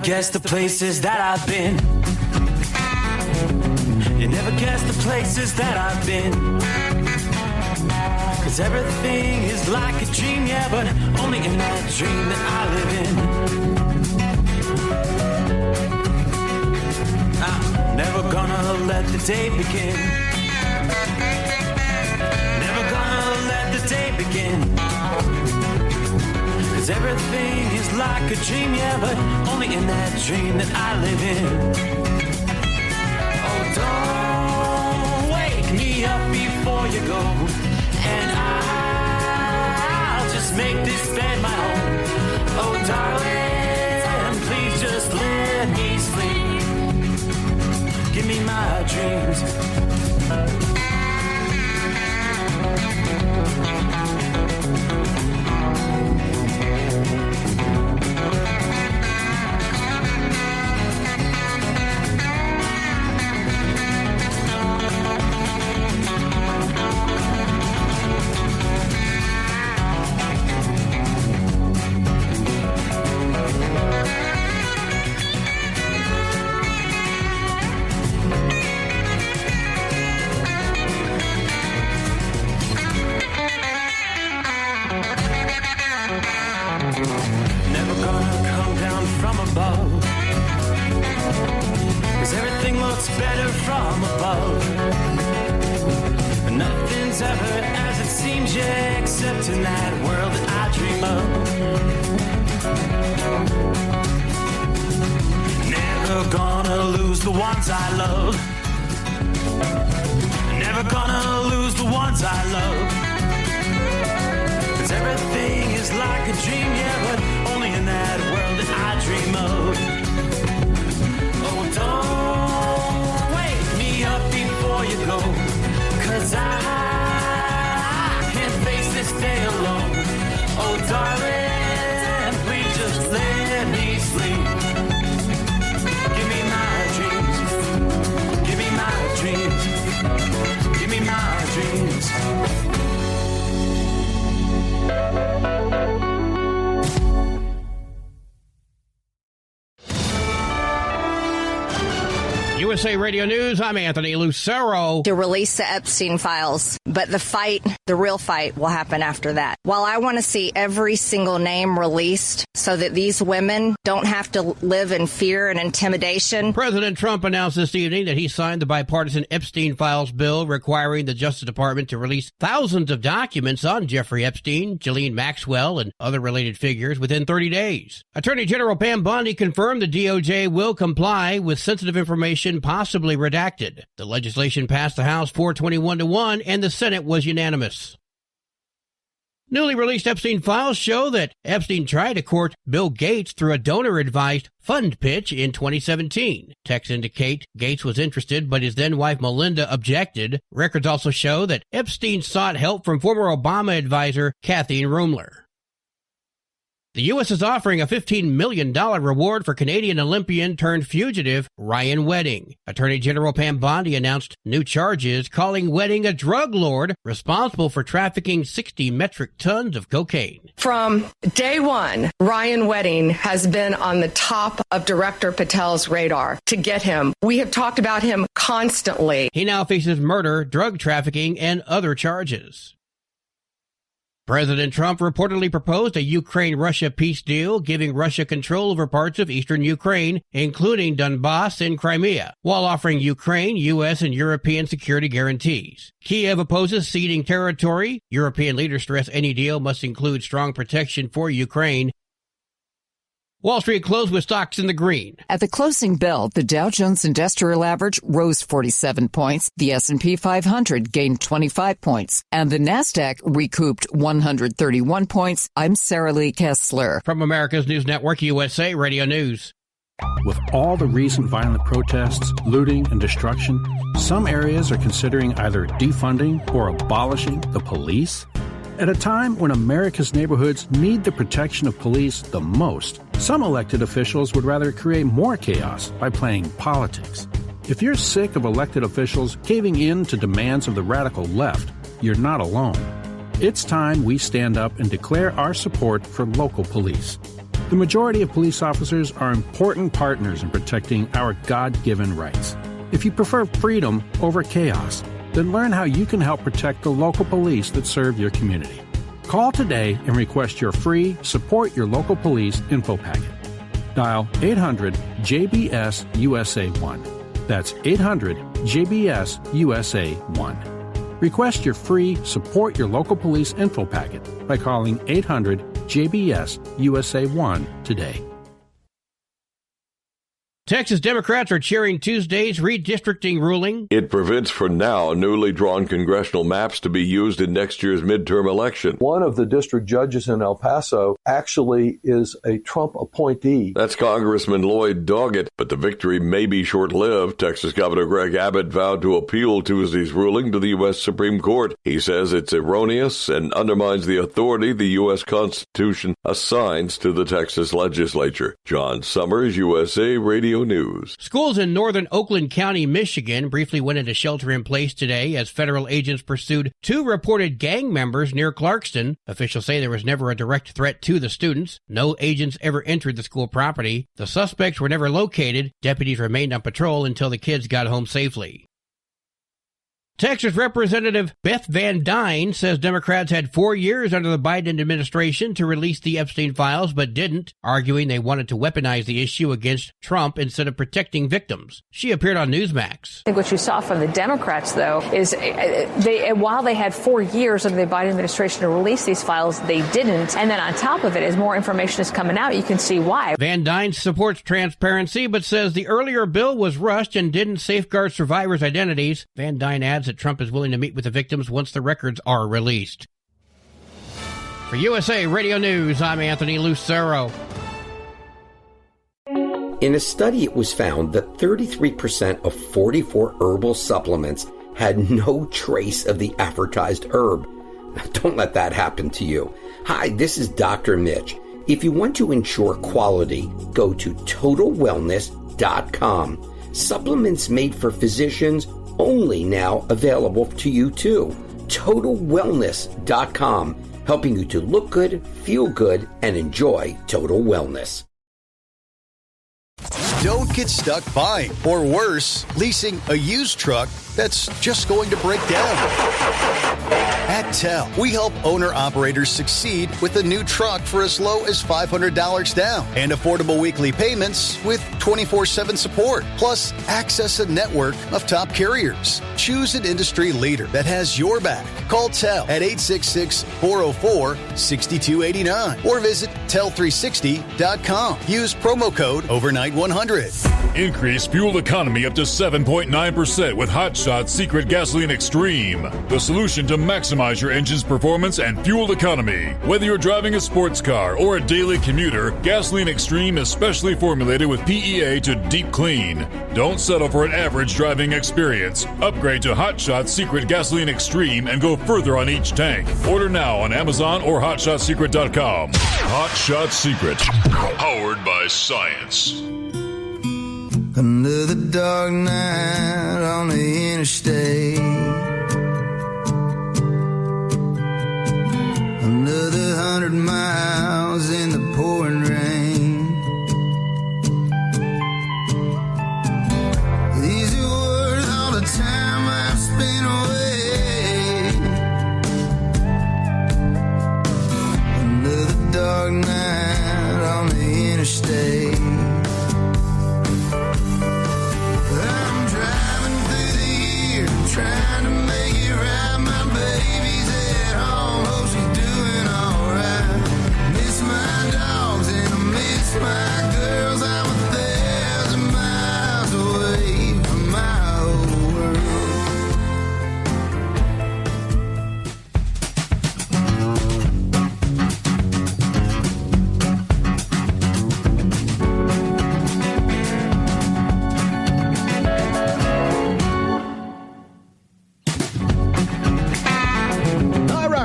guess the places that I've been. You never guess the places that I've been. 'Cause everything is like a dream, yeah, but only in that dream that I live in. I'm never gonna let the day begin. Never gonna let the day begin. 'Cause everything is like a dream, yeah, but only in that dream that I live in. Oh, don't wake me up before you go, and I'll just make this bed my home. Oh, darling, please just let me sleep. Give me my dreams. Never gonna come down from above, 'cause everything looks better from above. Nothing's ever as it seems, yeah, except in that world that I dream of. Never gonna lose the ones I love. Never gonna lose the ones I love. 'Cause everything is like a dream, yeah, but only in that world that I dream of. Oh, don't wake me up before you go, 'cause I can't face this day alone. Oh, darling, please just let me sleep. Give me my dreams. Give me my dreams. Give me my dreams. USA Radio News, I'm Anthony Lucero. To release the Epstein files, but the real fight will happen after that. While I want to see every single name released so that these women don't have to live in fear and intimidation. President Trump announced this evening that he signed the bipartisan Epstein files bill requiring the Justice Department to release thousands of documents on Jeffrey Epstein, Ghislaine Maxwell, and other related figures within 30 days. Attorney General Pam Bondi confirmed the DOJ will comply with sensitive information possibly redacted. The legislation passed the House 421-1 and the Senate was unanimous. Newly released Epstein files show that Epstein tried to court Bill Gates through a donor-advised fund pitch in 2017. Texts indicate Gates was interested, but his then-wife Melinda objected. Records also show that Epstein sought help from former Obama advisor Kathleen Rumler. The U.S. is offering a $15 million reward for Canadian Olympian turned fugitive Ryan Wedding. Attorney General Pam Bondi announced new charges, calling Wedding a drug lord responsible for trafficking 60 metric tons of cocaine. From day one, Ryan Wedding has been on the top of Director Patel's radar to get him. We have talked about him constantly. He now faces murder, drug trafficking, and other charges. President Trump reportedly proposed a Ukraine-Russia peace deal, giving Russia control over parts of eastern Ukraine, including Donbass and Crimea, while offering Ukraine U.S. and European security guarantees. Kiev opposes ceding territory. European leaders stress any deal must include strong protection for Ukraine. Wall Street closed with stocks in the green. At the closing bell, the Dow Jones Industrial Average rose 47 points, the S&P 500 gained 25 points, and the Nasdaq recouped 131 points. I'm Sarah Lee Kessler. From America's News Network, USA Radio News. With all the recent violent protests, looting, and destruction, some areas are considering either defunding or abolishing the police. At a time when America's neighborhoods need the protection of police the most, some elected officials would rather create more chaos by playing politics. If you're sick of elected officials caving in to demands of the radical left, you're not alone. It's time we stand up and declare our support for local police. The majority of police officers are important partners in protecting our God-given rights. If you prefer freedom over chaos, then learn how you can help protect the local police that serve your community. Call today and request your free Support Your Local Police info packet. Dial 800-JBS-USA-1. That's 800-JBS-USA-1. Request your free Support Your Local Police info packet by calling 800-JBS-USA-1 today. Texas Democrats are cheering Tuesday's redistricting ruling. It prevents, for now, newly drawn congressional maps to be used in next year's midterm election. One of the district judges in El Paso actually is a Trump appointee. That's Congressman Lloyd Doggett, but the victory may be short-lived. Texas Governor Greg Abbott vowed to appeal Tuesday's ruling to the U.S. Supreme Court. He says it's erroneous and undermines the authority the U.S. Constitution assigns to the Texas legislature. John Summers, USA Radio News. Schools in northern Oakland County, Michigan briefly went into shelter in place today as federal agents pursued two reported gang members near Clarkston. Officials say there was never a direct threat to the students. No agents ever entered the school property. The suspects were never located. Deputies remained on patrol until the kids got home safely. Texas Representative Beth Van Dyne says Democrats had 4 years under the Biden administration to release the Epstein files, but didn't, arguing they wanted to weaponize the issue against Trump instead of protecting victims. She appeared on Newsmax. I think what you saw from the Democrats, though, is while they had 4 years under the Biden administration to release these files, they didn't. And then on top of it, as more information is coming out, you can see why. Van Dyne supports transparency, but says the earlier bill was rushed and didn't safeguard survivors' identities. Van Dyne adds that Trump is willing to meet with the victims once the records are released. For USA Radio News, I'm Anthony Lucero. In a study, it was found that 33% of 44 herbal supplements had no trace of the advertised herb. Now, don't let that happen to you. Hi, this is Dr. Mitch. If you want to ensure quality, go to TotalWellness.com. Supplements made for physicians only now available to you too. TotalWellness.com, helping you to look good, feel good, and enjoy total wellness. Don't get stuck buying, or worse, leasing a used truck that's just going to break down. At TEL, we help owner-operators succeed with a new truck for as low as $500 down and affordable weekly payments with 24/7 support. Plus, access a network of top carriers. Choose an industry leader that has your back. Call TEL at 866-404-6289 or visit tel360.com. Use promo code OVERNIGHT100. Increase fuel economy up to 7.9% with Hot Shot Secret Gasoline Extreme. The solution to maximize your engine's performance and fuel economy. Whether you're driving a sports car or a daily commuter, Gasoline Extreme is specially formulated with PEA to deep clean. Don't settle for an average driving experience. Upgrade to Hot Shot Secret Gasoline Extreme and go further on each tank. Order now on Amazon or HotShotSecret.com. Hot Shot Secret. Powered by science. Another dark night on the interstate. Another 100 miles in the pouring rain. These are worth all the time I've spent away. Another dark night on the interstate. Trying to make it right, my baby's at home, hope she's doing alright. Miss my dogs and I miss my girls, I'm 1,000 miles away from my old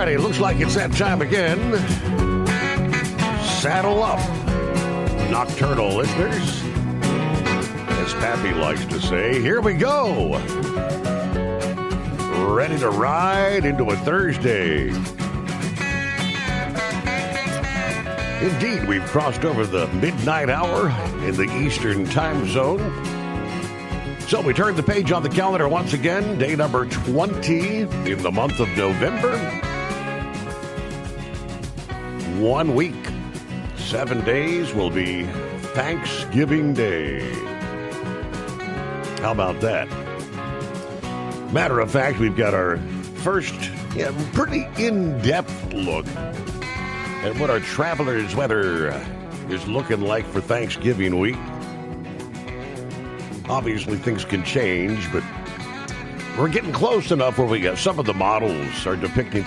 It looks like it's that time again. Saddle up, nocturnal listeners. As Pappy likes to say, here we go. Ready to ride into a Thursday. Indeed, we've crossed over the midnight hour in the Eastern time zone. So we turn the page on the calendar once again, day number 20 in the month of November. 1 week, 7 days will be Thanksgiving Day. How about that? Matter of fact, we've got our first pretty in-depth look at what our traveler's weather is looking like for Thanksgiving week. Obviously, things can change, but we're getting close enough where we got some of the models are depicting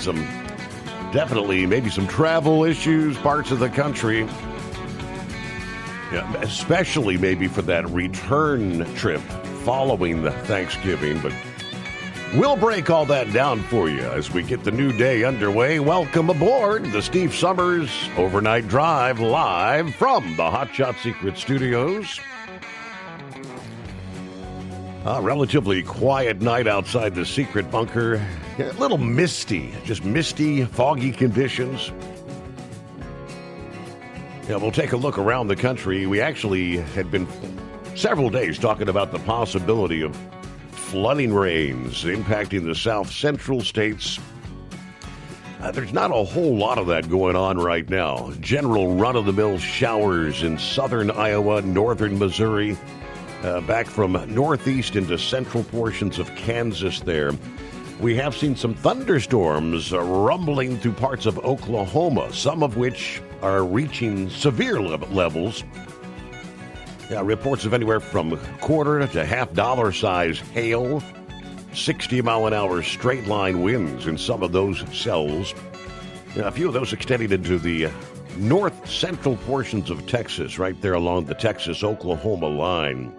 maybe some travel issues, parts of the country. Yeah, especially maybe for that return trip following the Thanksgiving, but we'll break all that down for you as we get the new day underway. Welcome aboard the Steve Summers Overnight Drive live from the Hot Shot Secret Studios. A relatively quiet night outside the secret bunker. A little misty, just misty, foggy conditions. Yeah, we'll take a look around the country. We actually had been several days talking about the possibility of flooding rains impacting the south central states. There's not a whole lot of that going on right now. General run-of-the-mill showers in southern Iowa, northern Missouri, back from northeast into central portions of Kansas there. We have seen some thunderstorms rumbling through parts of Oklahoma, some of which are reaching severe levels. Yeah, reports of anywhere from quarter to $half size hail, 60-mile-an-hour straight-line winds in some of those cells. A few of those extending into the north-central portions of Texas, right there along the Texas-Oklahoma line.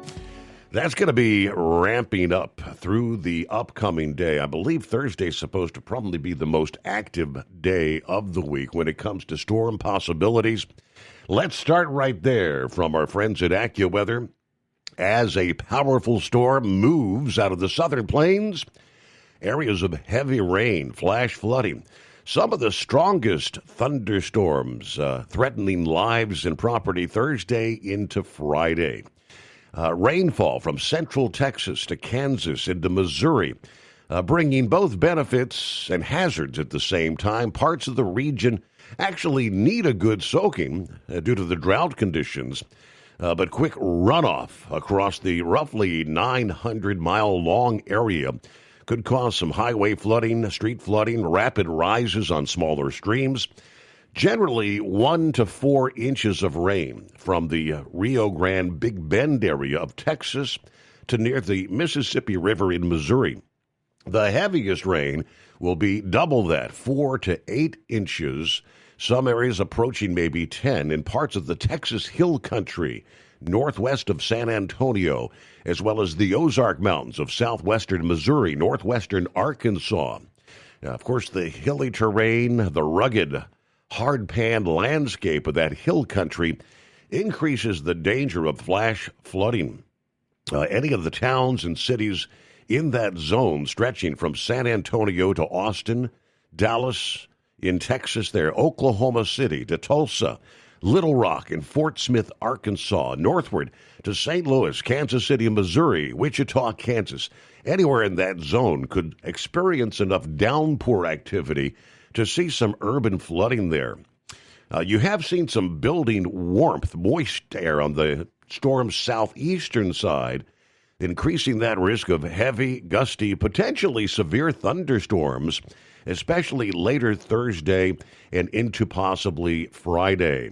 That's going to be ramping up through the upcoming day. I believe Thursday is supposed to probably be the most active day of the week when it comes to storm possibilities. Let's start right there from our friends at AccuWeather. As a powerful storm moves out of the southern plains, areas of heavy rain, flash flooding, some of the strongest thunderstorms threatening lives and property Thursday into Friday. Rainfall from central Texas to Kansas into Missouri, bringing both benefits and hazards at the same time. Parts of the region actually need a good soaking due to the drought conditions, but quick runoff across the roughly 900-mile-long area could cause some highway flooding, street flooding, rapid rises on smaller streams. Generally 1 to 4 inches of rain from the Rio Grande Big Bend area of Texas to near the Mississippi River in Missouri. The heaviest rain will be double that, 4 to 8 inches. Some areas approaching maybe 10 in parts of the Texas Hill Country, northwest of San Antonio, as well as the Ozark Mountains of southwestern Missouri, northwestern Arkansas. Now, of course, the hilly terrain, the rugged, hard-pan landscape of that hill country increases the danger of flash flooding. Any of the towns and cities in that zone stretching from San Antonio to Austin, Dallas, in Texas there, Oklahoma City to Tulsa, Little Rock and Fort Smith, Arkansas, northward to St. Louis, Kansas City, Missouri, Wichita, Kansas. Anywhere in that zone could experience enough downpour activity to see some urban flooding there. You have seen some building warmth, moist air on the storm's southeastern side, increasing that risk of heavy, gusty, potentially severe thunderstorms, especially later Thursday and into possibly Friday.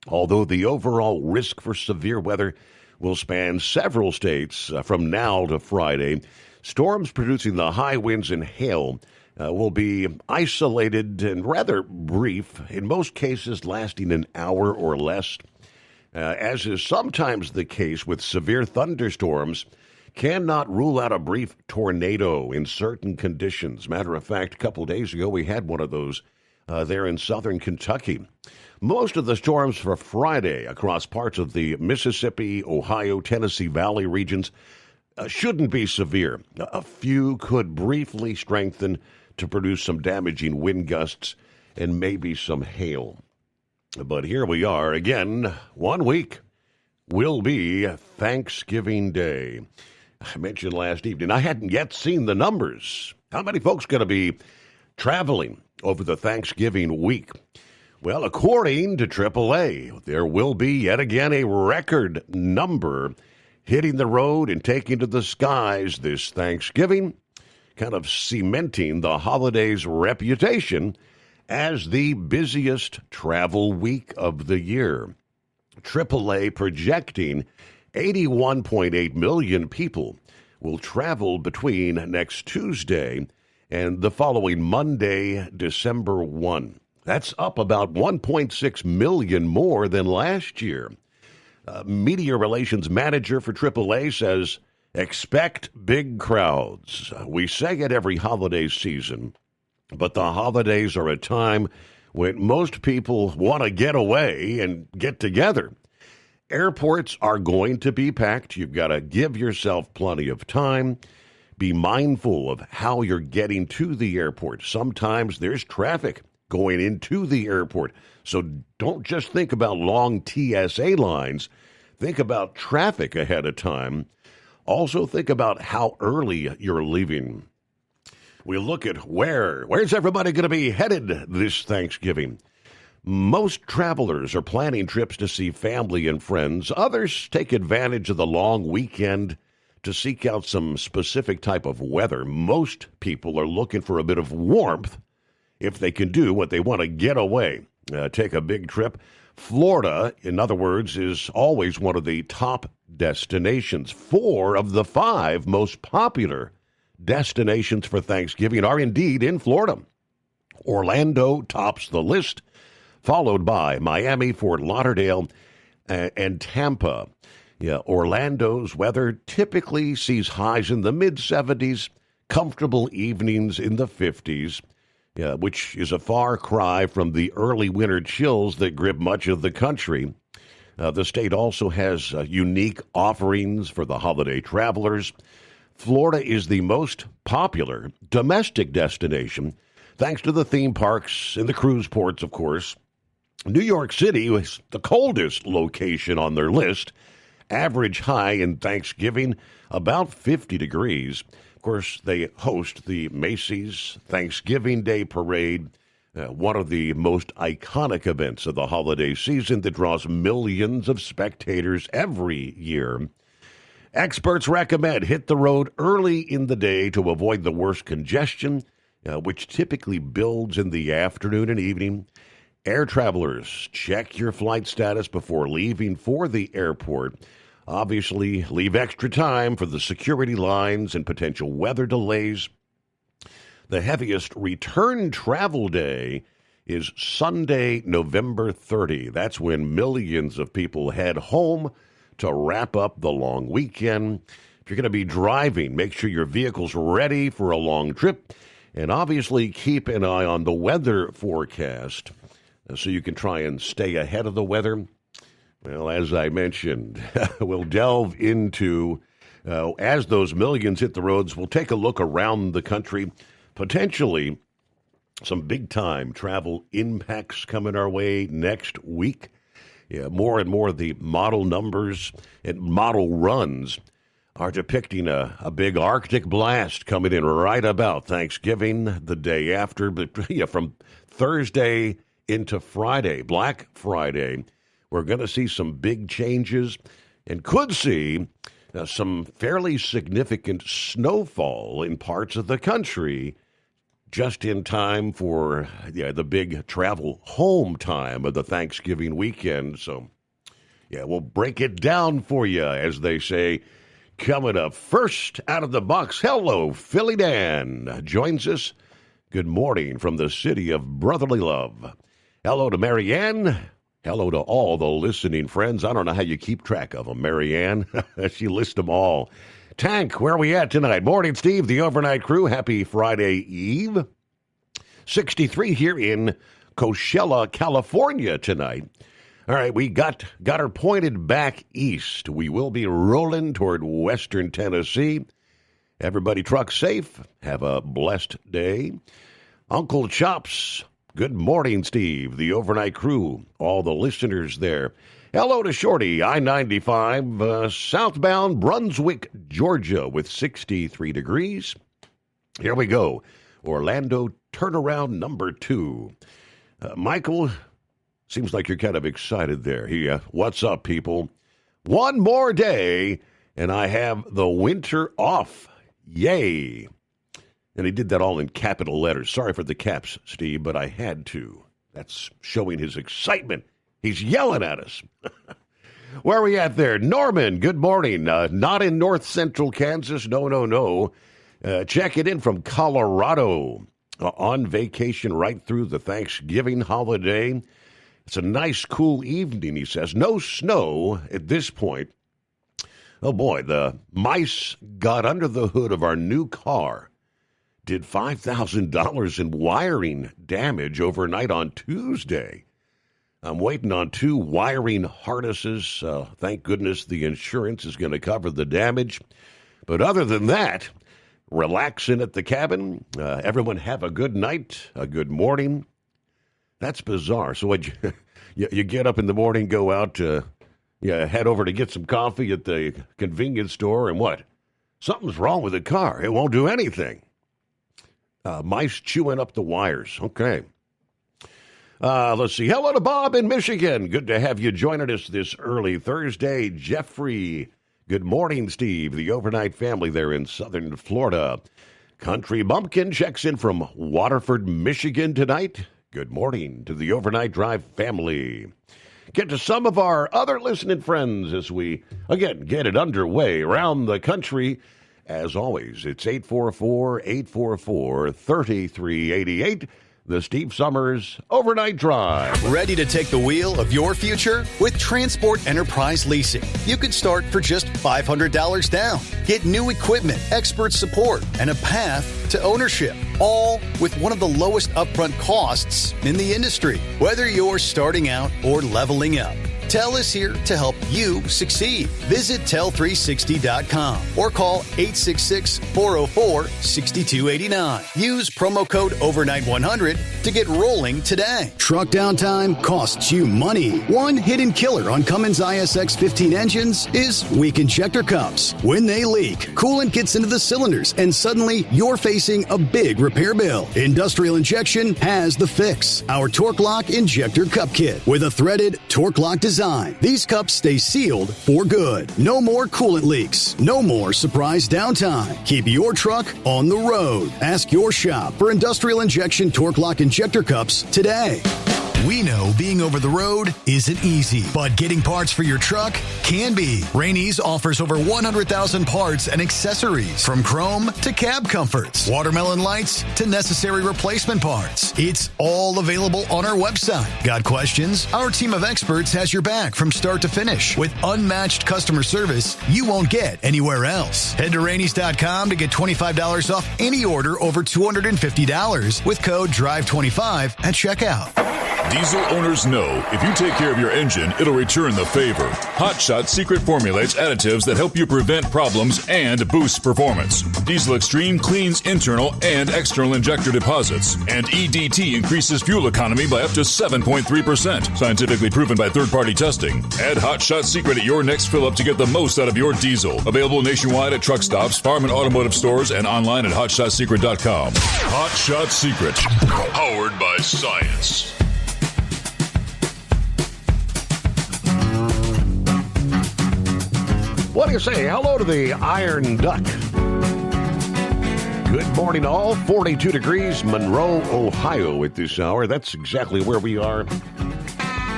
Although the overall risk for severe weather will span several states from now to Friday, storms producing the high winds and hail will be isolated and rather brief, in most cases lasting an hour or less. As is sometimes the case with severe thunderstorms, cannot rule out a brief tornado in certain conditions. Matter of fact, a couple days ago we had one of those there in southern Kentucky. Most of the storms for Friday across parts of the Mississippi, Ohio, Tennessee Valley regions shouldn't be severe. A few could briefly strengthen to produce some damaging wind gusts and maybe some hail. But here we are again. 1 week will be Thanksgiving Day. I mentioned last evening I hadn't yet seen the numbers. How many folks going to be traveling over the Thanksgiving week? Well, according to AAA, there will be yet again a record number hitting the road and taking to the skies this Thanksgiving, kind of cementing the holiday's reputation as the busiest travel week of the year. AAA projecting 81.8 million people will travel between next Tuesday and the following Monday, December 1. That's up about 1.6 million more than last year. Media Relations Manager for AAA says, expect big crowds. We say it every holiday season, but the holidays are a time when most people want to get away and get together. Airports are going to be packed. You've got to give yourself plenty of time. Be mindful of how you're getting to the airport. Sometimes there's traffic going into the airport. So don't just think about long TSA lines. Think about traffic ahead of time. Also think about how early you're leaving. We look at where's everybody going to be headed this Thanksgiving? Most travelers are planning trips to see family and friends. Others take advantage of the long weekend to seek out some specific type of weather. Most people are looking for a bit of warmth if they can do what they want to get away, take a big trip. Florida, in other words, is always one of the top destinations. 4 of the 5 most popular destinations for Thanksgiving are indeed in Florida. Orlando tops the list, followed by Miami, Fort Lauderdale, and Tampa. Yeah, Orlando's weather typically sees highs in the mid-70s, comfortable evenings in the 50s, which is a far cry from the early winter chills that grip much of the country. The state also has unique offerings for the holiday travelers. Florida is the most popular domestic destination, thanks to the theme parks and the cruise ports, of course. New York City was the coldest location on their list. Average high in Thanksgiving, about 50 degrees. Of course, they host the Macy's Thanksgiving Day Parade, one of the most iconic events of the holiday season that draws millions of spectators every year. Experts recommend hit the road early in the day to avoid the worst congestion, which typically builds in the afternoon and evening. Air travelers, check your flight status before leaving for the airport. Obviously, leave extra time for the security lines and potential weather delays. The heaviest return travel day is Sunday, November 30. That's when millions of people head home to wrap up the long weekend. If you're going to be driving, make sure your vehicle's ready for a long trip. And obviously, keep an eye on the weather forecast so you can try and stay ahead of the weather. Well, as I mentioned, we'll delve into, as those millions hit the roads, we'll take a look around the country. Potentially some big-time travel impacts coming our way next week. Yeah, more and more of the model numbers and model runs are depicting a big Arctic blast coming in right about Thanksgiving, the day after. But from Thursday into Friday, Black Friday, we're going to see some big changes and could see some fairly significant snowfall in parts of the country just in time for the big travel home time of the Thanksgiving weekend. So, we'll break it down for you, as they say. Coming up first out of the box, hello, Philly Dan joins us. Good morning from the city of brotherly love. Hello to Marianne. Hello to all the listening friends. I don't know how you keep track of them, Marianne. She lists them all. Tank, where are we at tonight? Morning, Steve, the overnight crew. Happy Friday Eve. 63 here in Coachella, California tonight. All right, we got her pointed back east. We will be rolling toward western Tennessee. Everybody truck safe. Have a blessed day. Uncle Chops Good morning, Steve, the overnight crew, all the listeners there. Hello to Shorty, I-95, southbound Brunswick, Georgia, with 63 degrees. Here we go. Orlando turnaround number 2. Michael, seems like you're kind of excited there. What's up, people? One more day, and I have the winter off. Yay. And he did that all in capital letters. Sorry for the caps, Steve, but I had to. That's showing his excitement. He's yelling at us. Where are we at there? Norman, good morning. Not in north central Kansas. No. Check it in from Colorado. On vacation right through the Thanksgiving holiday. It's a nice, cool evening, he says. No snow at this point. Oh, boy, the mice got under the hood of our new car. Did $5,000 in wiring damage overnight on Tuesday. I'm waiting on 2 wiring harnesses. Thank goodness the insurance is going to cover the damage. But other than that, relaxing at the cabin. Everyone have a good night, a good morning. That's bizarre. So you get up in the morning, go out, head over to get some coffee at the convenience store, and what? Something's wrong with the car. It won't do anything. Mice chewing up the wires. Okay. Let's see. Hello to Bob in Michigan. Good to have you joining us this early Thursday. Jeffrey, good morning, Steve. The overnight family there in southern Florida. Country Bumpkin checks in from Waterford, Michigan tonight. Good morning to the overnight drive family. Get to some of our other listening friends as we, again, get it underway around the country. As always, it's 844-844-3388. The Steve Summers Overnight Drive. Ready to take the wheel of your future? With Transport Enterprise Leasing, you can start for just $500 down. Get new equipment, expert support, and a path to ownership, all with one of the lowest upfront costs in the industry. Whether you're starting out or leveling up, TEL is here to help you succeed. Visit tel360.com or call 866-404-6289. Use promo code OVERNIGHT100 to get rolling today. Truck downtime costs you money. One hidden killer on Cummins ISX 15 engines is weak injector cups. When they leak, coolant gets into the cylinders and suddenly you're facing a big repair bill. Industrial Injection has the fix. Our Torque Lock Injector Cup Kit with a threaded Torque Lock design. These cups stay sealed for good. No more coolant leaks. No more surprise downtime. Keep your truck on the road. Ask your shop for Industrial Injection Torque Lock Injector Cups today. We know being over the road isn't easy, but getting parts for your truck can be. Rainey's offers over 100,000 parts and accessories, from chrome to cab comforts, watermelon lights to necessary replacement parts. It's all available on our website. Got questions? Our team of experts has your back from start to finish with unmatched customer service you won't get anywhere else. Head to Rainey's.com to get $25 off any order over $250 with code DRIVE25 at checkout. Diesel owners know if you take care of your engine, it'll return the favor. Hot Shot Secret formulates additives that help you prevent problems and boost performance. Diesel Extreme cleans internal and external injector deposits. And EDT increases fuel economy by up to 7.3%. Scientifically proven by third-party testing. Add Hot Shot Secret at your next fill-up to get the most out of your diesel. Available nationwide at truck stops, farm and automotive stores, and online at HotShotSecret.com. Hot Shot Secret. Powered by science. What do you say? Hello to the Iron Duck. Good morning, all. 42 degrees, Monroe, Ohio at this hour. That's exactly where we are.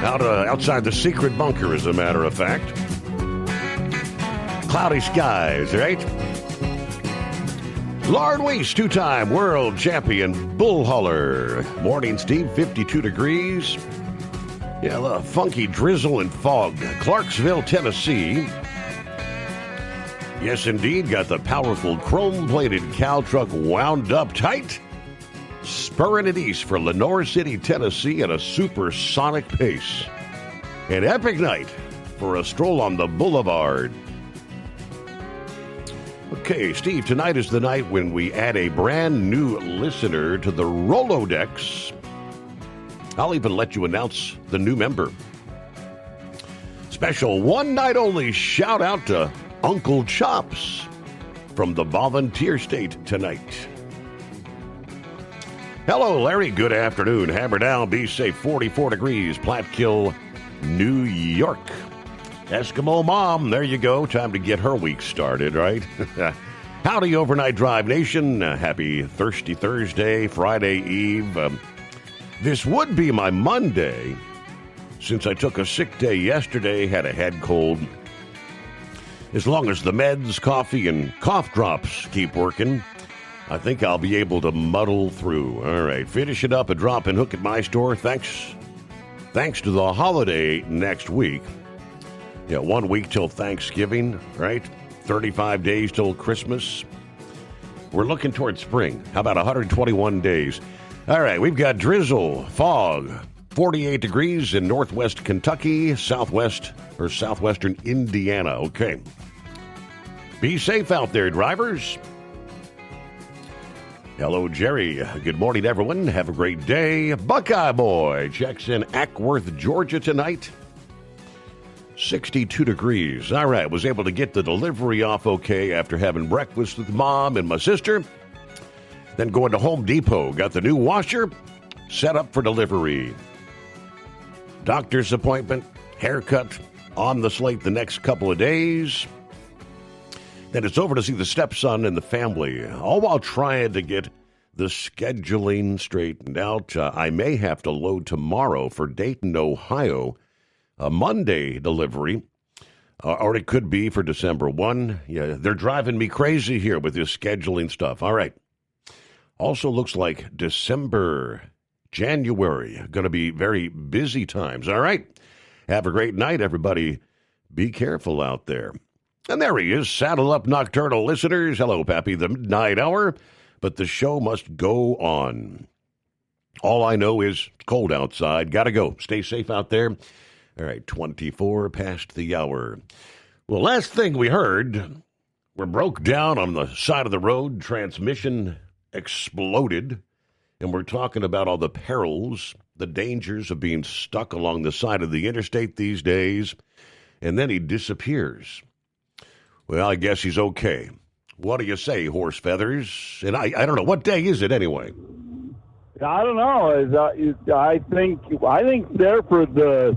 Outside the secret bunker, as a matter of fact. Cloudy skies, right? Lauren Weiss, 2-time world champion bull hauler. Morning, Steve, 52 degrees. Yeah, a little funky drizzle and fog. Clarksville, Tennessee. Yes, indeed, got the powerful chrome-plated cow truck wound up tight. Spurring it east for Lenore City, Tennessee at a supersonic pace. An epic night for a stroll on the boulevard. Okay, Steve, tonight is the night when we add a brand new listener to the Rolodex. I'll even let you announce the new member. Special one night only shout out to Uncle Chops from the Volunteer State tonight. Hello, Larry. Good afternoon. Hammer down. Be safe. 44 degrees. Platkill, New York. Eskimo Mom. There you go. Time to get her week started, right? Howdy, Overnight Drive Nation. Happy Thirsty Thursday, Friday Eve. This would be my Monday, since I took a sick day yesterday, had a head cold. As long as the meds, coffee, and cough drops keep working, I think I'll be able to muddle through. All right, finish it up a drop and hook at my store. Thanks to the holiday next week. Yeah, 1 week till Thanksgiving, right? 35 days till Christmas. We're looking towards spring. How about 121 days? All right, we've got drizzle, fog, 48 degrees in northwest Kentucky, southwestern Indiana. Okay. Be safe out there, drivers. Hello, Jerry. Good morning, everyone. Have a great day. Buckeye Boy checks in Ackworth, Georgia tonight. 62 degrees. All right, was able to get the delivery off okay after having breakfast with Mom and my sister. Then going to Home Depot, got the new washer set up for delivery. Doctor's appointment, haircut on the slate the next couple of days. Then it's over to see the stepson and the family, all while trying to get the scheduling straightened out. I may have to load tomorrow for Dayton, Ohio, a Monday delivery, or it could be for December 1. Yeah, they're driving me crazy here with this scheduling stuff. All right. Also looks like December, January, going to be very busy times. All right. Have a great night, everybody. Be careful out there. And there he is, Saddle Up Nocturnal listeners. Hello, Pappy, the midnight hour. But the show must go on. All I know is it's cold outside. Got to go. Stay safe out there. All right, 24 past the hour. Well, last thing we heard, we broke down on the side of the road. Transmission exploded. And we're talking about all the perils, the dangers of being stuck along the side of the interstate these days. And then he disappears. Well, I guess he's okay. What do you say, Horse Feathers? And I don't know. What day is it anyway? I don't know. I think they're for the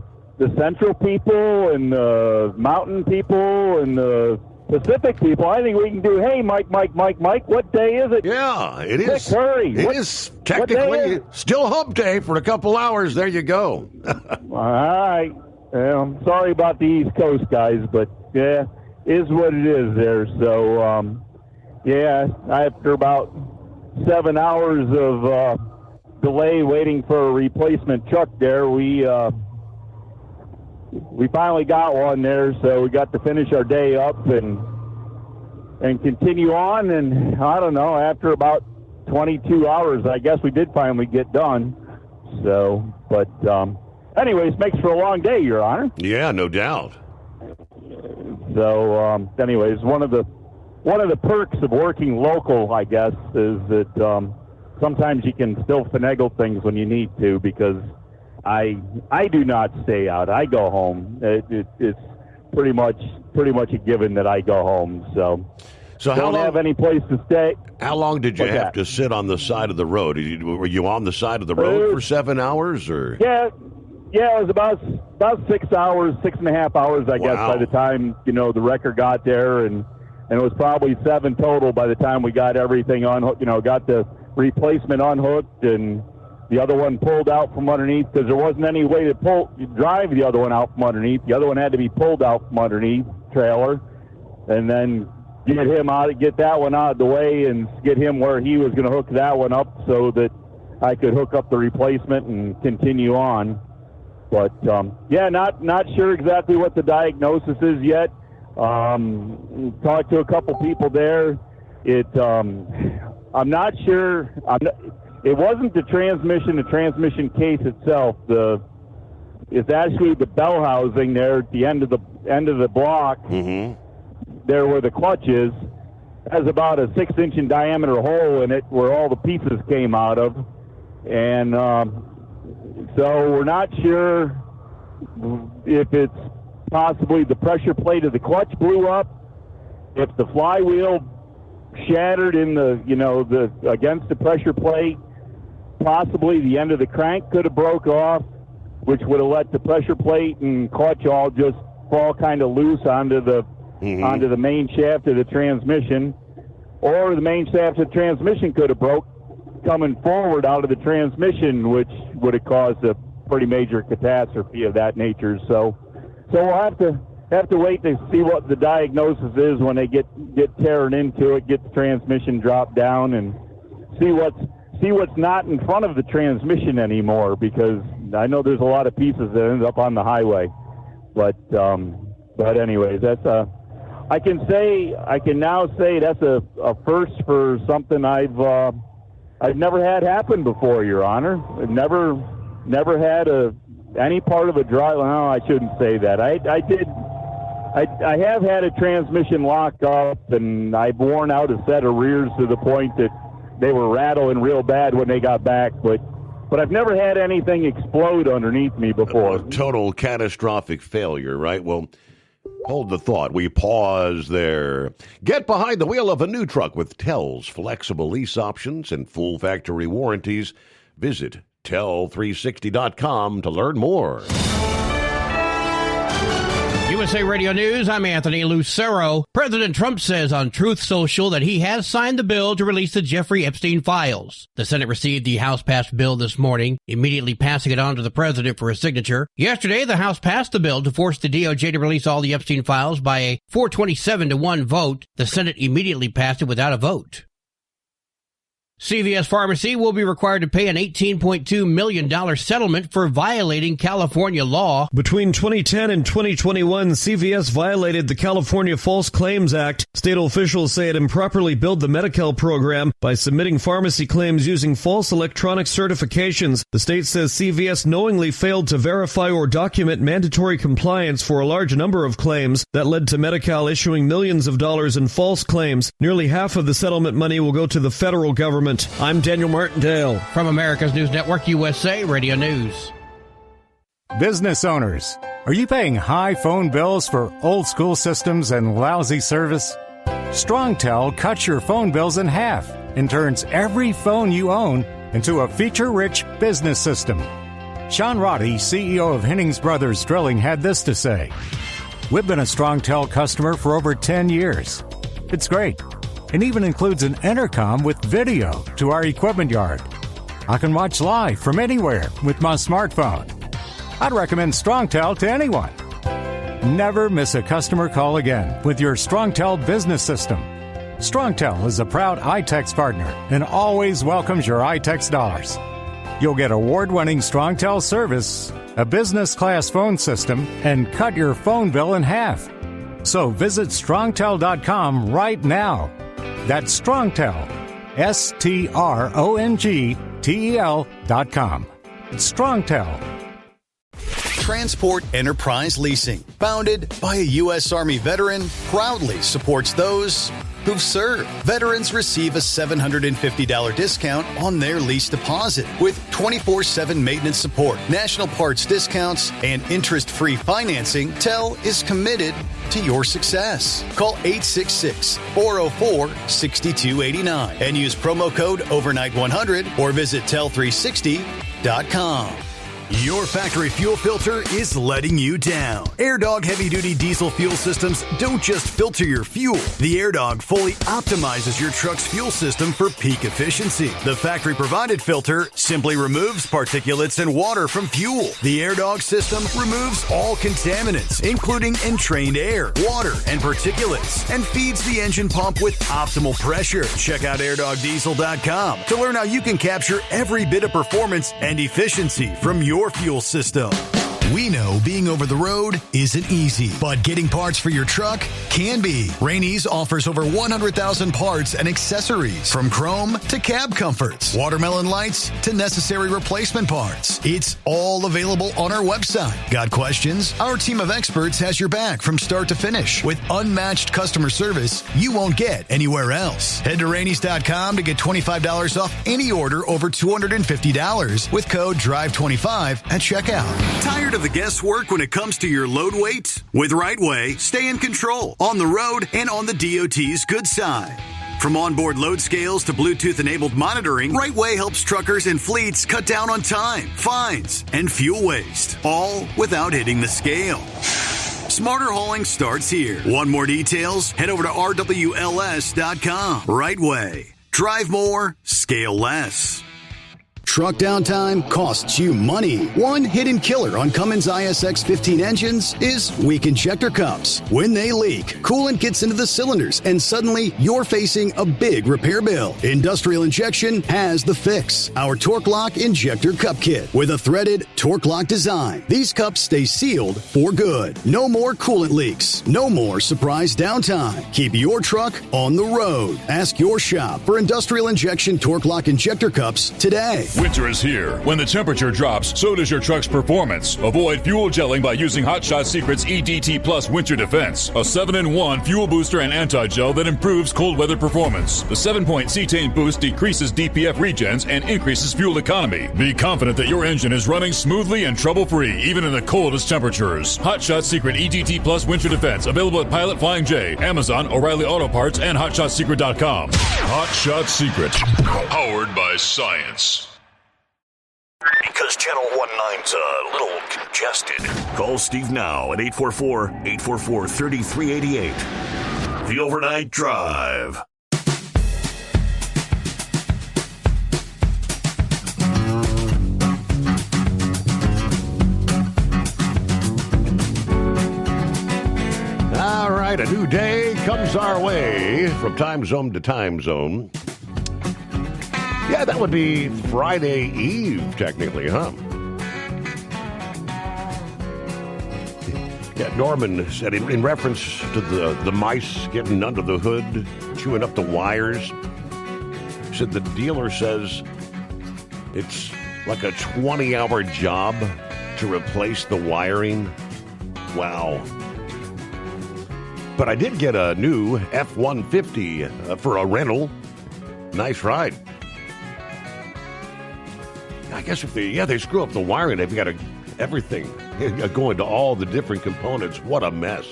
central people and the mountain people and the Pacific people. I think we can do, hey, Mike, what day is it? Yeah, it is. Quick, hurry. It is technically still hump day for a couple hours. There you go. All right. Well, I'm sorry about the East Coast guys, but yeah, is what it is there. So, yeah, after about 7 hours of delay waiting for a replacement truck there, we finally got one there, so we got to finish our day up and continue on. And I don't know, after about 22 hours, I guess we did finally get done. So, but anyways, makes for a long day, Your Honor. Yeah, no doubt. So, anyways, one of the perks of working local, I guess, is that sometimes you can still finagle things when you need to, because I do not stay out. I go home. It's pretty much a given that I go home. So how don't long, have any place to stay. How long did you have to sit on the side of the road? Were you on the side of the road for 7 hours, or? Yeah, it was about 6 hours, 6.5 hours, I guess, by the time the wrecker got there, and it was probably 7 total by the time we got everything unhooked. Got the replacement unhooked and the other one pulled out from underneath, because there wasn't any way to drive the other one out from underneath. The other one had to be pulled out from underneath trailer, and then get that one out of the way and get him where he was going to hook that one up so that I could hook up the replacement and continue on. But yeah, not sure exactly what the diagnosis is yet. Talked to a couple people there. I'm not sure. It wasn't the transmission case itself. It's actually the bell housing there at the end of the block. Mm-hmm. There where the clutch is, has about a 6-inch in diameter hole in it where all the pieces came out of, and So we're not sure if it's possibly the pressure plate of the clutch blew up, if the flywheel shattered in the against the pressure plate. Possibly the end of the crank could have broke off, which would have let the pressure plate and clutch all just fall kind of loose onto the main shaft of the transmission, or the main shaft of the transmission could have broke coming forward out of the transmission, which would have caused a pretty major catastrophe of that nature. So we'll have to wait to see what the diagnosis is when they get tearing into it, get the transmission dropped down, and see what's not in front of the transmission anymore, because I know there's a lot of pieces that end up on the highway. But anyways, that's I can now say that's a first for something I've never had happen before, Your Honor. I've never had any part of a drive. No, I shouldn't say that. I have had a transmission lock up, and I've worn out a set of rears to the point that they were rattling real bad when they got back, but I've never had anything explode underneath me before. A total catastrophic failure, right? Well, hold the thought. We pause there. Get behind the wheel of a new truck with Tel's flexible lease options and full factory warranties. Visit Tel360.com to learn more. USA Radio News, I'm Anthony Lucero. President Trump says on Truth Social that he has signed the bill to release the Jeffrey Epstein files. The Senate received the House-passed bill this morning, immediately passing it on to the president for his signature. Yesterday, the House passed the bill to force the DOJ to release all the Epstein files by a 427-1 vote. The Senate immediately passed it without a vote. CVS Pharmacy will be required to pay an $18.2 million settlement for violating California law. Between 2010 and 2021, CVS violated the California False Claims Act. State officials say it improperly billed the Medi-Cal program by submitting pharmacy claims using false electronic certifications. The state says CVS knowingly failed to verify or document mandatory compliance for a large number of claims that led to Medi-Cal issuing millions of dollars in false claims. Nearly half of the settlement money will go to the federal government. I'm Daniel Martindale. From America's News Network, USA Radio News. Business owners, are you paying high phone bills for old school systems and lousy service? StrongTel cuts your phone bills in half and turns every phone you own into a feature-rich business system. Sean Roddy, CEO of Hennings Brothers Drilling, had this to say: "We've been a StrongTel customer for over 10 years. It's great. It even includes an intercom with video to our equipment yard. I can watch live from anywhere with my smartphone. I'd recommend StrongTel to anyone. Never miss a customer call again with your StrongTel business system. StrongTel is a proud iTex partner and always welcomes your iTex dollars. You'll get award-winning StrongTel service, a business-class phone system, and cut your phone bill in half. So visit StrongTel.com right now. That's StrongTel, StrongTel.com. It's StrongTel. Transport Enterprise Leasing, founded by a U.S. Army veteran, proudly supports those who've served. Veterans receive a $750 discount on their lease deposit with 24/7 maintenance support, national parts discounts, and interest-free financing. TEL is committed to your success. Call 866-404-6289 and use promo code overnight100 or visit tel360.com. Your factory fuel filter is letting you down. AirDog heavy-duty diesel fuel systems don't just filter your fuel. The AirDog fully optimizes your truck's fuel system for peak efficiency. The factory-provided filter simply removes particulates and water from fuel. The AirDog system removes all contaminants, including entrained air, water, and particulates, and feeds the engine pump with optimal pressure. Check out AirDogDiesel.com to learn how you can capture every bit of performance and efficiency from your fuel system. We know being over the road isn't easy, but getting parts for your truck can be. Rainey's offers over 100,000 parts and accessories, from chrome to cab comforts, watermelon lights to necessary replacement parts. It's all available on our website. Got questions? Our team of experts has your back from start to finish with unmatched customer service you won't get anywhere else. Head to Rainey's.com to get $25 off any order over $250 with code DRIVE25 at checkout. Tired of the guesswork when it comes to your load weight? With RightWay, stay in control on the road and on the DOT's good side. From onboard load scales to Bluetooth-enabled monitoring, RightWay helps truckers and fleets cut down on time, fines, and fuel waste, all without hitting the scale. Smarter hauling starts here. Want more details? Head over to RWLS.com. RightWay. Drive more, scale less. Truck downtime costs you money. One hidden killer on Cummins ISX 15 engines is weak injector cups. When they leak, coolant gets into the cylinders and suddenly you're facing a big repair bill. Industrial Injection has the fix. Our Torque Lock Injector Cup Kit with a threaded Torque Lock design. These cups stay sealed for good. No more coolant leaks. No more surprise downtime. Keep your truck on the road. Ask your shop for Industrial Injection Torque Lock Injector Cups today. Winter is here. When the temperature drops, so does your truck's performance. Avoid fuel gelling by using Hot Shot Secret's EDT Plus Winter Defense, a 7-in-1 fuel booster and anti-gel that improves cold weather performance. The 7-point cetane boost decreases DPF regens and increases fuel economy. Be confident that your engine is running smoothly and trouble-free, even in the coldest temperatures. Hot Shot Secret EDT Plus Winter Defense, available at Pilot Flying J, Amazon, O'Reilly Auto Parts, and HotShotSecret.com. Hot Shot Secret, powered by science. Because Channel 19's a little congested. Call Steve now at 844-844-3388. The Overnight Drive. All right, a new day comes our way from time zone to time zone. Yeah, that would be Friday Eve, technically, huh? Yeah, Norman said in reference to the mice getting under the hood, chewing up the wires, said the dealer says it's like a 20-hour job to replace the wiring. Wow. But I did get a new F-150 for a rental. Nice ride. I guess if they screw up the wiring, they've got everything going to all the different components. What a mess.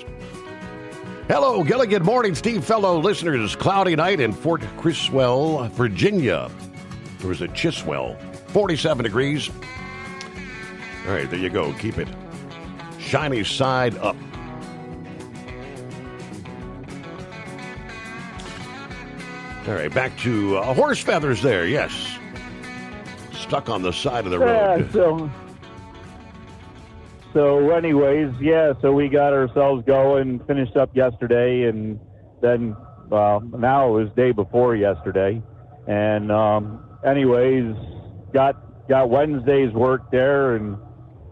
Hello, Gilligan morning, Steve, fellow listeners. Cloudy night in Fort Criswell, Virginia. There was a Chiswell, 47 degrees. All right, there you go. Keep it shiny side up. All right, back to horse feathers there, yes. Stuck on the side of the road. So anyways, so we got ourselves going, finished up yesterday, and then, now it was day before yesterday. And anyways, got Wednesday's work there, and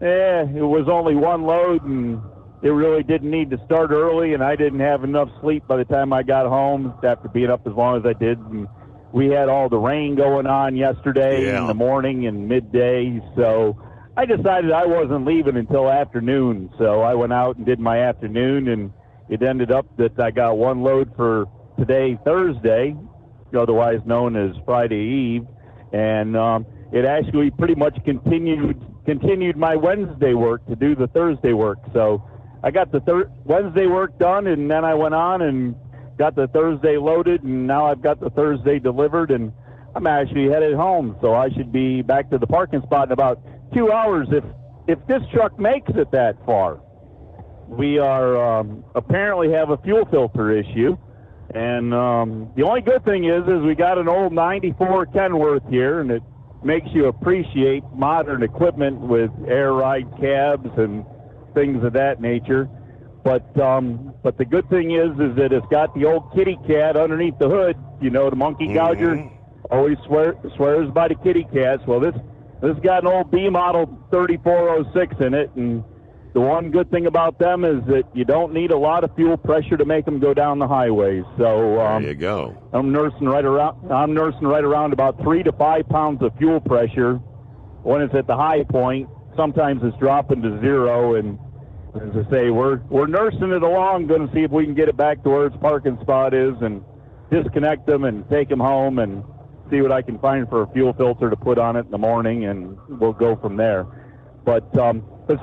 it was only one load, and it really didn't need to start early, and I didn't have enough sleep by the time I got home after being up as long as I did. And we had all the rain going on yesterday in the morning and midday, so I decided I wasn't leaving until afternoon. So I went out and did my afternoon, and it ended up that I got one load for today, Thursday, otherwise known as Friday Eve, and it actually pretty much continued my Wednesday work to do the Thursday work. So I got the Wednesday work done, and then I went on and got the Thursday loaded, and now I've got the Thursday delivered, and I'm actually headed home, so I should be back to the parking spot in about 2 hours if this truck makes it that far. We are apparently have a fuel filter issue, and the only good thing is we got an old 94 Kenworth here, and it makes you appreciate modern equipment with air ride cabs and things of that nature. But the good thing is that it's got the old kitty cat underneath the hood. You know, the monkey gouger always swears by the kitty cats. Well, this got an old B model 3406 in it, and the one good thing about them is that you don't need a lot of fuel pressure to make them go down the highway. So there you go. I'm nursing right around about 3 to 5 pounds of fuel pressure when it's at the high point. Sometimes it's dropping to 0, and as I say, we're nursing it along, going to see if we can get it back to where its parking spot is and disconnect them and take them home and see what I can find for a fuel filter to put on it in the morning, and we'll go from there. But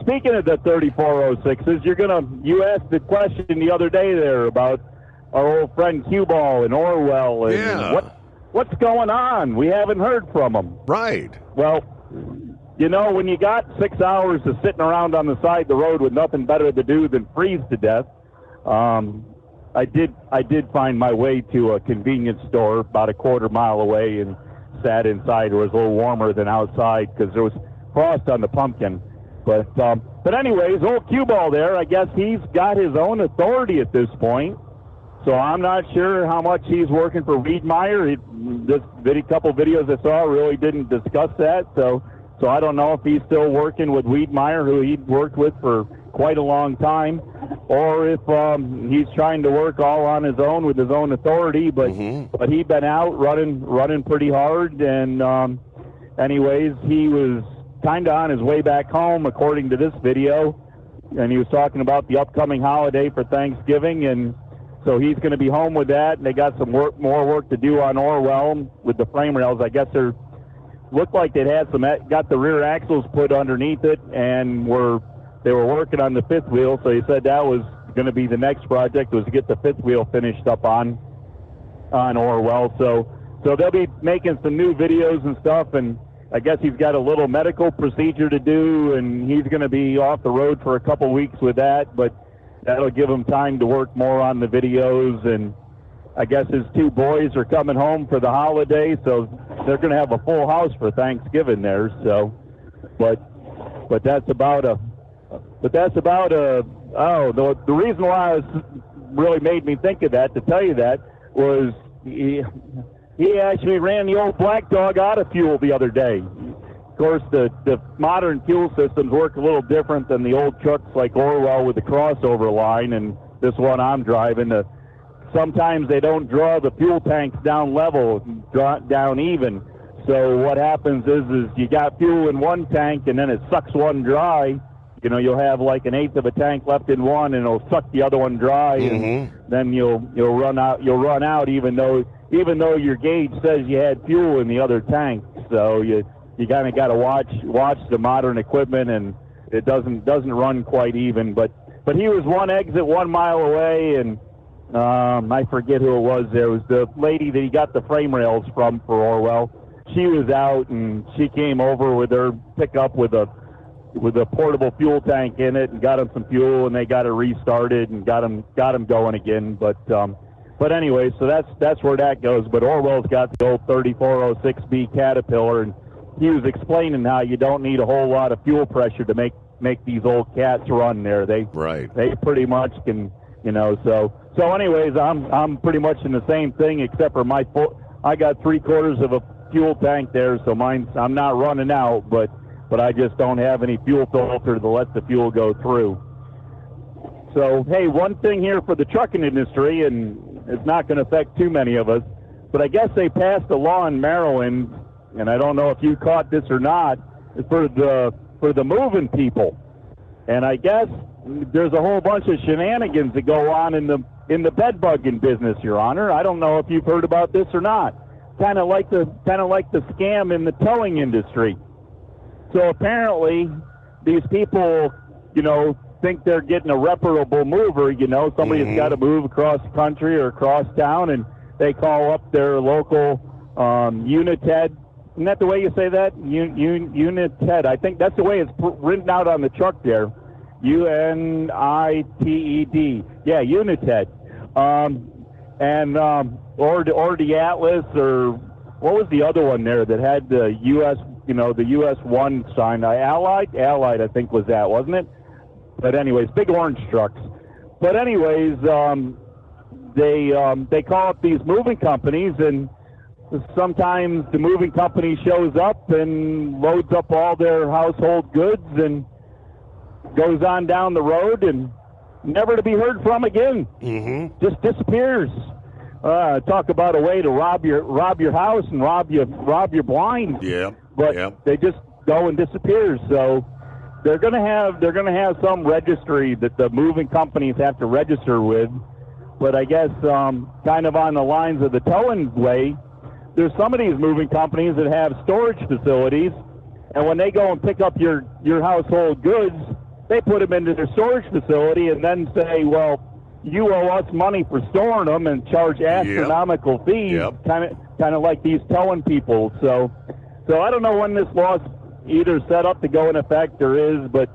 speaking of the 3406s, you asked the question the other day there about our old friend Cue Ball and Orwell and what's going on? We haven't heard from them. Right. Well, when you got 6 hours of sitting around on the side of the road with nothing better to do than freeze to death, I did find my way to a convenience store about a quarter mile away and sat inside. It was a little warmer than outside because there was frost on the pumpkin. But anyways, old Cue Ball there, I guess he's got his own authority at this point. So I'm not sure how much he's working for Wiedmeyer. Couple videos I saw really didn't discuss that. So I don't know if he's still working with Wiedmeyer, who he'd worked with for quite a long time, or if he's trying to work all on his own with his own authority. But he'd been out running pretty hard, and anyways, he was kind of on his way back home, according to this video, and he was talking about the upcoming holiday for Thanksgiving, and so he's going to be home with that. And they got some more work to do on Orwell with the frame rails. I guess looked like they got the rear axles put underneath it, and they were working on the fifth wheel. So he said that was going to be the next project, was to get the fifth wheel finished up on Orwell. So they'll be making some new videos and stuff, and I guess he's got a little medical procedure to do, and he's going to be off the road for a couple weeks with that, but that'll give him time to work more on the videos. And I guess his 2 boys are coming home for the holiday, so they're going to have a full house for Thanksgiving there. So, but that's about the reason why it really made me think of that, to tell you that, was he actually ran the old Black Dog out of fuel the other day. Of course, the modern fuel systems work a little different than the old trucks like Orwell with the crossover line, and this one I'm driving. Sometimes they don't draw the fuel tanks down level, down even. So what happens is you got fuel in one tank, and then it sucks one dry. You'll have like 1/8 of a tank left in one, and it'll suck the other one dry, and then you'll run out. You'll run out even though your gauge says you had fuel in the other tank. So you kind of got to watch the modern equipment, and it doesn't run quite even. But he was one exit 1 mile away, and I forget who it was. There was the lady that he got the frame rails from for Orwell. She was out, and she came over with her pickup with a portable fuel tank in it, and got him some fuel, and they got it restarted and got him going again. But anyway, so that's where that goes. But Orwell's got the old 3406B Caterpillar, and he was explaining how you don't need a whole lot of fuel pressure to make these old cats run there. They pretty much can, So anyways, I'm pretty much in the same thing, except for I got 3/4 of a fuel tank there, so I'm not running out, but I just don't have any fuel filter to let the fuel go through. So, hey, one thing here for the trucking industry, and it's not going to affect too many of us, but I guess they passed a law in Maryland, and I don't know if you caught this or not, for the moving people. And I guess there's a whole bunch of shenanigans that go on in the bed bugging business, Your Honor. I don't know if you've heard about this or not. Kind of like the scam in the towing industry. So apparently, these people, think they're getting a reputable mover. Somebody's got to move across the country or across town, and they call up their local United. Isn't that the way you say that? United. I think that's the way it's written out on the truck there. United. Yeah, United. Or the Atlas, or what was the other one there that had the U.S. The U.S. 1 sign? Allied, I think was that, wasn't it? But anyways, big orange trucks. But anyways, they call up these moving companies, and sometimes the moving company shows up and loads up all their household goods, and goes on down the road and never to be heard from again. Mm-hmm. Just disappears. Talk about a way to rob your house and rob your blind. Yeah. But they just go and disappear. So they're gonna have some registry that the moving companies have to register with. But I guess kind of on the lines of the towing way, there's some of these moving companies that have storage facilities, and when they go and pick up your household goods, they put them into their storage facility and then say, well, you owe us money for storing them and charge astronomical fees, kind of like these towing people. So I don't know when this law's either set up to go in effect or is, but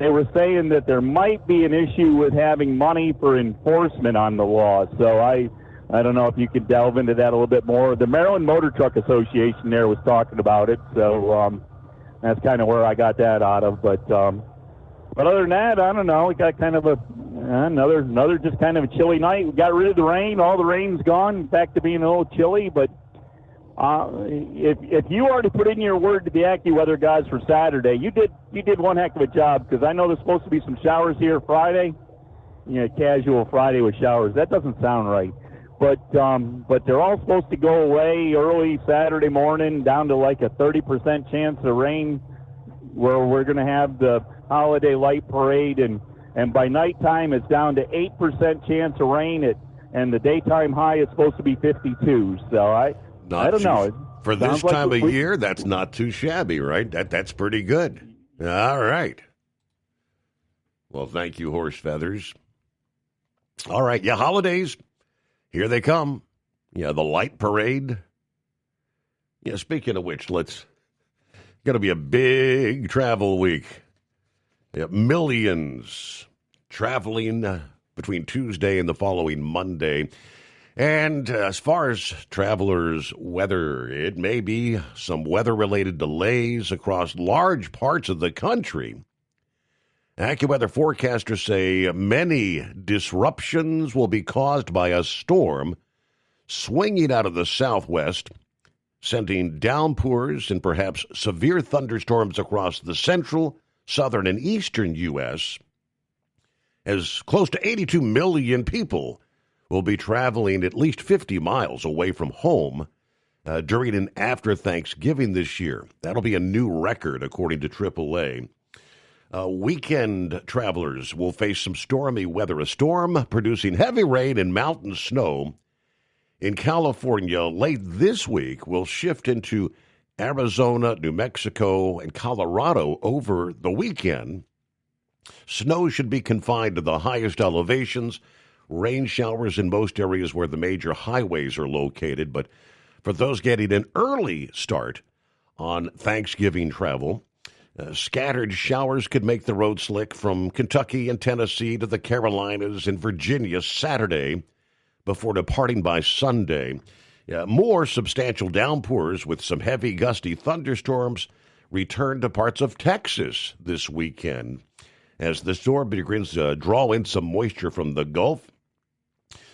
they were saying that there might be an issue with having money for enforcement on the law. So I don't know if you could delve into that a little bit more. The Maryland Motor Truck Association there was talking about it, so that's kind of where I got that out of. But other than that, I don't know. We got kind of another just kind of a chilly night. We got rid of the rain. All the rain's gone. Back to being a little chilly. But if you already put in your word to the AccuWeather guys for Saturday, you did one heck of a job, because I know there's supposed to be some showers here Friday. Casual Friday with showers. That doesn't sound right. But they're all supposed to go away early Saturday morning, down to like a 30% chance of rain, where we're going to have the holiday light parade, and by nighttime it's down to 8% chance of rain, and the daytime high is supposed to be 52. So I don't know. For this time of year, that's not too shabby, right? That's pretty good. All right. Well, thank you, Horse Feathers. All right, holidays. Here they come. The light parade. Speaking of which, going to be a big travel week. Millions traveling between Tuesday and the following Monday. And as far as travelers' weather, it may be some weather-related delays across large parts of the country. AccuWeather forecasters say many disruptions will be caused by a storm swinging out of the southwest, sending downpours and perhaps severe thunderstorms across the central, southern, and eastern U.S., as close to 82 million people will be traveling at least 50 miles away from home during and after Thanksgiving this year. That'll be a new record, according to AAA. Weekend travelers will face some stormy weather. A storm producing heavy rain and mountain snow in California late this week will shift into Arizona, New Mexico, and Colorado over the weekend. Snow should be confined to the highest elevations. Rain showers in most areas where the major highways are located. But for those getting an early start on Thanksgiving travel, scattered showers could make the road slick from Kentucky and Tennessee to the Carolinas and Virginia Saturday before departing by Sunday. More substantial downpours with some heavy, gusty thunderstorms return to parts of Texas this weekend as the storm begins to draw in some moisture from the Gulf.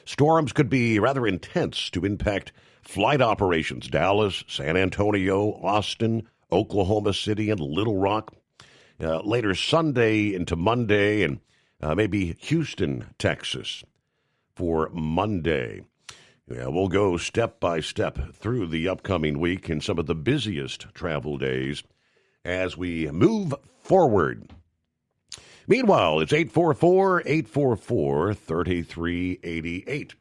Storms could be rather intense to impact flight operations. Dallas, San Antonio, Austin, Oklahoma City, and Little Rock. Later Sunday into Monday, and maybe Houston, Texas for Monday. We'll go step by step through the upcoming week and some of the busiest travel days as we move forward. Meanwhile, it's 844-844-3388.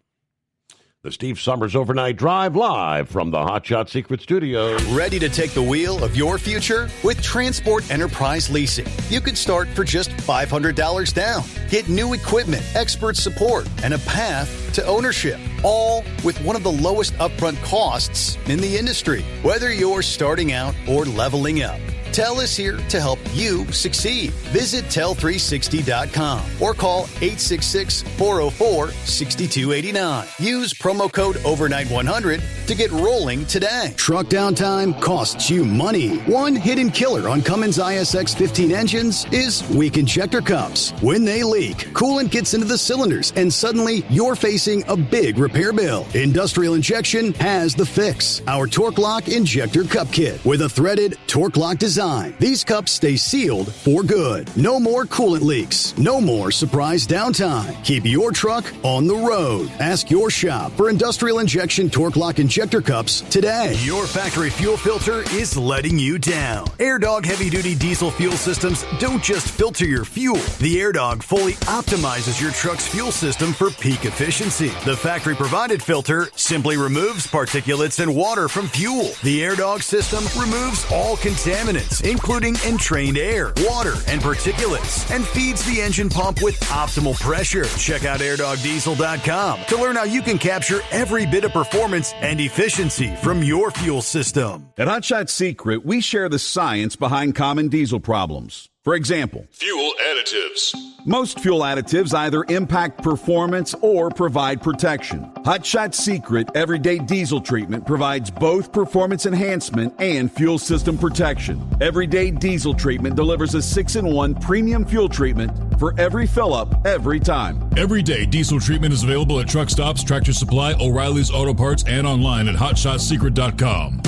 The Steve Summers Overnight Drive live from the Hot Shot Secret Studios. Ready to take the wheel of your future? With Transport Enterprise Leasing, you could start for just $500 down. Get new equipment, expert support, and a path to ownership, all with one of the lowest upfront costs in the industry. Whether you're starting out or leveling up, TEL is here to help you succeed. Visit tel360.com or call 866-404-6289. Use promo code OVERNIGHT100 to get rolling today. Truck downtime costs you money. One hidden killer on Cummins ISX 15 engines is weak injector cups. When they leak, coolant gets into the cylinders and suddenly you're facing a big repair bill. Industrial Injection has the fix. Our Torque Lock Injector Cup Kit with a threaded Torque Lock design design. These cups stay sealed for good. No more coolant leaks. No more surprise downtime. Keep your truck on the road. Ask your shop for industrial injection torque lock injector cups today. Your factory fuel filter is letting you down. AirDog heavy-duty diesel fuel systems don't just filter your fuel. The AirDog fully optimizes your truck's fuel system for peak efficiency. The factory-provided filter simply removes particulates and water from fuel. The AirDog system removes all contaminants, including entrained air, water, and particulates, and feeds the engine pump with optimal pressure. Check out airdogdiesel.com to learn how you can capture every bit of performance and efficiency from your fuel system. At Hot Shot Secret, we share the science behind common diesel problems. For example, Fuel additives. most fuel additives either impact performance or provide protection. Hot Shot Secret Everyday Diesel Treatment provides both performance enhancement and fuel system protection. Everyday Diesel Treatment delivers a 6-in-1 premium fuel treatment for every fill-up, every time. Everyday diesel treatment is available at truck stops, Tractor Supply, O'Reilly's Auto Parts, and online at HotShotSecret.com.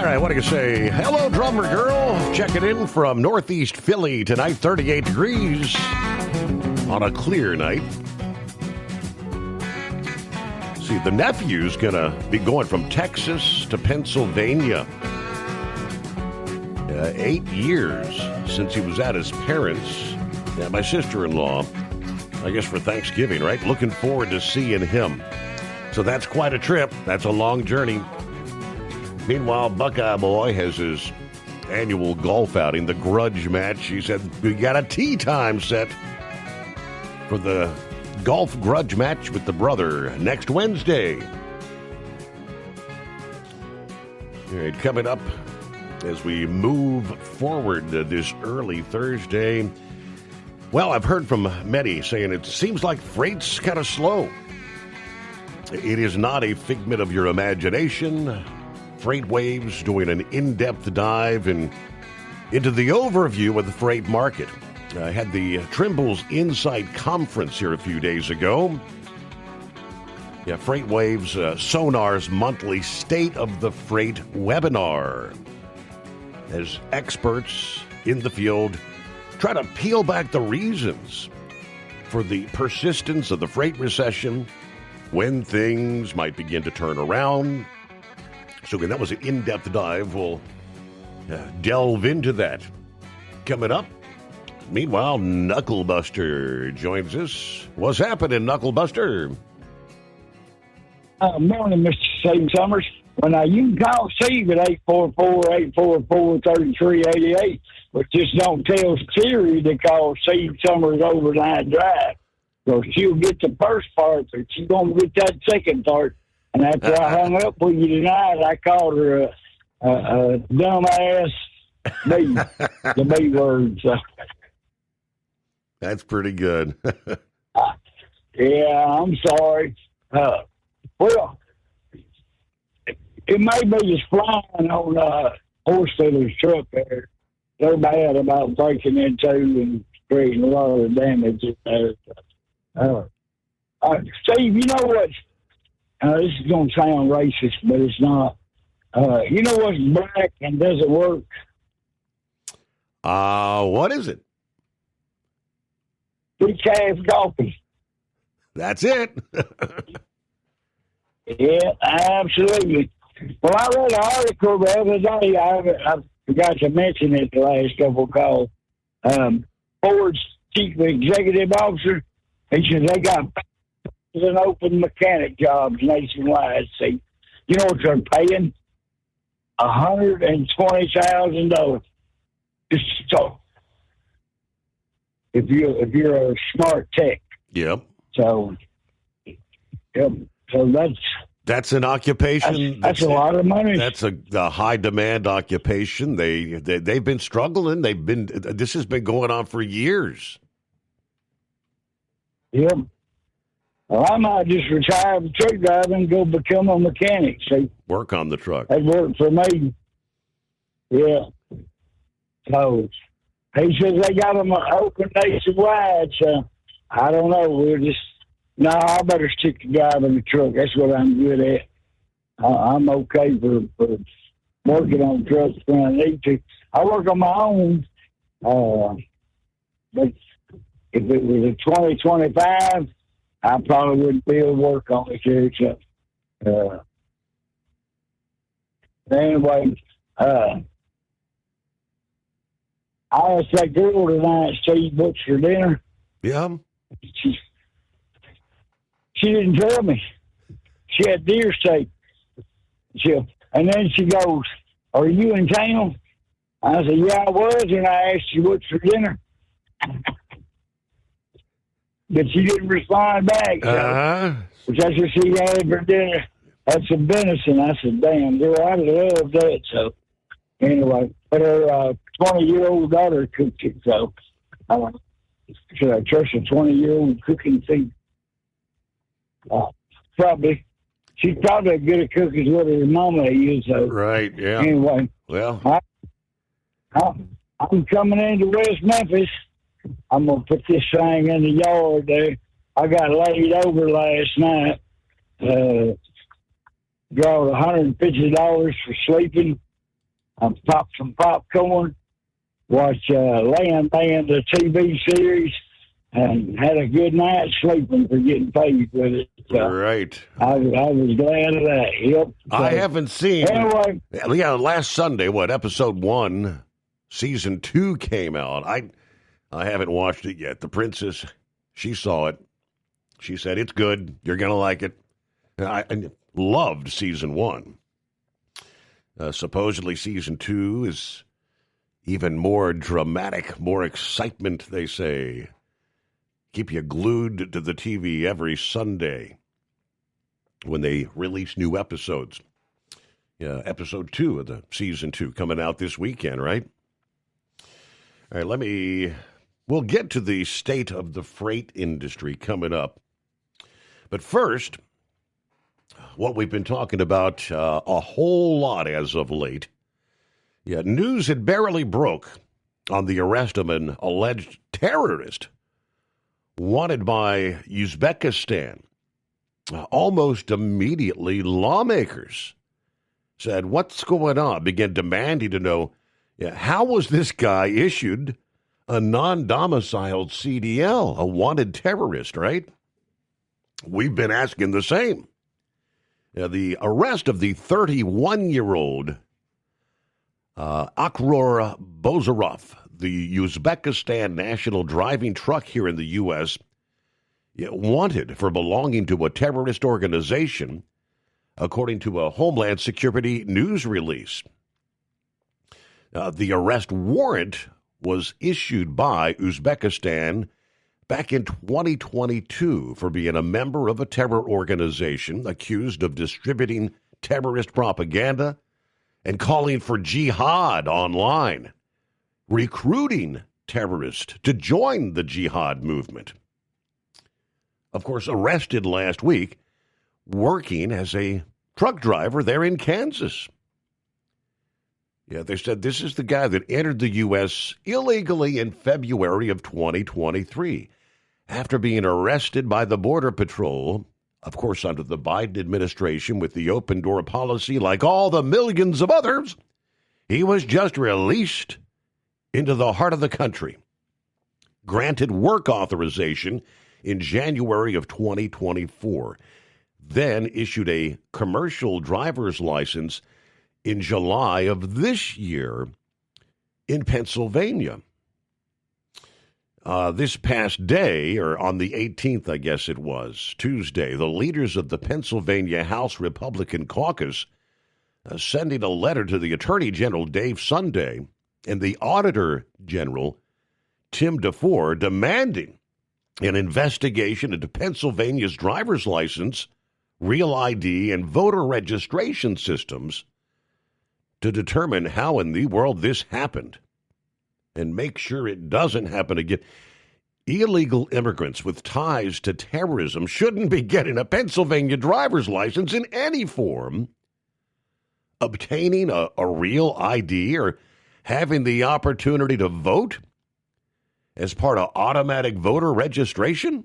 I want to say hello, drummer girl. Checking in from Northeast Philly tonight, 38 degrees on a clear night. See, the nephew's going to be going from Texas to Pennsylvania. 8 years since he was at his parents'. Yeah, my sister-in-law, I guess for Thanksgiving, right? Looking forward to seeing him. So that's quite a trip. That's a long journey. Meanwhile, Buckeye Boy has his annual golf outing, the grudge match. He said, we got a tee time set for the golf grudge match with the brother next Wednesday. All right, coming up as we move forward this early Thursday. Well, I've heard from many saying it seems like freight's kind of slow. It is not a figment of your imagination. FreightWaves doing an in-depth dive into the overview of the freight market. I had the Trimble's Insight Conference here a few days ago. Yeah, FreightWaves, Sonar's monthly State of the Freight webinar. As experts in the field try to peel back the reasons for the persistence of the freight recession, when things might begin to turn around. So again, that was an in-depth dive. We'll delve into that coming up. Meanwhile, Knucklebuster joins us. What's happening, Knucklebuster? Morning, Mr. Steve Summers. Well, you can call Steve at 844-844-3388, but just don't tell Siri to call Steve Summers overnight drive. So she'll get the first part, but she won't get that second part. And after I hung up with you tonight, I called her a dumbass B, the B word. So. That's pretty good. Yeah, I'm sorry. Well, it may be just flying on horse dealer's truck there. They're bad about breaking into and creating a lot of damage there. Steve, you know what? This is going to sound racist, but it's not. You know what's black and doesn't work? What is it? Decaf coffee. That's it. Yeah, absolutely. Well, I read an article the other day. I forgot to mention it the last couple of calls. Ford's chief executive officer, he said they got an open mechanic jobs nationwide. See, you know what they're paying? $120,000. Just so if you're a smart tech. Yep. So, yep. So that's an occupation. That's a lot of money. That's a high demand occupation. They've been struggling. This has been going on for years. Yep. Well, I might just retire from truck driving and go become a mechanic. See, work on the truck. That worked for me. Yeah. So, He says they got them open nationwide, so I don't know. I better stick to driving the truck. That's what I'm good at. I'm okay for working on trucks when I need to. I work on my own, but if it was a 2025, I probably wouldn't be able to work on it here. So, anyway, I asked that girl tonight, Steve Butch, for dinner. Yeah. She didn't tell me. She had deer steak. And then she goes, "Are you in town?" I said, "Yeah, I was," and I asked you what's for dinner. But she didn't respond back. So, which that's what she had for dinner. Had some venison. I said, "Damn, girl, I'd love that." So, anyway, but her 20-year-old daughter cooked it. So, should I trust a 20-year-old cooking thing? Probably. She's probably as good a cook as what her mama is. So. Right, yeah. Anyway. Well. I'm coming into West Memphis. I'm going to put this thing in the yard there. I got laid over last night. Got $150 for sleeping. I popped some popcorn. Watched Land Band, the TV series. And had a good night sleeping for getting paid with it. So right. I was glad of that. Yep. So, I haven't seen. Anyway. Yeah, last Sunday, episode 1, season 2 came out. I haven't watched it yet. The princess, she saw it. She said, "It's good. You're going to like it." I loved season 1. Supposedly season 2 is even more dramatic, more excitement, they say. Keep you glued to the TV every Sunday when they release new episodes. Yeah, episode 2 of the season 2 coming out this weekend, right? All right, we'll get to the state of the freight industry coming up. But first, what we've been talking about a whole lot as of late. Yeah, news had barely broke on the arrest of an alleged terrorist wanted by Uzbekistan. Almost immediately, lawmakers said, "What's going on?" Began demanding to know, how was this guy issued a non-domiciled CDL, a wanted terrorist, right? We've been asking the same. The arrest of the 31-year-old Akror Bozarov, the Uzbekistan national driving truck here in the U.S., wanted for belonging to a terrorist organization, according to a Homeland Security news release. The arrest warrant was issued by Uzbekistan back in 2022 for being a member of a terror organization accused of distributing terrorist propaganda and calling for jihad online, recruiting terrorists to join the jihad movement. Of course, arrested last week, working as a truck driver there in Kansas. Yeah, they said this is the guy that entered the U.S. illegally in February of 2023 after being arrested by the Border Patrol, of course, under the Biden administration with the open door policy like all the millions of others. He was just released into the heart of the country, granted work authorization in January of 2024, then issued a commercial driver's license in July of this year in Pennsylvania. This past day, or on the 18th, I guess it was, Tuesday, the leaders of the Pennsylvania House Republican Caucus sending a letter to the Attorney General Dave Sunday and the Auditor General Tim DeFore demanding an investigation into Pennsylvania's driver's license, real ID, and voter registration systems to determine how in the world this happened and make sure it doesn't happen again. Illegal immigrants with ties to terrorism shouldn't be getting a Pennsylvania driver's license in any form, obtaining a real ID, or having the opportunity to vote as part of automatic voter registration?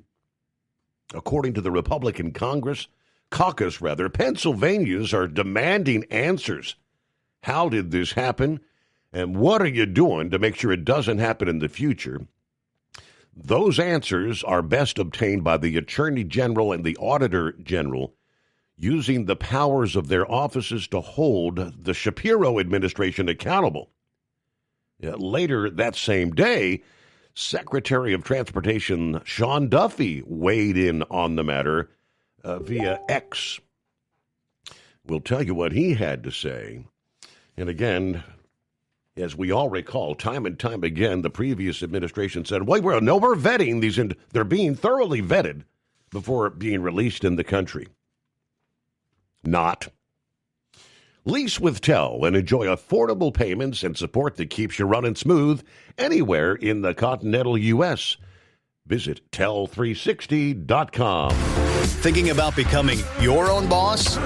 According to the Republican caucus, Pennsylvanians are demanding answers. How did this happen? And what are you doing to make sure it doesn't happen in the future? Those answers are best obtained by the Attorney General and the Auditor General using the powers of their offices to hold the Shapiro administration accountable. Later that same day, Secretary of Transportation Sean Duffy weighed in on the matter via X. We'll tell you what he had to say. And again, as we all recall, time and time again, the previous administration said, we're vetting these, and they're being thoroughly vetted before being released in the country. Not. Lease with TEL and enjoy affordable payments and support that keeps you running smooth anywhere in the continental U.S. Visit tel360.com. Thinking about becoming your own boss?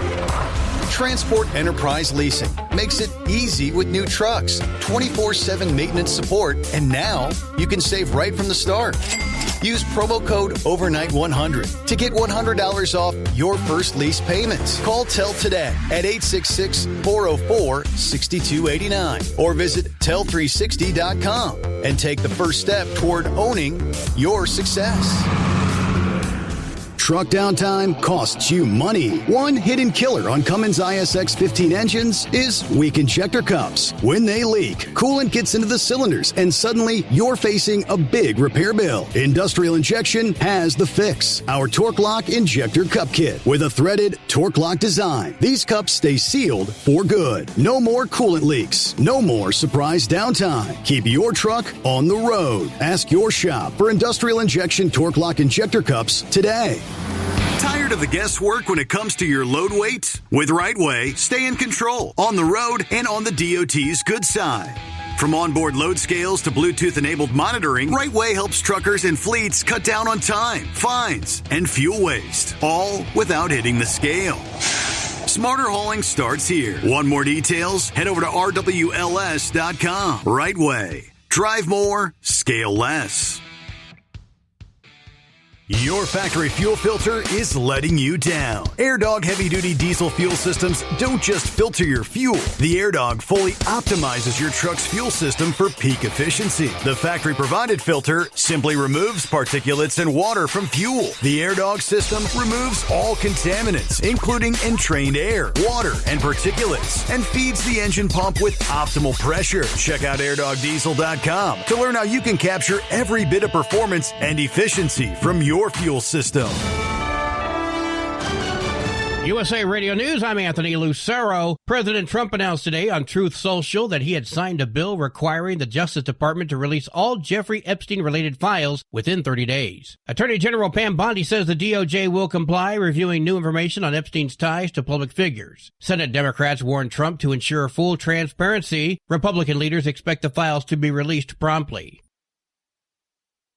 Transport Enterprise Leasing makes it easy with new trucks, 24/7 maintenance support, and now you can save right from the start. Use promo code OVERNIGHT100 to get $100 off your first lease payments. Call TEL today at 866-404-6289 or visit tel360.com and take the first step toward owning your success. Truck downtime costs you money. One hidden killer on Cummins ISX 15 engines is weak injector cups. When they leak, coolant gets into the cylinders and suddenly you're facing a big repair bill. Industrial Injection has the fix. Our Torque Lock Injector Cup Kit with a threaded Torque Lock design. These cups stay sealed for good. No more coolant leaks. No more surprise downtime. Keep your truck on the road. Ask your shop for Industrial Injection Torque Lock Injector Cups today. Tired of the guesswork when it comes to your load weight? With RightWay, stay in control on the road and on the DOT's good side. From onboard load scales to Bluetooth-enabled monitoring, RightWay helps truckers and fleets cut down on time, fines, and fuel waste, all without hitting the scale. Smarter hauling starts here. Want more details? Head over to RWLS.com. RightWay. Drive more, scale less. Your factory fuel filter is letting you down. AirDog heavy-duty diesel fuel systems don't just filter your fuel. The AirDog fully optimizes your truck's fuel system for peak efficiency. The factory-provided filter simply removes particulates and water from fuel. The AirDog system removes all contaminants, including entrained air, water, and particulates, and feeds the engine pump with optimal pressure. Check out airdogdiesel.com to learn how you can capture every bit of performance and efficiency from your fuel system. USA Radio News, I'm Anthony Lucero. President Trump announced today on Truth Social that he had signed a bill requiring the Justice Department to release all Jeffrey Epstein-related files within 30 days. Attorney General Pam Bondi says the DOJ will comply, reviewing new information on Epstein's ties to public figures. Senate Democrats warned Trump to ensure full transparency. Republican leaders expect the files to be released promptly.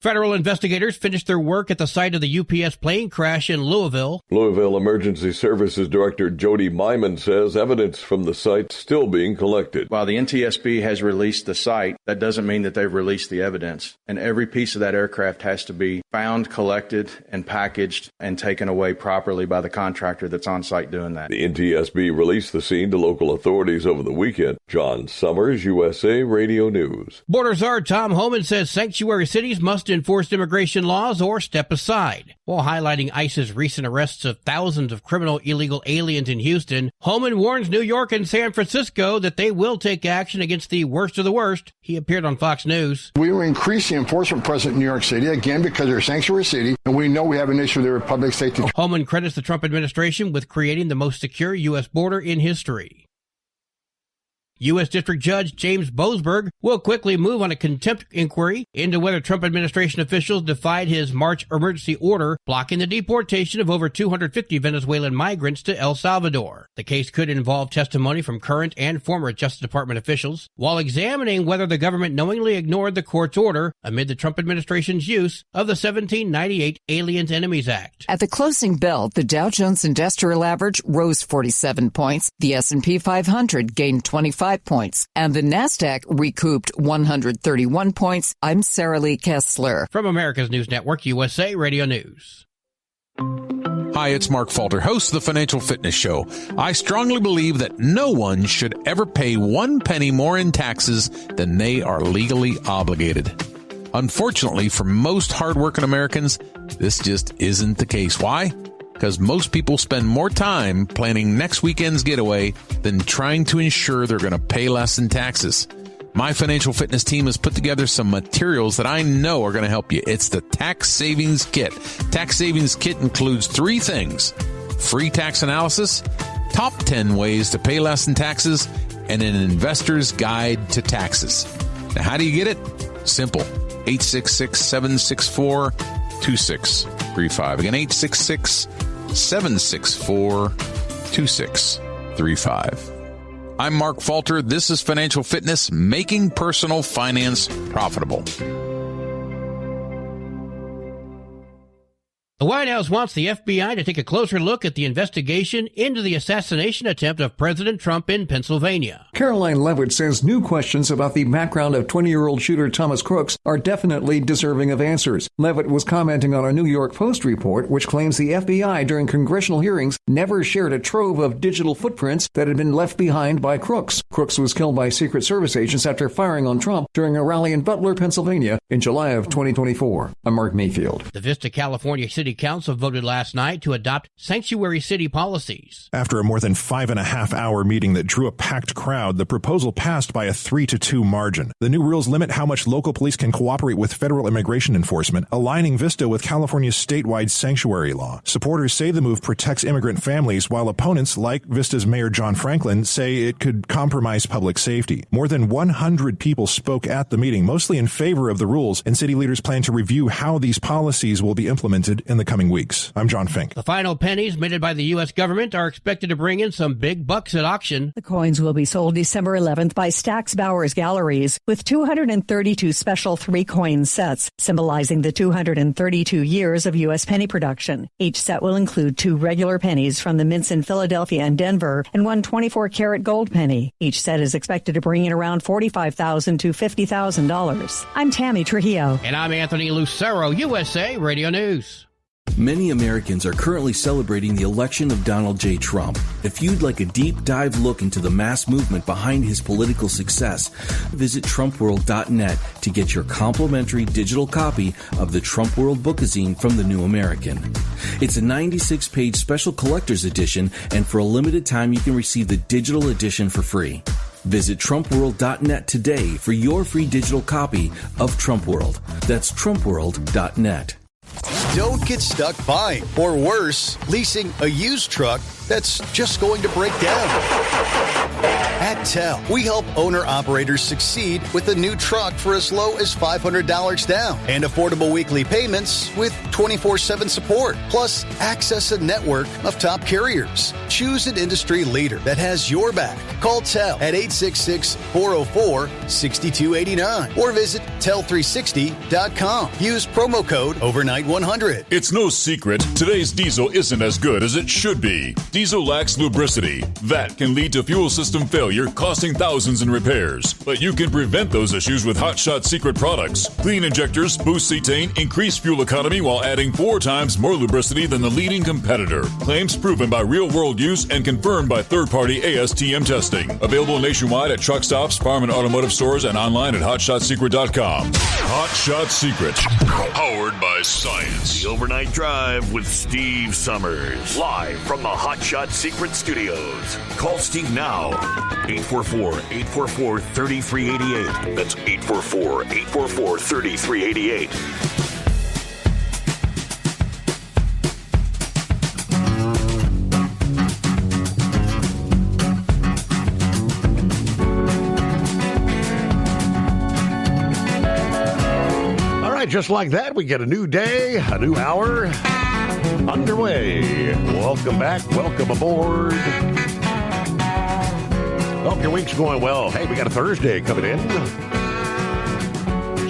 Federal investigators finished their work at the site of the UPS plane crash in Louisville. Louisville Emergency Services Director Jody Myman says evidence from the site still being collected. While the NTSB has released the site, that doesn't mean that they've released the evidence. And every piece of that aircraft has to be found, collected, and packaged and taken away properly by the contractor that's on site doing that. The NTSB released the scene to local authorities over the weekend. John Summers, USA Radio News. Border Czar Tom Homan says sanctuary cities must enforce immigration laws or step aside. While highlighting ICE's recent arrests of thousands of criminal illegal aliens in Houston, Homan warns New York and San Francisco that they will take action against the worst of the worst. He appeared on Fox News. We will increase the enforcement presence in New York City, again, because they're a sanctuary city, and we know we have an issue there with public safety. Homan credits the Trump administration with creating the most secure U.S. border in history. U.S. District Judge James Boasberg will quickly move on a contempt inquiry into whether Trump administration officials defied his March emergency order blocking the deportation of over 250 Venezuelan migrants to El Salvador. The case could involve testimony from current and former Justice Department officials while examining whether the government knowingly ignored the court's order amid the Trump administration's use of the 1798 Aliens Enemies Act. At the closing bell, the Dow Jones Industrial Average rose 47 points. The S&P 500 gained 25 25 points. And the NASDAQ recouped 131 points. I'm Sarah Lee Kessler. From America's News Network, USA Radio News. Hi, it's Mark Falter, host of the Financial Fitness Show. I strongly believe that no one should ever pay 1 penny more in taxes than they are legally obligated. Unfortunately, for most hardworking Americans, this just isn't the case. Why? Because most people spend more time planning next weekend's getaway than trying to ensure they're going to pay less in taxes. My financial fitness team has put together some materials that I know are going to help you. It's the Tax Savings Kit. Tax Savings Kit includes 3 things: free tax analysis, top 10 ways to pay less in taxes, and an investor's guide to taxes. Now, how do you get it? Simple. 866-764-2635. Again, 866-764-2635. I'm Mark Falter. This is Financial Fitness, making personal finance profitable. The White House wants the FBI to take a closer look at the investigation into the assassination attempt of President Trump in Pennsylvania. Caroline Levitt says new questions about the background of 20-year-old shooter Thomas Crooks are definitely deserving of answers. Levitt was commenting on a New York Post report which claims the FBI during congressional hearings never shared a trove of digital footprints that had been left behind by Crooks. Crooks was killed by Secret Service agents after firing on Trump during a rally in Butler, Pennsylvania in July of 2024. I'm Mark Mayfield. The Vista, California City Council voted last night to adopt sanctuary city policies. After a more than 5.5-hour meeting that drew a packed crowd, the proposal passed by a 3-2 margin. The new rules limit how much local police can cooperate with federal immigration enforcement, aligning Vista with California's statewide sanctuary law. Supporters say the move protects immigrant families, while opponents, like Vista's Mayor John Franklin, say it could compromise public safety. More than 100 people spoke at the meeting, mostly in favor of the rules, and city leaders plan to review how these policies will be implemented in the coming weeks. I'm John Fink. The final pennies minted by the U.S. government are expected to bring in some big bucks at auction. The coins will be sold December 11th by Stax Bowers Galleries with 232 special 3-coin sets symbolizing the 232 years of U.S. penny production. Each set will include 2 regular pennies from the mints in Philadelphia and Denver and 1 24-karat gold penny. Each set is expected to bring in around $45,000 to $50,000. I'm Tammy Trujillo. And I'm Anthony Lucero, USA Radio News. Many Americans are currently celebrating the election of Donald J. Trump. If you'd like a deep dive look into the mass movement behind his political success, visit TrumpWorld.net to get your complimentary digital copy of the Trump World Bookazine from the New American. It's a 96-page special collector's edition, and for a limited time you can receive the digital edition for free. Visit TrumpWorld.net today for your free digital copy of Trump World. That's TrumpWorld.net. Don't get stuck buying, or worse, leasing a used truck that's just going to break down. At TEL, we help owner-operators succeed with a new truck for as low as $500 down and affordable weekly payments with 24/7 support, plus access a network of top carriers. Choose an industry leader that has your back. Call TEL at 866-404-6289 or visit tel360.com. Use promo code OVERNIGHT100. It's no secret today's diesel isn't as good as it should be. Diesel lacks lubricity. That can lead to fuel system failure, costing thousands in repairs. But you can prevent those issues with Hot Shot Secret products. Clean injectors, boost cetane, increase fuel economy while adding 4 times more lubricity than the leading competitor. Claims proven by real-world use and confirmed by third-party ASTM testing. Available nationwide at truck stops, farm and automotive stores, and online at HotShotSecret.com. Hot Shot Secret. Powered by science. The Overnight Drive with Steve Summers. Live from the Hot Shot Secret Studios. Call Steve now. 844-844-3388. That's 844-844-3388. Just like that, we get a new day, a new hour underway. Welcome back. Welcome aboard. Hope your week's going well. Hey, we got a Thursday coming in.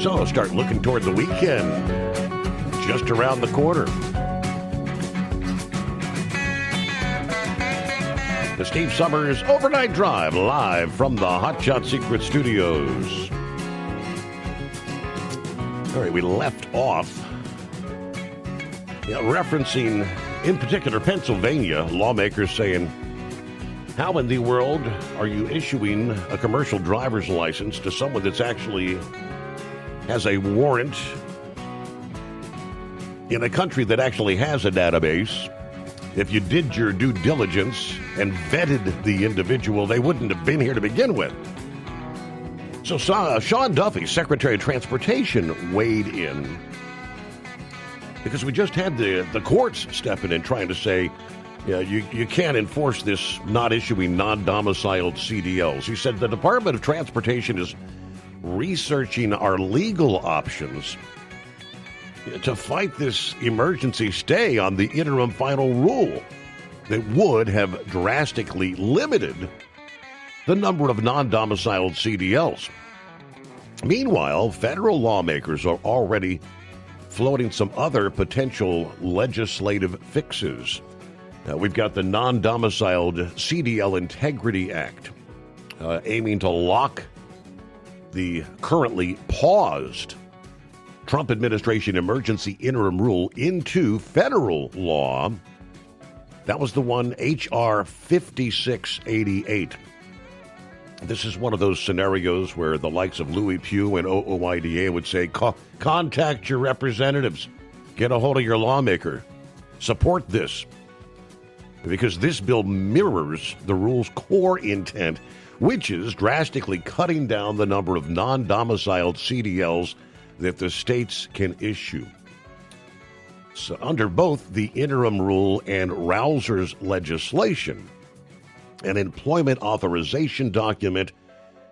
So start looking toward the weekend. Just around the corner. The Steve Summers Overnight Drive, live from the Hot Shot Secret Studios. All right, we left off referencing, in particular, Pennsylvania, lawmakers saying, how in the world are you issuing a commercial driver's license to someone that's actually has a warrant in a country that actually has a database? If you did your due diligence and vetted the individual, they wouldn't have been here to begin with. So Sean Duffy, Secretary of Transportation, weighed in because we just had the courts stepping in trying to say, you can't enforce this not issuing non-domiciled CDLs. He said the Department of Transportation is researching our legal options to fight this emergency stay on the interim final rule that would have drastically limited the number of non-domiciled CDLs. Meanwhile, federal lawmakers are already floating some other potential legislative fixes. We've got the Non-Domiciled CDL Integrity Act, aiming to lock the currently paused Trump administration emergency interim rule into federal law. That was the one, H.R. 5688. This is one of those scenarios where the likes of Louis Pugh and OOIDA would say, contact your representatives, get a hold of your lawmaker, support this. Because this bill mirrors the rule's core intent, which is drastically cutting down the number of non-domiciled CDLs that the states can issue. So under both the interim rule and Rausser's legislation, an employment authorization document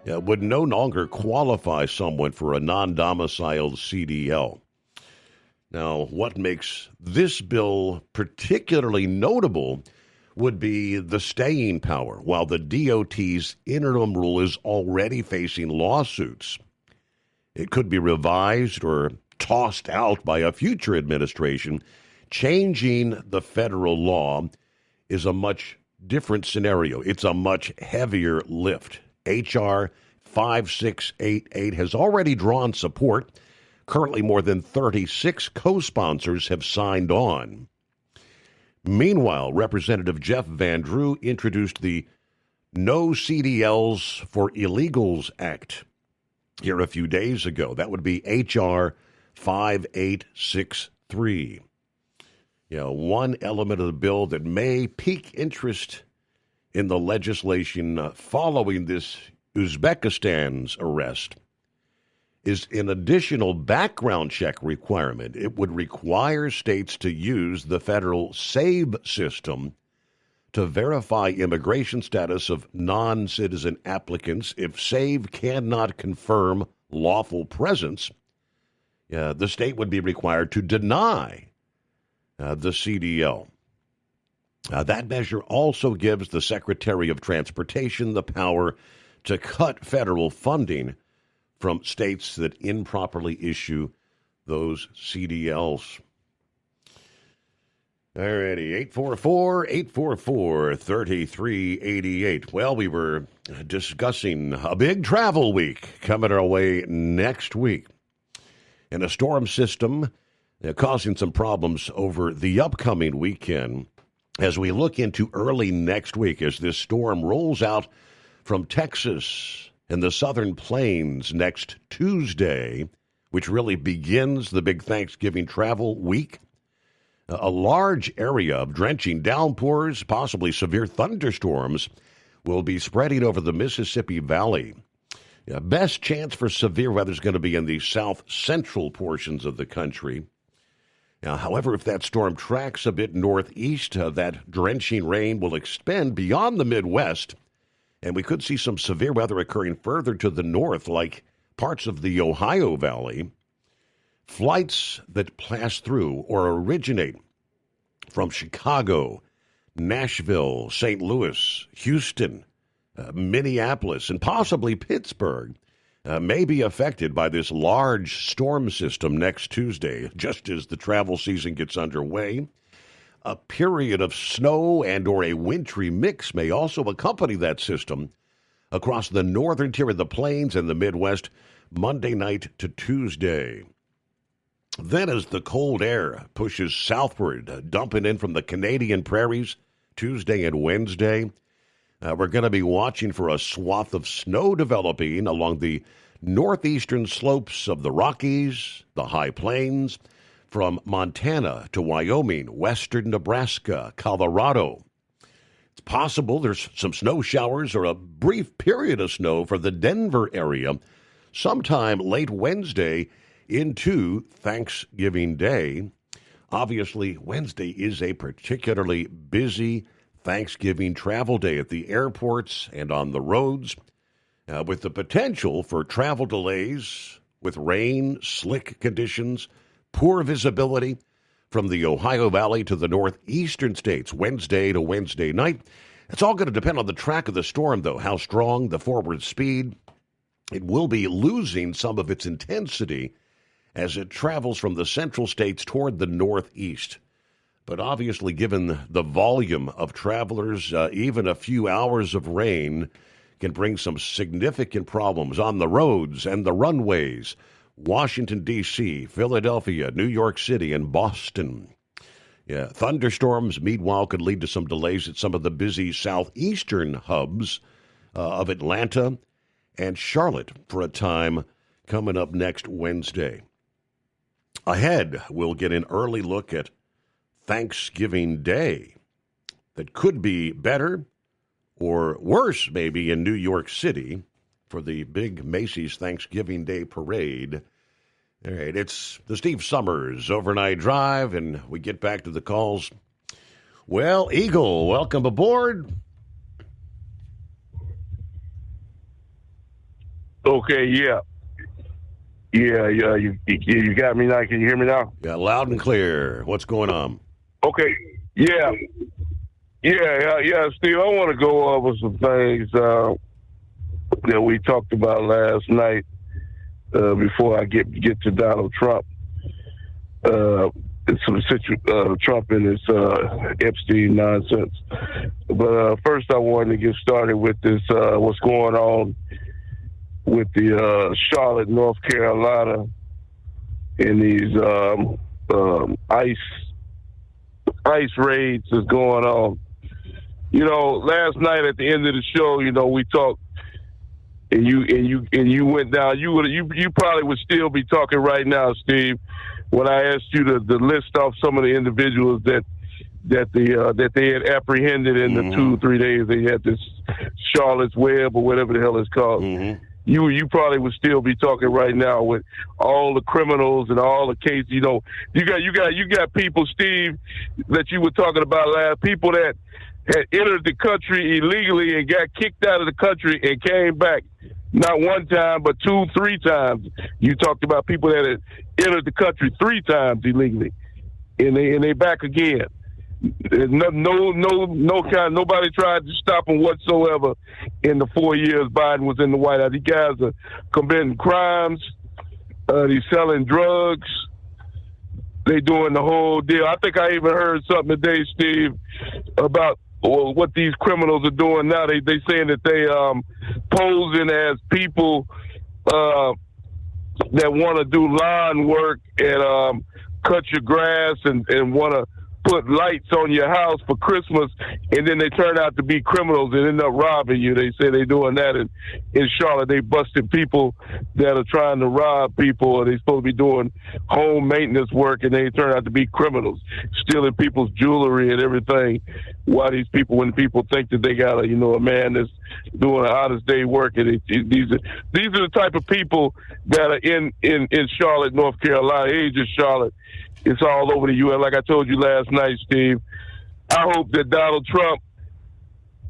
would no longer qualify someone for a non-domiciled CDL. Now, what makes this bill particularly notable would be the staying power, while the DOT's interim rule is already facing lawsuits. It could be revised or tossed out by a future administration. Changing the federal law is a much different scenario. It's a much heavier lift. H.R. 5688 has already drawn support. Currently, more than 36 co-sponsors have signed on. Meanwhile, Representative Jeff Van Drew introduced the No CDLs for Illegals Act here a few days ago. That would be H.R. 5863. One element of the bill that may pique interest in the legislation following this Uzbekistan's arrest is an additional background check requirement. It would require states to use the federal SAVE system to verify immigration status of non-citizen applicants. If SAVE cannot confirm lawful presence, the state would be required to deny the CDL. That measure also gives the Secretary of Transportation the power to cut federal funding from states that improperly issue those CDLs. Alrighty, 844-844-3388. Well, we were discussing a big travel week coming our way next week. And a storm system causing some problems over the upcoming weekend as we look into early next week as this storm rolls out from Texas and the southern plains next Tuesday, which really begins the big Thanksgiving travel week. A large area of drenching downpours, possibly severe thunderstorms, will be spreading over the Mississippi Valley. Best chance for severe weather is going to be in the south central portions of the country. Now, however, if that storm tracks a bit northeast, that drenching rain will extend beyond the Midwest, and we could see some severe weather occurring further to the north, like parts of the Ohio Valley. Flights that pass through or originate from Chicago, Nashville, St. Louis, Houston, Minneapolis, and possibly Pittsburgh may be affected by this large storm system next Tuesday, just as the travel season gets underway. A period of snow and or a wintry mix may also accompany that system across the northern tier of the plains and the Midwest Monday night to Tuesday. Then as the cold air pushes southward, dumping in from the Canadian prairies Tuesday and Wednesday, we're going to be watching for a swath of snow developing along the northeastern slopes of the Rockies, the High Plains, from Montana to Wyoming, western Nebraska, Colorado. It's possible there's some snow showers or a brief period of snow for the Denver area sometime late Wednesday into Thanksgiving Day. Obviously, Wednesday is a particularly busy Thanksgiving travel day at the airports and on the roads, with the potential for travel delays with rain, slick conditions, poor visibility from the Ohio Valley to the northeastern states Wednesday to Wednesday night. It's all going to depend on the track of the storm, though, how strong, the forward speed. It will be losing some of its intensity as it travels from the central states toward the northeast. But obviously, given the volume of travelers, even a few hours of rain can bring some significant problems on the roads and the runways. Washington, D.C., Philadelphia, New York City, and Boston. Yeah, thunderstorms, meanwhile, could lead to some delays at some of the busy southeastern hubs of Atlanta and Charlotte for a time coming up next Wednesday. Ahead, we'll get an early look at Thanksgiving Day that could be better or worse, maybe, in New York City for the big Macy's Thanksgiving Day Parade. All right, it's the Steve Summers Overnight Drive, and we get back to the calls. Well, Eagle, welcome aboard. Okay, yeah. You got me now. Can you hear me now? Yeah, loud and clear. What's going on? Okay, yeah, Steve, I want to go over some things that we talked about last night before I get to Donald Trump. Trump and his Epstein nonsense. But first I wanted to get started with this, what's going on with the Charlotte, North Carolina, and these ICE raids is going on. You know, last night at the end of the show, you know, we talked, and you went down. You probably would still be talking right now, Steve, when I asked you to list off some of the individuals that they had apprehended in the 2-3 days they had this Charlotte's Web or whatever the hell it's called. You probably would still be talking right now with all the criminals and all the cases. You know, you got people, Steve, that you were talking about last, people that had entered the country illegally and got kicked out of the country and came back. Not one time, but 2-3 times. You talked about people that had entered the country 3 times illegally, and they back again. Nobody tried to stop them whatsoever in the 4 years Biden was in the White House. These guys are committing crimes. They're selling drugs. They doing the whole deal. I think I even heard something today, Steve, about what these criminals are doing now. They saying that they posing as people that want to do lawn work and cut your grass and want to put lights on your house for Christmas, and then they turn out to be criminals and end up robbing you. They say they're doing that in Charlotte. They busted people that are trying to rob people, or they supposed to be doing home maintenance work, and they turn out to be criminals, stealing people's jewelry and everything. Why when people think that they got a man that's doing an honest day work, and these are the type of people that are in Charlotte, North Carolina. It ain't just Charlotte. It's all over the U.S. Like I told you last night, Steve, I hope that Donald Trump,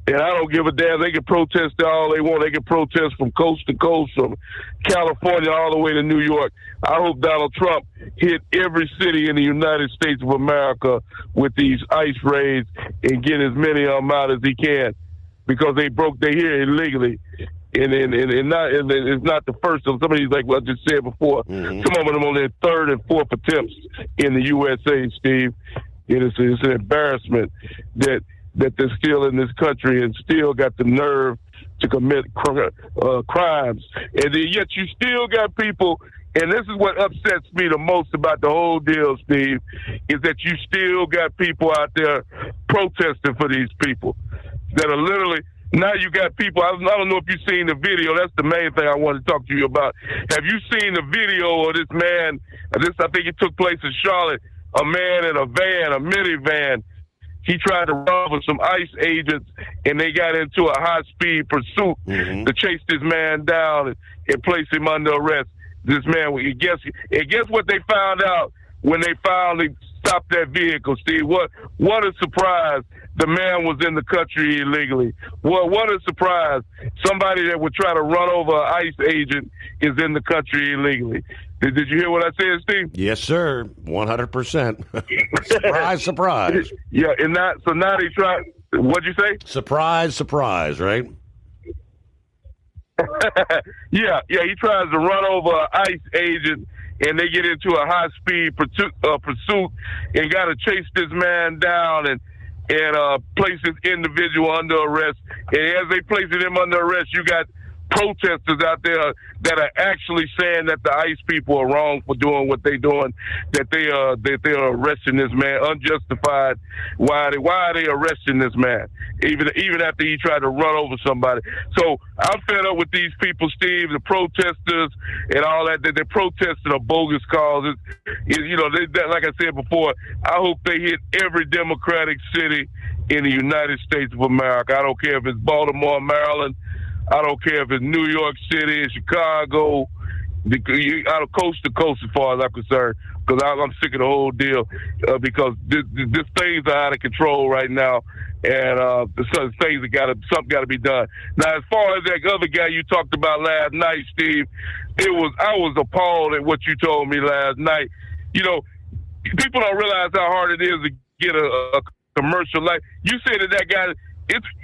and I don't give a damn, they can protest all they want. They can protest from coast to coast, from California all the way to New York. I hope Donald Trump hit every city in the United States of America with these ICE raids and get as many of them out as he can, because they here illegally. And it's not the first of some of these, like what I just said before. Some of them on their 3rd and 4th attempts in the USA, Steve. It's an embarrassment that they're still in this country and still got the nerve to commit crimes. And then yet you still got people, and this is what upsets me the most about the whole deal, Steve, is that you still got people out there protesting for these people that are literally, now you got people, I don't know if you've seen the video. That's the main thing I want to talk to you about. Have you seen the video of this man, I think it took place in Charlotte, a man in a van, a minivan. He tried to run over some ICE agents, and they got into a high-speed pursuit to chase this man down and place him under arrest. This man, guess what they found out when they finally stopped that vehicle, Steve? What a surprise. The man was in the country illegally. Well, what a surprise. Somebody that would try to run over an ICE agent is in the country illegally. Did you hear what I said, Steve? Yes, sir. 100%. Surprise, surprise. Yeah, and now they try. What'd you say? Surprise, surprise, right? Yeah. He tries to run over an ICE agent, and they get into a high-speed pursuit and got to chase this man down and place this individual under arrest. And as they placing him under arrest, you got protesters out there that are actually saying that the ICE people are wrong for doing what they're doing, that they are arresting this man unjustified. Why are they arresting this man even after he tried to run over somebody? So I'm fed up with these people, Steve, the protesters and all that they're protesting a bogus cause. Like I said before, I hope they hit every Democratic city in the United States of America. I don't care if it's Baltimore, Maryland. I don't care if it's New York City, Chicago, out of coast to coast as far as I'm concerned, because I'm sick of the whole deal because this things are out of control right now, and something got to be done. Now, as far as that other guy you talked about last night, Steve, I was appalled at what you told me last night. You know, people don't realize how hard it is to get a commercial license. You said that guy.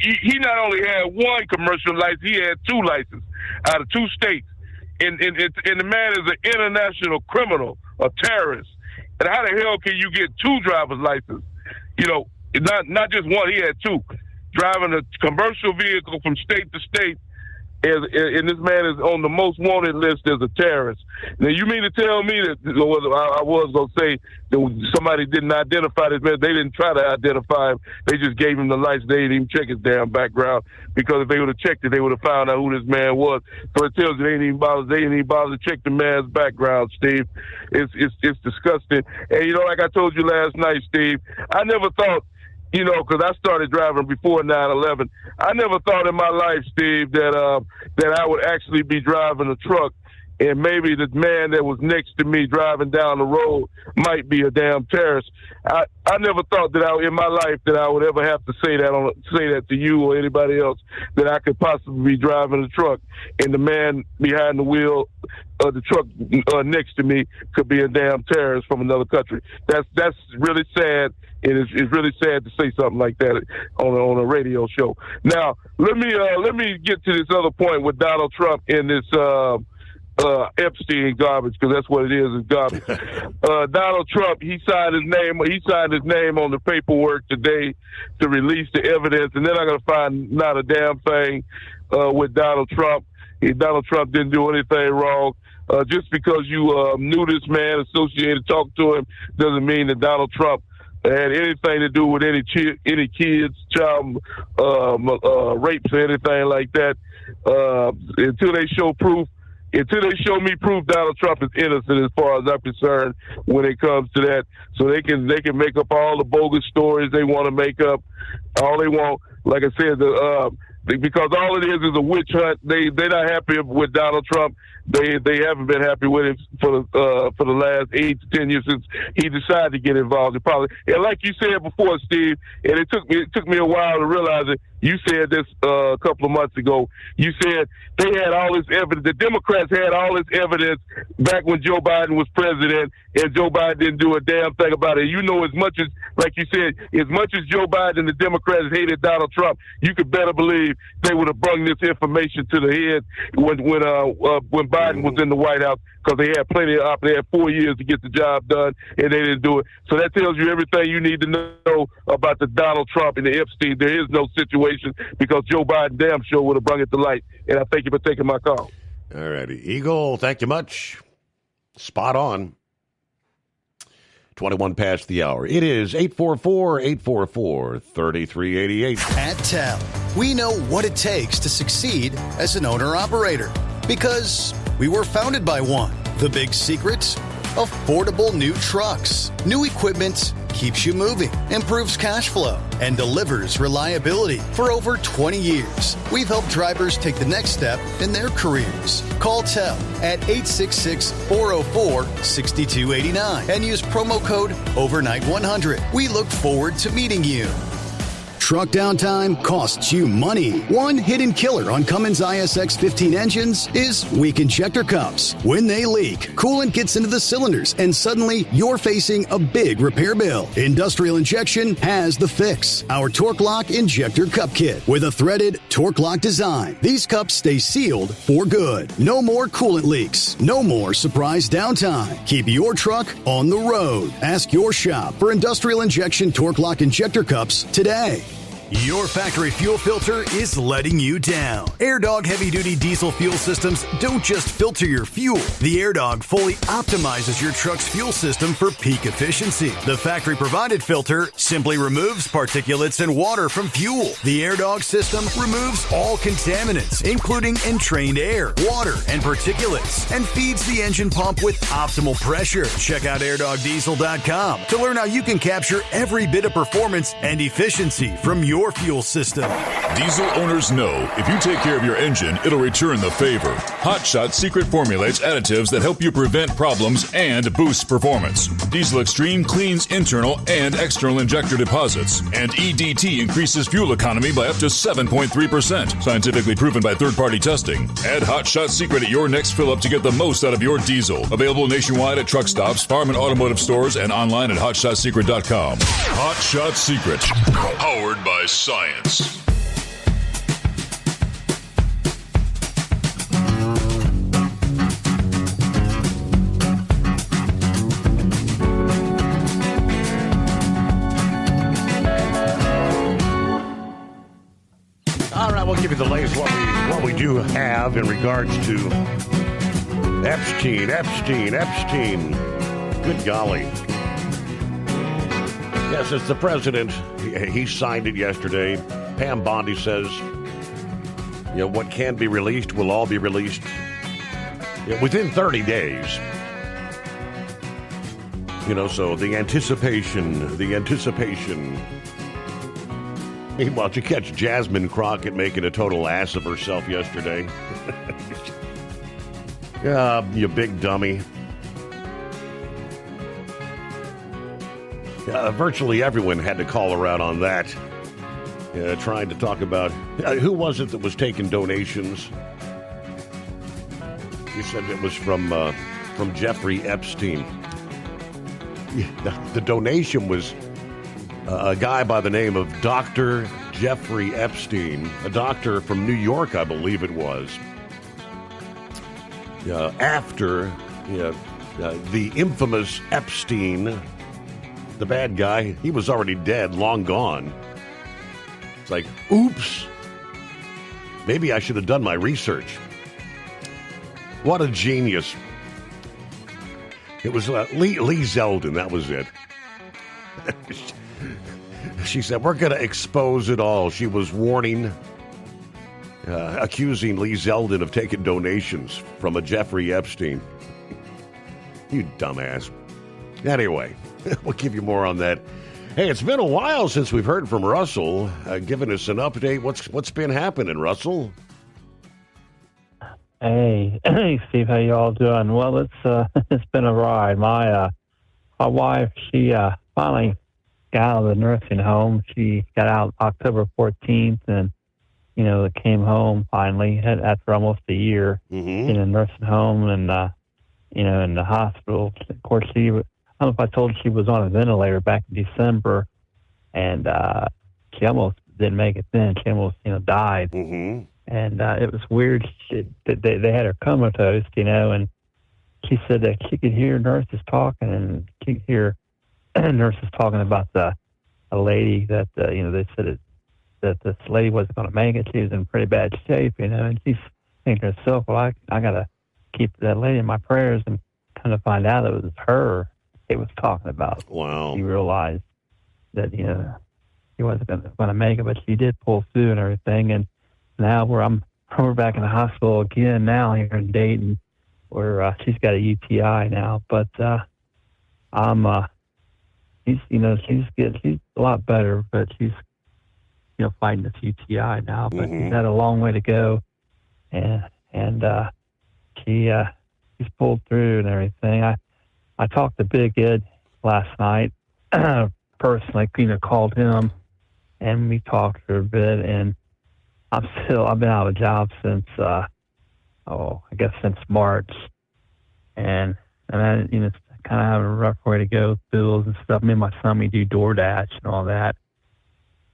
He not only had one commercial license, he had two licenses out of two states. And the man is an international criminal, a terrorist. And how the hell can you get two driver's licenses? You know, not just one, he had two. Driving a commercial vehicle from state to state, and this man is on the most wanted list as a terrorist. Now, you mean to tell me that I was going to say that somebody didn't identify this man? They didn't try to identify him. They just gave him the license. They didn't even check his damn background, because if they would have checked it, they would have found out who this man was. So it tells you they didn't even bother to check the man's background, Steve. It's disgusting. And, like I told you last night, Steve, I never thought, because I started driving before 9/11. I never thought in my life, Steve, that I would actually be driving a truck, and maybe the man that was next to me driving down the road might be a damn terrorist. I never thought that in my life that I would ever have to say that to you or anybody else, that I could possibly be driving a truck and the man behind the wheel of the truck next to me could be a damn terrorist from another country. That's really sad. It's really sad to say something like that on a radio show. Now, let me get to this other point with Donald Trump in this Epstein garbage, because that's what it is garbage. Donald Trump, he signed his name on the paperwork today to release the evidence, and they're not going to find not a damn thing with Donald Trump. Donald Trump didn't do anything wrong. Just because you knew this man, associated, talked to him, doesn't mean that Donald Trump had anything to do with any kids, child rapes or anything like that. Until they show me proof Donald Trump is innocent, as far as I'm concerned, when it comes to that. So they can make up all the bogus stories they want to make up, all they want. Like I said, because all it is a witch hunt. They're not happy with Donald Trump. They haven't been happy with him for the last 8 to 10 years since he decided to get involved. And like you said before, Steve, and it took me a while to realize it. You said this a couple of months ago. You said they had all this evidence. The Democrats had all this evidence back when Joe Biden was president, and Joe Biden didn't do a damn thing about it. You know, as much as, like you said, as much as Joe Biden and the Democrats hated Donald Trump, you could better believe they would have brought this information to the head when Biden was in the White House, because they had plenty of they had 4 years to get the job done, and they didn't do it. So that tells you everything you need to know about the Donald Trump and the Epstein. There is no situation, because Joe Biden damn sure would have brought it to light. And I thank you for taking my call. All righty. Eagle, thank you much. Spot on. 21 past the hour. It is 844-844-3388. At TEL, we know what it takes to succeed as an owner-operator, because we were founded by one. The big secret? Affordable new trucks. New equipment keeps you moving, improves cash flow, and delivers reliability. For over 20 years, we've helped drivers take the next step in their careers. Call TEL at 866-404-6289 and use promo code OVERNIGHT100. We look forward to meeting you. Truck downtime costs you money. One hidden killer on Cummins ISX 15 engines is weak injector cups. When they leak, coolant gets into the cylinders, and suddenly you're facing a big repair bill. Industrial Injection has the fix. Our Torque Lock Injector Cup Kit with a threaded Torque Lock design. These cups stay sealed for good. No more coolant leaks. No more surprise downtime. Keep your truck on the road. Ask your shop for Industrial Injection Torque Lock Injector Cups today. Your factory fuel filter is letting you down. AirDog heavy-duty diesel fuel systems don't just filter your fuel. The AirDog fully optimizes your truck's fuel system for peak efficiency. The factory-provided filter simply removes particulates and water from fuel. The AirDog system removes all contaminants, including entrained air, water, and particulates, and feeds the engine pump with optimal pressure. Check out AirDogDiesel.com to learn how you can capture every bit of performance and efficiency from your fuel system. Diesel owners know if you take care of your engine, it'll return the favor. Hot Shot secret formulates additives that help you prevent problems and boost performance. Diesel Extreme cleans internal and external injector deposits, and EDT increases fuel economy by up to 7.3%. Scientifically proven by third-party testing. Add Hot Shot secret at your next fill-up to get the most out of your diesel. Available nationwide at truck stops, farm and automotive stores, and online at hotshotsecret.com. Hot Shot Secret, powered by science. All right, we'll give you the latest what we do have in regards to Epstein. Good golly. Yes, it's the president. He signed it yesterday. Pam Bondi says, what can be released will all be released within 30 days. So the anticipation. Meanwhile, did you catch Jasmine Crockett making a total ass of herself yesterday? You big dummy. Virtually everyone had to call her out on that. Trying to talk about who was it that was taking donations. You said it was from Jeffrey Epstein. The donation was a guy by the name of Dr. Jeffrey Epstein, a doctor from New York, I believe it was. After the infamous Epstein, the bad guy, he was already dead, long gone. It's like, oops. Maybe I should have done my research. What a genius. It was Lee Zeldin, that was it. She said, we're going to expose it all. She was warning, accusing Lee Zeldin of taking donations from a Jeffrey Epstein. You dumbass. Anyway, we'll give you more on that. Hey, it's been a while since we've heard from Russell, giving us an update. What's been happening, Russell? Hey, Steve, how you all doing? Well, it's been a ride. My wife, she finally got out of the nursing home. She got out October 14th and, came home finally after almost a year in a nursing home and, in the hospital. Of course, I don't know if I told you she was on a ventilator back in December, and she almost didn't make it then. She almost, died. And it was weird. They had her comatose, and she said that she could hear nurses talking, and she could hear nurses talking about a lady that, they said that this lady wasn't going to make it. She was in pretty bad shape, and she's thinking to herself, well, I got to keep that lady in my prayers, and kind of find out it was her it was talking about. Wow. She realized that, she wasn't going to make it, but she did pull through and everything. And now we're back in the hospital again now here in Dayton, where she's got a UTI now. But she's a lot better, but she's fighting this UTI now. But she's had a long way to go, and she's pulled through and everything. I talked to Big Ed last night personally. Called him, and we talked for a bit. And I've been out of a job since since March, and I kind of having a rough way to go with bills and stuff. Me and my son, we do DoorDash and all that,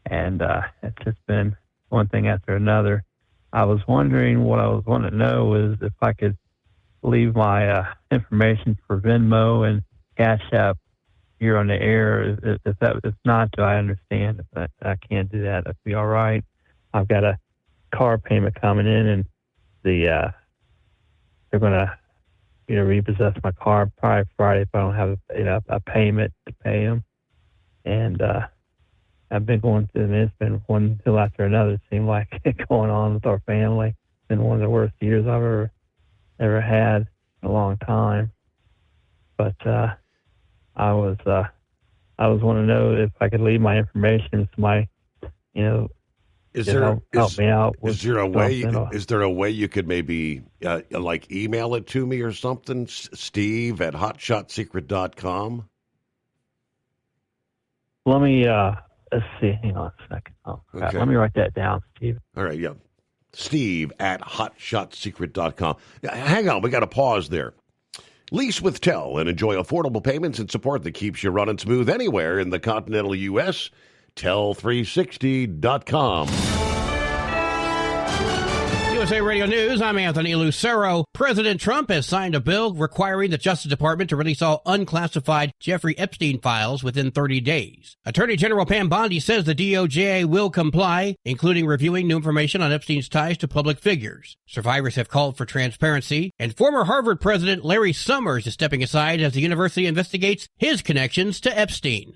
and it's just been one thing after another. I was wondering, what I was wanting to know is if I could leave my information for Venmo and Cash App here on the air. If not, do I understand? If I can't do that, that'd be all right. I've got a car payment coming in, and they're going to repossess my car probably Friday if I don't have a payment to pay them. And I've been going through, and it's been one hill after another. It seemed like going on with our family. It's been one of the worst years I've ever had in a long time. But I was wanting to know if I could leave my information to my, help me out. Is there a way you could maybe email it to me or something? Steve@hotshotsecret.com. Let me let's see. Hang on a second. Okay. Let me write that down, Steve. All right, yeah. Steve@hotshotsecret.com. Hang on, we got to pause there. Lease with Tel and enjoy affordable payments and support that keeps you running smooth anywhere in the continental U.S. Tel360.com. USA Radio News, I'm Anthony Lucero. President Trump has signed a bill requiring the Justice Department to release all unclassified Jeffrey Epstein files within 30 days. Attorney General Pam Bondi says the DOJ will comply, including reviewing new information on Epstein's ties to public figures. Survivors have called for transparency, and former Harvard President Larry Summers is stepping aside as the university investigates his connections to Epstein.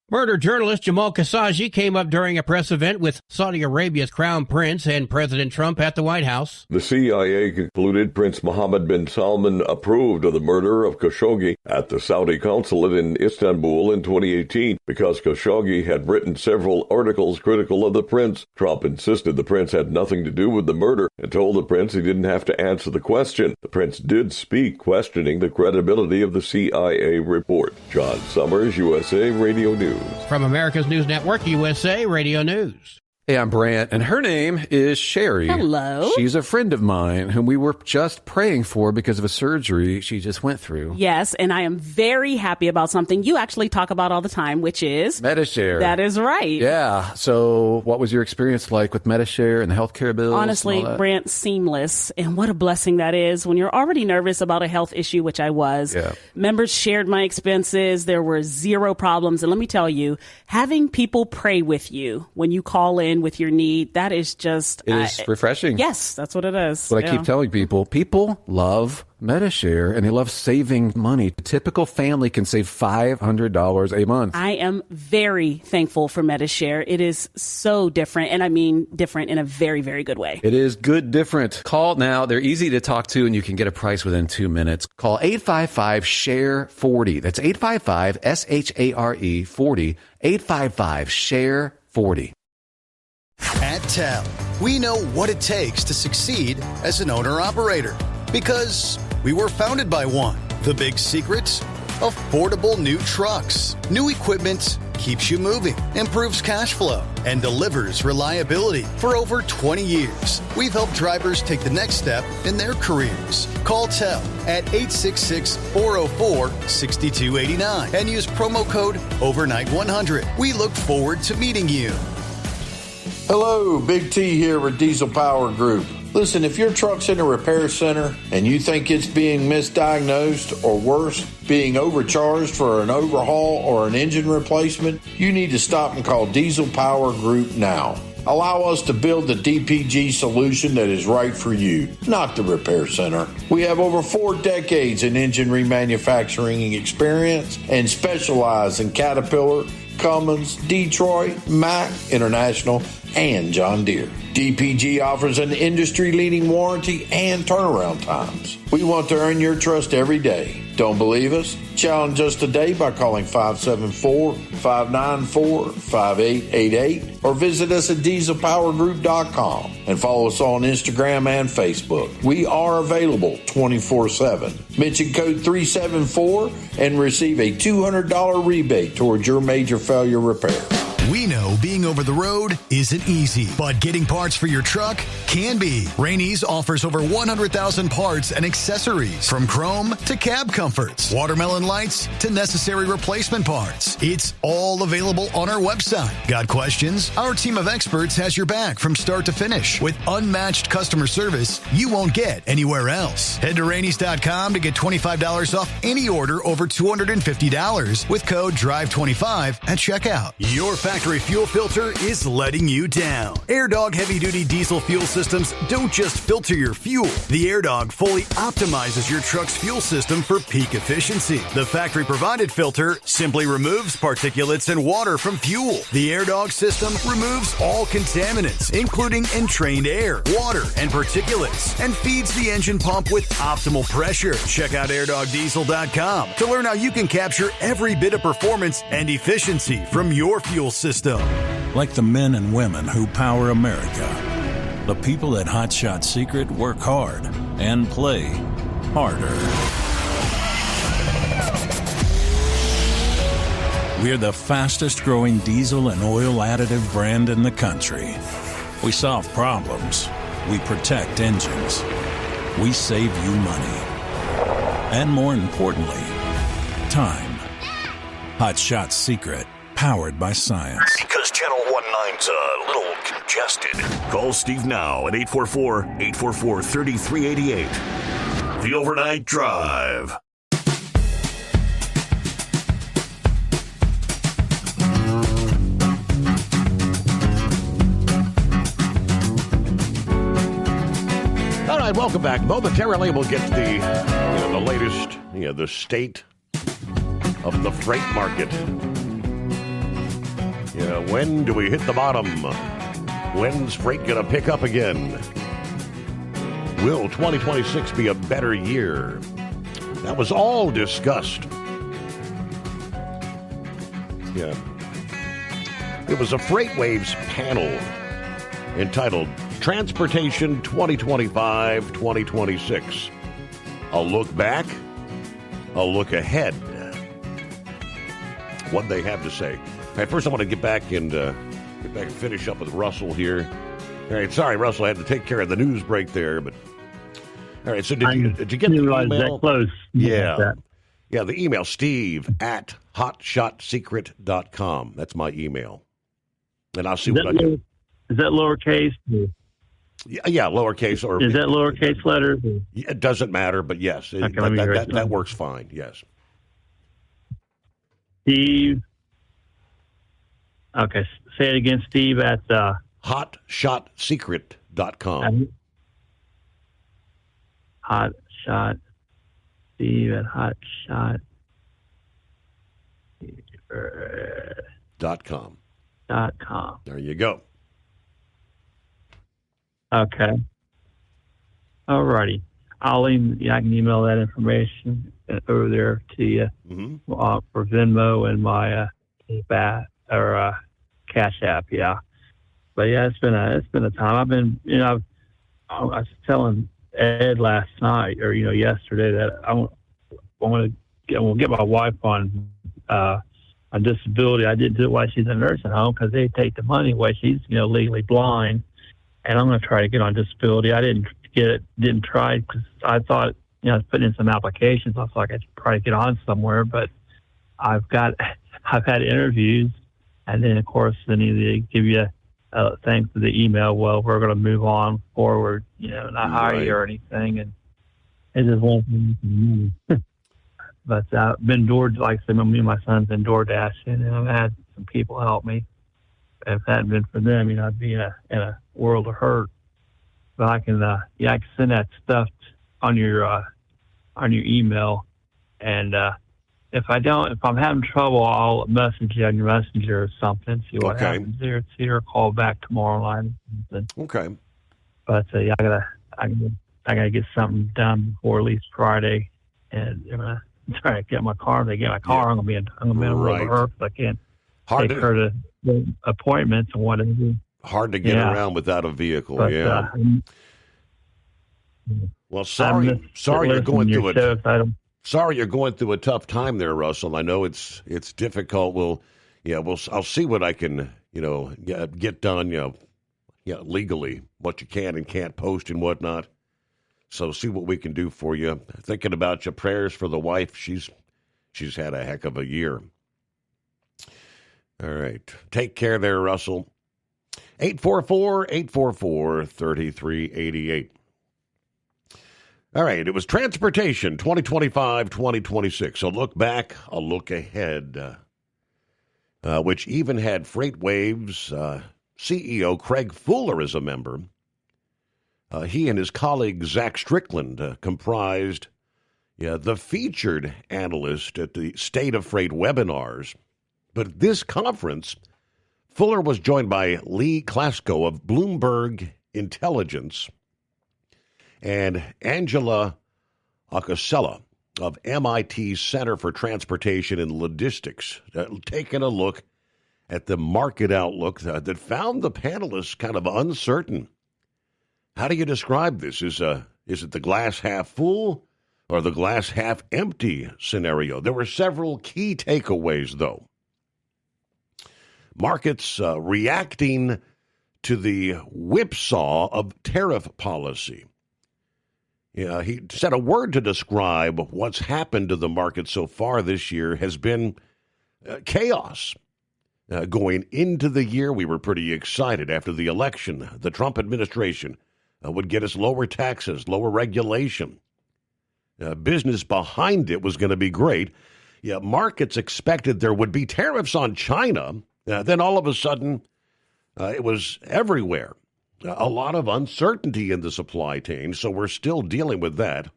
Murdered journalist Jamal Khashoggi came up during a press event with Saudi Arabia's Crown Prince and President Trump at the White House. The CIA concluded Prince Mohammed bin Salman approved of the murder of Khashoggi at the Saudi consulate in Istanbul in 2018 because Khashoggi had written several articles critical of the prince. Trump insisted the prince had nothing to do with the murder and told the prince he didn't have to answer the question. The prince did speak, questioning the credibility of the CIA report. John Summers, USA Radio News. From America's News Network, USA Radio News. Hey, I'm Brant, and her name is Sherry. Hello. She's a friend of mine whom we were just praying for because of a surgery she just went through. Yes, and I am very happy about something you actually talk about all the time, which is Medi-Share. That is right. Yeah. So what was your experience like with Medi-Share and the healthcare bills? Honestly, Brant, seamless. And what a blessing that is when you're already nervous about a health issue, which I was. Yeah. Members shared my expenses. There were zero problems. And let me tell you, having people pray with you when you call in with your need, that is just... It is refreshing. Yes, that's what it is. What I keep telling people. People love Medi-Share, and they love saving money. A typical family can save $500 a month. I am very thankful for Medi-Share. It is so different, and I mean different in a very, very good way. It is good different. Call now. They're easy to talk to, and you can get a price within 2 minutes. Call 855-SHARE-40. That's 855-SHARE-40. 855-SHARE-40. At Tel, we know what it takes to succeed as an owner-operator because we were founded by one. The big secret? Affordable new trucks, new equipment, keeps you moving, improves cash flow, and delivers reliability for over 20 years. We've helped drivers take the next step in their careers. Call TEL at 866-404-6289 and use promo code OVERNIGHT100. We look forward to meeting you. Hello, Big T here with Diesel Power Group. Listen, if your truck's in a repair center and you think it's being misdiagnosed or worse, being overcharged for an overhaul or an engine replacement, you need to stop and call Diesel Power Group now. Allow us to build the DPG solution that is right for you, not the repair center. We have over 4 decades in engine remanufacturing experience and specialize in Caterpillar, Cummins, Detroit, Mack, International, and John Deere. DPG offers an industry-leading warranty and turnaround times. We want to earn your trust every day. Don't believe us? Challenge us today by calling 574-594-5888 or visit us at dieselpowergroup.com and follow us on Instagram and Facebook. We are available 24/7. Mention code 374 and receive a $200 rebate towards your major failure repair. We know being over the road isn't easy, but getting parts for your truck can be. Rainey's offers over 100,000 parts and accessories, from chrome to cab comforts, watermelon lights to necessary replacement parts. It's all available on our website. Got questions? Our team of experts has your back from start to finish with unmatched customer service you won't get anywhere else. Head to Rainey's.com to get $25 off any order over $250 with code DRIVE25 at checkout. Your factory fuel filter is letting you down. AirDog heavy-duty diesel fuel systems don't just filter your fuel. The AirDog fully optimizes your truck's fuel system for peak efficiency. The factory-provided filter simply removes particulates and water from fuel. The AirDog system removes all contaminants, including entrained air, water, and particulates, and feeds the engine pump with optimal pressure. Check out AirDogDiesel.com to learn how you can capture every bit of performance and efficiency from your fuel system. Like the men and women who power America, the people at Hot Shot Secret work hard and play harder. We're the fastest growing diesel and oil additive brand in the country. We solve problems. We protect engines. We save you money. And more importantly, time. Hot Shot Secret. Powered by science. Because Channel 19's a little congested. Call Steve now at 844-844-3388. The Overnight Drive. All right, welcome back. Momentarily, we'll get the latest, the state of the freight market. When do we hit the bottom? When's freight going to pick up again? Will 2026 be a better year? That was all discussed. Yeah. It was a FreightWaves panel entitled Transportation 2025-2026. A look back, a look ahead. What they have to say. All right, first I want to get back and finish up with Russell here. All right, sorry, Russell, I had to take care of the news break there, but all right. So did you get the email? That close. Yeah, yeah. The email, Steve@hotshotsecret.com. That's my email, and I'll see what I can. Is that lowercase? Yeah, lowercase or is that lowercase letters? It doesn't matter, but yes, that works fine. Yes, Steve. Okay, say it again, Steve, at hotshotsecret.com. Hotshot, Steve at hotshot.com. There you go. Okay. All righty. I can email that information over there to you for Venmo and my Cash App. Yeah, but yeah, it's been a time. I've been, I was telling Ed last night or yesterday that I want to get my wife on on disability. I didn't do it while she's in a nursing home because they take the money away. She's, legally blind, and I'm going to try to get on disability. I didn't try because I thought, I was putting in some applications. I thought I could probably get on somewhere, but I've had interviews, and then of course they give you thanks to the email. Well, we're going to move on forward, not hire you or anything, and it just wasn't. But I've been like I said, me and my son's been door dashing, and I've had some people help me. If it hadn't been for them, I'd be in a world of hurt. But I can send that stuff on your email, and if I'm having trouble, I'll message you on your messenger or something. See what happens there. See or call back tomorrow night. Okay. But I gotta get something done before at least Friday, and try to get my car. If they get my car, I'm gonna be in a world of hurt. I can't take her to the appointments and whatever. Hard to get around without a vehicle. But, well, sorry you're going through it. Sorry you're going through a tough time there, Russell. I know it's difficult. I'll see what I can get done. Legally, what you can and can't post and whatnot. So see what we can do for you. Thinking about your prayers for the wife. She's had a heck of a year. All right. Take care there, Russell. 844-844-3388. All right. It was Transportation 2025-2026. So look back, a look ahead, which even had FreightWaves CEO Craig Fuller as a member. He and his colleague Zach Strickland comprised the featured analyst at the State of Freight webinars. But at this conference, Fuller was joined by Lee Klasko of Bloomberg Intelligence and Angela Acosella of MIT Center for Transportation and Logistics, taking a look at the market outlook that found the panelists kind of uncertain. How do you describe this? Is it the glass half full or the glass half empty scenario? There were several key takeaways, though. Markets reacting to the whipsaw of tariff policy. He said a word to describe what's happened to the market so far this year has been chaos. Going into the year, we were pretty excited after the election. The Trump administration would get us lower taxes, lower regulation. Business behind it was going to be great. Markets expected there would be tariffs on China. Then all of a sudden, it was everywhere. A lot of uncertainty in the supply chain, so we're still dealing with that.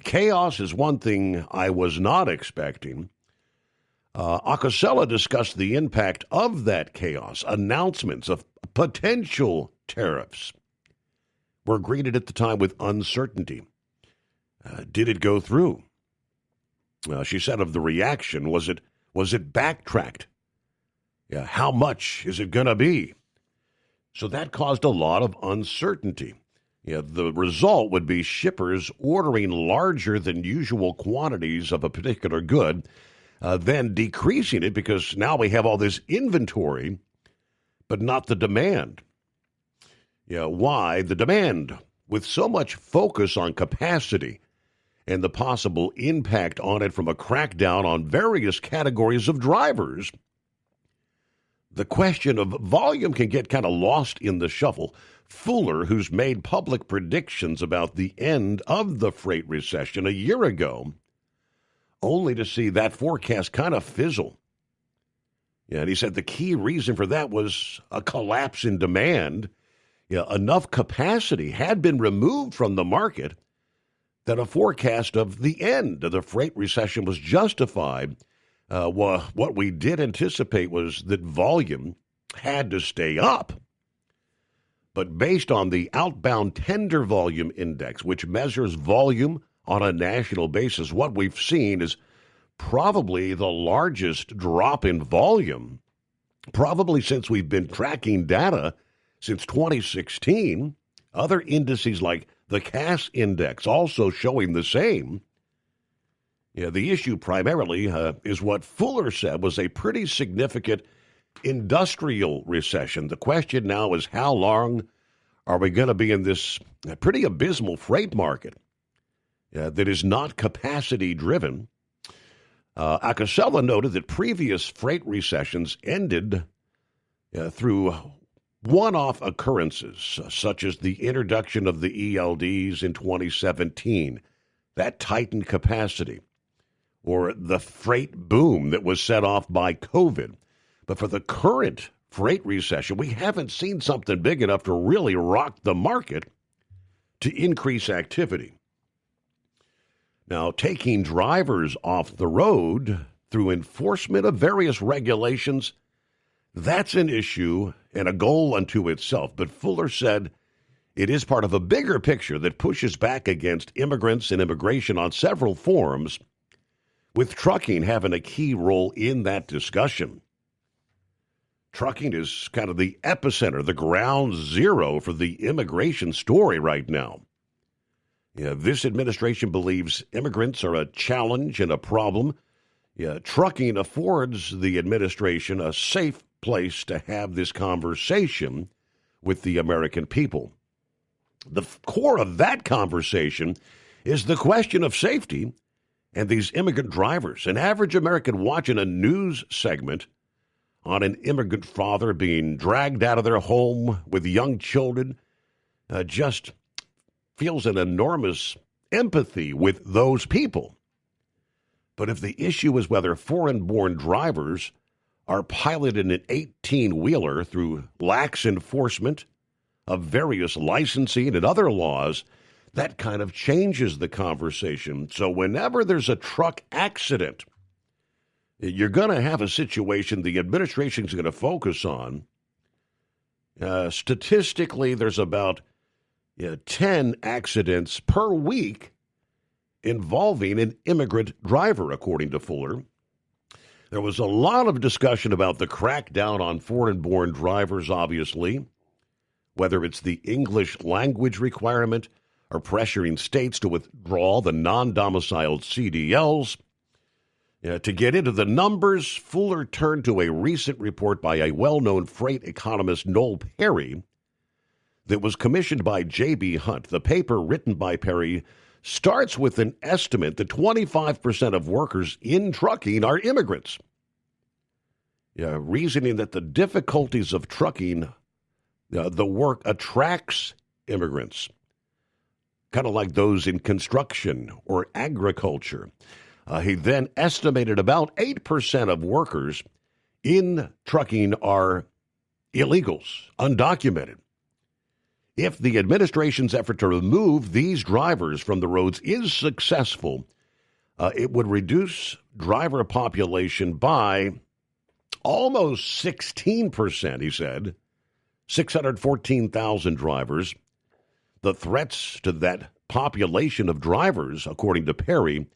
Chaos is one thing I was not expecting. Acosella discussed the impact of that chaos. Announcements of potential tariffs were greeted at the time with uncertainty. Did it go through? She said of the reaction, was it backtracked? How much is it going to be? So that caused a lot of uncertainty. The result would be shippers ordering larger than usual quantities of a particular good, then decreasing it because now we have all this inventory, but not the demand. Why the demand? With so much focus on capacity and the possible impact on it from a crackdown on various categories of drivers, the question of volume can get kind of lost in the shuffle. Fuller, who's made public predictions about the end of the freight recession a year ago, only to see that forecast kind of fizzle. And he said the key reason for that was a collapse in demand. Enough capacity had been removed from the market that a forecast of the end of the freight recession was justified. What we did anticipate was that volume had to stay up. But based on the outbound tender volume index, which measures volume on a national basis, what we've seen is probably the largest drop in volume, probably since we've been tracking data since 2016. Other indices like the Cass Index also showing the same. Yeah, the issue primarily is what Fuller said was a pretty significant industrial recession. The question now is, how long are we going to be in this pretty abysmal freight market that is not capacity driven? Acasella noted that previous freight recessions ended through one-off occurrences, such as the introduction of the ELDs in 2017. That tightened capacity, or the freight boom that was set off by COVID. But for the current freight recession, we haven't seen something big enough to really rock the market to increase activity. Now, taking drivers off the road through enforcement of various regulations, that's an issue and a goal unto itself. But Fuller said it is part of a bigger picture that pushes back against immigrants and immigration on several forums, with trucking having a key role in that discussion. Trucking is kind of the epicenter, the ground zero for the immigration story right now. This administration believes immigrants are a challenge and a problem. Trucking affords the administration a safe place to have this conversation with the American people. The core of that conversation is the question of safety and these immigrant drivers. An average American watching a news segment on an immigrant father being dragged out of their home with young children just feels an enormous empathy with those people. But if the issue is whether foreign-born drivers are piloted an 18-wheeler through lax enforcement of various licensing and other laws, that kind of changes the conversation. So whenever there's a truck accident, you're going to have a situation the administration is going to focus on. Statistically, there's about 10 accidents per week involving an immigrant driver, according to Fuller. There was a lot of discussion about the crackdown on foreign-born drivers, obviously, whether it's the English language requirement or pressuring states to withdraw the non-domiciled CDLs. To get into the numbers, Fuller turned to a recent report by a well-known freight economist, Noel Perry, that was commissioned by J.B. Hunt. The paper written by Perry starts with an estimate that 25% of workers in trucking are immigrants. Reasoning that the difficulties of trucking, the work attracts immigrants, kind of like those in construction or agriculture. He then estimated about 8% of workers in trucking are illegals, undocumented. If the administration's effort to remove these drivers from the roads is successful, it would reduce driver population by almost 16%, he said, 614,000 drivers. The threats to that population of drivers, according to Perry,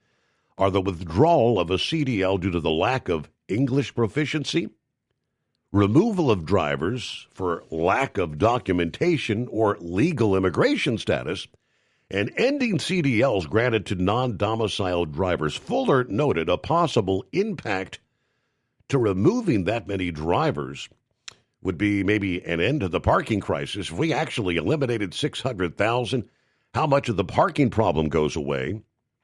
are the withdrawal of a CDL due to the lack of English proficiency, removal of drivers for lack of documentation or legal immigration status, and ending CDLs granted to non-domiciled drivers. Fuller noted a possible impact to removing that many drivers would be maybe an end to the parking crisis. If we actually eliminated 600,000, how much of the parking problem goes away?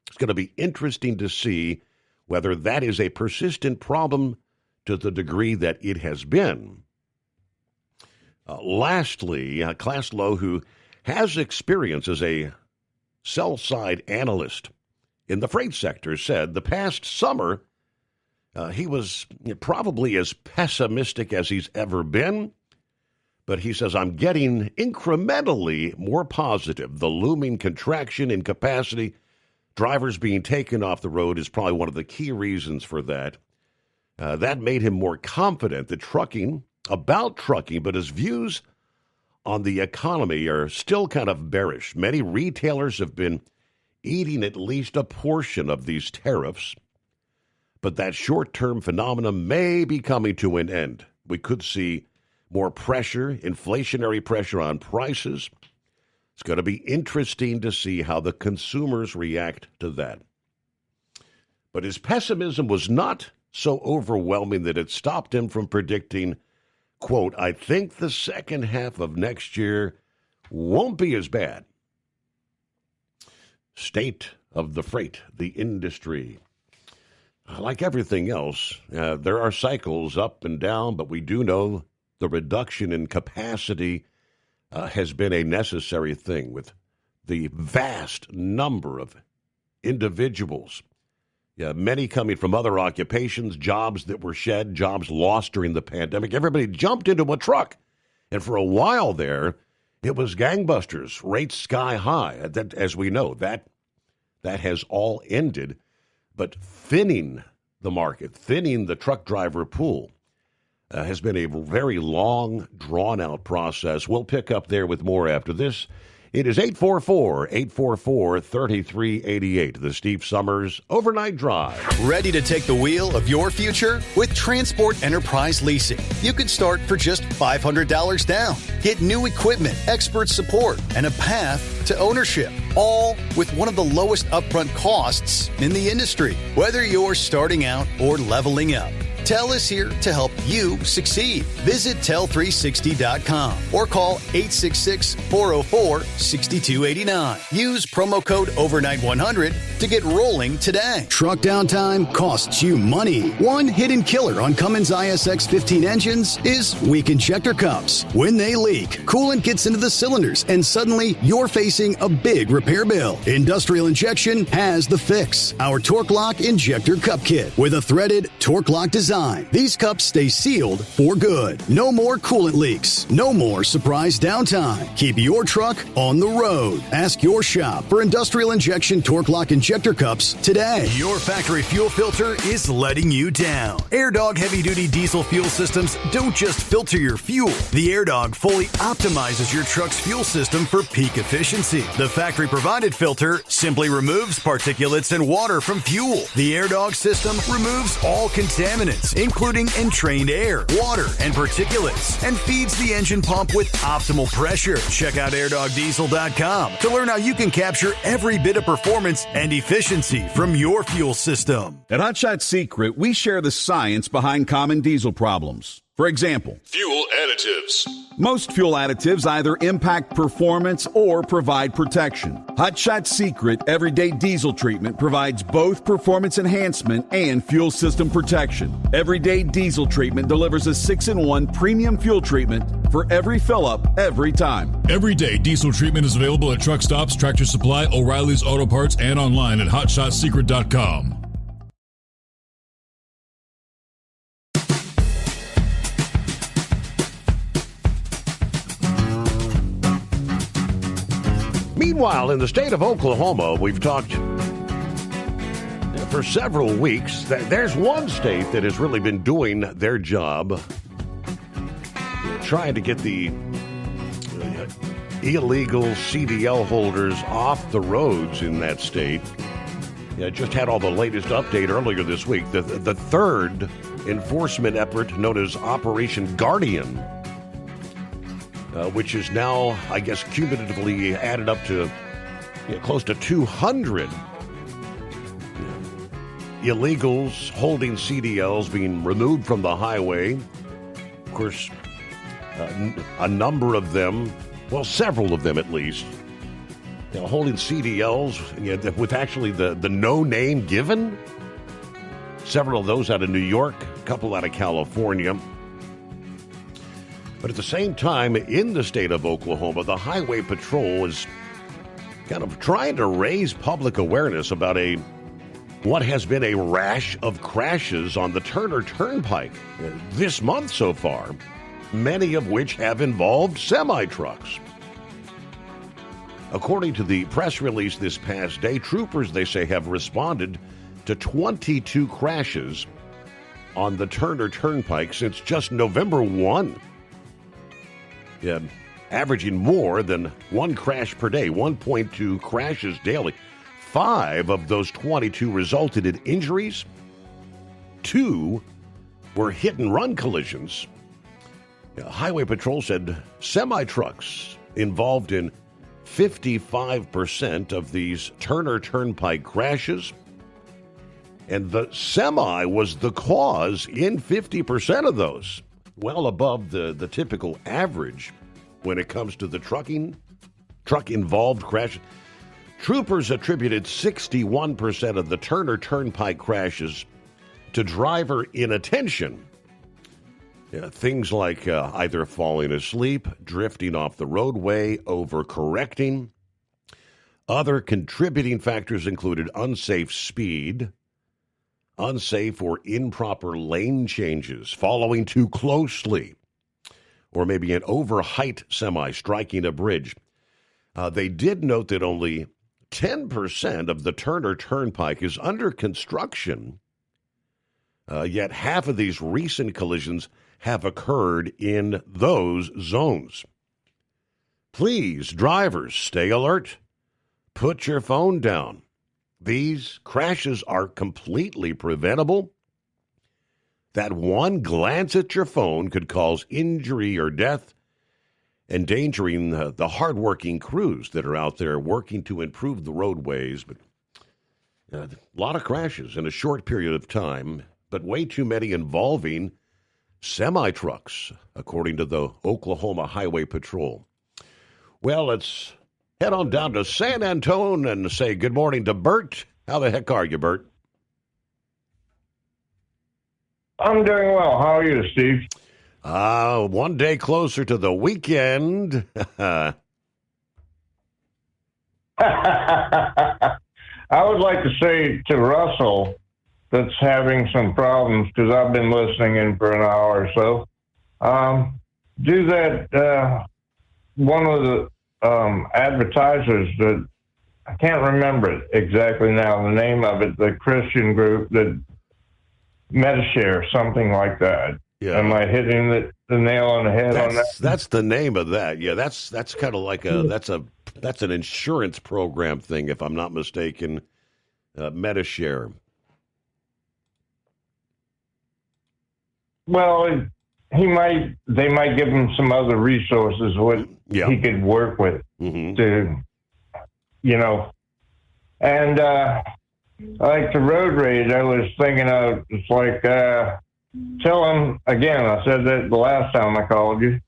It's going to be interesting to see whether that is a persistent problem to the degree that it has been. Lastly, Klaslow, who has experience as a sell-side analyst in the freight sector, said the past summer he was probably as pessimistic as he's ever been, but he says, I'm getting incrementally more positive. The looming contraction in capacity, drivers being taken off the road, is probably one of the key reasons for that. That made him more confident that about trucking, but his views on the economy are still kind of bearish. Many retailers have been eating at least a portion of these tariffs, but that short-term phenomenon may be coming to an end. We could see more pressure, inflationary pressure on prices. It's going to be interesting to see how the consumers react to that. But his pessimism was not so overwhelming that it stopped him from predicting, quote, I think the second half of next year won't be as bad. State of the freight, the industry. Like everything else, there are cycles up and down, but we do know the reduction in capacity has been a necessary thing with the vast number of individuals, many coming from other occupations, jobs that were shed, jobs lost during the pandemic. Everybody jumped into a truck. And for a while there, it was gangbusters, rates sky high. That, as we know, that has all ended. But thinning the market, thinning the truck driver pool has been a very long, drawn-out process. We'll pick up there with more after this. It is 844-844-3388, the Steve Summers Overnight Drive. Ready to take the wheel of your future? With Transport Enterprise Leasing, you can start for just $500 down. Get new equipment, expert support, and a path to ownership, all with one of the lowest upfront costs in the industry. Whether you're starting out or leveling up, TEL is here to help you succeed. Visit tel360.com or call 866-404-6289. Use promo code overnight100 to get rolling today. Truck downtime costs you money. One hidden killer on Cummins ISX 15 engines is weak injector cups. When they leak, coolant gets into the cylinders and suddenly you're facing a big repair bill. Industrial Injection has the fix. Our Torque Lock Injector Cup Kit with a threaded Torque Lock design. These cups stay sealed for good. No more coolant leaks. No more surprise downtime. Keep your truck on the road. Ask your shop for Industrial Injection Torque Lock Injector Cups today. Your factory fuel filter is letting you down. AirDog heavy-duty diesel fuel systems don't just filter your fuel. The AirDog fully optimizes your truck's fuel system for peak efficiency. The factory-provided filter simply removes particulates and water from fuel. The AirDog system removes all contaminants, including entrained air, water, and particulates, and feeds the engine pump with optimal pressure. Check out airdogdiesel.com to learn how you can capture every bit of performance and efficiency from your fuel system. At Hot Shot Secret, we share the science behind common diesel problems. For example, fuel additives. Most fuel additives either impact performance or provide protection. Hot Shot Secret Everyday Diesel Treatment provides both performance enhancement and fuel system protection. Everyday Diesel Treatment delivers a 6-in-1 premium fuel treatment for every fill-up, every time. Everyday Diesel Treatment is available at truck stops, Tractor Supply, O'Reilly's Auto Parts, and online at HotShotSecret.com. Meanwhile, in the state of Oklahoma, we've talked for several weeks that there's one state that has really been doing their job trying to get the illegal CDL holders off the roads in that state. Just had all the latest update earlier this week. The third enforcement effort known as Operation Guardian, which is now, I guess, cumulatively added up to close to 200 illegals holding CDLs being removed from the highway. Of course, a number of them, well, several of them at least, holding CDLs with actually the no name given. Several of those out of New York, a couple out of California. But at the same time, in the state of Oklahoma, the Highway Patrol is kind of trying to raise public awareness about what has been a rash of crashes on the Turner Turnpike this month so far, many of which have involved semi-trucks. According to the press release this past day, troopers, they say, have responded to 22 crashes on the Turner Turnpike since just November 1. Averaging more than one crash per day, 1.2 crashes daily. 5 of those 22 resulted in injuries. 2 were hit-and-run collisions. Highway Patrol said semi-trucks involved in 55% of these Turner Turnpike crashes. And the semi was the cause in 50% of those, well above the typical average when it comes to the truck-involved crash. Troopers attributed 61% of the Turner Turnpike crashes to driver inattention. Things like either falling asleep, drifting off the roadway, overcorrecting. Other contributing factors included unsafe speed, unsafe or improper lane changes, following too closely, or maybe an overheight semi striking a bridge. They did note that only 10% of the Turner Turnpike is under construction, yet half of these recent collisions have occurred in those zones. Please, drivers, stay alert. Put your phone down. These crashes are completely preventable. That one glance at your phone could cause injury or death, endangering the hardworking crews that are out there working to improve the roadways. But a lot of crashes in a short period of time, but way too many involving semi-trucks, according to the Oklahoma Highway Patrol. Well, let's head on down to San Antone and say good morning to Bert. How the heck are you, Bert? I'm doing well. How are you, Steve? One day closer to the weekend. I would like to say to Russell that's having some problems, because I've been listening in for an hour or so, do that, one of the advertisers that, I can't remember it exactly now, the name of it, the Christian group, that Metashare, something like that. Yeah. Am I hitting the nail on the head on that? That's the name of that. Yeah, that's kind of like that's an insurance program thing, if I'm not mistaken. Metashare. Well, they might give him some other resources he could work with to, and like the road rage, I was thinking of, it's like, tell him again, I said that the last time I called you,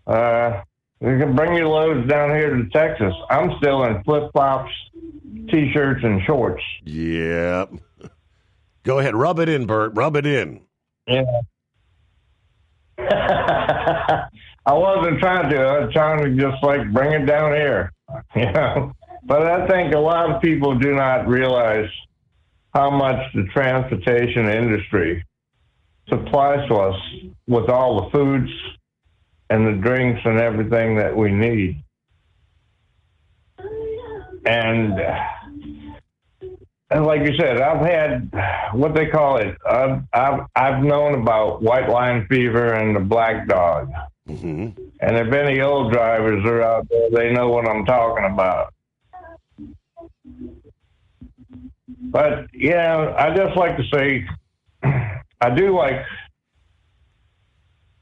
you can bring your loads down here to Texas. I'm still in flip-flops, T-shirts, and shorts. Yeah. Go ahead. Rub it in, Bert. Rub it in. Yeah. I wasn't trying to. I was trying to just bring it down here, But I think a lot of people do not realize how much the transportation industry supplies to us with all the foods and the drinks and everything that we need. And like you said, I've had what they call it. I've known about white line fever and the black dog. Mm-hmm. And if any old drivers are out there, they know what I'm talking about. But yeah, I just like to say, I do like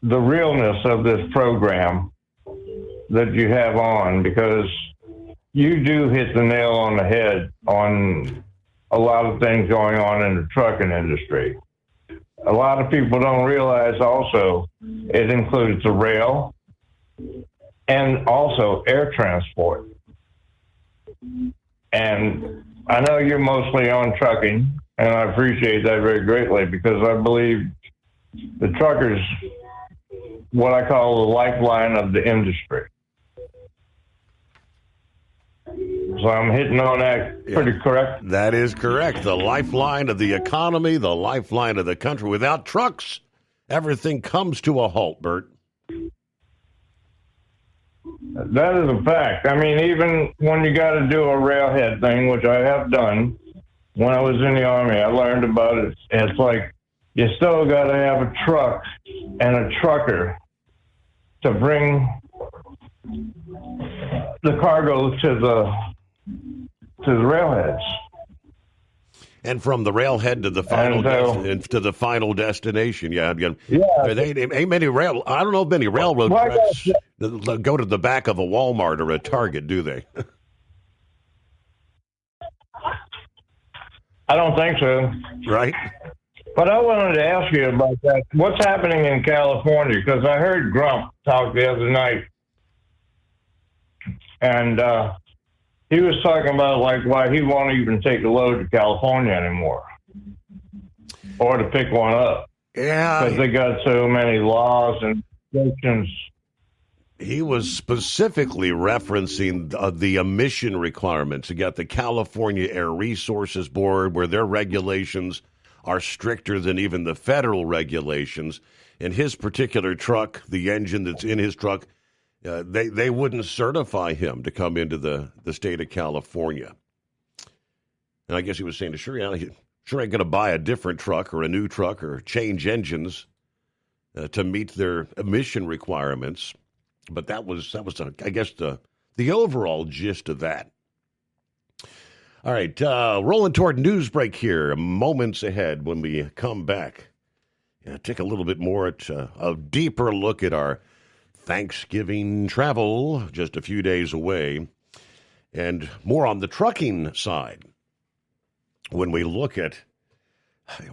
the realness of this program that you have on, because you do hit the nail on the head on a lot of things going on in the trucking industry. A lot of people don't realize also it includes the rail and also air transport. And I know you're mostly on trucking, and I appreciate that very greatly, because I believe the truckers, what I call the lifeline of the industry. So I'm hitting on that pretty correct? That is correct. The lifeline of the economy, the lifeline of the country. Without trucks, everything comes to a halt, Bert. That is a fact. I mean, even when you got to do a railhead thing, which I have done when I was in the Army, I learned about it. It's like you still got to have a truck and a trucker to bring the cargo to the railheads. And from the railhead to the final destination, yeah. Ain't many rail. I don't know if many railroad tracks go to the back of a Walmart or a Target, do they? I don't think so. Right. But I wanted to ask you about that. What's happening in California? Because I heard Grump talk the other night, and he was talking about like why he won't even take a load to California anymore, or to pick one up. Yeah, because they got so many laws and restrictions. He was specifically referencing the emission requirements. You got the California Air Resources Board, where their regulations are stricter than even the federal regulations. In his particular truck, the engine that's in his truck, they wouldn't certify him to come into the state of California. And I guess he was saying, sure ain't going to buy a different truck or a new truck or change engines to meet their emission requirements. But that was I guess, the overall gist of that. All right, rolling toward news break here, moments ahead. When we come back, take a little bit more at a deeper look at our Thanksgiving travel, just a few days away, and more on the trucking side. When we look at,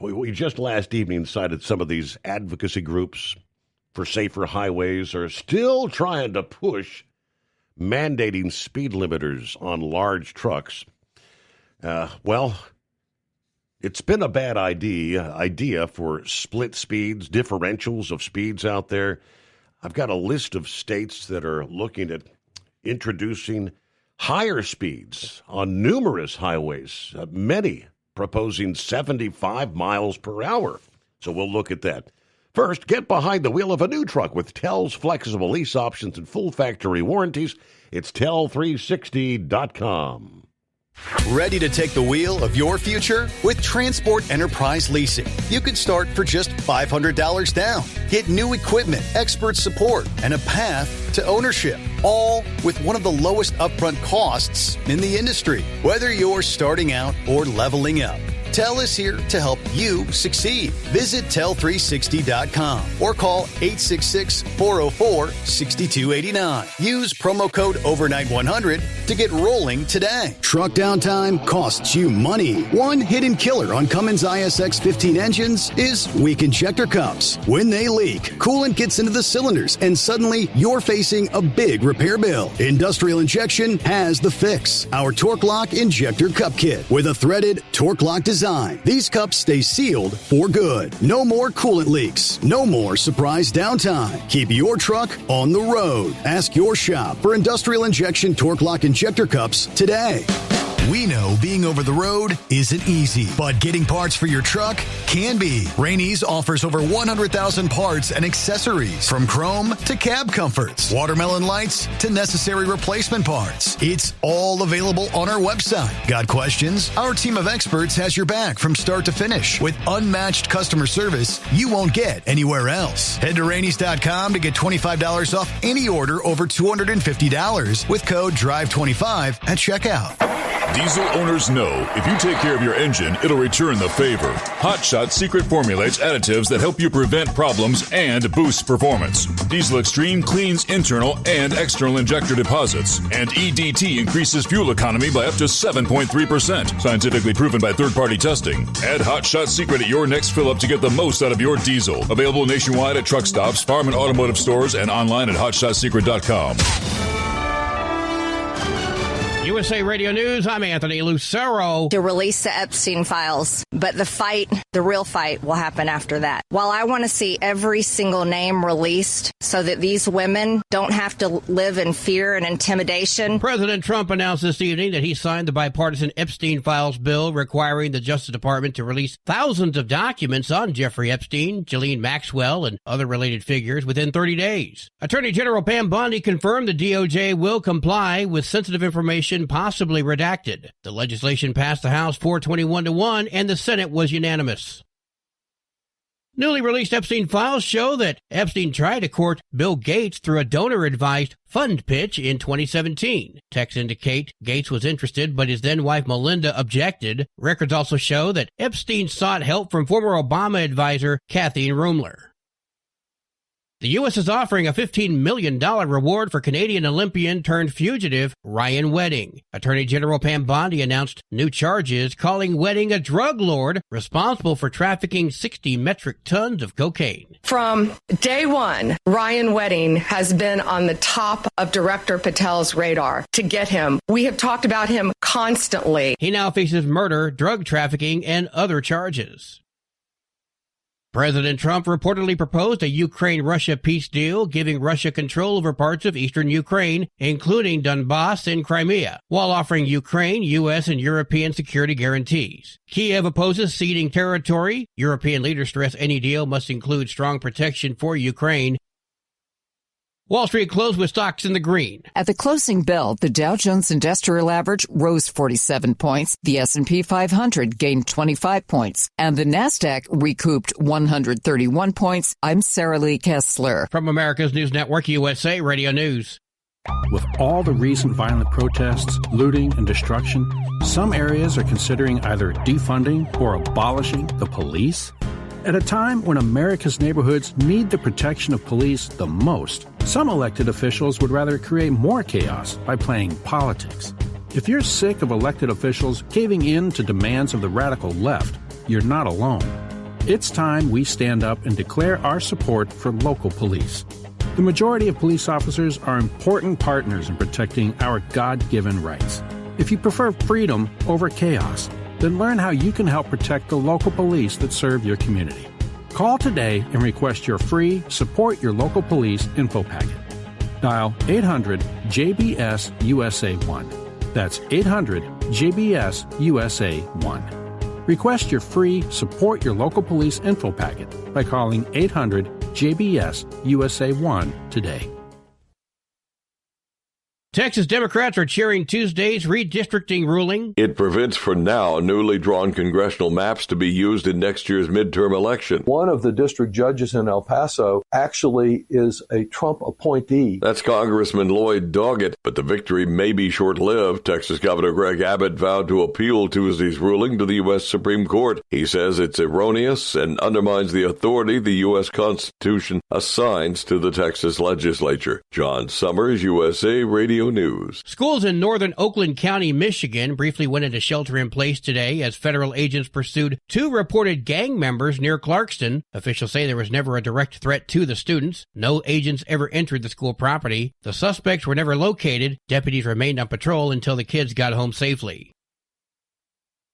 we just last evening cited some of these advocacy groups for safer highways are still trying to push mandating speed limiters on large trucks. It's been a bad idea for split speeds, differentials of speeds out there. I've got a list of states that are looking at introducing higher speeds on numerous highways, many proposing 75 miles per hour. So we'll look at that. First, get behind the wheel of a new truck with TEL's flexible lease options and full factory warranties. It's tel360.com. Ready to take the wheel of your future? With Transport Enterprise Leasing, you can start for just $500 down. Get new equipment, expert support, and a path to ownership, all with one of the lowest upfront costs in the industry. Whether you're starting out or leveling up, TEL is here to help you succeed. Visit tel360.com or call 866-404-6289. Use promo code overnight100 to get rolling today. Truck downtime costs you money. One hidden killer on Cummins ISX 15 engines is weak injector cups. When they leak, coolant gets into the cylinders and suddenly you're facing a big repair bill. Industrial Injection has the fix. Our Torque Lock Injector Cup Kit with a threaded Torque Lock design. These cups stay sealed for good. No more coolant leaks. No more surprise downtime. Keep your truck on the road. Ask your shop for Industrial Injection Torque Lock Injector Cups today. We know being over the road isn't easy, but getting parts for your truck can be. Rainey's offers over 100,000 parts and accessories, from chrome to cab comforts, watermelon lights to necessary replacement parts. It's all available on our website. Got questions? Our team of experts has your back from start to finish with unmatched customer service you won't get anywhere else. Head to Rainey's.com to get $25 off any order over $250 with code DRIVE25 at checkout. Diesel owners know if you take care of your engine, it'll return the favor. Hot Shot secret formulates additives that help you prevent problems and boost performance. Diesel Extreme cleans internal and external injector deposits, and EDT increases fuel economy by up to 7.3%. Scientifically proven by third-party testing. Add Hot Shot secret at your next fill-up to get the most out of your diesel. Available nationwide at truck stops, farm and automotive stores, and online at hotshotsecret.com. USA Radio News, I'm Anthony Lucero. To release the Epstein files, but the real fight will happen after that. While I want to see every single name released so that these women don't have to live in fear and intimidation. President Trump announced this evening that he signed the bipartisan Epstein files bill requiring the Justice Department to release thousands of documents on Jeffrey Epstein, Ghislaine Maxwell, and other related figures within 30 days. Attorney General Pam Bondi confirmed the DOJ will comply with sensitive information possibly redacted. The legislation passed the House 421-1, and the Senate was unanimous. Newly released Epstein files show that Epstein tried to court Bill Gates through a donor-advised fund pitch in 2017. Texts indicate Gates was interested, but his then-wife Melinda objected. Records also show that Epstein sought help from former Obama advisor Kathy Rumler. The U.S. is offering a $15 million reward for Canadian Olympian turned fugitive Ryan Wedding. Attorney General Pam Bondi announced new charges, calling Wedding a drug lord responsible for trafficking 60 metric tons of cocaine. From day one, Ryan Wedding has been on the top of Director Patel's radar to get him. We have talked about him constantly. He now faces murder, drug trafficking, and other charges. President Trump reportedly proposed a Ukraine-Russia peace deal, giving Russia control over parts of eastern Ukraine, including Donbass and Crimea, while offering Ukraine, U.S., and European security guarantees. Kiev opposes ceding territory. European leaders stress any deal must include strong protection for Ukraine. Wall Street closed with stocks in the green. At the closing bell, the Dow Jones Industrial Average rose 47 points, the S&P 500 gained 25 points, and the Nasdaq recouped 131 points. I'm Sarah Lee Kessler. From America's News Network, USA Radio News. With all the recent violent protests, looting, and destruction, some areas are considering either defunding or abolishing the police. At a time when America's neighborhoods need the protection of police the most, some elected officials would rather create more chaos by playing politics. If you're sick of elected officials caving in to demands of the radical left, you're not alone. It's time we stand up and declare our support for local police. The majority of police officers are important partners in protecting our God-given rights. If you prefer freedom over chaos, then learn how you can help protect the local police that serve your community. Call today and request your free Support Your Local Police info packet. Dial 800-JBS-USA-1. That's 800-JBS-USA-1. Request your free Support Your Local Police info packet by calling 800-JBS-USA-1 today. Texas Democrats are cheering Tuesday's redistricting ruling. It prevents, for now, newly drawn congressional maps to be used in next year's midterm election. One of the district judges in El Paso actually is a Trump appointee. That's Congressman Lloyd Doggett, but the victory may be short-lived. Texas Governor Greg Abbott vowed to appeal Tuesday's ruling to the U.S. Supreme Court. He says it's erroneous and undermines the authority the U.S. Constitution assigns to the Texas legislature. John Summers, USA Radio News. Schools in northern Oakland County, Michigan briefly went into shelter in place today as federal agents pursued two reported gang members near Clarkston. Officials say there was never a direct threat to the students. No agents ever entered the school property. The suspects were never located. Deputies remained on patrol until the kids got home safely.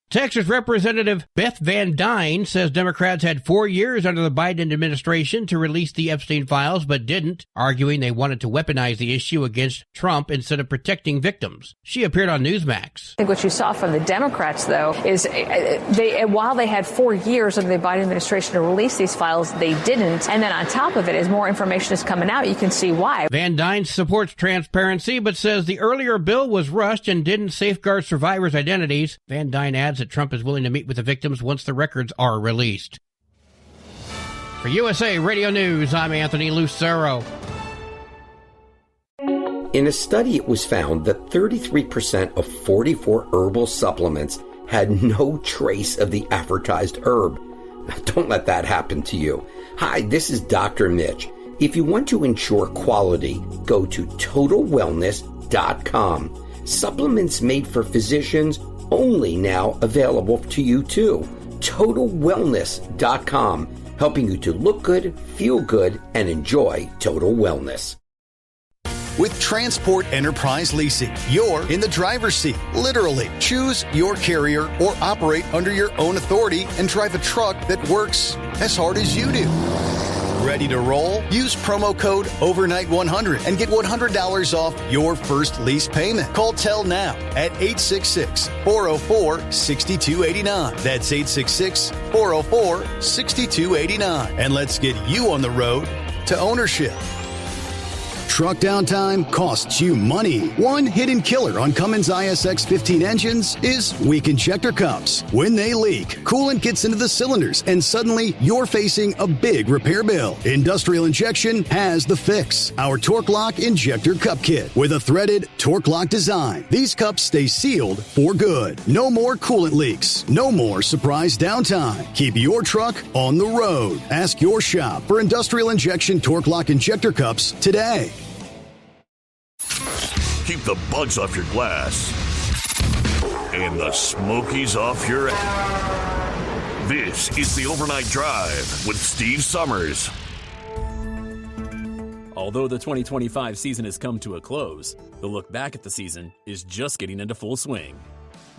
Texas Representative Beth Van Dyne says Democrats had 4 years under the Biden administration to release the Epstein files, but didn't, arguing they wanted to weaponize the issue against Trump instead of protecting victims. She appeared on Newsmax. I think what you saw from the Democrats, though, is while they had 4 years under the Biden administration to release these files, they didn't. And then on top of it, as more information is coming out, you can see why. Van Dyne supports transparency, but says the earlier bill was rushed and didn't safeguard survivors' identities. Van Dyne adds that Trump is willing to meet with the victims once the records are released. For USA Radio News, I'm Anthony Lucero. In a study, it was found that 33% of 44 herbal supplements had no trace of the advertised herb. Now, don't let that happen to you. Hi, this is Dr. Mitch. If you want to ensure quality, go to TotalWellness.com. Supplements made for physicians, only now available to you too. TotalWellness.com, helping you to look good, feel good, and enjoy total wellness. With Transport Enterprise Leasing, you're in the driver's seat, literally. Choose your carrier or operate under your own authority and drive a truck that works as hard as you do. Ready to roll? Use promo code OVERNIGHT100 and get $100 off your first lease payment. Call TEL now at 866-404-6289. That's 866-404-6289. And let's get you on the road to ownership. truck downtime costs you money. One hidden killer on Cummins ISX 15 engines is weak injector cups. When they leak, coolant gets into the cylinders and suddenly you're facing a big repair bill. Industrial Injection has the fix. Our Torque Lock Injector Cup Kit with a threaded Torque Lock design. These cups stay sealed for good. No more coolant leaks. No more surprise downtime. Keep your truck on the road. Ask your shop for Industrial Injection Torque Lock Injector Cups today. Keep the bugs off your glass and the Smokies off your ass. This is the Overnight Drive with Steve Summers. Although the 2025 season has come to a close, the look back at the season is just getting into full swing.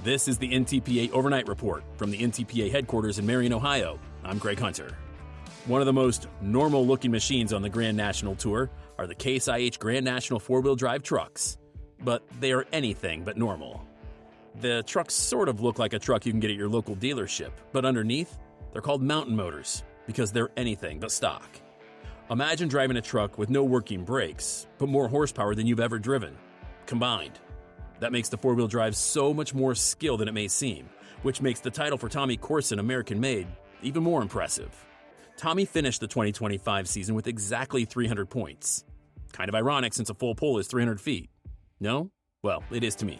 This is the NTPA Overnight Report from the NTPA headquarters in Marion, Ohio. I'm Greg Hunter. One of the most normal-looking machines on the Grand National Tour are the Case IH Grand National four-wheel drive trucks. But they are anything but normal. The trucks sort of look like a truck you can get at your local dealership, but underneath, they're called mountain motors because they're anything but stock. Imagine driving a truck with no working brakes, but more horsepower than you've ever driven, combined. That makes the four-wheel drive so much more skill than it may seem, which makes the title for Tommy Corson American Made even more impressive. Tommy finished the 2025 season with exactly 300 points. Kind of ironic since a full pole is 300 feet. No? Well, it is to me.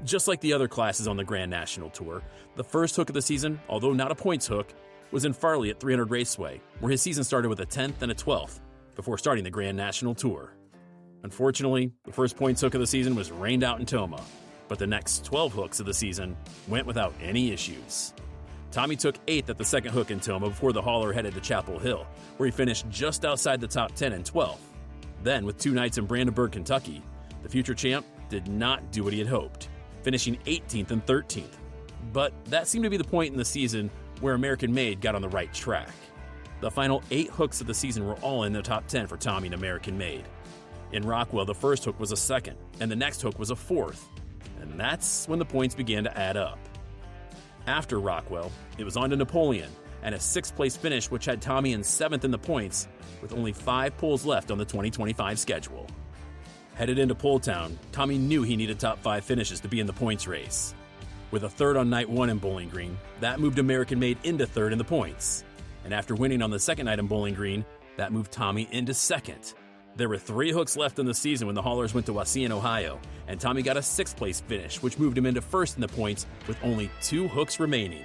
Just like the other classes on the Grand National Tour, the first hook of the season, although not a points hook, was in Farley at 300 Raceway, where his season started with a 10th and a 12th before starting the Grand National Tour. Unfortunately, the first points hook of the season was rained out in Toma, but the next 12 hooks of the season went without any issues. Tommy took 8th at the second hook in Toma before the hauler headed to Chapel Hill, where he finished just outside the top 10 and 12th. Then, with 2 nights in Brandenburg, Kentucky, the future champ did not do what he had hoped, finishing 18th and 13th. But that seemed to be the point in the season where American Made got on the right track. The final 8 hooks of the season were all in the top 10 for Tommy and American Made. In Rockwell, the first hook was a 2nd, and the next hook was a 4th. And that's when the points began to add up. After Rockwell, it was on to Napoleon, and a 6th place finish which had Tommy in 7th in the points, with only 5 pulls left on the 2025 schedule. Headed into Pole Town, Tommy knew he needed top 5 finishes to be in the points race. With a 3rd on night 1 in Bowling Green, that moved American Made into 3rd in the points. And after winning on the 2nd night in Bowling Green, that moved Tommy into 2nd. There were 3 hooks left in the season when the haulers went to Wauseon, Ohio, and Tommy got a 6th place finish, which moved him into 1st in the points with only 2 hooks remaining.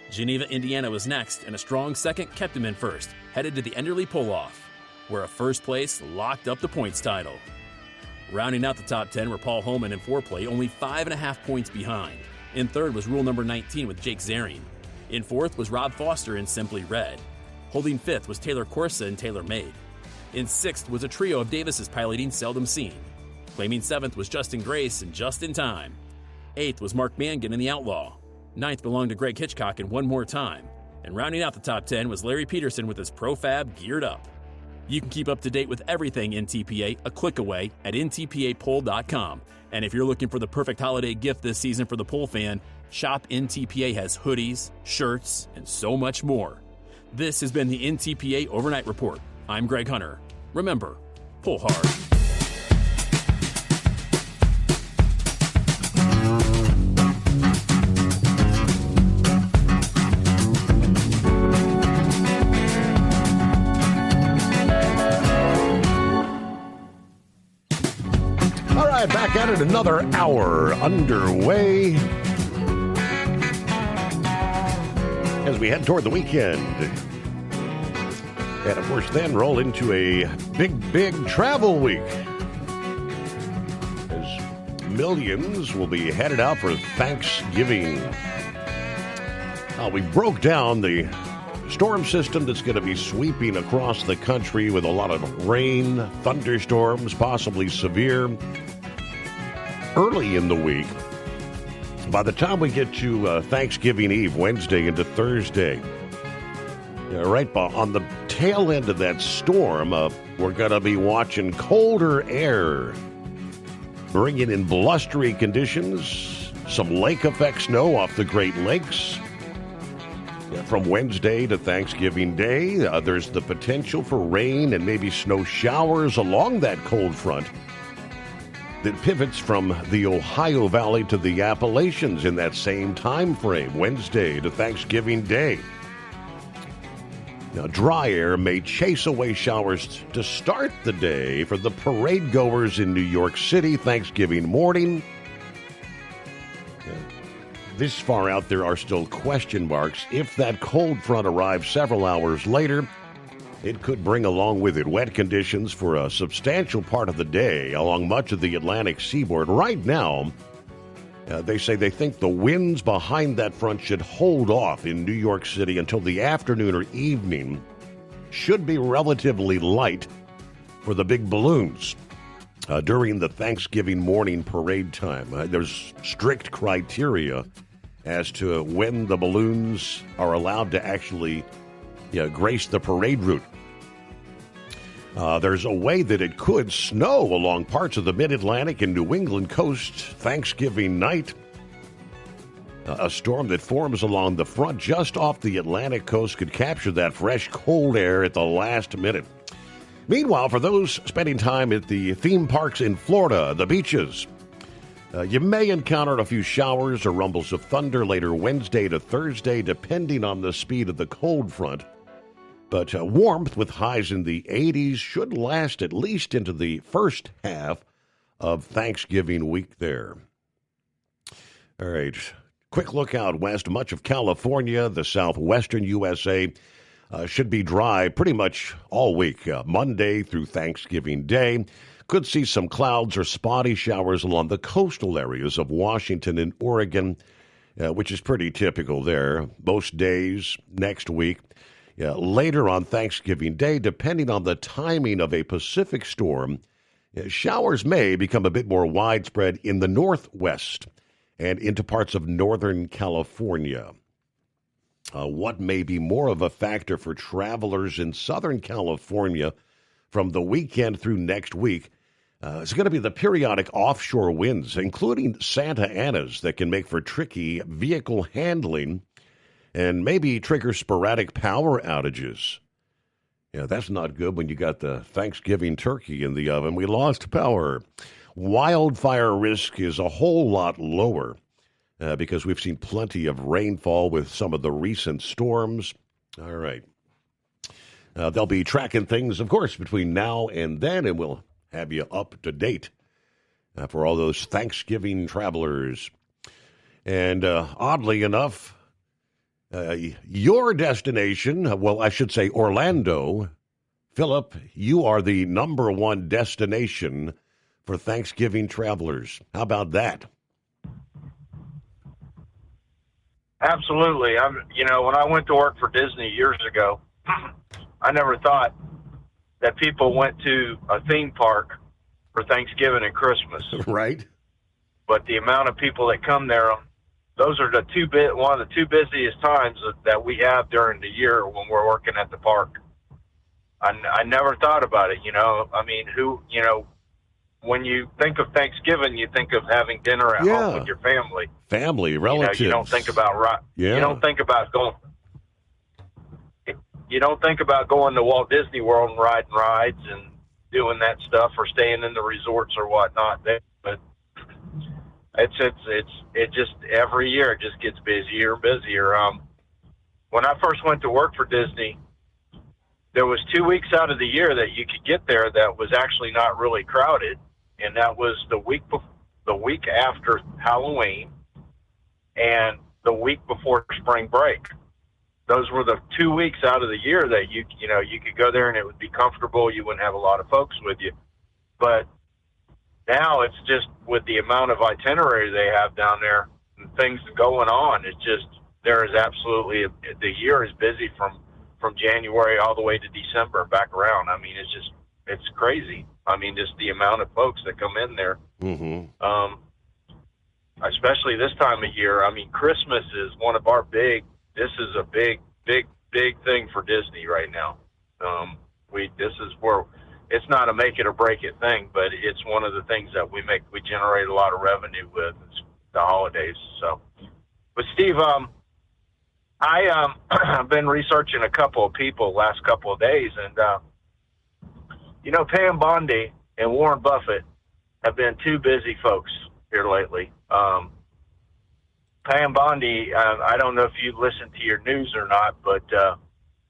Geneva, Indiana was next, and a strong 2nd kept him in 1st, headed to the Enderley Pull-Off, where a 1st place locked up the points title. Rounding out the top 10 were Paul Holman in 4-play, only 5.5 points behind. In 3rd was rule number 19 with Jake Zaring. In 4th was Rob Foster in Simply Red. Holding 5th was Taylor Corsa in Taylor Made. In 6th was a trio of Davis's piloting Seldom Seen. Claiming 7th was Justin Grace in Just in Time. 8th was Mark Mangan in The Outlaw. 9th belonged to Greg Hitchcock in One More Time. And rounding out the top 10 was Larry Peterson with his Profab Geared Up. You can keep up to date with everything NTPA a click away at ntpapole.com. And if you're looking for the perfect holiday gift this season for the pole fan, Shop NTPA has hoodies, shirts, and so much more. This has been the NTPA Overnight Report. I'm Greg Hunter. Remember, pull hard. All right, back at it, another hour underway as we head toward the weekend. And, of course, then roll into a big travel week as millions will be headed out for Thanksgiving. We broke down the storm system that's going to be sweeping across the country with a lot of rain, thunderstorms, possibly severe, early in the week. By the time we get to Thanksgiving Eve, Wednesday into Thursday, right on the tail end of that storm, we're going to be watching colder air, bringing in blustery conditions, some lake effect snow off the Great Lakes. From Wednesday to Thanksgiving Day, there's the potential for rain and maybe snow showers along that cold front that pivots from the Ohio Valley to the Appalachians in that same time frame, Wednesday to Thanksgiving Day. Now, dry air may chase away showers to start the day for the parade goers in New York City Thanksgiving morning. This far out, there are still question marks. If that cold front arrives several hours later, it could bring along with it wet conditions for a substantial part of the day along much of the Atlantic seaboard. Right now, they say they think the winds behind that front should hold off in New York City until the afternoon or evening. Should be relatively light for the big balloons during the Thanksgiving morning parade time. There's strict criteria as to when the balloons are allowed to actually grace the parade route. There's a way that it could snow along parts of the Mid-Atlantic and New England coast Thanksgiving night. A storm that forms along the front just off the Atlantic coast could capture that fresh, cold air at the last minute. Meanwhile, for those spending time at the theme parks in Florida, the beaches, you may encounter a few showers or rumbles of thunder later Wednesday to Thursday, depending on the speed of the cold front. But warmth with highs in the 80s should last at least into the first half of Thanksgiving week there. All right, quick look out west. Much of California, the southwestern USA, should be dry pretty much all week, Monday through Thanksgiving Day. Could see some clouds or spotty showers along the coastal areas of Washington and Oregon, which is pretty typical there. Most days next week. Later on Thanksgiving Day, depending on the timing of a Pacific storm, showers may become a bit more widespread in the northwest and into parts of northern California. What may be more of a factor for travelers in Southern California from the weekend through next week is going to be the periodic offshore winds, including Santa Anas, that can make for tricky vehicle handling and maybe trigger sporadic power outages. Yeah, that's not good when you got the Thanksgiving turkey in the oven. We lost power. Wildfire risk is a whole lot lower because we've seen plenty of rainfall with some of the recent storms. All right. They'll be tracking things, of course, between now and then, and we'll have you up to date for all those Thanksgiving travelers. And oddly enough, your destination, well, I should say Orlando, Philip, you are the number one destination for Thanksgiving travelers. How about that? Absolutely. When I went to work for Disney years ago, I never thought that people went to a theme park for Thanksgiving and Christmas. Right. But the amount of people that come there, those are one of the two busiest times that we have during the year when we're working at the park. I never thought about it, when you think of Thanksgiving, you think of having dinner at home with your family. Family, relatives. You don't think about You don't think about going. You don't think about going to Walt Disney World and riding rides and doing that stuff, or staying in the resorts or whatnot. But it just every year it just gets busier and busier. When I first went to work for Disney, there was 2 weeks out of the year that you could get there that was actually not really crowded, and that was the week after Halloween and the week before spring break. Those were the 2 weeks out of the year that you could go there and it would be comfortable. You wouldn't have a lot of folks with you. But now it's just with the amount of itinerary they have down there and things going on, it's just there is absolutely the year is busy from January all the way to December back around. I mean, it's crazy. I mean, just the amount of folks that come in there. Mm-hmm. Especially this time of year. I mean, Christmas is one of our this is a big thing for Disney right now. This is where it's not a make it or break it thing, but it's one of the things that we generate a lot of revenue with the holidays. So, but Steve, I've been researching a couple of people the last couple of days, and Pam Bondi and Warren Buffett have been two busy folks here lately. Pam Bondi, I don't know if you listen to your news or not, but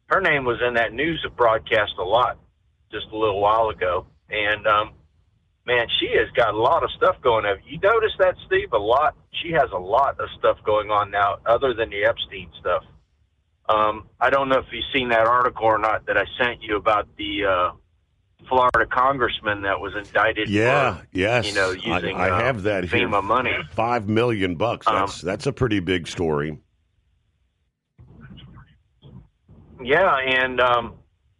her name was in that news broadcast a lot just a little while ago. And, man, she has got a lot of stuff going on. You notice that, Steve? A lot. She has a lot of stuff going on now other than the Epstein stuff. I don't know if you've seen that article or not that I sent you about the Florida congressman that was indicted for, using I have that here. FEMA money. $5 million. That's a pretty big story. Yeah, and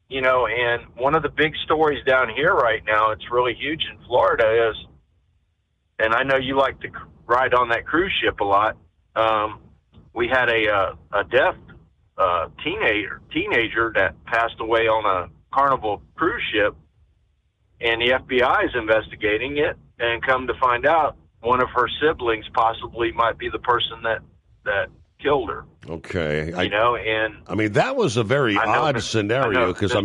and one of the big stories down here right now, it's really huge in Florida, is, and I know you like to ride on that cruise ship a lot. We had a deaf teenager that passed away on a Carnival cruise ship, and the FBI is investigating it, and come to find out one of her siblings possibly might be the person that killed her. Okay. And that was a very odd scenario, because,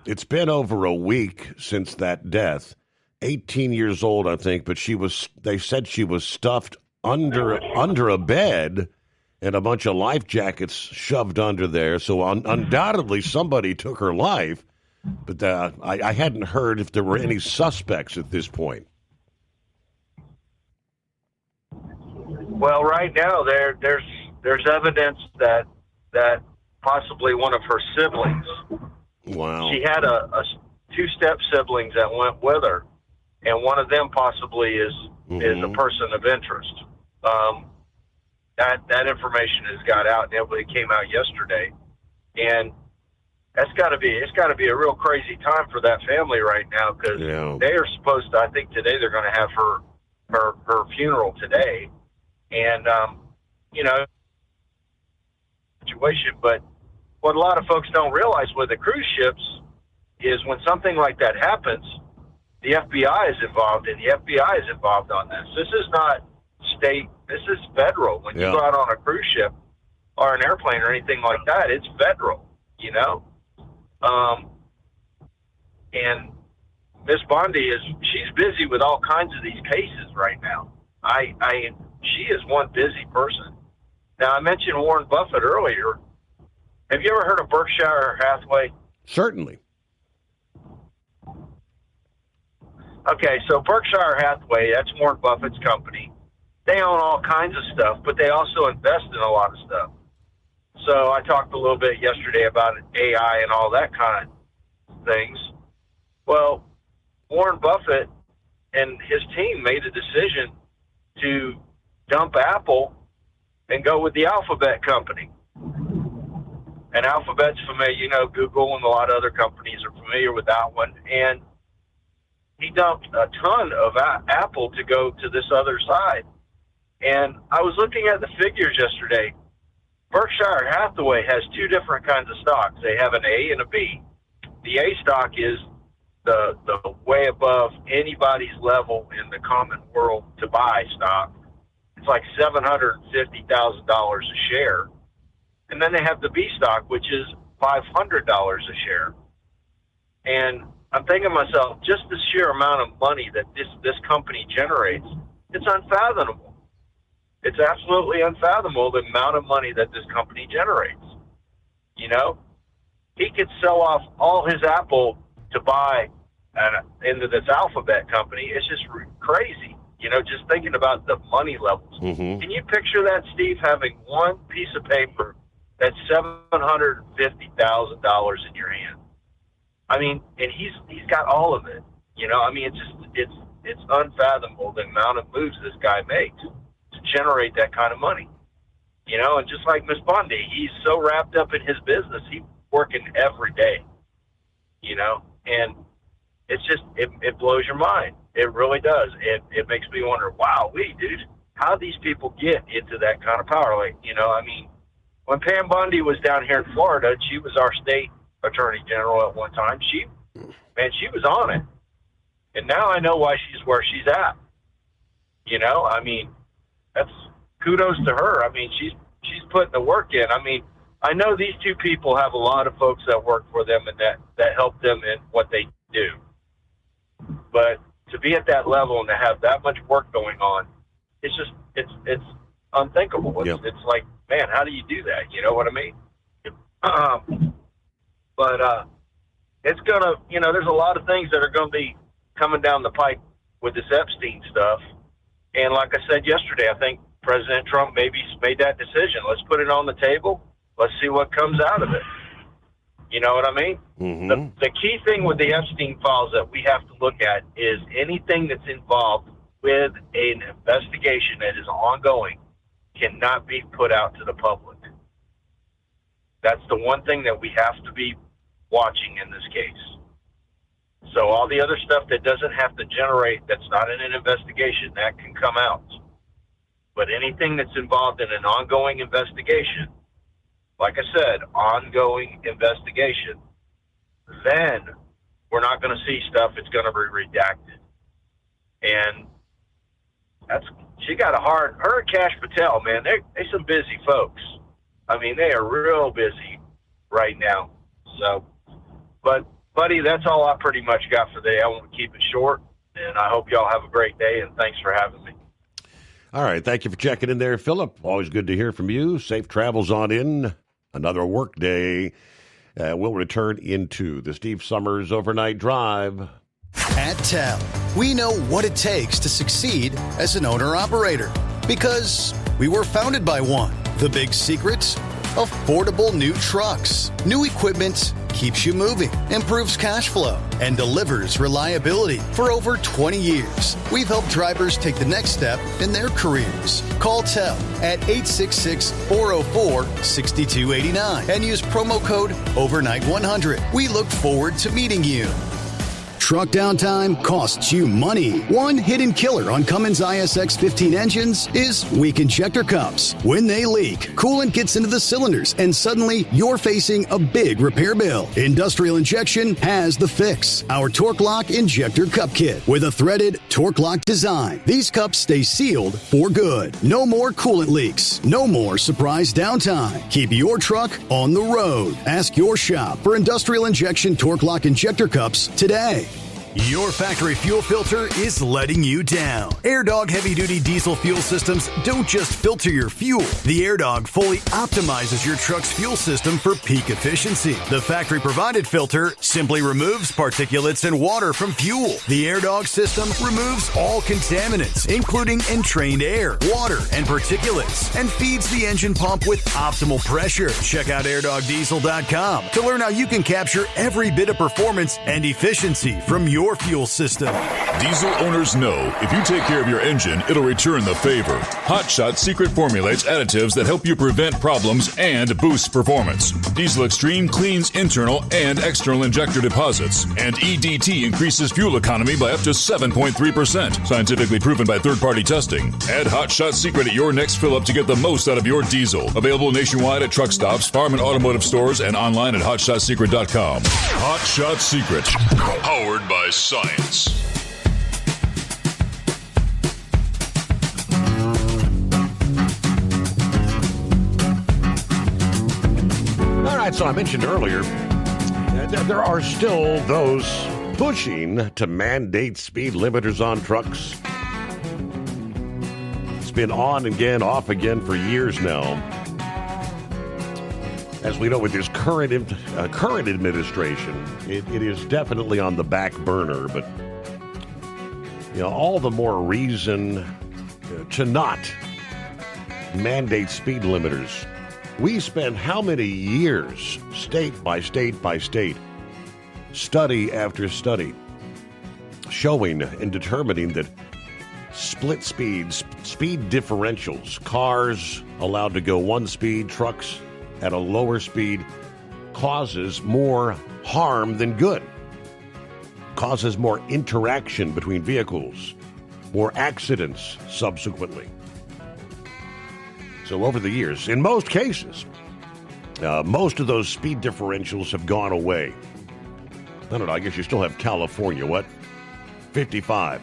it's been over a week since that death. 18 years old, I think, but they said she was stuffed under a bed and a bunch of life jackets shoved under there. So undoubtedly somebody took her life. But I hadn't heard if there were any suspects at this point. Well, right now there's evidence that possibly one of her siblings. Wow. She had a two-step siblings that went with her, and one of them possibly is a person of interest. That information has got out, and it came out yesterday, and it's got to be a real crazy time for that family right now, because they are supposed to. I think today they're going to have her funeral today, and situation. But what a lot of folks don't realize with the cruise ships is when something like that happens, the FBI is involved, and the FBI is involved on this. This is not state. This is federal. When you go out on a cruise ship or an airplane or anything like that, it's federal. And Miss Bondi she's busy with all kinds of these cases right now. She is one busy person. Now, I mentioned Warren Buffett earlier. Have you ever heard of Berkshire Hathaway? Certainly. Okay, so Berkshire Hathaway, that's Warren Buffett's company. They own all kinds of stuff, but they also invest in a lot of stuff. So I talked a little bit yesterday about AI and all that kind of things. Well, Warren Buffett and his team made a decision to dump Apple and go with the Alphabet company. And Alphabet's familiar, Google and a lot of other companies are familiar with that one. And he dumped a ton of Apple to go to this other side. And I was looking at the figures yesterday. Berkshire Hathaway has two different kinds of stocks. They have an A and a B. The A stock is the way above anybody's level in the common world to buy stock. It's like $750,000 a share. And then they have the B stock, which is $500 a share. And I'm thinking to myself, just the sheer amount of money that this company generates, it's unfathomable. It's absolutely unfathomable, the amount of money that this company generates. He could sell off all his Apple to buy into this Alphabet company. It's just crazy, just thinking about the money levels. Mm-hmm. Can you picture that, Steve, having one piece of paper that's $750,000 in your hand? I mean, and he's got all of it. It's unfathomable the amount of moves this guy makes to generate that kind of money. And just like Miss Bondi, he's so wrapped up in his business, he's working every day. And it's just it blows your mind. It really does. It makes me wonder, wow, dude, how these people get into that kind of power? When Pam Bondi was down here in Florida, she was our state attorney general at one time. She was on it. And now I know why she's where she's at. That's kudos to her. She's putting the work in. I know these two people have a lot of folks that work for them and that help them in what they do. But to be at that level and to have that much work going on, it's just, it's unthinkable. It's like, man, how do you do that? You know what I mean? But it's going to, there's a lot of things that are going to be coming down the pike with this Epstein stuff. And like I said yesterday, I think President Trump maybe made that decision. Let's put it on the table. Let's see what comes out of it. You know what I mean? Mm-hmm. The key thing with the Epstein files that we have to look at is anything that's involved with an investigation that is ongoing cannot be put out to the public. That's the one thing that we have to be watching in this case. So all the other stuff that doesn't have to generate, that's not in an investigation, that can come out. But anything that's involved in an ongoing investigation, like I said, ongoing investigation, then we're not going to see stuff. It's going to be redacted. And she got her and Kash Patel, man, they're some busy folks. I mean, they are real busy right now. So, but buddy, that's all I pretty much got for today. I want to keep it short, and I hope y'all have a great day, and thanks for having me. All right. Thank you for checking in there, Philip. Always good to hear from you. Safe travels on in. Another work day. We'll return into the Steve Summers Overnight Drive. At TEL, we know what it takes to succeed as an owner-operator because we were founded by one. The big secret? Affordable new trucks. New equipment keeps you moving, improves cash flow, and delivers reliability. For over 20 years, we've helped drivers take the next step in their careers. Call TEL at 866-404-6289 and use promo code OVERNIGHT100. We look forward to meeting you. Truck downtime costs you money. One hidden killer on Cummins ISX 15 engines is weak injector cups. When they leak, coolant gets into the cylinders and suddenly you're facing a big repair bill. Industrial Injection has the fix. Our Torque Lock Injector Cup Kit with a threaded Torque Lock design. These cups stay sealed for good. No more coolant leaks. No more surprise downtime. Keep your truck on the road. Ask your shop for Industrial Injection Torque Lock Injector Cups today. Your factory fuel filter is letting you down. AirDog heavy-duty diesel fuel systems don't just filter your fuel. The AirDog fully optimizes your truck's fuel system for peak efficiency. The factory-provided filter simply removes particulates and water from fuel. The AirDog system removes all contaminants, including entrained air, water, and particulates, and feeds the engine pump with optimal pressure. Check out AirDogDiesel.com to learn how you can capture every bit of performance and efficiency from your fuel system. Diesel owners know if you take care of your engine, it'll return the favor. Hot Shot secret formulates additives that help you prevent problems and boost performance. Diesel Extreme cleans internal and external injector deposits, and EDT increases fuel economy by up to 7.3%. Scientifically proven by third-party testing. Add Hot Shot secret at your next fill-up to get the most out of your diesel. Available nationwide at truck stops, farm and automotive stores, and online at hotshotsecret.com. Hot Shot Secret, powered by science. All right, so I mentioned earlier that there are still those pushing to mandate speed limiters on trucks. It's been on again, off again for years now. As we know, with this current administration, it is definitely on the back burner, but all the more reason to not mandate speed limiters. We spend how many years, state by state by state, study after study, showing and determining that split speeds, speed differentials, cars allowed to go one speed, trucks at a lower speed, causes more harm than good, causes more interaction between vehicles, more accidents subsequently. So over the years, in most cases, most of those speed differentials have gone away. I don't know, I guess you still have California, 55.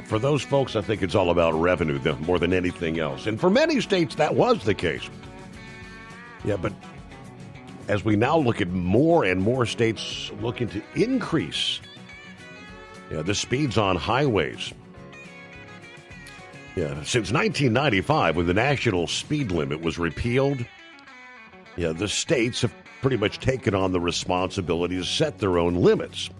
For those folks, I think it's all about revenue more than anything else. And for many states, that was the case. Yeah, but as we now look at more and more states looking to increase the speeds on highways. Yeah, since 1995, when the national speed limit was repealed, the states have pretty much taken on the responsibility to set their own limits.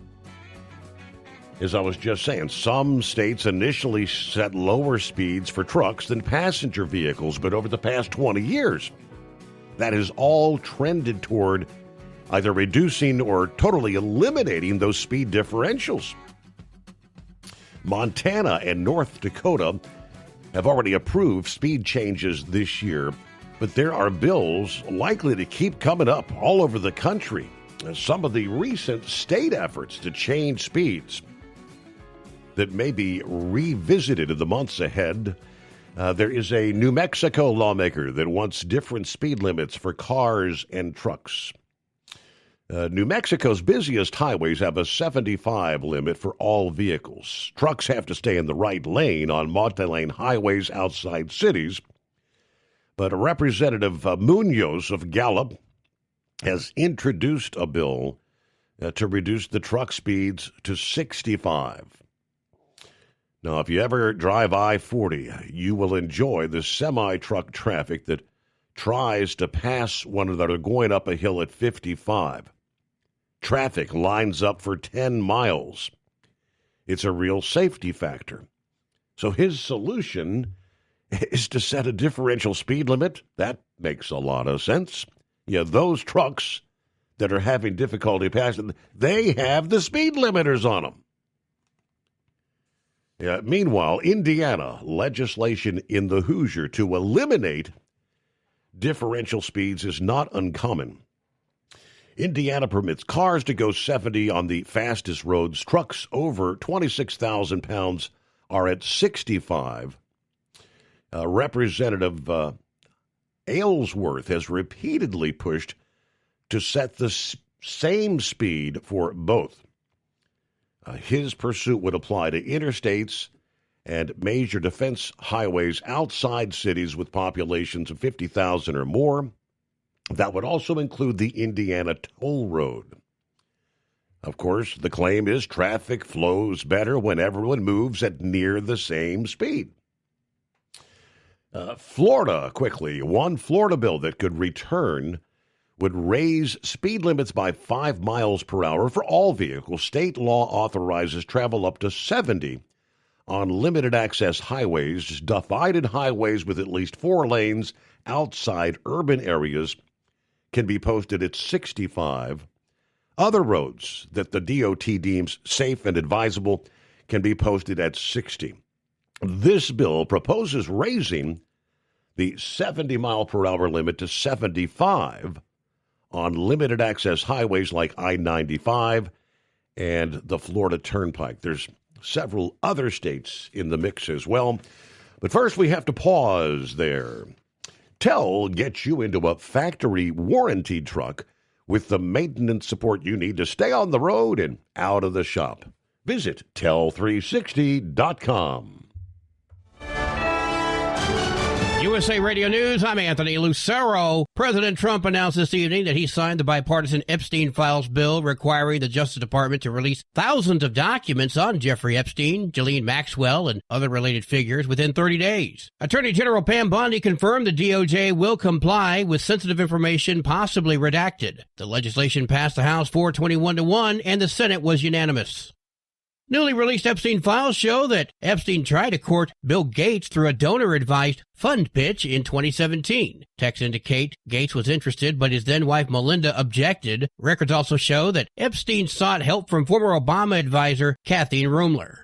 As I was just saying, some states initially set lower speeds for trucks than passenger vehicles, but over the past 20 years, that has all trended toward either reducing or totally eliminating those speed differentials. Montana and North Dakota have already approved speed changes this year, but there are bills likely to keep coming up all over the country. Some of the recent state efforts to change speeds that may be revisited in the months ahead. There is a New Mexico lawmaker that wants different speed limits for cars and trucks. New Mexico's busiest highways have a 75 limit for all vehicles. Trucks have to stay in the right lane on multi-lane highways outside cities. But Representative Munoz of Gallup has introduced a bill to reduce the truck speeds to 65. Now, if you ever drive I-40, you will enjoy the semi-truck traffic that tries to pass one another going up a hill at 55. Traffic lines up for 10 miles. It's a real safety factor. So his solution is to set a differential speed limit. That makes a lot of sense. Yeah, those trucks that are having difficulty passing, they have the speed limiters on them. Yeah, meanwhile, Indiana legislation in the Hoosier to eliminate differential speeds is not uncommon. Indiana permits cars to go 70 on the fastest roads. Trucks over 26,000 pounds are at 65. Representative Aylesworth has repeatedly pushed to set the same speed for both. His pursuit would apply to interstates and major defense highways outside cities with populations of 50,000 or more. That would also include the Indiana Toll Road. Of course, the claim is traffic flows better when everyone moves at near the same speed. Florida, quickly. One Florida bill that could return would raise speed limits by 5 miles per hour for all vehicles. State law authorizes travel up to 70 on limited access highways, divided highways with at least 4 lanes outside urban areas can be posted at 65. Other roads that the DOT deems safe and advisable can be posted at 60. This bill proposes raising the 70-mile-per-hour limit to 75 on limited access highways like I-95 and the Florida Turnpike. There's several other states in the mix as well. But first, we have to pause there. Tell gets you into a factory warranty truck with the maintenance support you need to stay on the road and out of the shop. Visit tell360.com. USA Radio News, I'm Anthony Lucero. President Trump announced this evening that he signed the bipartisan Epstein Files bill requiring the Justice Department to release thousands of documents on Jeffrey Epstein, Ghislaine Maxwell, and other related figures within 30 days. Attorney General Pam Bondi confirmed the DOJ will comply with sensitive information possibly redacted. The legislation passed the House 421-1, and the Senate was unanimous. Newly released Epstein files show that Epstein tried to court Bill Gates through a donor-advised fund pitch in 2017. Texts indicate Gates was interested, but his then-wife Melinda objected. Records also show that Epstein sought help from former Obama advisor Kathleen Rumler.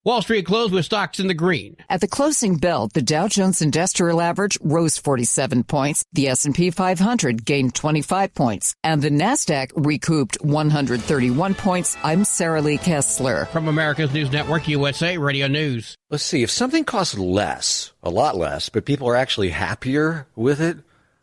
Wall Street closed with stocks in the green. At the closing bell, the Dow Jones Industrial Average rose 47 points, the S&P 500 gained 25 points, and the Nasdaq recouped 131 points. I'm Sarah Lee Kessler. From America's News Network, USA Radio News. Let's see, if something costs less, a lot less, but people are actually happier with it,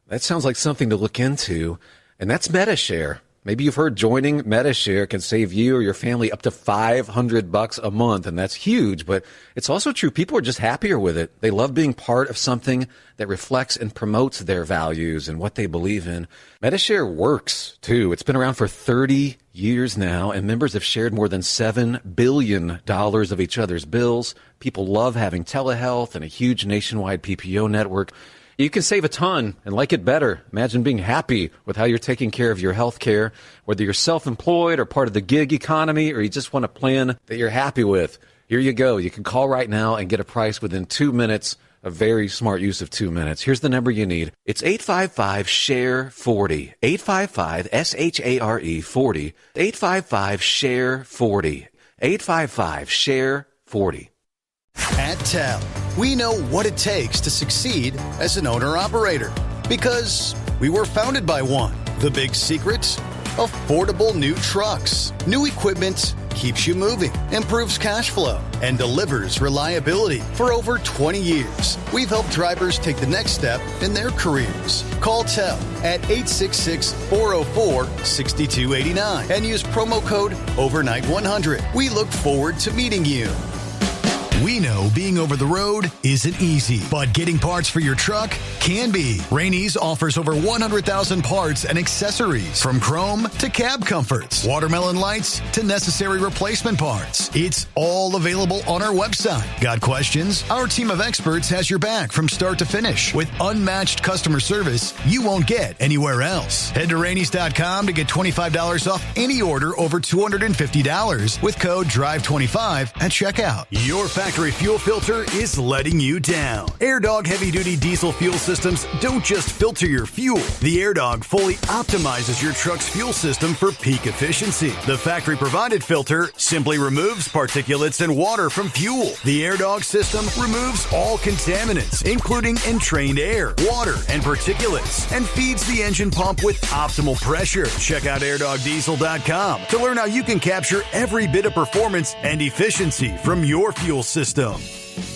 that sounds like something to look into, and that's MetaShare. Maybe you've heard joining Medi-Share can save you or your family up to $500 a month, and that's huge, but it's also true. People are just happier with it. They love being part of something that reflects and promotes their values and what they believe in. Medi-Share works, too. It's been around for 30 years now, and members have shared more than $7 billion of each other's bills. People love having telehealth and a huge nationwide PPO network. You can save a ton and like it better. Imagine being happy with how you're taking care of your health care, whether you're self-employed or part of the gig economy, or you just want a plan that you're happy with. Here you go. You can call right now and get a price within 2 minutes. A very smart use of 2 minutes. Here's the number you need. It's 855-SHARE-40. 855-SHARE-40. 855-SHARE-40. 855-SHARE-40. At TEL, we know what it takes to succeed as an owner-operator because we were founded by one. The big secret? Affordable new trucks. New equipment keeps you moving, improves cash flow, and delivers reliability. For over 20 years, we've helped drivers take the next step in their careers. Call TEL at 866-404-6289 and use promo code OVERNIGHT100. We look forward to meeting you. We know being over the road isn't easy, but getting parts for your truck can be. Rainey's offers over 100,000 parts and accessories, from chrome to cab comforts, watermelon lights to necessary replacement parts. It's all available on our website. Got questions? Our team of experts has your back from start to finish with unmatched customer service you won't get anywhere else. Head to Rainey's.com to get $25 off any order over $250 with code DRIVE25 at checkout. Your factory fuel filter is letting you down. AirDog heavy-duty diesel fuel systems don't just filter your fuel. The AirDog fully optimizes your truck's fuel system for peak efficiency. The factory-provided filter simply removes particulates and water from fuel. The AirDog system removes all contaminants, including entrained air, water, and particulates, and feeds the engine pump with optimal pressure. Check out AirDogDiesel.com to learn how you can capture every bit of performance and efficiency from your fuel system.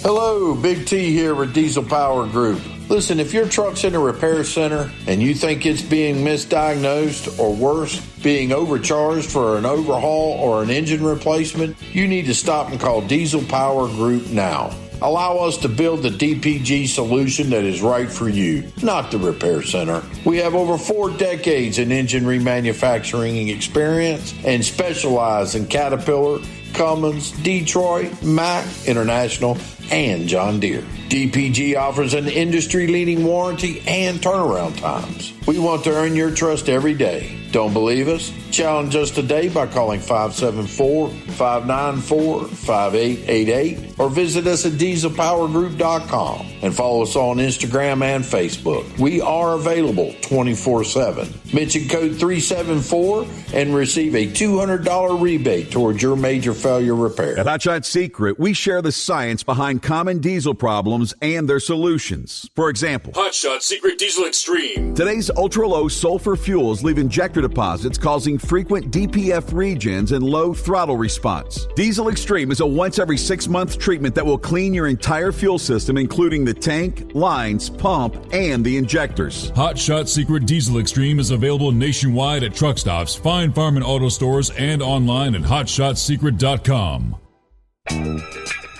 Hello, Big T here with Diesel Power Group. Listen, if your truck's in a repair center and you think it's being misdiagnosed or worse, being overcharged for an overhaul or an engine replacement, you need to stop and call Diesel Power Group now. Allow us to build the DPG solution that is right for you, not the repair center. We have over 4 decades in engine remanufacturing experience and specialize in Caterpillar, Cummins, Detroit, Mack, International, and John Deere. DPG offers an industry-leading warranty and turnaround times. We want to earn your trust every day. Don't believe us? Challenge us today by calling 574-594-5888 or visit us at dieselpowergroup.com and follow us on Instagram and Facebook. We are available 24/7. Mention code 374 and receive a $200 rebate towards your major failure repair. At Hot Shot Secret, we share the science behind common diesel problems and their solutions. For example, Hot Shot Secret Diesel Extreme. Today's ultra-low sulfur fuels leave injector deposits causing frequent DPF regens and low throttle response. Diesel Extreme is a once every 6-month treatment that will clean your entire fuel system, including the tank, lines, pump, and the injectors. Hot Shot Secret Diesel Extreme is available nationwide at truck stops, fine farm and auto stores, and online at hotshotsecret.com.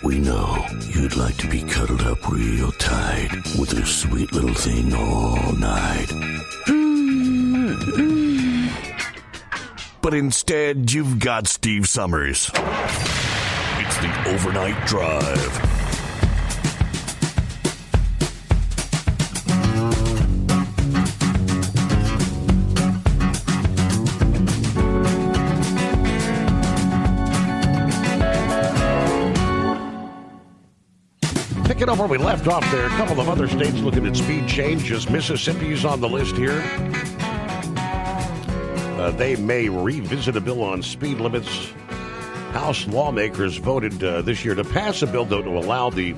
We know you'd like to be cuddled up real tight with a sweet little thing all night. But instead, you've got Steve Summers. It's the Overnight Drive. Picking up where we left off there, a couple of other states looking at speed changes. Mississippi's on the list here. They may revisit a bill on speed limits. House lawmakers voted this year to pass a bill, though, to allow the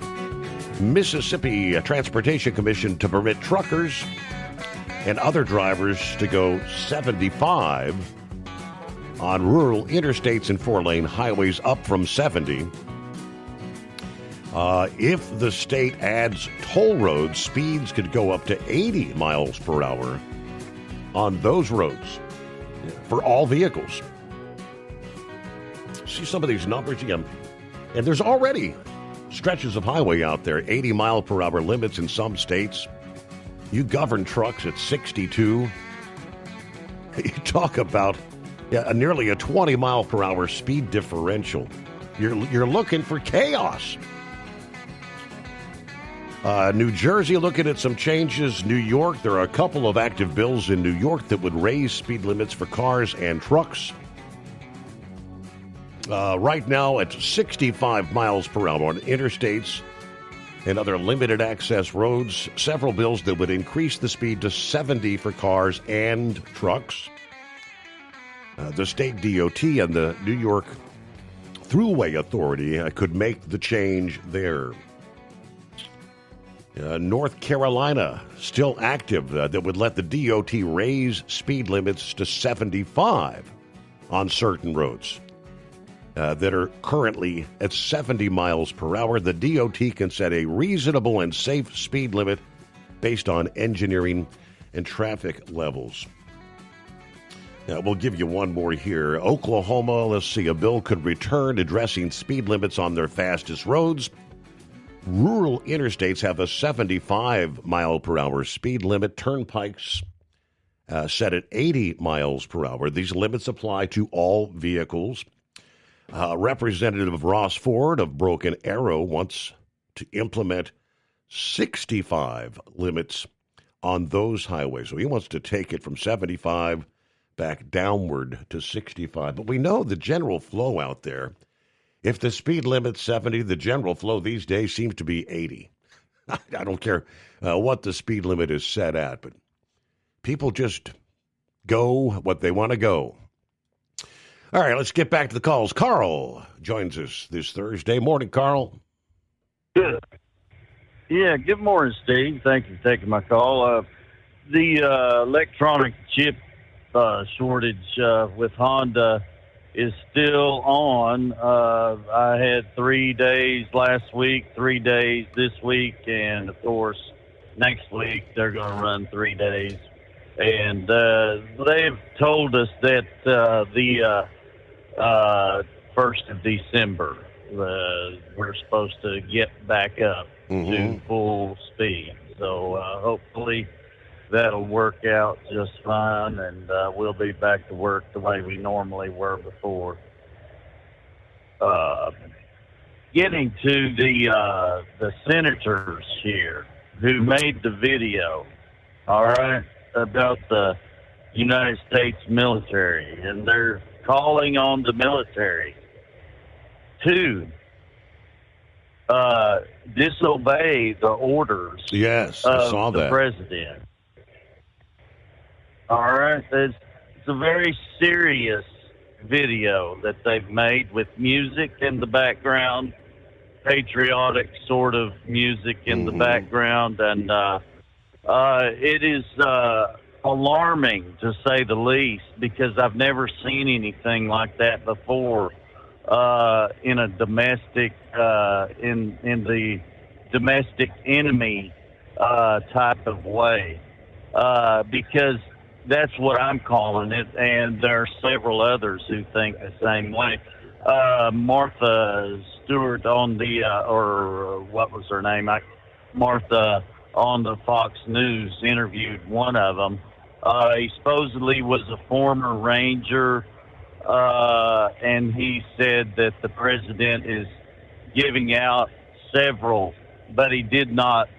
Mississippi Transportation Commission to permit truckers and other drivers to go 75 on rural interstates and 4-lane highways, up from 70. If the state adds toll roads, speeds could go up to 80 miles per hour on those roads. for all vehicles. See some of these numbers again. And there's already stretches of highway out there, 80-mile-per-hour limits in some states. You govern trucks at 62. You talk about nearly a 20-mile-per-hour speed differential. You're looking for chaos. New Jersey looking at some changes. New York, there are a couple of active bills in New York that would raise speed limits for cars and trucks. Right now at 65 miles per hour on interstates and other limited access roads. Several bills that would increase the speed to 70 for cars and trucks. The state DOT and the New York Thruway Authority could make the change there. North Carolina, still active, that would let the DOT raise speed limits to 75 on certain roads that are currently at 70 miles per hour. The DOT can set a reasonable and safe speed limit based on engineering and traffic levels. We'll give you one more here. Oklahoma, let's see, a bill could return addressing speed limits on their fastest roads. Rural interstates have a 75-mile-per-hour speed limit. Turnpikes set at 80 miles per hour. These limits apply to all vehicles. Representative Ross Ford of Broken Arrow wants to implement 65 limits on those highways. So he wants to take it from 75 back downward to 65. But we know the general flow out there. If the speed limit's 70, the general flow these days seems to be 80. I don't care what the speed limit is set at, but people just go what they want to go. All right, let's get back to the calls. Carl joins us this Thursday. Morning, Carl. Good. Yeah, good morning, Steve. Thank you for taking my call. The electronic chip shortage with Honda is still on. I had 3 days last week, 3 days this week, and, of course, next week they're going to run 3 days. And they've told us that the 1st of December, we're supposed to get back up to full speed. So hopefully that'll work out just fine, and we'll be back to work the way we normally were before. Getting to the senators here who made the video, all right, about the United States military, and they're calling on the military to disobey the orders yes, I saw of the that. president. All right, it's a very serious video that they've made with music in the background, patriotic sort of music in the background, and it is alarming, to say the least, because I've never seen anything like that before in a domestic, in the domestic enemy type of way, because that's what I'm calling it, and there are several others who think the same way. Martha Stewart on the, or what was her name? Martha on the Fox News interviewed one of them. He supposedly was a former Ranger, and he said that the president is giving out several, but he did not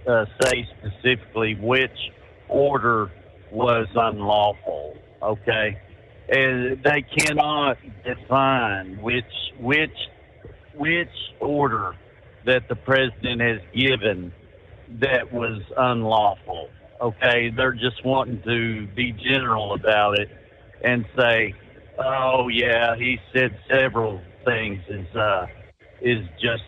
say specifically which order was unlawful, okay? And they cannot define which order that the president has given that was unlawful, okay? They're just wanting to be general about it and say, oh, yeah, he said several things is just,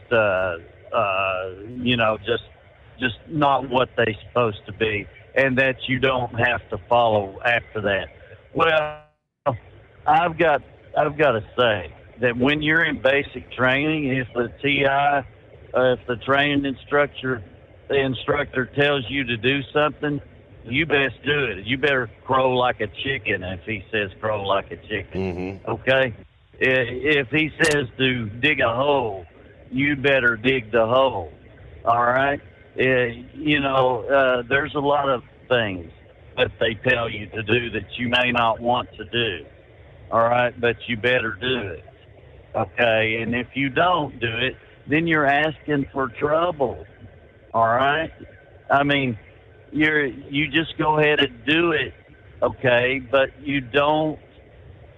just not what they're supposed to be, and that you don't have to follow after that. Well, I've got to say that when you're in basic training, if the TI, if the training instructor tells you to do something, you best do it. You better crow like a chicken if he says crow like a chicken. Okay? If he says to dig a hole, you better dig the hole. All right? There's a lot of things that they tell you to do that you may not want to do. All right? But you better do it. Okay? And if you don't do it, then you're asking for trouble. All right? I mean, you just go ahead and do it, okay? But you don't.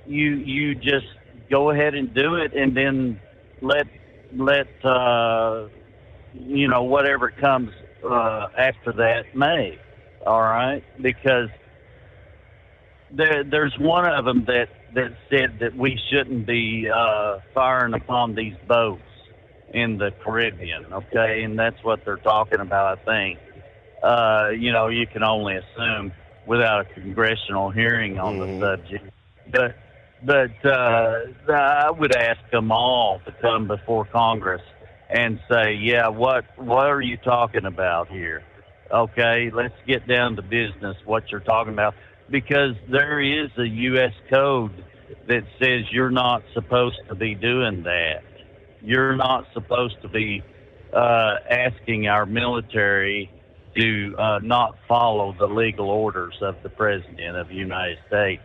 You just go ahead and do it, and then let whatever comes after that may. All right, because there's one of them that said that we shouldn't be firing upon these boats in the Caribbean, okay? And that's what they're talking about, I think. You can only assume without a congressional hearing on the subject. But I would ask them all to come before Congress and say, yeah, what are you talking about here? Okay, let's get down to business, what you're talking about. Because there is a U.S. code that says you're not supposed to be doing that. You're not supposed to be asking our military to not follow the legal orders of the President of the United States.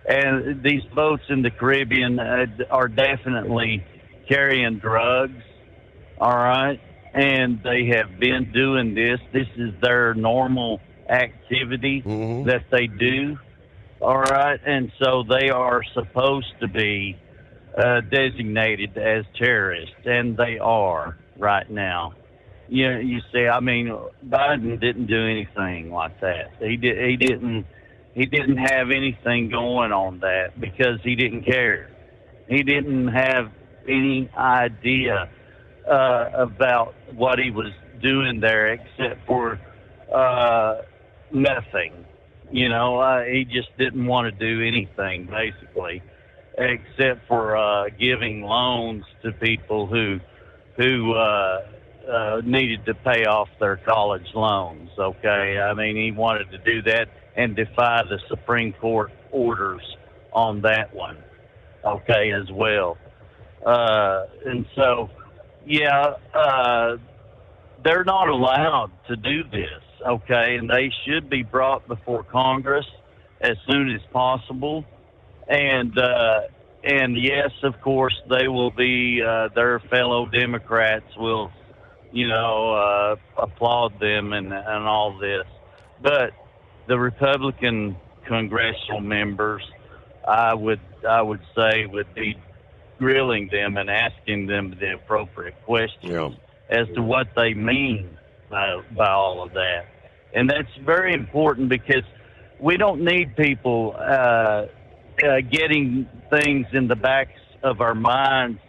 And these boats in the Caribbean are definitely carrying drugs, all right? And they have been doing this. This is their normal activity that they do, all right? And so they are supposed to be designated as terrorists, and they are right now. You see, I mean, Biden didn't do anything like that. He didn't have anything going on that because he didn't care. He didn't have any idea about what he was doing there except for nothing. He just didn't want to do anything, basically, except for giving loans to people who needed to pay off their college loans, okay? I mean, he wanted to do that and defy the Supreme Court orders on that one, okay, as well. And so, they're not allowed to do this, okay? And they should be brought before Congress as soon as possible. And yes, of course, they will be, their fellow Democrats will, applaud them and all this. But the Republican congressional members, I would say, would be grilling them and asking them the appropriate questions as to what they mean by all of that. And that's very important because we don't need people getting things in the backs of our minds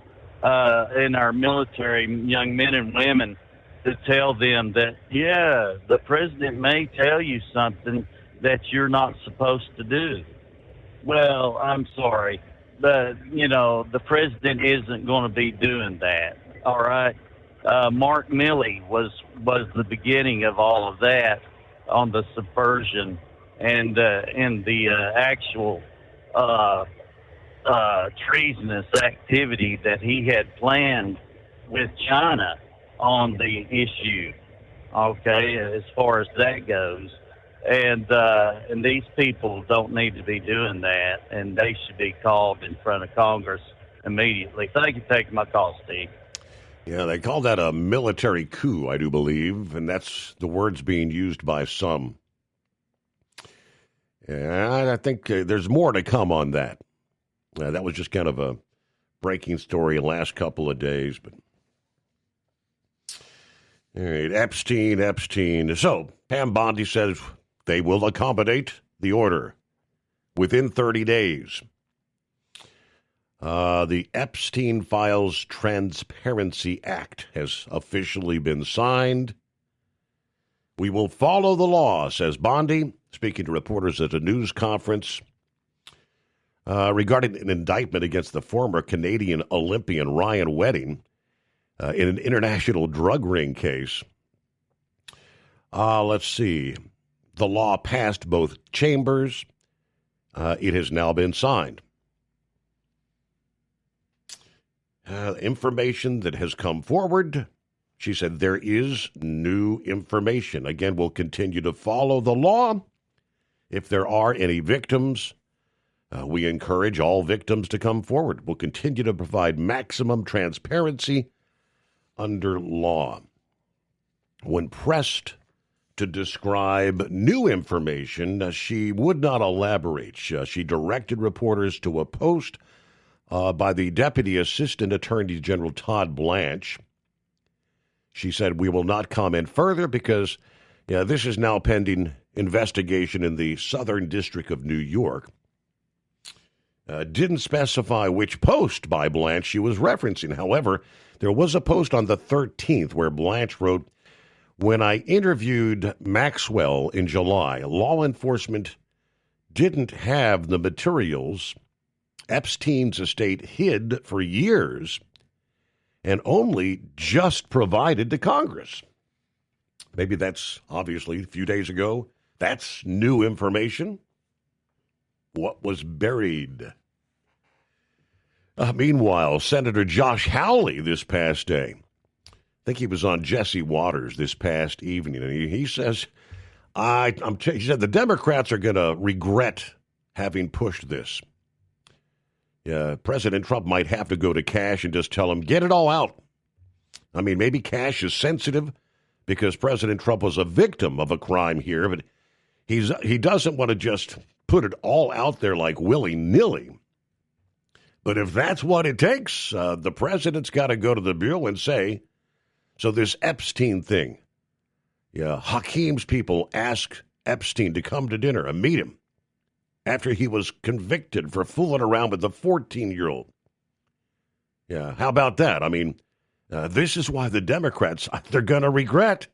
in our military, young men and women, to tell them that, the president may tell you something that you're not supposed to do. Well, I'm sorry, but, the president isn't going to be doing that, all right? Mark Milley was the beginning of all of that on the subversion and the actual treasonous activity that he had planned with China on the issue, okay, as far as that goes. And these people don't need to be doing that, and they should be called in front of Congress immediately. Thank you for taking my call, Steve. Yeah, they call that a military coup, I do believe, and that's the words being used by some. And I think there's more to come on that. That was just kind of a breaking story in the last couple of days. But all right, Epstein. So Pam Bondi says they will accommodate the order within 30 days. The Epstein Files Transparency Act has officially been signed. We will follow the law, says Bondi, speaking to reporters at a news conference regarding an indictment against the former Canadian Olympian Ryan Wedding in an international drug ring case. Let's see. the law passed both chambers. It has now been signed. Information that has come forward. She said there is new information. Again, we'll continue to follow the law. If there are any victims, we encourage all victims to come forward. We'll continue to provide maximum transparency under law. When pressed to describe new information, she would not elaborate. She directed reporters to a post by the Deputy Assistant Attorney General Todd Blanche. She said, "We will not comment further because this is now pending investigation in the Southern District of New York." Didn't specify which post by Blanche she was referencing. However, there was a post on the 13th where Blanche wrote, "When I interviewed Maxwell in July, law enforcement didn't have the materials Epstein's estate hid for years and only just provided to Congress." Maybe that's obviously a few days ago. That's new information. What was buried? Meanwhile, Senator Josh Hawley this past day, I think he was on Jesse Waters this past evening, and he says, he said the Democrats are going to regret having pushed this. President Trump might have to go to Kash and just tell him, get it all out. I mean, maybe Kash is sensitive because President Trump was a victim of a crime here, but he doesn't want to just put it all out there like willy-nilly. But if that's what it takes, the president's got to go to the Bureau and say, so this Epstein thing, Hakeem's people asked Epstein to come to dinner and meet him after he was convicted for fooling around with a 14-year-old. How about that? I mean, this is why the Democrats, they're going to regret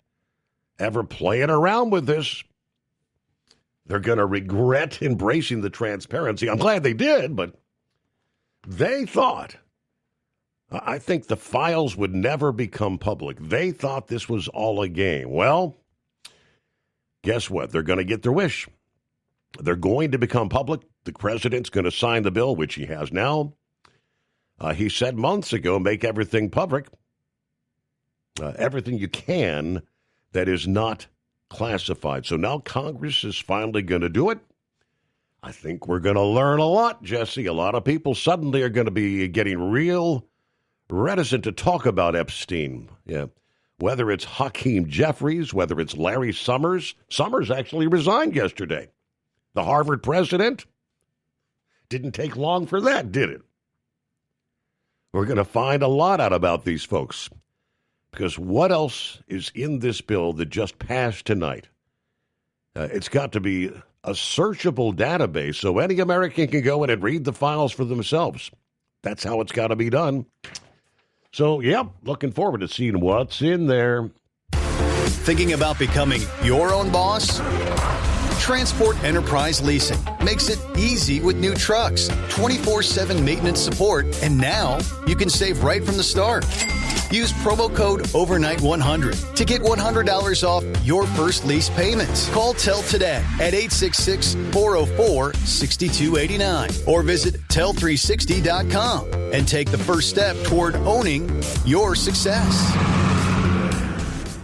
ever playing around with this. They're going to regret embracing the transparency. I'm glad they did, but they thought, I think the files would never become public. They thought this was all a game. Well, guess what? They're going to get their wish. They're going to become public. The president's going to sign the bill, which he has now. He said months ago, make everything public. Everything you can that is not classified. So now Congress is finally going to do it. I think we're going to learn a lot, Jesse. A lot of people suddenly are going to be getting real reticent to talk about Epstein. Whether it's Hakeem Jeffries, whether it's Larry Summers. Summers actually resigned yesterday. The Harvard president. Didn't take long for that, did it? We're going to find a lot out about these folks. Because what else is in this bill that just passed tonight? It's got to be a searchable database so any American can go in and read the files for themselves. That's how it's got to be done. So, looking forward to seeing what's in there. Thinking about becoming your own boss? Transport Enterprise Leasing makes it easy with new trucks, 24/7 maintenance support, and now you can save right from the start. Use promo code OVERNIGHT100 to get $100 off your first lease payments. Call TEL today at 866-404-6289 or visit tel360.com and take the first step toward owning your success.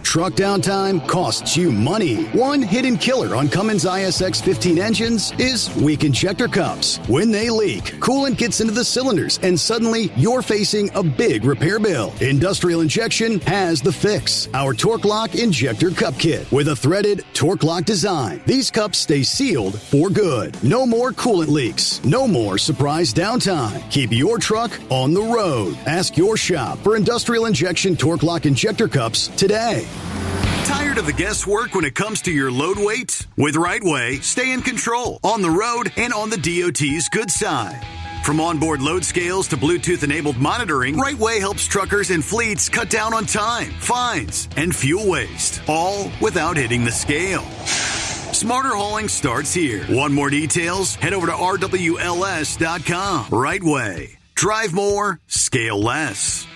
Truck downtime costs you money. One hidden killer on Cummins ISX 15 engines is weak injector cups. When they leak, coolant gets into the cylinders and suddenly you're facing a big repair bill. Industrial Injection has the fix. Our Torque Lock Injector Cup Kit with a threaded Torque Lock design. These cups stay sealed for good. No more coolant leaks. No more surprise downtime. Keep your truck on the road. Ask your shop for Industrial Injection Torque Lock Injector Cups today. Tired of the guesswork when it comes to your load weight? With RightWay, stay in control on the road and on the DOT's good side. From onboard load scales to Bluetooth-enabled monitoring, RightWay helps truckers and fleets cut down on time, fines, and fuel waste, all without hitting the scale. Smarter hauling starts here. Want more details? Head over to RWLS.com. RightWay. Drive more, scale less.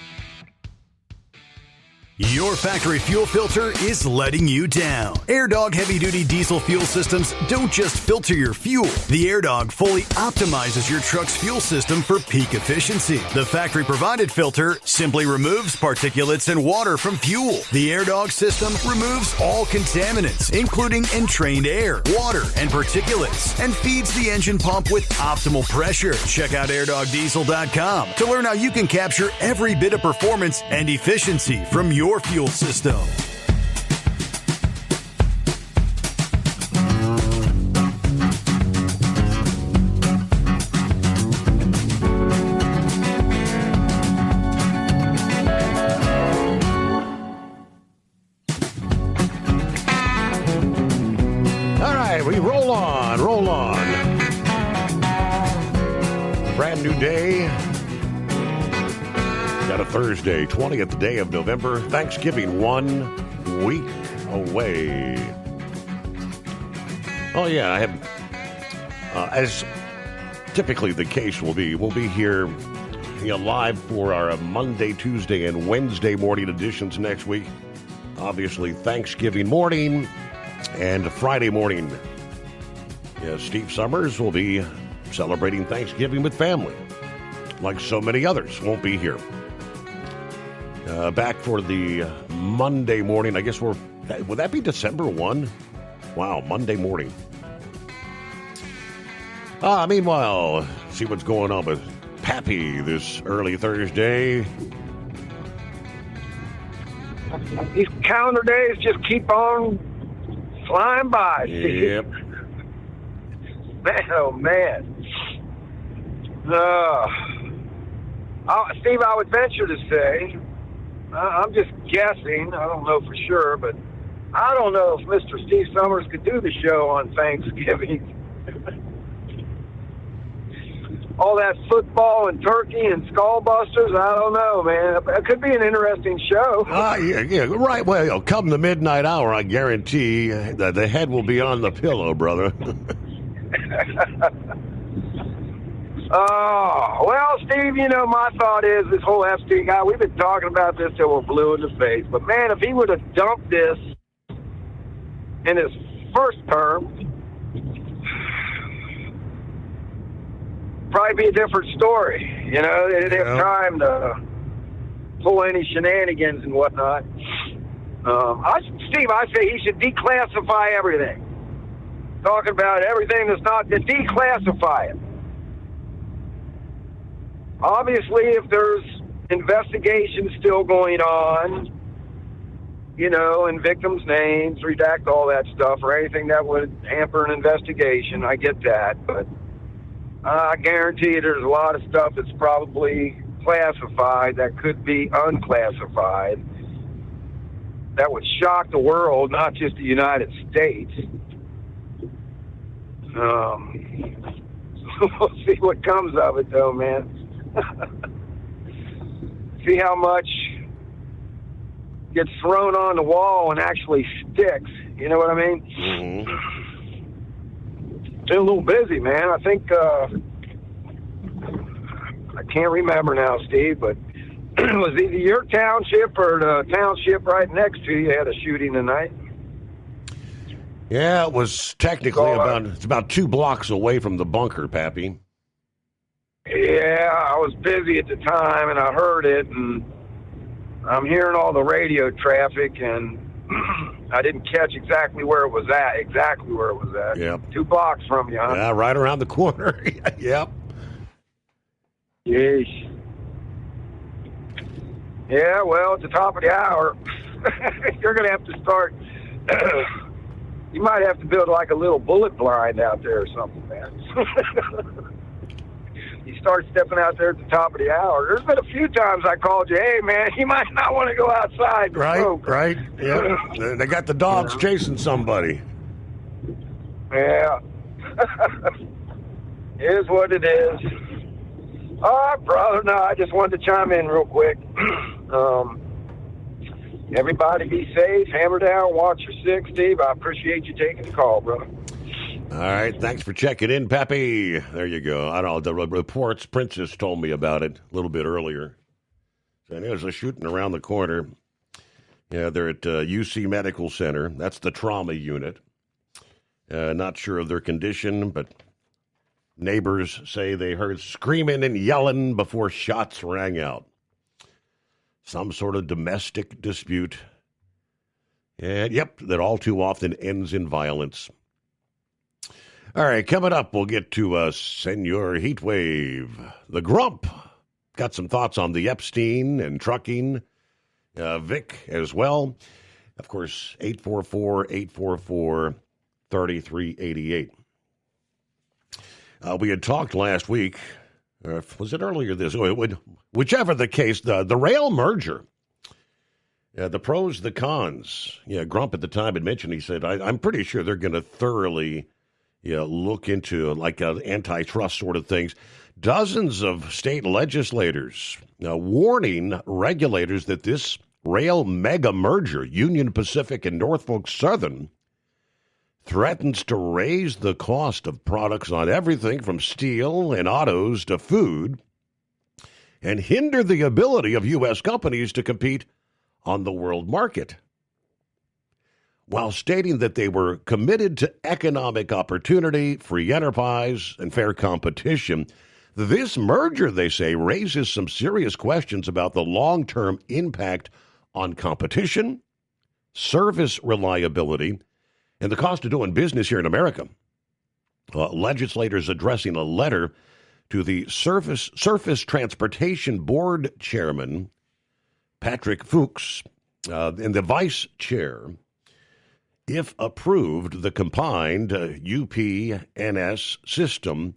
Your factory fuel filter is letting you down. AirDog heavy-duty diesel fuel systems don't just filter your fuel. The AirDog fully optimizes your truck's fuel system for peak efficiency. The factory-provided filter simply removes particulates and water from fuel. The AirDog system removes all contaminants, including entrained air, water, and particulates, and feeds the engine pump with optimal pressure. Check out airdogdiesel.com to learn how you can capture every bit of performance and efficiency from your fuel system. All right, we roll on. Brand new day. Got a Thursday, 20th day of November. Thanksgiving 1 week away. Oh, yeah, I have, as typically the case will be, we'll be here live for our Monday, Tuesday, and Wednesday morning editions next week. Obviously, Thanksgiving morning and Friday morning. Yeah, Steve Summers will be celebrating Thanksgiving with family, like so many others won't be here. Back for the Monday morning. I guess would that be December 1? Wow, Monday morning. Meanwhile, see what's going on with Pappy this early Thursday. These calendar days just keep on flying by. Yep. Man, oh man. Steve, I would venture to say, I'm just guessing, I don't know for sure, but I don't know if Mr. Steve Summers could do the show on Thanksgiving. All that football and turkey and skullbusters, I don't know, man. It could be an interesting show. Yeah, right. Well, come the midnight hour, I guarantee that the head will be on the pillow, brother. Oh, well, Steve, my thought is this whole Epstein guy, we've been talking about this till we're blue in the face. But, man, if he would have dumped this in his first term, probably be a different story. They'd have time to pull any shenanigans and whatnot. Steve, I say he should declassify everything. Talking about everything that's not, to declassify it. Obviously, if there's investigations still going on, and victims' names, redact all that stuff, or anything that would hamper an investigation, I get that. But I guarantee you there's a lot of stuff that's probably classified that could be unclassified that would shock the world, not just the United States. We'll see what comes of it, though, man. See how much gets thrown on the wall and actually sticks. You know what I mean? Mm-hmm. Been a little busy, man. I think I can't remember now, Steve, but it was either your township or the township right next to you had a shooting tonight. Yeah, it was technically about 2 blocks away from the bunker, Pappy. Yeah, I was busy at the time, and I heard it, and I'm hearing all the radio traffic, and I didn't catch exactly where it was at. Yep. 2 blocks from you, huh? Yeah, right around the corner. Yep. Yeesh. Yeah, well, at the top of the hour, you're going to have to start... you might have to build like a little bullet blind out there or something, man. You start stepping out there at the top of the hour. There's been a few times I called you, hey, man, you might not want to go outside. Right. Yeah. They got the dogs chasing somebody. Yeah. It is what it is. All right, brother. No, I just wanted to chime in real quick. Everybody be safe. Hammer down. Watch your six, Steve. I appreciate you taking the call, brother. All right, thanks for checking in, Pappy. There you go. I don't know, the reports, Princess told me about it a little bit earlier. So there's a shooting around the corner. Yeah, they're at UC Medical Center. That's the trauma unit. Not sure of their condition, but neighbors say they heard screaming and yelling before shots rang out. Some sort of domestic dispute. And, yep, that all too often ends in violence. All right, coming up, we'll get to Senor Heatwave. The Grump got some thoughts on the Epstein and trucking. Vic as well. Of course, 844-844-3388. We had talked last week, was it earlier this week? Whichever the case, the rail merger, the pros, the cons. Yeah, Grump at the time had mentioned, he said, I'm pretty sure they're going to thoroughly look into like antitrust sort of things. Dozens of state legislators warning regulators that this rail mega merger, Union Pacific and Norfolk Southern, threatens to raise the cost of products on everything from steel and autos to food and hinder the ability of U.S. companies to compete on the world market. While stating that they were committed to economic opportunity, free enterprise, and fair competition, this merger, they say, raises some serious questions about the long-term impact on competition, service reliability, and the cost of doing business here in America. Legislators addressing a letter to the Surface Transportation Board Chairman, Patrick Fuchs, and the Vice Chair. If approved, the combined UP-NS system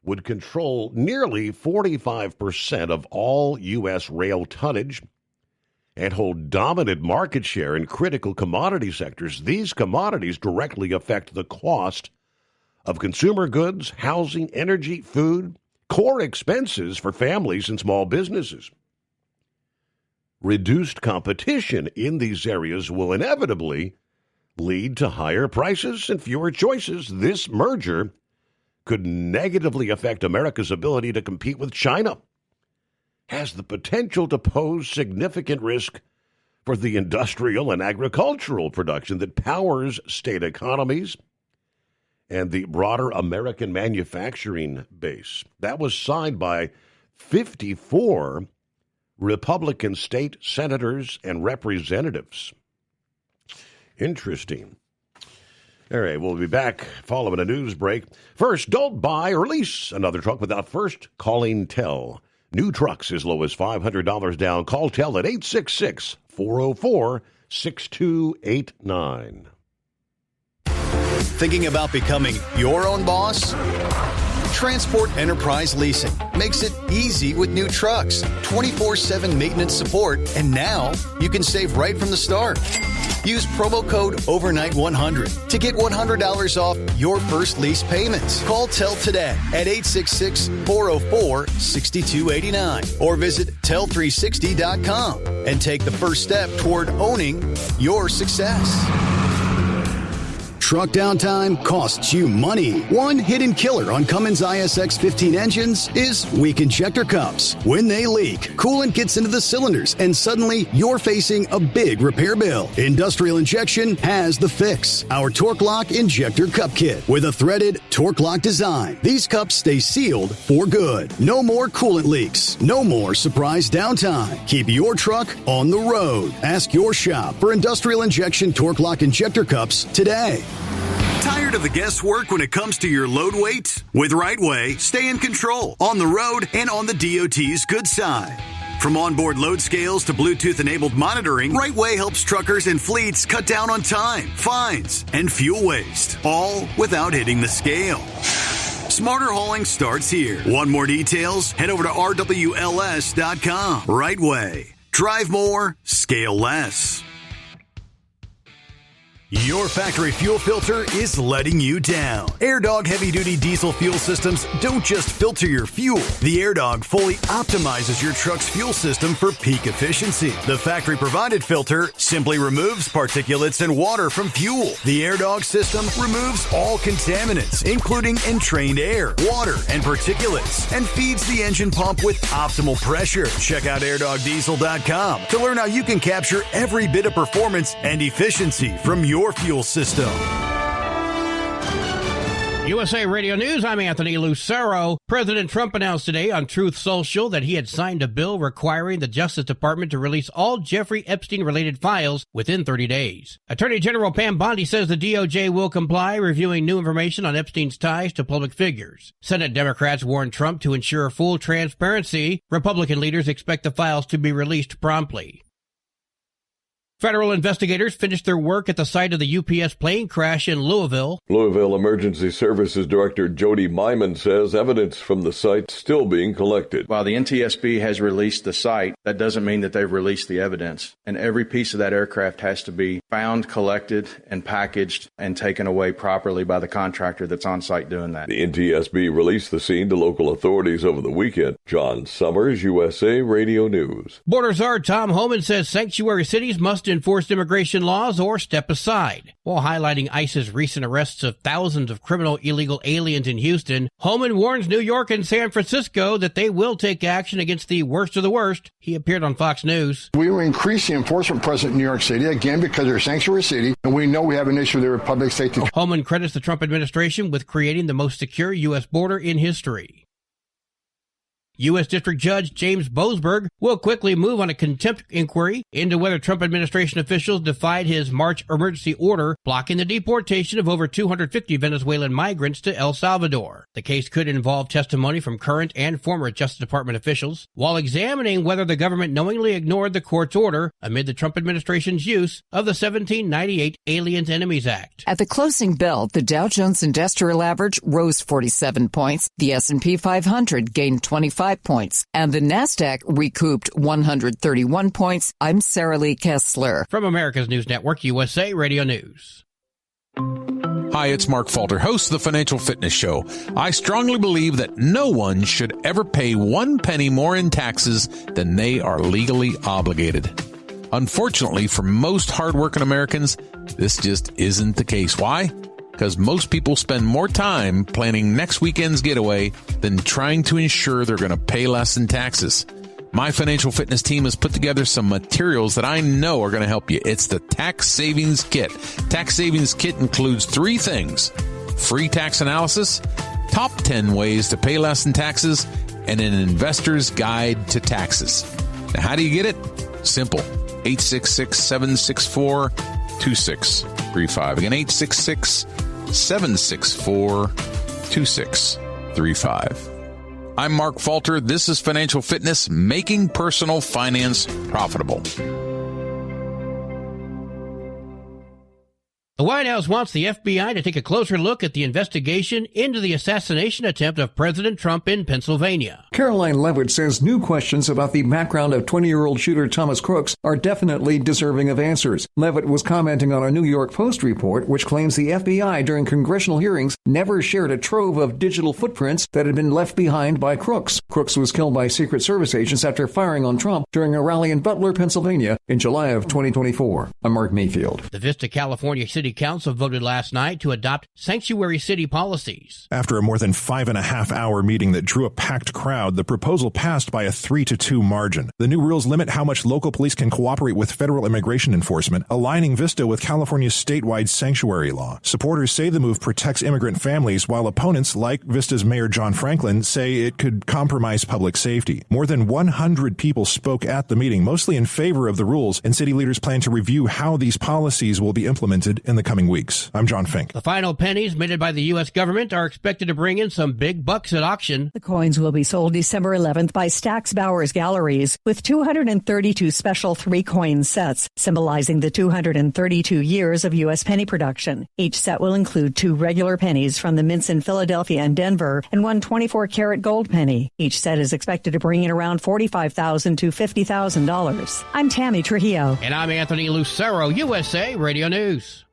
would control nearly 45% of all U.S. rail tonnage and hold dominant market share in critical commodity sectors. These commodities directly affect the cost of consumer goods, housing, energy, food, core expenses for families and small businesses. Reduced competition in these areas will inevitably lead to higher prices and fewer choices. This merger could negatively affect America's ability to compete with China, has the potential to pose significant risk for the industrial and agricultural production that powers state economies and the broader American manufacturing base. That was signed by 54 Republican state senators and representatives. Interesting. All right, we'll be back following a news break. First, don't buy or lease another truck without first calling TEL. New trucks as low as $500 down. Call TEL at 866-404-6289. Thinking about becoming your own boss? Transport Enterprise Leasing makes it easy with new trucks, 24/7 maintenance support, and now you can save right from the start. Use promo code OVERNIGHT100 to get $100 off your first lease payments. Call TEL today at 866-404-6289 or visit tel360.com and take the first step toward owning your success. Truck downtime costs you money. One hidden killer on Cummins ISX 15 engines is weak injector cups. When they leak, coolant gets into the cylinders and suddenly you're facing a big repair bill. Industrial Injection has the fix. Our Torque Lock Injector Cup Kit with a threaded Torque Lock design. These cups stay sealed for good. No more coolant leaks. No more surprise downtime. Keep your truck on the road. Ask your shop for Industrial Injection Torque Lock Injector Cups today. Tired of the guesswork when it comes to your load weight? With RightWay, stay in control on the road and on the DOT's good side. From onboard load scales to Bluetooth-enabled monitoring, RightWay helps truckers and fleets cut down on time, fines, and fuel waste, all without hitting the scale. Smarter hauling starts here. Want more details? Head over to RWLS.com. RightWay. Drive more, scale less. Your factory fuel filter is letting you down. AirDog heavy-duty diesel fuel systems don't just filter your fuel. The AirDog fully optimizes your truck's fuel system for peak efficiency. The factory-provided filter simply removes particulates and water from fuel. The AirDog system removes all contaminants, including entrained air, water, and particulates, and feeds the engine pump with optimal pressure. Check out airdogdiesel.com to learn how you can capture every bit of performance and efficiency from your fuel system. USA Radio News, I'm Anthony Lucero. President Trump announced today on Truth Social that he had signed a bill requiring the Justice Department to release all Jeffrey Epstein-related files within 30 days. Attorney General Pam Bondi says the DOJ will comply, reviewing new information on Epstein's ties to public figures. Senate Democrats warned Trump to ensure full transparency. Republican leaders expect the files to be released promptly. Federal investigators finished their work at the site of the UPS plane crash in Louisville. Louisville Emergency Services Director Jody Myman says evidence from the site still being collected. While the NTSB has released the site, that doesn't mean that they've released the evidence. And every piece of that aircraft has to be found, collected, and packaged and taken away properly by the contractor that's on site doing that. The NTSB released the scene to local authorities over the weekend. John Summers, USA Radio News. Border Czar Tom Homan says sanctuary cities must enforce immigration laws or step aside. While highlighting ICE's recent arrests of thousands of criminal illegal aliens in Houston, Homan warns New York and San Francisco that they will take action against the worst of the worst. He appeared on Fox News. We will increase the enforcement presence in New York City, again, because they're a sanctuary city, and we know we have an issue there with public safety. Homan credits the Trump administration with creating the most secure U.S. border in history. U.S. District Judge James Boasberg will quickly move on a contempt inquiry into whether Trump administration officials defied his March emergency order blocking the deportation of over 250 Venezuelan migrants to El Salvador. The case could involve testimony from current and former Justice Department officials while examining whether the government knowingly ignored the court's order amid the Trump administration's use of the 1798 Aliens Enemies Act. At the closing bell, the Dow Jones Industrial Average rose 47 points, the S&P 500 gained 25 points, and the NASDAQ recouped 131 points. I'm Sarah Lee Kessler. From America's News Network, USA Radio News. Hi, it's Mark Falter, host of the Financial Fitness Show. I strongly believe that no one should ever pay 1 penny more in taxes than they are legally obligated. Unfortunately, for most hardworking Americans, this just isn't the case. Why? Because most people spend more time planning next weekend's getaway than trying to ensure they're going to pay less in taxes. My financial fitness team has put together some materials that I know are going to help you. It's the Tax Savings Kit. Tax Savings Kit includes 3 things: free tax analysis, top 10 ways to pay less in taxes, and an investor's guide to taxes. Now, how do you get it? Simple. 866-764-2635. Again, 866-764-2635. I'm Mark Falter. This is Financial Fitness, making personal finance profitable. The White House wants the FBI to take a closer look at the investigation into the assassination attempt of President Trump in Pennsylvania. Caroline Levitt says new questions about the background of 20-year-old shooter Thomas Crooks are definitely deserving of answers. Levitt was commenting on a New York Post report which claims the FBI during congressional hearings never shared a trove of digital footprints that had been left behind by Crooks. Crooks was killed by Secret Service agents after firing on Trump during a rally in Butler, Pennsylvania in July of 2024. I'm Mark Mayfield. The Vista, California City Council voted last night to adopt sanctuary city policies. After a more than 5.5-hour meeting that drew a packed crowd, the proposal passed by a 3-2 margin. The new rules limit how much local police can cooperate with federal immigration enforcement, aligning Vista with California's statewide sanctuary law. Supporters say the move protects immigrant families, while opponents, like Vista's Mayor John Franklin, say it could compromise public safety. More than 100 people spoke at the meeting, mostly in favor of the rules, and city leaders plan to review how these policies will be implemented in the coming weeks. I'm John Fink. The final pennies minted by the U.S. government are expected to bring in some big bucks at auction. The coins will be sold December 11th by Stack's Bowers Galleries with 232 special 3-coin sets, symbolizing the 232 years of U.S. penny production. Each set will include 2 regular pennies from the mints in Philadelphia and Denver and 1 24-karat gold penny. Each set is expected to bring in around $45,000 to $50,000. I'm Tammy Trujillo. And I'm Anthony Lucero, USA Radio News.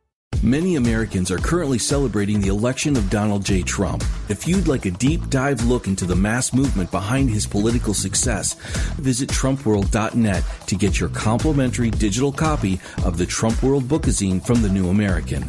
Many Americans are currently celebrating the election of Donald J. Trump. If you'd like a deep dive look into the mass movement behind his political success, visit TrumpWorld.net to get your complimentary digital copy of the Trump World Bookazine from The New American.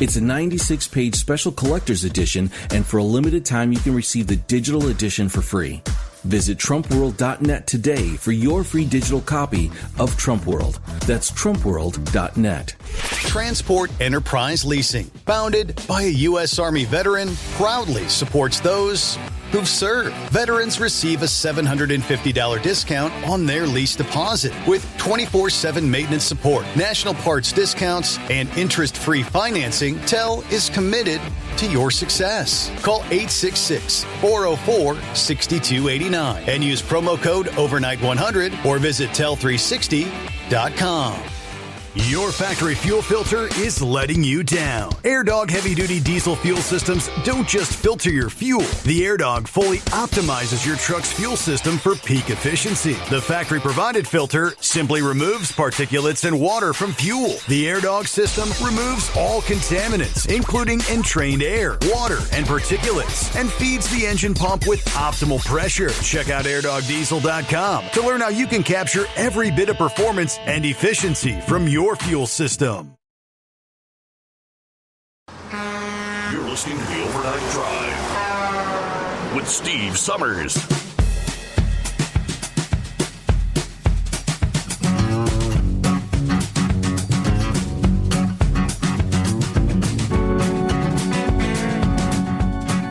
It's a 96-page special collector's edition, and for a limited time you can receive the digital edition for free. Visit TrumpWorld.net today for your free digital copy of Trump World. That's TrumpWorld.net. Transport Enterprise Leasing, founded by a U.S. Army veteran, proudly supports those who've served. Veterans receive a $750 discount on their lease deposit with 24/7 maintenance support, national parts discounts, and interest-free financing. TEL is committed to your success. Call 866-404-6289 and use promo code overnight100 or visit tel360.com. Your factory fuel filter is letting you down. AirDog heavy-duty diesel fuel systems don't just filter your fuel. The AirDog fully optimizes your truck's fuel system for peak efficiency. The factory-provided filter simply removes particulates and water from fuel. The AirDog system removes all contaminants, including entrained air, water, and particulates, and feeds the engine pump with optimal pressure. Check out AirDogDiesel.com to learn how you can capture every bit of performance and efficiency from your fuel system. You're listening to the Overnight Drive with Steve Summers.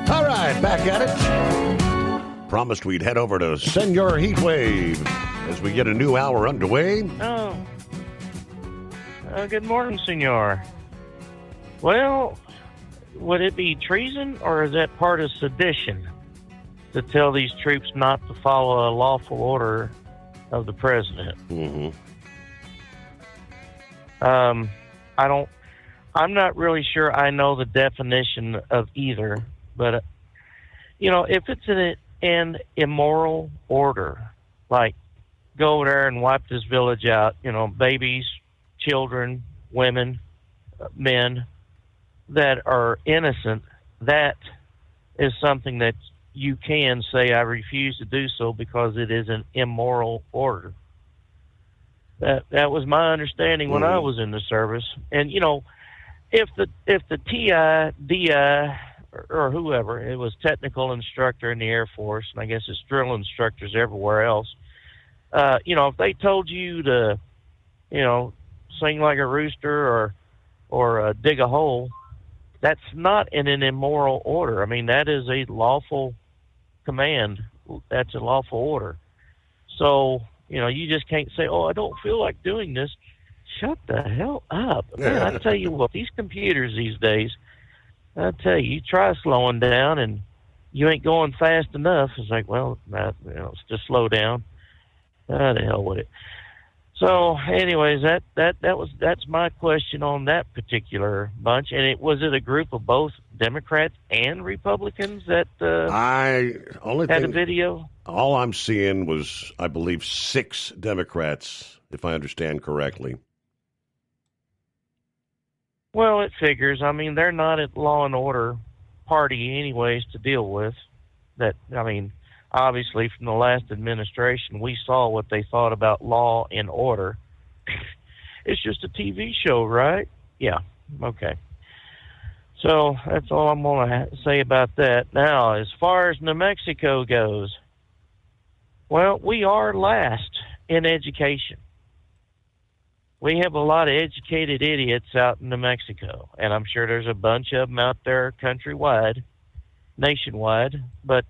All right, back at it. Promised we'd head over to Senor Heatwave as we get a new hour underway. Oh. Good morning, senor. Well, would it be treason, or is that part of sedition to tell these troops not to follow a lawful order of the president? I'm not really sure I know the definition of either, but, if it's an immoral order, like go over there and wipe this village out, babies, children, women, men that are innocent, that is something that you can say, I refuse to do so because it is an immoral order. That was my understanding when I was in the service. And, if the TI, DI, or whoever, it was technical instructor in the Air Force, and I guess it's drill instructors everywhere else, if they told you to, sing like a rooster or dig a hole, that's not in an immoral order. I mean, that is a lawful command. That's a lawful order. So, you just can't say, oh, I don't feel like doing this. Shut the hell up. Man, I tell you what, these computers these days, I tell you try slowing down and you ain't going fast enough. It's like, well, it's just slow down. The hell with it. So, anyways, that's my question on that particular bunch. And was it a group of both Democrats and Republicans that had a video? All I'm seeing was, I believe, 6 Democrats, if I understand correctly. Well, it figures. I mean, they're not a law and order party anyways to deal with. Obviously, from the last administration, we saw what they thought about law and order. It's just a TV show, right? Yeah, okay. So that's all I'm going to say about that. Now, as far as New Mexico goes, well, we are last in education. We have a lot of educated idiots out in New Mexico, and I'm sure there's a bunch of them out there countrywide, nationwide, but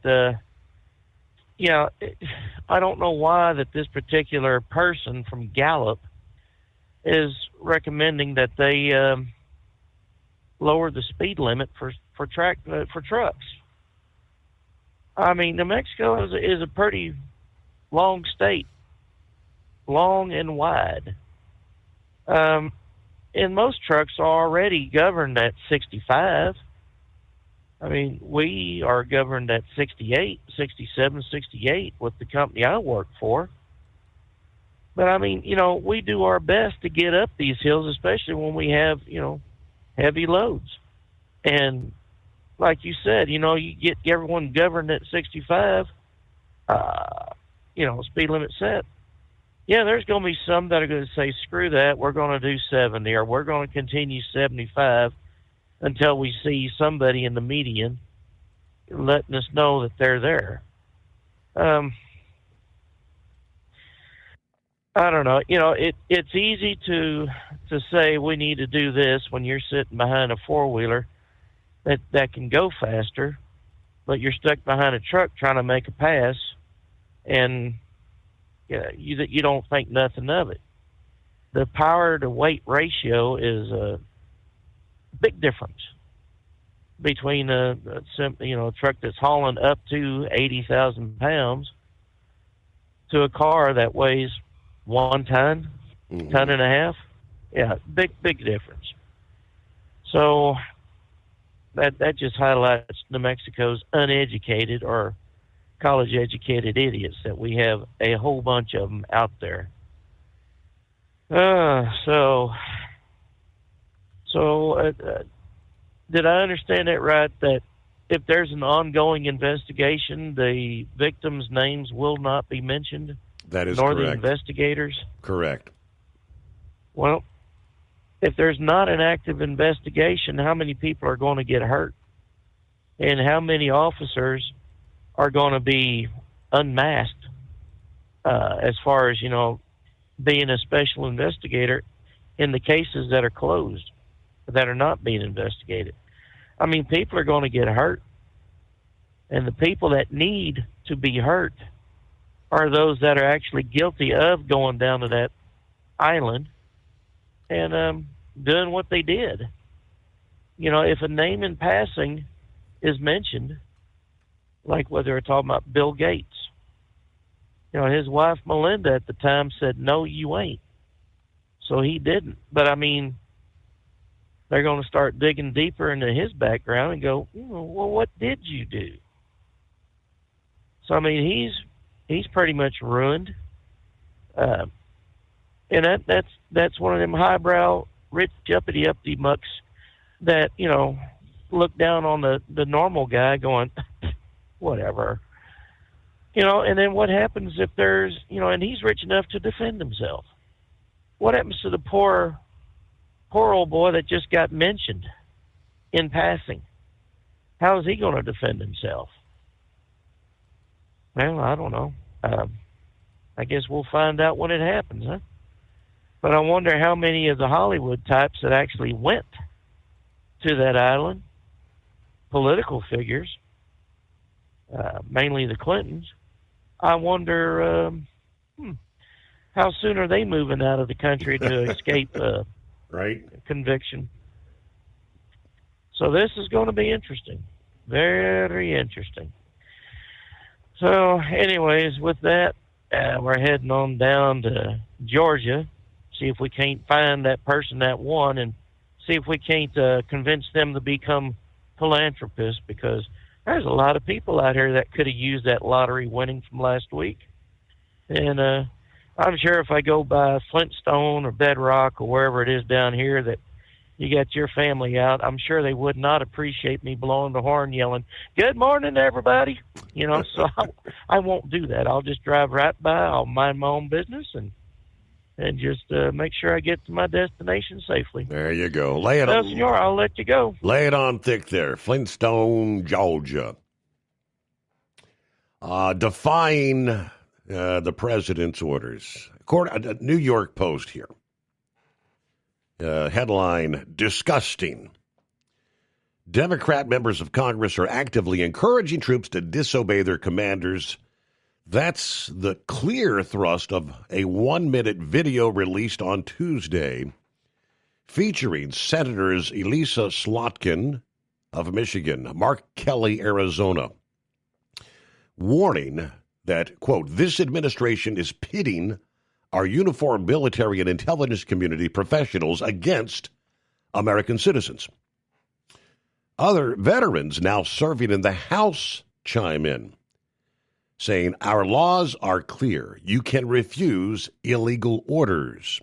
I don't know why that this particular person from Gallup is recommending that they lower the speed limit for trucks. I mean, New Mexico is a pretty long state, long and wide. And most trucks are already governed at 65. I mean, we are governed at 68, 67, 68 with the company I work for. But, I mean, we do our best to get up these hills, especially when we have, heavy loads. And like you said, you get everyone governed at 65, speed limit set. Yeah, there's going to be some that are going to say, screw that, we're going to do 70, or we're going to continue 75 until we see somebody in the median letting us know that they're there. I don't know. It's easy to say we need to do this when you're sitting behind a four-wheeler that can go faster, but you're stuck behind a truck trying to make a pass, and you don't think nothing of it. The power to weight ratio is a big difference between a truck that's hauling up to 80,000 pounds to a car that weighs 1 ton, ton and a half. Yeah, big difference. So that just highlights New Mexico's uneducated or college-educated idiots, that we have a whole bunch of them out there. Did I understand that right, that if there's an ongoing investigation, the victims' names will not be mentioned? That is nor correct. The investigators? Correct. Well, if there's not an active investigation, how many people are going to get hurt? And how many officers are going to be unmasked as far as, being a special investigator in the cases that are closed, that are not being investigated? I mean, people are going to get hurt. And the people that need to be hurt are those that are actually guilty of going down to that island and doing what they did. If a name in passing is mentioned, like whether they're talking about Bill Gates, his wife Melinda at the time said, no, you ain't. So he didn't. But I mean, they're going to start digging deeper into his background and go, well, what did you do? So I mean, he's pretty much ruined. And that's one of them highbrow, rich uppity mucks that, look down on the normal guy going, whatever. And then what happens if there's, and he's rich enough to defend himself? What happens to the poor old boy that just got mentioned in passing? How is he going to defend himself? Well, I don't know. I guess we'll find out when it happens, huh? But I wonder how many of the Hollywood types that actually went to that island, political figures, mainly the Clintons, I wonder how soon are they moving out of the country to escape right conviction. So this is going to be interesting. Very interesting. So anyways, with that, we're heading on down to Georgia, see if we can't find that person that won, and see if we can't convince them to become philanthropists, because there's a lot of people out here that could have used that lottery winning from last week. And I'm sure if I go by Flintstone or Bedrock or wherever it is down here that you got your family out, I'm sure they would not appreciate me blowing the horn yelling, "Good morning, everybody." So I won't do that. I'll just drive right by. I'll mind my own business and just make sure I get to my destination safely. There you go. Lay it on. on. Senor, I'll let you go. Lay it on thick there. Flintstone, Georgia. Defying the president's orders. New York Post here. Headline, disgusting. Democrat members of Congress are actively encouraging troops to disobey their commanders. That's the clear thrust of a 1-minute video released on Tuesday featuring Senators Elisa Slotkin of Michigan, Mark Kelly, Arizona, warning that, quote, this administration is pitting our uniformed military and intelligence community professionals against American citizens. Other veterans now serving in the House chime in, saying, our laws are clear. You can refuse illegal orders.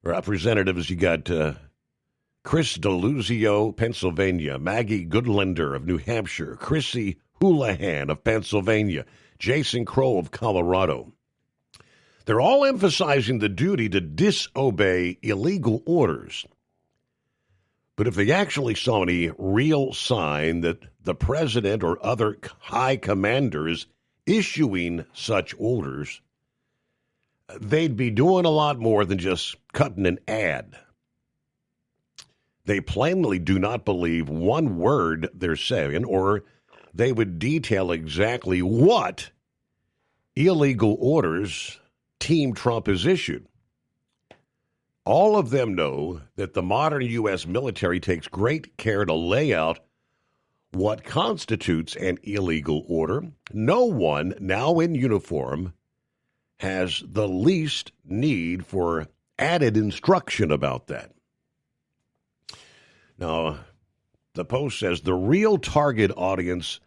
Representatives, you got Chris DeLuzio, Pennsylvania, Maggie Goodlander of New Hampshire, Chrissy Houlihan of Pennsylvania, Jason Crow of Colorado. They're all emphasizing the duty to disobey illegal orders. But if they actually saw any real sign that the president or other high commanders issuing such orders, they'd be doing a lot more than just cutting an ad. They plainly do not believe one word they're saying, or they would detail exactly what illegal orders Team Trump has issued. All of them know that the modern U.S. military takes great care to lay out what constitutes an illegal order. No one now in uniform has the least need for added instruction about that. Now, the Post says the real target audience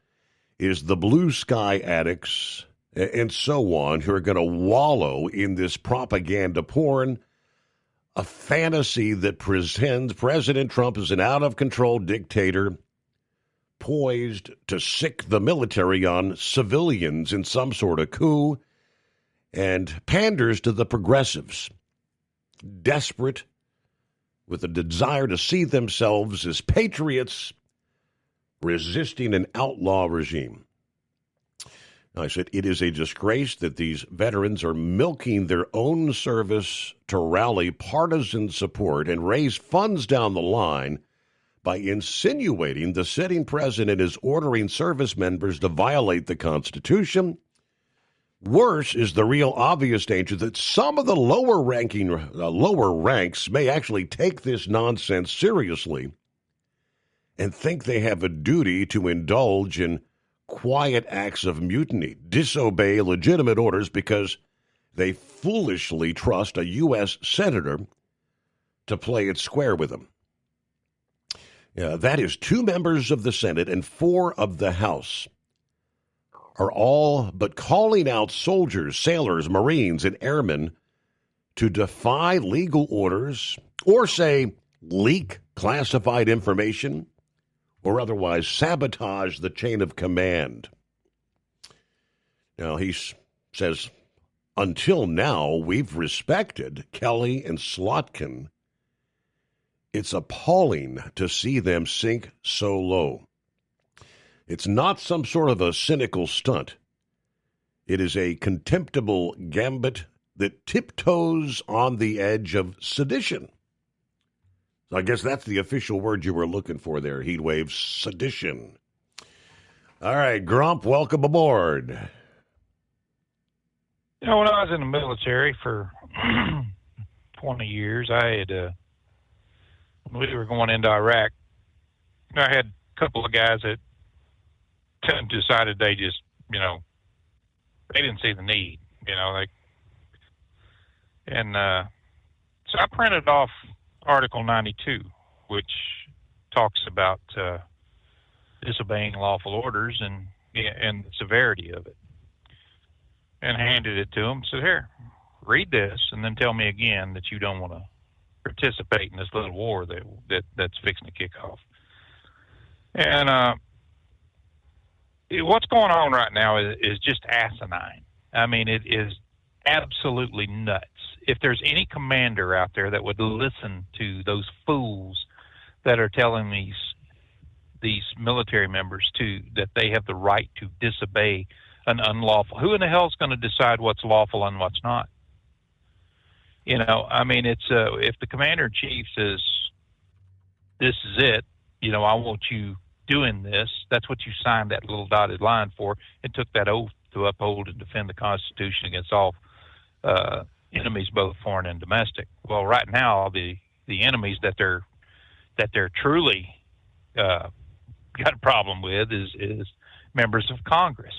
is the blue sky addicts and so on who are going to wallow in this propaganda porn, a fantasy that presents President Trump as an out-of-control dictator poised to sick the military on civilians in some sort of coup, and panders to the progressives, desperate with a desire to see themselves as patriots resisting an outlaw regime. I said, it is a disgrace that these veterans are milking their own service to rally partisan support and raise funds down the line by insinuating the sitting president is ordering service members to violate the Constitution. Worse is the real obvious danger that some of the lower ranks may actually take this nonsense seriously and think they have a duty to indulge in quiet acts of mutiny, disobey legitimate orders because they foolishly trust a U.S. senator to play it square with them. That is 2 members of the Senate and 4 of the House are all but calling out soldiers, sailors, Marines, and airmen to defy legal orders or, say, leak classified information or otherwise sabotage the chain of command. Now, he says, until now, we've respected Kelly and Slotkin. It's appalling to see them sink so low. It's not some sort of a cynical stunt. It is a contemptible gambit that tiptoes on the edge of sedition. So I guess that's the official word you were looking for there, Heatwave, sedition. All right, Grump, welcome aboard. You know, when I was in the military for 20 years, I had, when we were going into Iraq, I had a couple of guys that decided they just, they didn't see the need, so I printed off Article 92, which talks about disobeying lawful orders and the severity of it, and handed it to him. Said, "Here, read this, and then tell me again that you don't want to participate in this little war that's fixing to kick off." And what's going on right now is just asinine. I mean, it is absolutely nuts. If there's any commander out there that would listen to those fools that are telling these military members that they have the right to disobey an unlawful, who in the hell is going to decide what's lawful and what's not? It's if the commander-in-chief says, "This is it," I want you doing this, that's what you signed that little dotted line for, and took that oath to uphold and defend the Constitution against all enemies, both foreign and domestic. Well, right now, the enemies that they're truly got a problem with is members of Congress.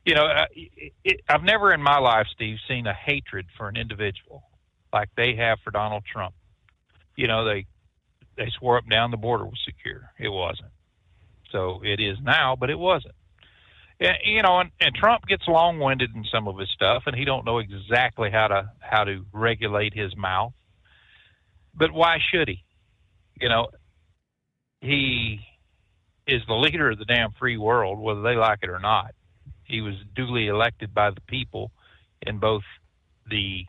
I've never in my life, Steve, seen a hatred for an individual like they have for Donald Trump. They swore up and down the border was secure. It wasn't. So it is now, but it wasn't. And Trump gets long-winded in some of his stuff, and he don't know exactly how to regulate his mouth. But why should he? you know, he is the leader of the damn free world, whether they like it or not. He was duly elected by the people in both the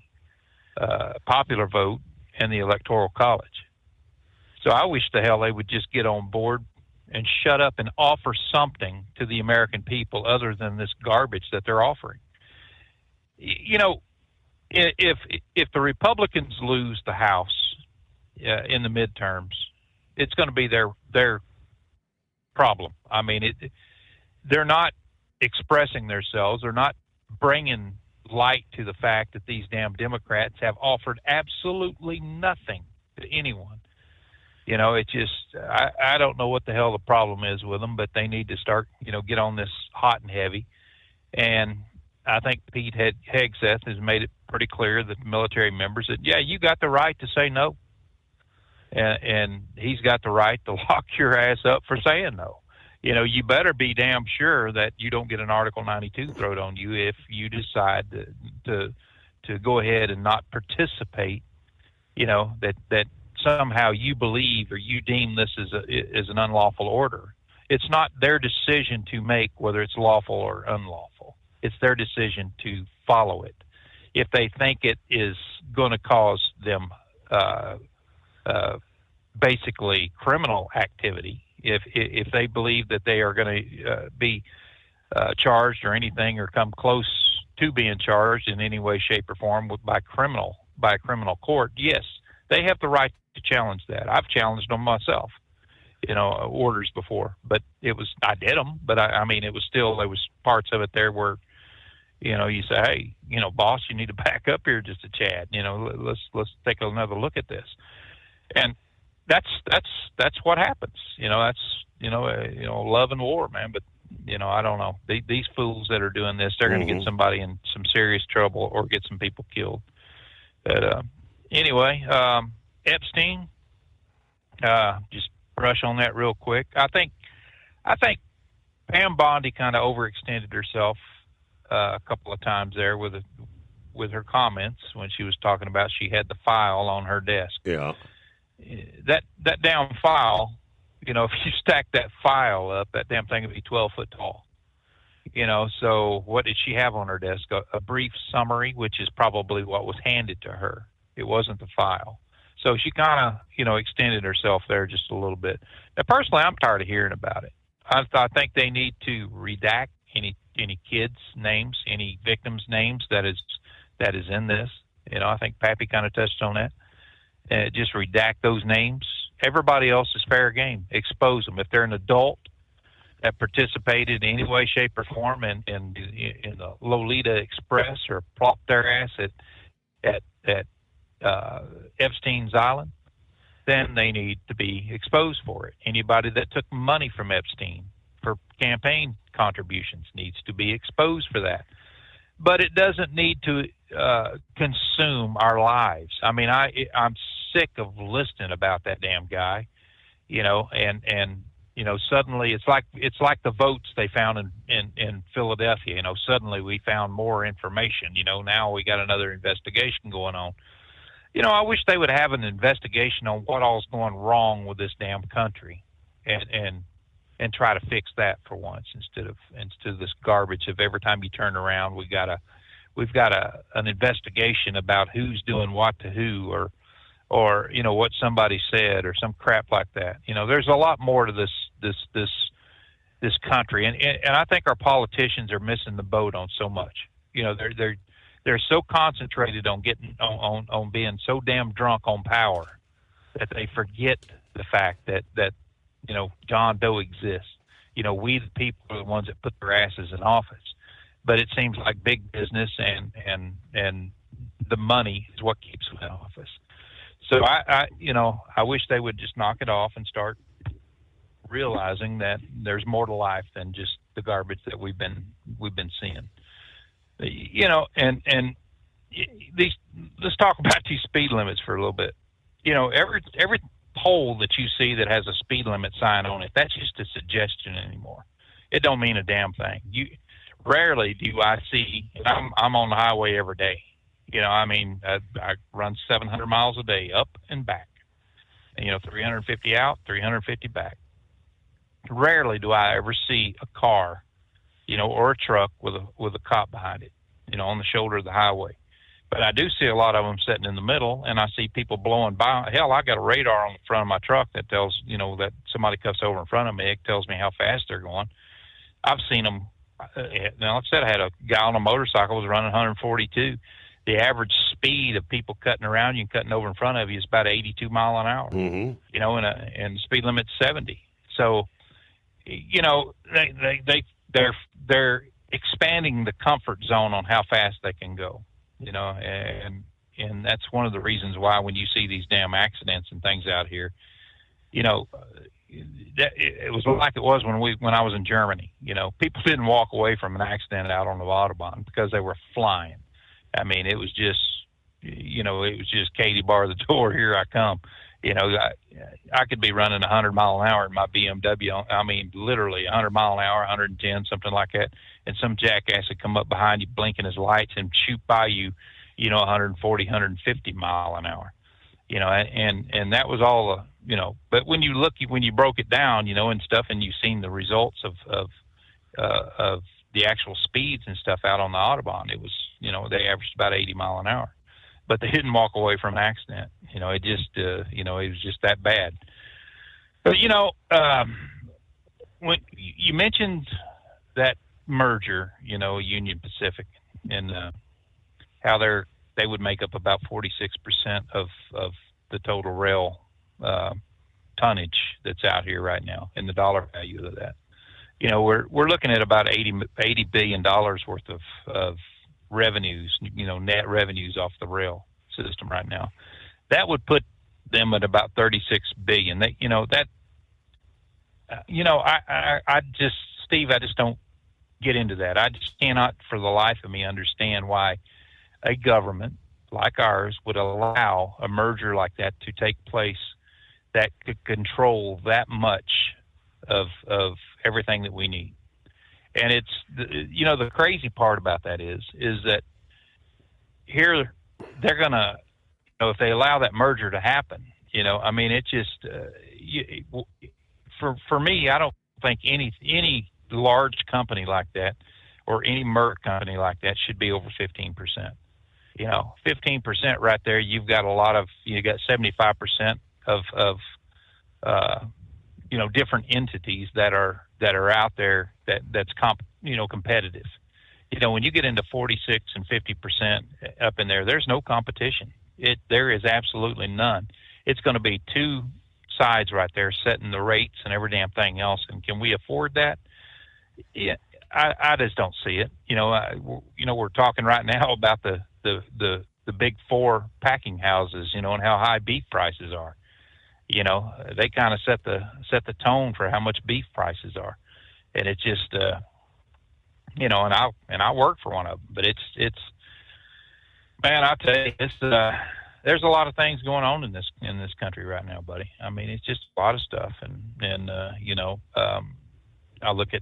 popular vote and the Electoral College. So I wish the hell they would just get on board and shut up and offer something to the American people other than this garbage that they're offering. You know, if the Republicans lose the House in the midterms, it's going to be their problem. I mean, they're not expressing themselves. They're not bringing light to the fact that these damn Democrats have offered absolutely nothing to anyone. You know, it just, I don't know what the hell the problem is with them, but they need to start, you know, get on this hot and heavy. And I think Pete Hegseth has made it pretty clear that the military members that, yeah, you got the right to say no. And he's got the right to lock your ass up for saying no. You know, you better be damn sure that you don't get an Article 92 thrown on you if you decide to go ahead and not participate, you know, that somehow you believe or you deem this as an unlawful order. It's not their decision to make whether it's lawful or unlawful. It's their decision to follow it. If they think it is going to cause them basically criminal activity, if they believe that they are going to be charged or anything or come close to being charged in any way, shape, or form by a criminal court, yes, they have the right to challenge that. I've challenged them myself, you know, orders before, but I did them, but I mean, there was parts of it there where, you know, you say, hey, you know, boss, you need to back up here just a tad, you know, let's take another look at this. And that's what happens. You know, that's, you know, love and war, man. But, you know, I don't know. These fools that are doing this, they're going to get somebody in some serious trouble or get some people killed. But anyway, Epstein, just brush on that real quick. I think Pam Bondi kind of overextended herself a couple of times there with her comments when she was talking about she had the file on her desk. Yeah. That damn file, you know, if you stack that file up, that damn thing would be 12 foot tall. You know, so what did she have on her desk? A brief summary, which is probably what was handed to her. It wasn't the file. So she kind of, you know, extended herself there just a little bit. Now, personally, I'm tired of hearing about it. I think they need to redact any kids' names, any victims' names that is in this. You know, I think Pappy kind of touched on that. Just redact those names. Everybody else is fair game. Expose them. If they're an adult that participated in any way, shape, or form in the Lolita Express or plopped their ass at Epstein's Island, then they need to be exposed for it. Anybody that took money from Epstein for campaign contributions needs to be exposed for that. But it doesn't need to consume our lives. I mean, I'm sick of listening about that damn guy, you know, and you know, suddenly it's like the votes they found in Philadelphia. You know, suddenly we found more information. You know, now we got another investigation going on. You know, I wish they would have an investigation on what all's going wrong with this damn country, and try to fix that for once instead of this garbage of every time you turn around we've got an investigation about who's doing what to who or you know what somebody said or some crap like that. You know, there's a lot more to this country, and I think our politicians are missing the boat on so much. You know, they're so concentrated on getting on being so damn drunk on power that they forget the fact that you know, John Doe exists. You know, we the people are the ones that put their asses in office. But it seems like big business and the money is what keeps them in office. So I wish they would just knock it off and start realizing that there's more to life than just the garbage that we've been seeing. You know, and let's talk about these speed limits for a little bit. You know, every pole that you see that has a speed limit sign on it, that's just a suggestion anymore. It don't mean a damn thing. Rarely do I see. I'm on the highway every day. You know, I mean, I run 700 miles a day up and back, 350 out, 350 back. Rarely do I ever see a car, or a truck with a cop behind it, on the shoulder of the highway. But I do see a lot of them sitting in the middle, and I see people blowing by. Hell, I got a radar on the front of my truck that tells, that somebody cuts over in front of me. It tells me how fast they're going. I've seen them. Now, like I said, I had a guy on a motorcycle was running 142. The average speed of people cutting around you and cutting over in front of you is about 82 mile an hour. Mm-hmm. And the speed limit's 70. So, they're expanding the comfort zone on how fast they can go. And that's one of the reasons why when you see these damn accidents and things out here, it was like it was when I was in Germany. People didn't walk away from an accident out on the Autobahn because they were flying. I mean, it was just, Katie, bar the door, here I come. I could be running 100 mile an hour in my BMW. I mean, literally 100 mile an hour, 110, something like that. And some jackass would come up behind you, blinking his lights and shoot by you, 140, 150 mile an hour. And that was all, but when you broke it down, and stuff, and you've seen the results of the actual speeds and stuff out on the Autobahn, it was, they averaged about 80 mile an hour. But they didn't walk away from an accident. It just, it was just that bad. But, when you mentioned that merger, Union Pacific, and how they would make up about 46% of the total rail tonnage that's out here right now, and the dollar value of that. We're looking at about $80 billion worth of revenues, net revenues off the rail system right now. That would put them at about $36 billion. Steve, I just don't get into that. I just cannot for the life of me understand why a government like ours would allow a merger like that to take place that could control that much of everything that we need. And it's, the crazy part about that is that here they're going to, if they allow that merger to happen, it just, for me, I don't think any large company like that or any merger company like that should be over 15%. 15% right there, you got 75% of different entities that are out there that's competitive. When you get into 46 and 50% up in there, there's no competition. There is absolutely none. It's going to be two sides right there setting the rates and every damn thing else. And can we afford that? Yeah, I just don't see it. We're talking right now about the big four packing houses, and how high beef prices are. They kind of set the tone for how much beef prices are, and it's just, and I work for one of them, but it's, man, I tell you, there's a lot of things going on in this country right now, buddy. I mean, it's just a lot of stuff, and I look at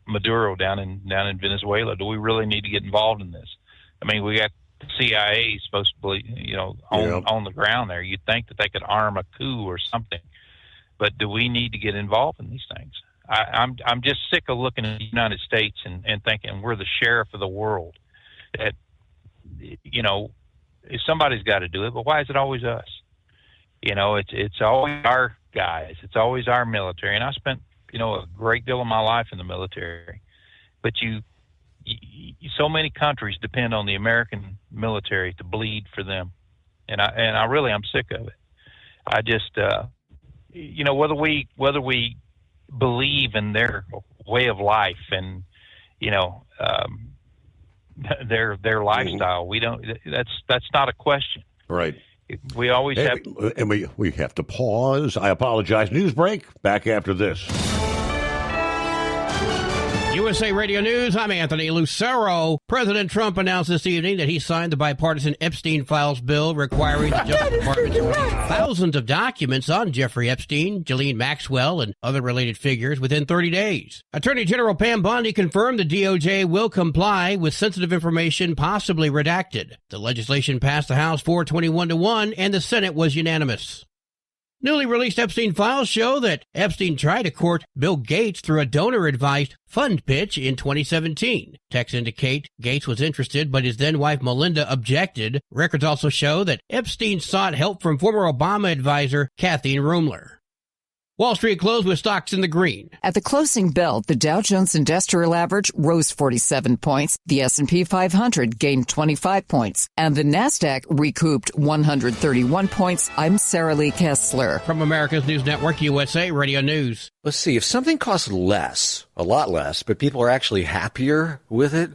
Maduro down in Venezuela. Do we really need to get involved in this? I mean, we got the CIA supposed to be, on the ground there. You'd think that they could arm a coup or something, but do we need to get involved in these things? I'm just sick of looking at the United States and thinking we're the sheriff of the world. That, if somebody's got to do it, but why is it always us? It's always our guys. It's always our military. And I spent, a great deal of my life in the military, but so many countries depend on the American military to bleed for them. And I'm sick of it. I just, whether we believe in their way of life and, their lifestyle, we don't, that's not a question. Right. We always have. And we have to pause. I apologize. News break. Back after this. USA Radio News, I'm Anthony Lucero. President Trump announced this evening that he signed the bipartisan Epstein Files bill requiring the Justice Department to release thousands of documents on Jeffrey Epstein, Ghislaine Maxwell, and other related figures within 30 days. Attorney General Pam Bondi confirmed the DOJ will comply with sensitive information possibly redacted. The legislation passed the House 421-1, and the Senate was unanimous. Newly released Epstein files show that Epstein tried to court Bill Gates through a donor-advised fund pitch in 2017. Texts indicate Gates was interested, but his then-wife Melinda objected. Records also show that Epstein sought help from former Obama advisor Kathleen Rumler. Wall Street closed with stocks in the green. At the closing bell, the Dow Jones Industrial Average rose 47 points, the S&P 500 gained 25 points, and the Nasdaq recouped 131 points. I'm Sarah Lee Kessler. From America's News Network, USA Radio News. Let's see, if something costs less, a lot less, but people are actually happier with it,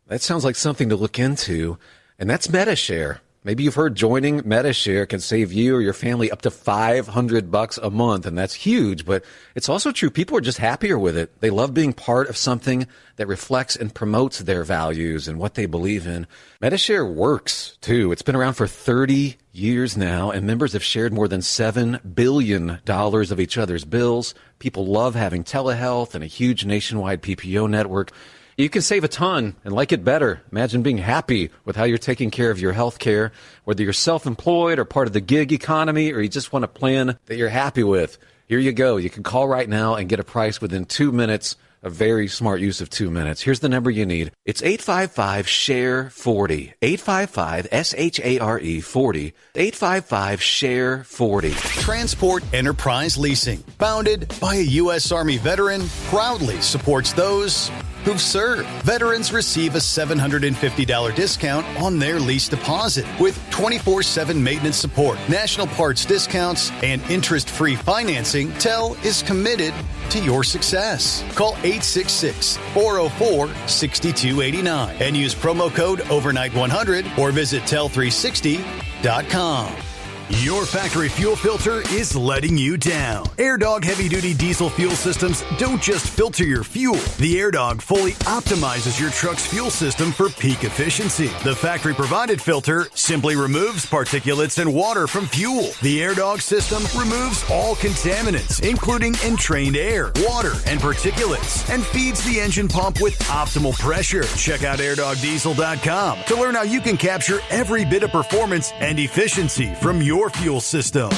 that sounds like something to look into, and that's MetaShare. Maybe you've heard joining MetaShare can save you or your family up to $500 a month, and that's huge, but it's also true. People are just happier with it. They love being part of something that reflects and promotes their values and what they believe in. MetaShare works, too. It's been around for 30 years now, and members have shared more than $7 billion of each other's bills. People love having telehealth and a huge nationwide PPO network. You can save a ton and like it better. Imagine being happy with how you're taking care of your health care, whether you're self-employed or part of the gig economy, or you just want a plan that you're happy with. Here you go. You can call right now and get a price within 2 minutes. A very smart use of 2 minutes. Here's the number you need. It's 855-SHARE-40. 855-SHARE 40. 855-SHARE-40. Transport Enterprise Leasing, founded by a U.S. Army veteran, proudly supports those who've served. Veterans receive a $750 discount on their lease deposit with 24/7 maintenance support, national parts discounts, and interest-free financing. TEL is committed to your success. Call 866-404-6289 and use promo code overnight100 or visit tel360.com. Your factory fuel filter is letting you down. AirDog heavy-duty diesel fuel systems don't just filter your fuel. The AirDog fully optimizes your truck's fuel system for peak efficiency. The factory-provided filter simply removes particulates and water from fuel. The AirDog system removes all contaminants, including entrained air, water, and particulates, and feeds the engine pump with optimal pressure. Check out airdogdiesel.com to learn how you can capture every bit of performance and efficiency from your fuel system.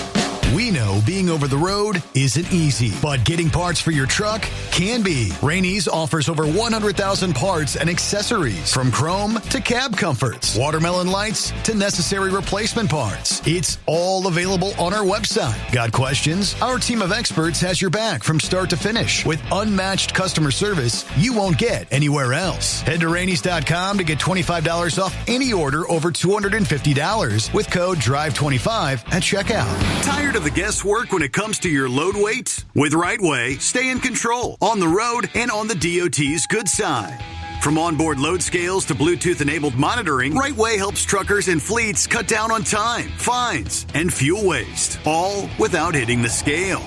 We know being over the road isn't easy, but getting parts for your truck can be. Rainey's offers over 100,000 parts and accessories, from chrome to cab comforts, watermelon lights to necessary replacement parts. It's all available on our website. Got questions? Our team of experts has your back from start to finish with unmatched customer service you won't get anywhere else. Head to Rainey's.com to get $25 off any order over $250 with code DRIVE25 at checkout. Tired of the guesswork when it comes to your load weight? With RightWay, stay in control on the road and on the DOT's good side. From onboard load scales to Bluetooth-enabled monitoring, RightWay helps truckers and fleets cut down on time, fines, and fuel waste, all without hitting the scale.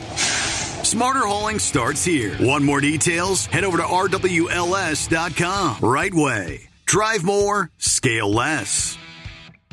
Smarter hauling starts here. Want more details? Head over to RWLS.com. RightWay. Drive more, scale less.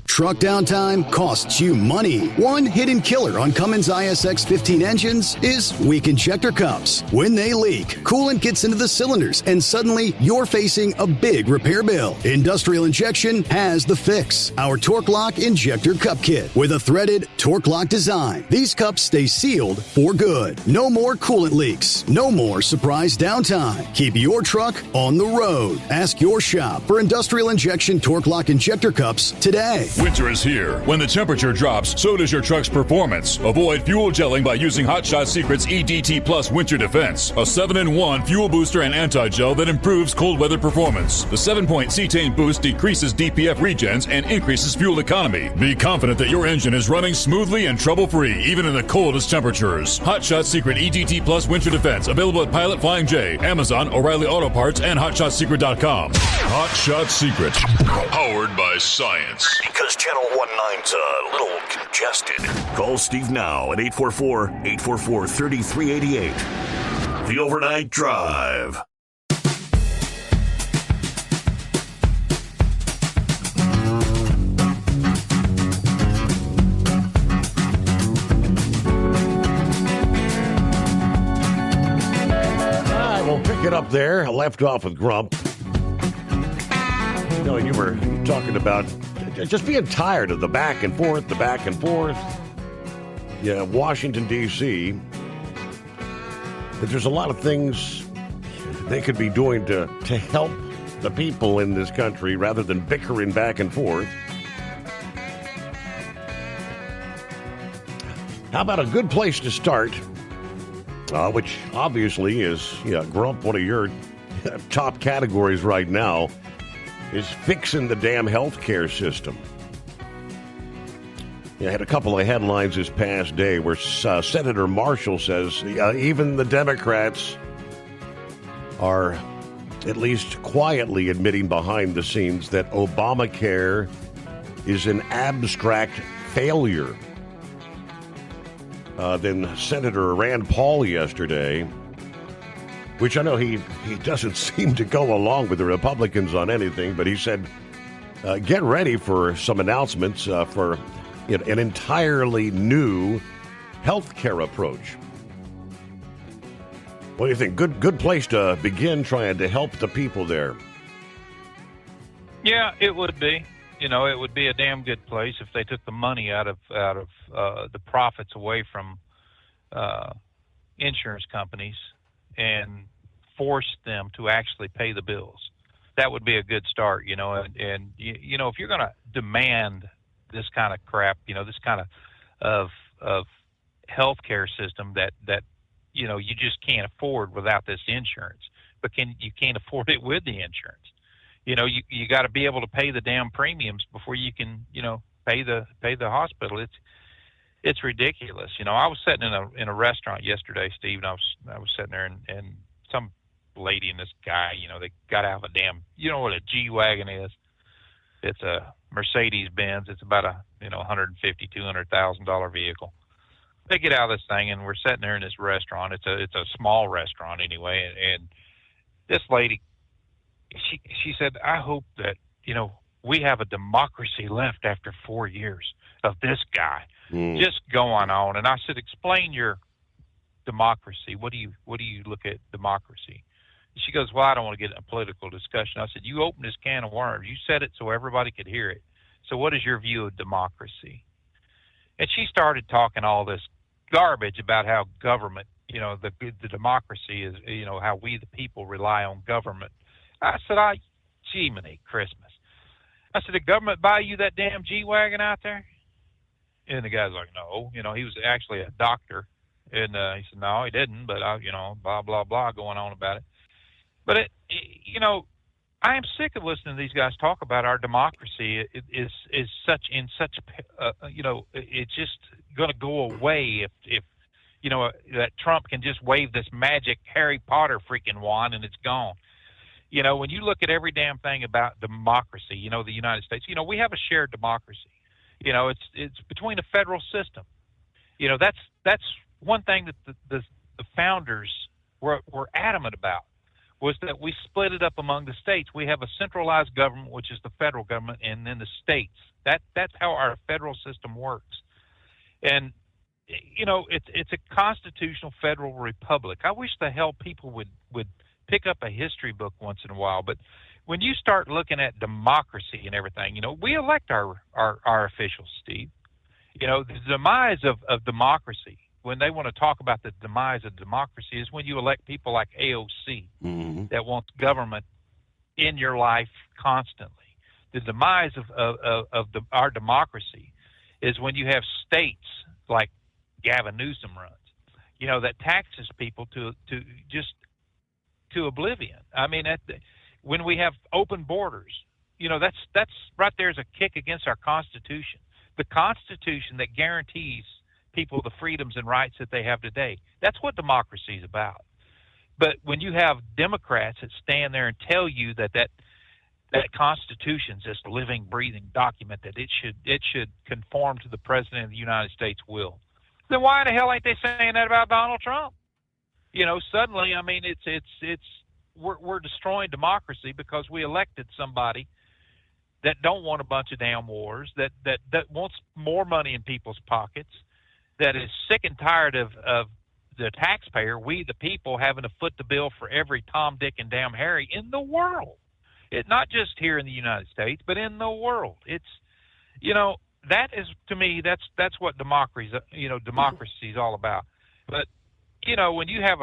Truck downtime costs you money. One hidden killer on Cummins ISX 15 engines is weak injector cups. When they leak, coolant gets into the cylinders and suddenly you're facing a big repair bill. Industrial Injection has the fix. Our Torque Lock Injector Cup Kit with a threaded Torque Lock design. These cups stay sealed for good. No more coolant leaks. No more surprise downtime. Keep your truck on the road. Ask your shop for Industrial Injection Torque Lock Injector Cups today. Winter is here. When the temperature drops, so does your truck's performance. Avoid fuel gelling by using Hot Shot Secret's EDT Plus Winter Defense, a 7-in-1 fuel booster and anti-gel that improves cold weather performance. The 7-point cetane boost decreases DPF regens and increases fuel economy. Be confident that your engine is running smoothly and trouble-free, even in the coldest temperatures. Hot Shot Secret EDT Plus Winter Defense, available at Pilot Flying J, Amazon, O'Reilly Auto Parts, and HotShotSecret.com. Hot Shot Secret, powered by science. Because Channel 19's a little congested. Call Steve now at 844-844-3388. The Overnight Drive. All right, we'll pick it up there. I left off with Grump. You know, you were talking about just being tired of the back and forth. Washington, D.C., that there's a lot of things they could be doing to help the people in this country rather than bickering back and forth. How about a good place to start, which obviously is, Grump, one of your top categories right now, is fixing the damn healthcare system. I had a couple of headlines this past day where Senator Marshall says even the Democrats are at least quietly admitting behind the scenes that Obamacare is an abstract failure. Then Senator Rand Paul yesterday, which I know he doesn't seem to go along with the Republicans on anything, but he said, get ready for some announcements for an entirely new health care approach. What do you think? Good place to begin trying to help the people there. Yeah, it would be. It would be a damn good place if they took the money out of the profits away from insurance companies and forced them to actually pay the bills. That would be a good start, And if you're going to demand this kind of crap, this kind of healthcare system that you just can't afford without this insurance, but you can't afford it with the insurance. You got to be able to pay the damn premiums before you can, pay the hospital. It's ridiculous. I was sitting in a restaurant yesterday, Steve, and I was sitting there and some lady and this guy, they got out of a damn, what a G-Wagon is. It's a Mercedes Benz. It's about a, $150,000, $200,000 vehicle. They get out of this thing and we're sitting there in this restaurant. It's a small restaurant anyway. And this lady, she said, I hope that, we have a democracy left after 4 years of this guy just going on. And I said, explain your democracy. What do you look at democracy? She goes, well, I don't want to get in a political discussion. I said, you opened this can of worms. You said it so everybody could hear it. So what is your view of democracy? And she started talking all this garbage about how government, the democracy is, how we the people rely on government. I said, Jiminy Christmas. I said, did government buy you that damn G-Wagon out there? And the guy's like, no. He was actually a doctor. And he said, no, he didn't. But, blah, blah, blah, going on about it. But, I am sick of listening to these guys talk about our democracy. It's just going to go away if that Trump can just wave this magic Harry Potter freaking wand and it's gone. When you look at every damn thing about democracy, the United States, we have a shared democracy. It's between a federal system. That's one thing that the founders were adamant about, was that we split it up among the states. We have a centralized government, which is the federal government, and then the states. That's how our federal system works. And, it's a constitutional federal republic. I wish the hell people would pick up a history book once in a while. But when you start looking at democracy and everything, we elect our officials, Steve. The demise of democracy, when they want to talk about the demise of democracy, is when you elect people like AOC that wants government in your life constantly. The demise of our democracy is when you have states like Gavin Newsom runs, that taxes people to oblivion. I mean, when we have open borders, that's right there is a kick against our Constitution. The Constitution that guarantees people the freedoms and rights that they have today. That's what democracy is about. But when you have Democrats that stand there and tell you that Constitution is this living, breathing document, that it should conform to the President of the United States will, then why the hell ain't they saying that about Donald Trump? Suddenly, I mean, we're destroying democracy because we elected somebody that don't want a bunch of damn wars, that wants more money in people's pockets, that is sick and tired of the taxpayer, we the people, having to foot the bill for every Tom, Dick, and damn Harry in the world. It's not just here in the United States, but in the world. It's, that is, to me, that's what democracy is all about. But when you have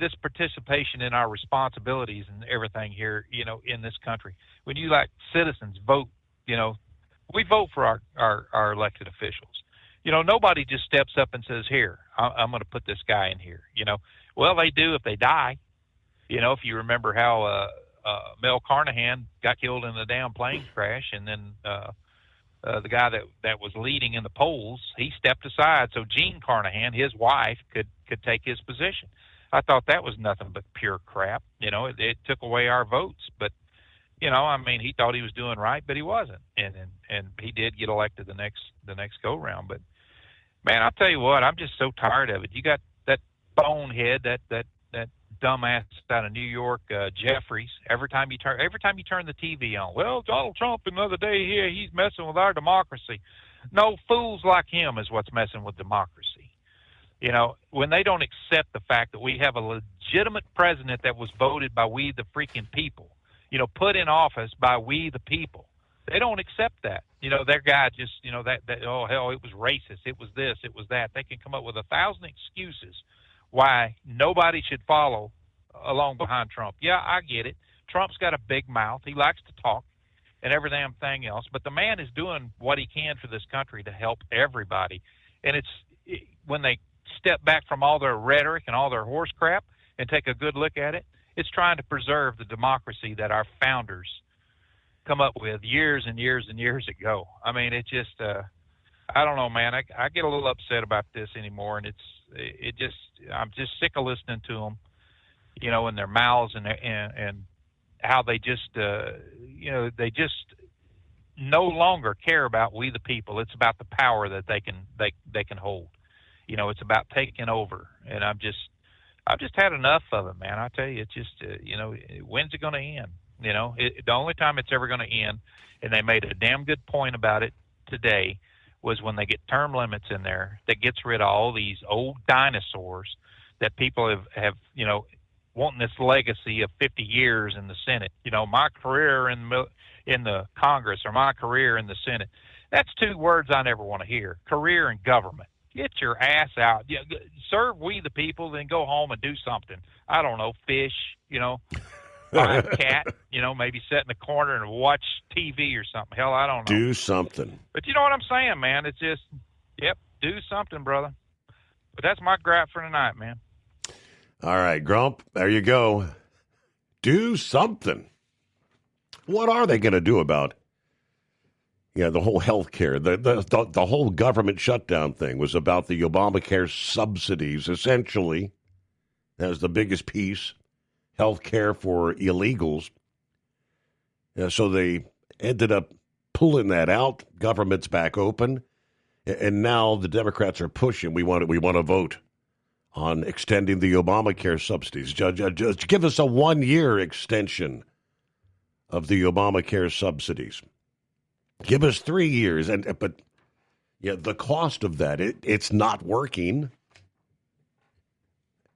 this participation in our responsibilities and everything here, in this country, when you citizens vote, we vote for our elected officials. Nobody just steps up and says, here, I'm going to put this guy in here. Well, they do if they die. If you remember how Mel Carnahan got killed in a damn plane crash, and then the guy that was leading in the polls, he stepped aside so Gene Carnahan, his wife, could take his position. I thought that was nothing but pure crap. It took away our votes, but he thought he was doing right, but he wasn't, and he did get elected the next go round. But man, I'll tell you what, I'm just so tired of it. You got that bonehead, that dumbass out of New York, Jeffries. Every time you turn the TV on, well, Donald Trump another day here, he's messing with our democracy. No, fools like him is what's messing with democracy. When they don't accept the fact that we have a legitimate president that was voted by we the freaking people, put in office by we the people. They don't accept that. Their guy just, oh, hell, it was racist. It was this, it was that. They can come up with 1,000 excuses why nobody should follow along behind Trump. Yeah, I get it. Trump's got a big mouth. He likes to talk and every damn thing else. But the man is doing what he can for this country to help everybody. And when they step back from all their rhetoric and all their horse crap and take a good look at it, it's trying to preserve the democracy that our founders come up with years and years and years ago. I mean, it just, I don't know, man. I get a little upset about this anymore, and I'm just sick of listening to them, in their mouths and how they just, they just no longer care about we the people. It's about the power that they can hold. It's about taking over, and I've just had enough of it, man. I tell you, it's just, when's it going to end? The only time it's ever going to end, and they made a damn good point about it today, was when they get term limits in there that gets rid of all these old dinosaurs that people have wanting this legacy of 50 years in the Senate. My career in the Congress or my career in the Senate. That's two words I never want to hear. Career and government. Get your ass out. Serve we the people, then go home and do something. I don't know, fish, buy a cat, maybe sit in the corner and watch TV or something. Hell, I don't know. Do something. But you know what I'm saying, man? It's just, do something, brother. But that's my gripe for tonight, man. All right, Grump, there you go. Do something. What are they going to do about the whole health care? The whole government shutdown thing was about the Obamacare subsidies, essentially. That was the biggest piece. Health care for illegals. So they ended up pulling that out. Government's back open. And now the Democrats are pushing. We want to vote on extending the Obamacare subsidies. Just give us a 1-year extension of the Obamacare subsidies. Give us 3 years. But the cost of that, it's not working.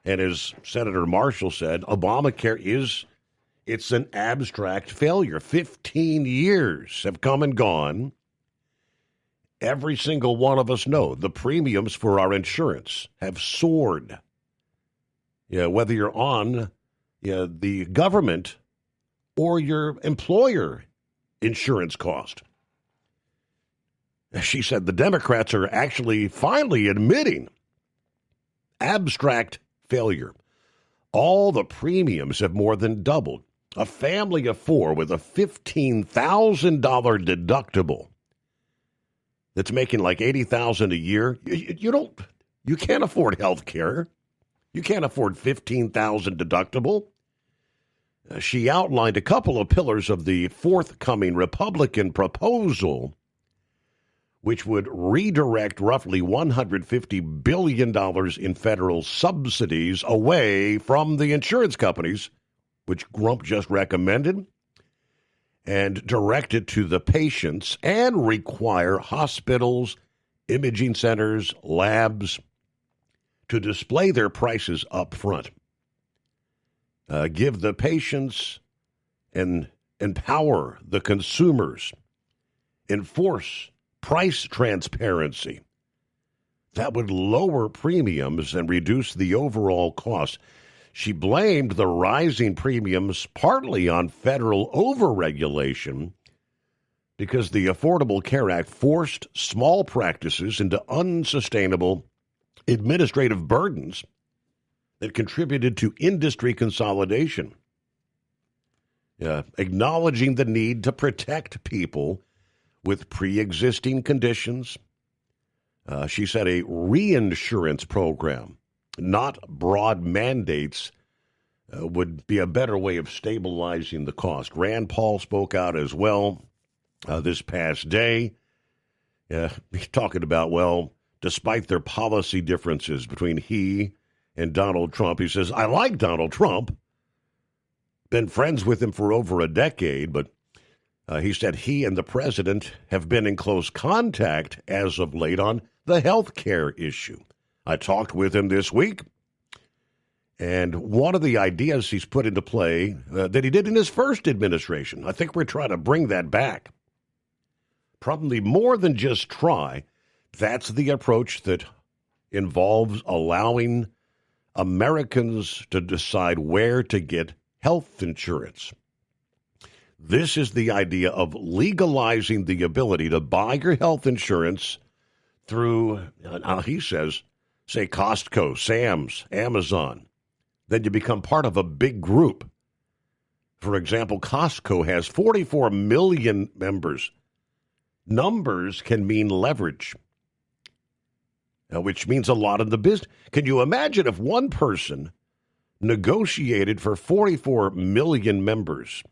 And as Senator Marshall said, Obamacare it's an abstract failure. 15 years have come and gone. Every single one of us know the premiums for our insurance have soared. Whether you're on the government or your employer insurance cost. She said the Democrats are actually finally admitting abstract failure. All the premiums have more than doubled. A family of 4 with a $15,000 deductible that's making like $80,000 a year. You can't afford health care. You can't afford $15,000 deductible. She outlined a couple of pillars of the forthcoming Republican proposal, which would redirect roughly $150 billion in federal subsidies away from the insurance companies, which Grump just recommended, and direct it to the patients and require hospitals, imaging centers, labs to display their prices up front. Give the patients and empower the consumers. Enforce price transparency. That would lower premiums and reduce the overall cost. She blamed the rising premiums partly on federal overregulation because the Affordable Care Act forced small practices into unsustainable administrative burdens that contributed to industry consolidation. Acknowledging the need to protect people with pre-existing conditions. She said a reinsurance program, not broad mandates, would be a better way of stabilizing the cost. Rand Paul spoke out as well this past day. He's talking about, well, despite their policy differences between he and Donald Trump, he says, I like Donald Trump. Been friends with him for over a decade, but he said he and the president have been in close contact as of late on the health care issue. I talked with him this week, and one of the ideas he's put into play that he did in his first administration, I think we're trying to bring that back. Probably more than just try. That's the approach that involves allowing Americans to decide where to get health insurance. This is the idea of legalizing the ability to buy your health insurance through, he says, say Costco, Sam's, Amazon. Then you become part of a big group. For example, Costco has 44 million members. Numbers can mean leverage, which means a lot in the business. Can you imagine if one person negotiated for 44 million members,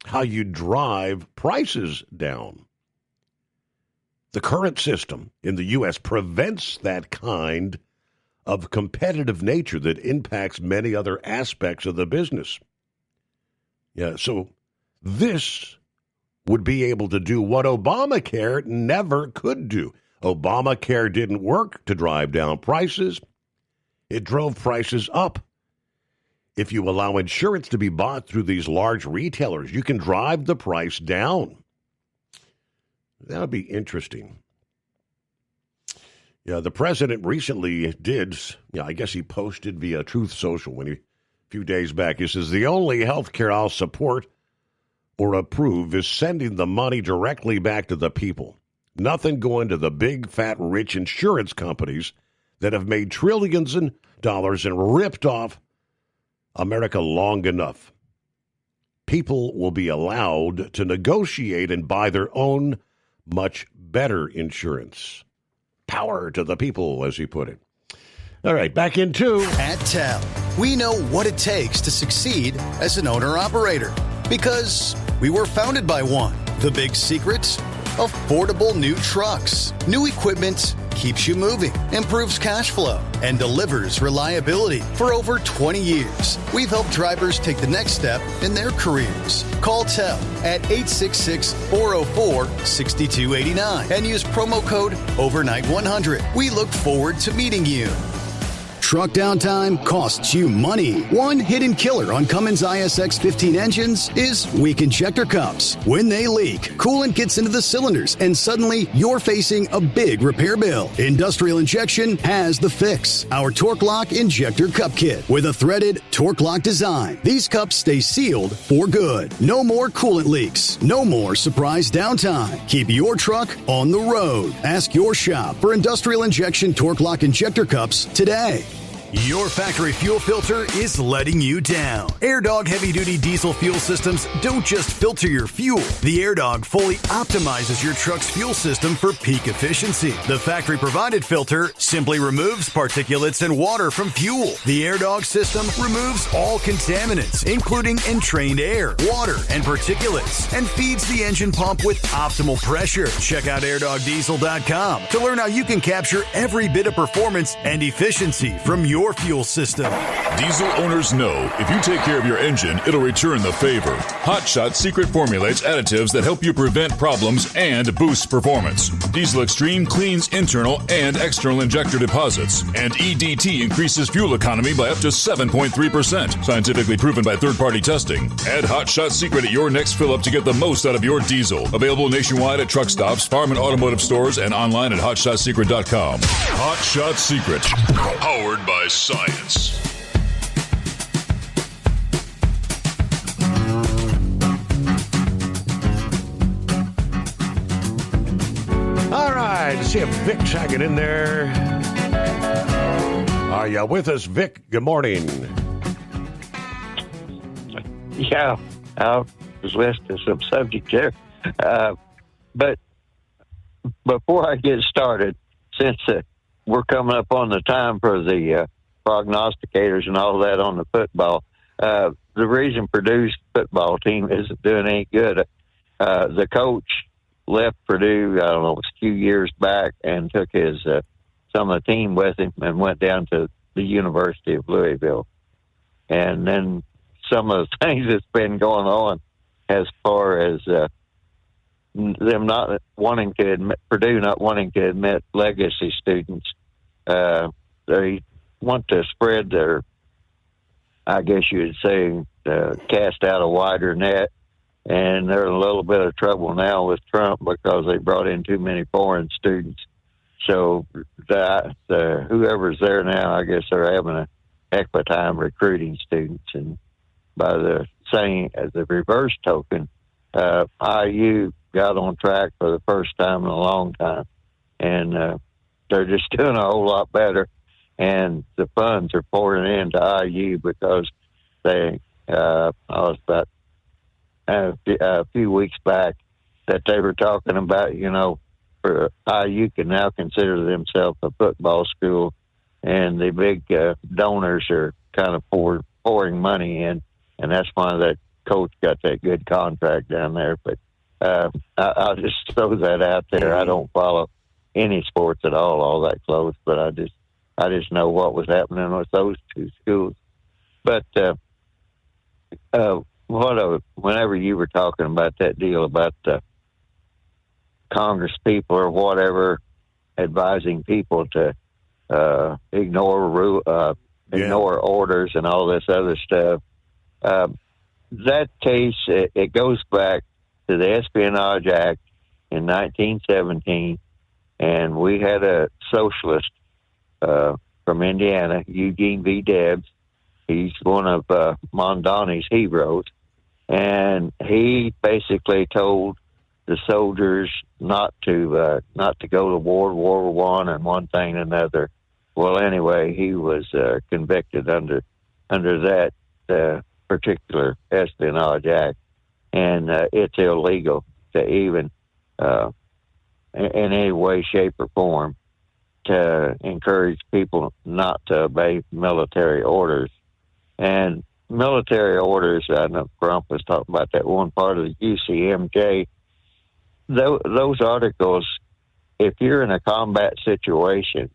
how you drive prices down? The current system in the U.S. prevents that kind of competitive nature that impacts many other aspects of the business. So this would be able to do what Obamacare never could do. Obamacare didn't work to drive down prices. It drove prices up. If you allow insurance to be bought through these large retailers, you can drive the price down. That would be interesting. The president recently did, I guess he posted via Truth Social a few days back. He says, the only health care I'll support or approve is sending the money directly back to the people. Nothing going to the big, fat, rich insurance companies that have made trillions of dollars and ripped off America long enough. People will be allowed to negotiate and buy their own much better insurance. Power to the people, as he put it. All right, back into At TEL, we know what it takes to succeed as an owner-operator because we were founded by one. The big secret? Affordable new trucks. New equipment keeps you moving, improves cash flow, and delivers reliability. For over 20 years, we've helped drivers take the next step in their careers. Call TEL at 866-404-6289 and use promo code OVERNIGHT100. We look forward to meeting you. Truck downtime costs you money. One hidden killer on Cummins ISX 15 engines is weak injector cups. When they leak, coolant gets into the cylinders and suddenly you're facing a big repair bill. Industrial Injection has the fix. Our Torque Lock Injector Cup Kit with a threaded Torque Lock design. These cups stay sealed for good. No more coolant leaks. No more surprise downtime. Keep your truck on the road. Ask your shop for Industrial Injection Torque Lock Injector Cups today. Your factory fuel filter is letting you down. AirDog heavy-duty diesel fuel systems don't just filter your fuel. The AirDog fully optimizes your truck's fuel system for peak efficiency. The factory-provided filter simply removes particulates and water from fuel. The AirDog system removes all contaminants, including entrained air, water, and particulates, and feeds the engine pump with optimal pressure. Check out airdogdiesel.com to learn how you can capture every bit of performance and efficiency from your your fuel system. Diesel owners know if you take care of your engine, it'll return the favor. Hot Shot Secret formulates additives that help you prevent problems and boost performance. Diesel Extreme cleans internal and external injector deposits, and EDT increases fuel economy by up to 7.3%, scientifically proven by third-party testing. Add Hot Shot Secret at your next fill-up to get the most out of your diesel. Available nationwide at truck stops, farm and automotive stores, and online at hotshotsecret.com. Hot Shot Secret, powered by science. All right, see if Vic's hanging in there. Are you with us, Vic? Good morning. Yeah, I was listening to some subject there. But before I get started, since we're coming up on the time for the prognosticators and all that on the football, the reason Purdue's football team isn't doing any good, the coach left Purdue, I don't know, it was a few years back, and took his some of the team with him and went down to the University of Louisville. And then some of the things that's been going on as far as them not wanting to admit, Purdue not wanting to admit legacy students. They want to spread their, I guess you would say, cast out a wider net. And they're in a little bit of trouble now with Trump because they brought in too many foreign students. So whoever's there now, I guess they're having a heck of a time recruiting students. And by the saying, as a reverse token, IU got on track for the first time in a long time. And they're just doing a whole lot better. And the funds are pouring into IU because they, I was about a few weeks back that they were talking about, for IU can now consider themselves a football school, and the big donors are kind of pouring money in, and that's why that coach got that good contract down there. But I'll just throw that out there. I don't follow any sports at all that close, but I just know what was happening with those two schools. But whenever you were talking about that deal about Congress people or whatever advising people to ignore orders and all this other stuff, that case, it goes back to the Espionage Act in 1917, and we had a socialist from Indiana, Eugene V. Debs. He's one of Mondani's heroes. And he basically told the soldiers not to go to World War I and one thing and another. Well, anyway, he was convicted under that particular Espionage Act, and it's illegal to even in any way, shape, or form to encourage people not to obey military orders. And military orders, I know Grump was talking about that one part of the UCMJ. Those articles, if you're in a combat situation,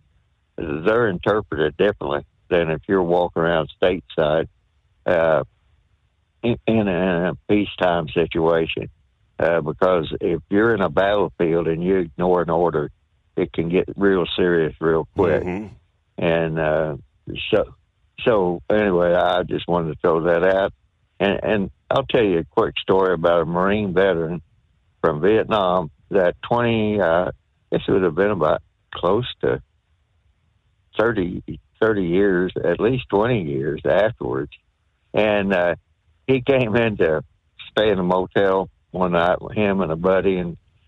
they're interpreted differently than if you're walking around stateside in a peacetime situation. Because if you're in a battlefield and you ignore an order, it can get real serious real quick. Mm-hmm. And so anyway, I just wanted to throw that out. And I'll tell you a quick story about a Marine veteran from Vietnam that I guess it would have been about close to 30 years, at least 20 years afterwards. And he came in to stay in a motel one night with him and a buddy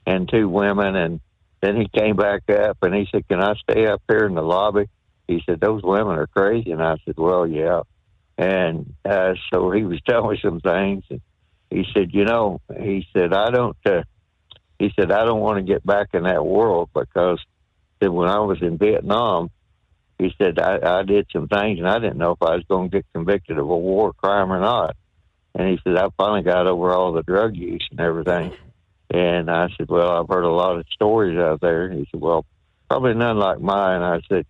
and two women. And then he came back up and he said, "Can I stay up here in the lobby?" He said, "Those women are crazy." And I said, "Well, yeah." And so he was telling me some things. And he said, I don't want to get back in that world because when I was in Vietnam, he said, I did some things and I didn't know if I was going to get convicted of a war crime or not. And he said, I finally got over all the drug use and everything. And I said, well, I've heard a lot of stories out there. And he said, well, probably none like mine. I said,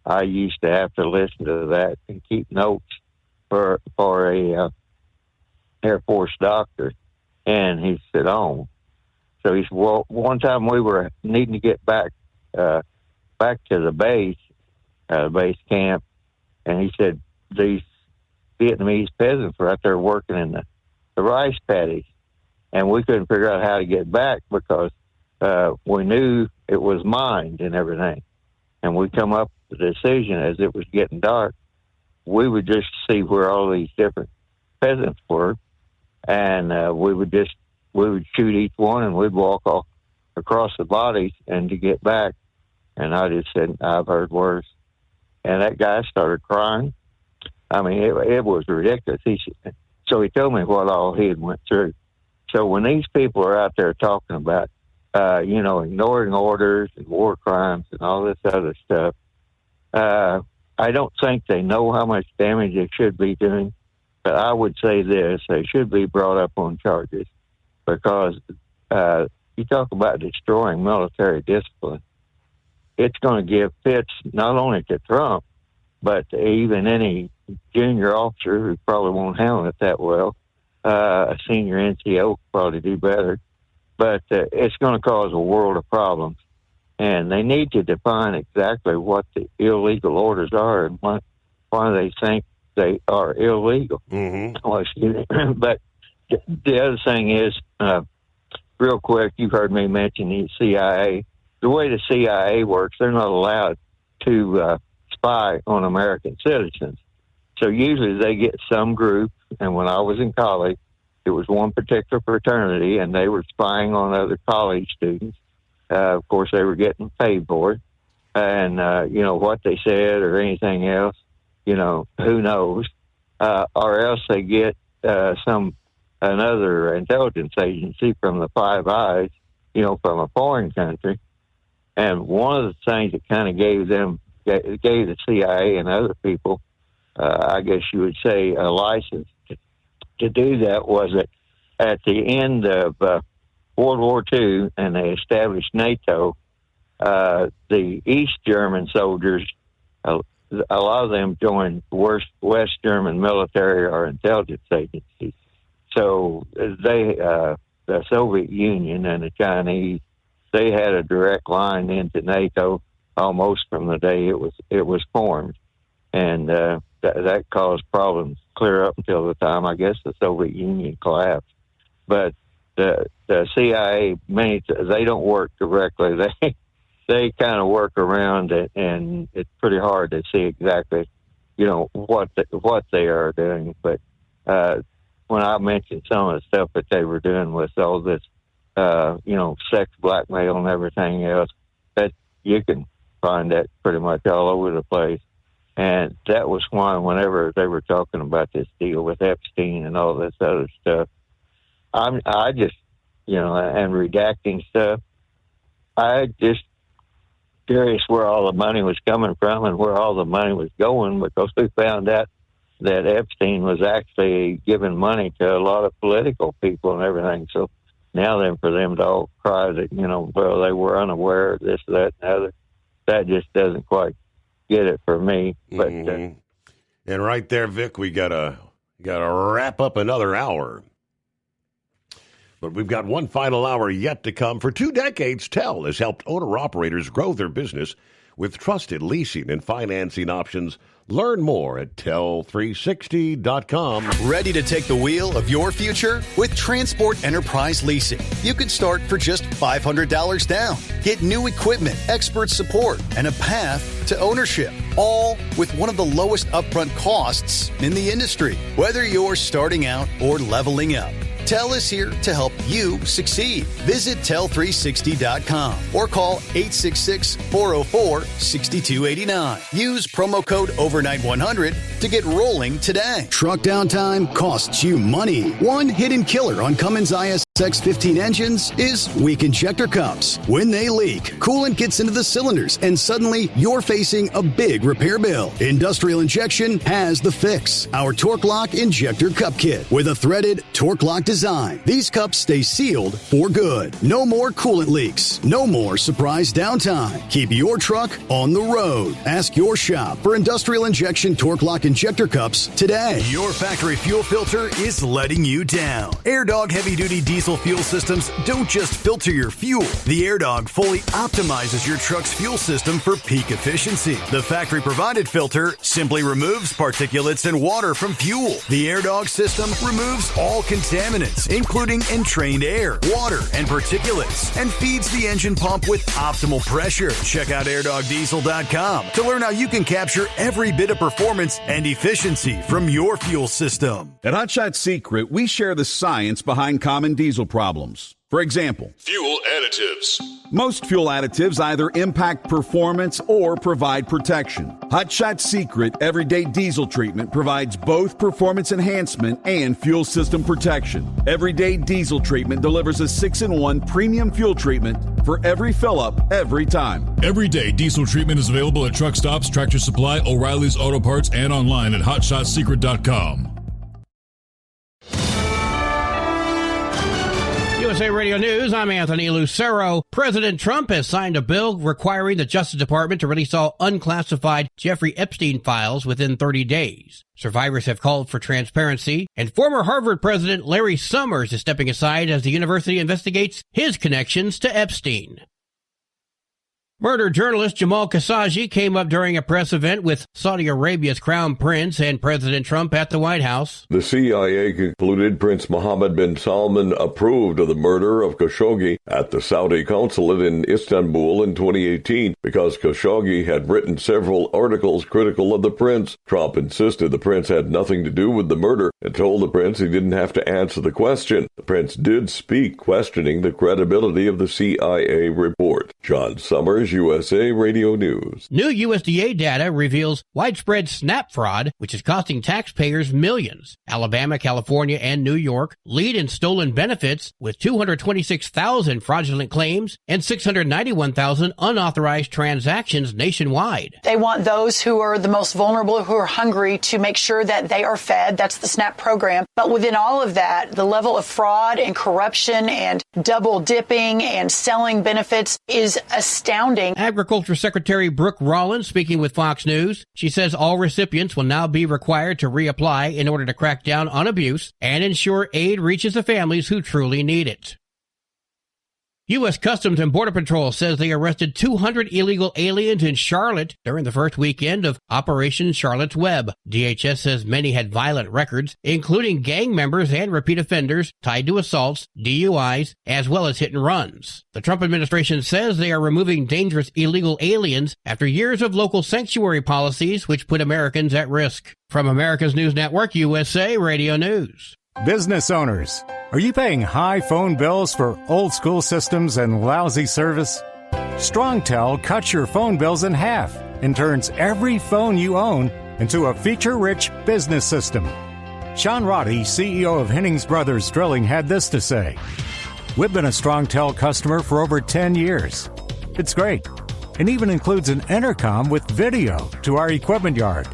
I used to have to listen to that and keep notes for a Air Force doctor, and he said, "Oh." So he said, "Well, one time we were needing to get back to the base camp, and he said these Vietnamese peasants were out there working in the rice paddies, and we couldn't figure out how to get back because we knew it was mined and everything. And we come up with the decision as it was getting dark, we would just see where all these different peasants were, and we would shoot each one, and we'd walk off across the bodies and to get back." And I just said, "I've heard worse." And that guy started crying. I mean, it was ridiculous. So he told me what all he had went through. So when these people are out there talking about, ignoring orders and war crimes and all this other stuff, I don't think they know how much damage they should be doing. But I would say this: they should be brought up on charges, because you talk about destroying military discipline. It's going to give fits not only to Trump, but to even any junior officer who probably won't handle it that well. A senior NCO will probably do better. But it's going to cause a world of problems. And they need to define exactly what the illegal orders are and why they think they are illegal. Mm-hmm. But the other thing is, real quick, you've heard me mention the CIA. The way the CIA works, they're not allowed to spy on American citizens. So usually they get some group, and when I was in college, it was one particular fraternity, and they were spying on other college students. Of course, they were getting paid for it. And, what they said or anything else, who knows? Or else they get another intelligence agency from the Five Eyes, from a foreign country. And one of the things that kind of gave the CIA and other people, I guess you would say, a license to do that was that at the end of World War II, and they established NATO, the East German soldiers, a lot of them joined West German military or intelligence agencies. So the Soviet Union and the Chinese, they had a direct line into NATO almost from the day it was formed, and that caused problems clear up until the time, I guess, the Soviet Union collapsed. But the CIA, they don't work directly. They kind of work around it, and it's pretty hard to see exactly, what they are doing. But when I mentioned some of the stuff that they were doing with all this, sex blackmail and everything else, that you can find that pretty much all over the place. And that was why whenever they were talking about this deal with Epstein and all this other stuff, I just, and redacting stuff, I just curious where all the money was coming from and where all the money was going, because we found out that Epstein was actually giving money to a lot of political people and everything. So now then for them to all cry that, well, they were unaware of this, that, and the other, that just doesn't quite get it for me. But and right there, Vic, we gotta wrap up another hour. But we've got one final hour yet to come. For 2 decades, TEL has helped owner-operators grow their business with trusted leasing and financing options. Learn more at tel360.com. Ready to take the wheel of your future? With Transport Enterprise Leasing, you can start for just $500 down. Get new equipment, expert support, and a path to ownership, all with one of the lowest upfront costs in the industry. Whether you're starting out or leveling up, TEL is here to help you succeed. Visit tel360.com or call 866-404-6289. Use promo code OVERNIGHT100 to get rolling today. Truck downtime costs you money. One hidden killer on Cummins ISX 15 engines is weak injector cups. When they leak, coolant gets into the cylinders and suddenly you're facing a big repair bill. Industrial Injection has the fix. Our Torque Lock Injector Cup Kit with a threaded Torque Lock design. These cups stay sealed for good. No more coolant leaks. No more surprise downtime. Keep your truck on the road. Ask your shop for Industrial Injection Torque Lock Injector Cups today. Your factory fuel filter is letting you down. AirDog heavy-duty diesel fuel systems don't just filter your fuel. The AirDog fully optimizes your truck's fuel system for peak efficiency. The factory-provided filter simply removes particulates and water from fuel. The AirDog system removes all contaminants, including entrained air, water, and particulates, and feeds the engine pump with optimal pressure. Check out airdogdiesel.com to learn how you can capture every bit of performance and efficiency from your fuel system. At Hot Shot Secret, we share the science behind common diesel problems. For example, fuel additives. Most fuel additives either impact performance or provide protection. Hot Shot Secret Everyday Diesel Treatment provides both performance enhancement and fuel system protection. Everyday Diesel Treatment delivers a 6-in-1 premium fuel treatment for every fill-up, every time. Everyday Diesel Treatment is available at truck stops, Tractor Supply, O'Reilly's Auto Parts, and online at hotshotsecret.com. USA Radio News, I'm Anthony Lucero. President Trump has signed a bill requiring the Justice Department to release all unclassified Jeffrey Epstein files within 30 days. Survivors have called for transparency, and former Harvard President Larry Summers is stepping aside as the university investigates his connections to Epstein. Murdered journalist Jamal Khashoggi came up during a press event with Saudi Arabia's Crown Prince and President Trump at the White House. The CIA concluded Prince Mohammed bin Salman approved of the murder of Khashoggi at the Saudi consulate in Istanbul in 2018 because Khashoggi had written several articles critical of the prince. Trump insisted the prince had nothing to do with the murder and told the prince he didn't have to answer the question. The prince did speak, questioning the credibility of the CIA report. John Summers, USA Radio News. New USDA data reveals widespread SNAP fraud, which is costing taxpayers millions. Alabama, California, and New York lead in stolen benefits with 226,000 fraudulent claims and 691,000 unauthorized transactions nationwide. They want those who are the most vulnerable, who are hungry, to make sure that they are fed. That's the SNAP program. But within all of that, the level of fraud and corruption and double dipping and selling benefits is astounding. Agriculture Secretary Brooke Rollins speaking with Fox News. She says all recipients will now be required to reapply in order to crack down on abuse and ensure aid reaches the families who truly need it. U.S. Customs and Border Patrol says they arrested 200 illegal aliens in Charlotte during the first weekend of Operation Charlotte's Web. DHS says many had violent records, including gang members and repeat offenders tied to assaults, DUIs, as well as hit and runs. The Trump administration says they are removing dangerous illegal aliens after years of local sanctuary policies which put Americans at risk. From America's News Network, USA Radio News. Business owners, are you paying high phone bills for old school systems and lousy service? StrongTel cuts your phone bills in half and turns every phone you own into a feature-rich business system. Sean Roddy, CEO of Hennings Brothers Drilling, had this to say: "We've been a StrongTel customer for over 10 years. It's great, and even includes an intercom with video to our equipment yard.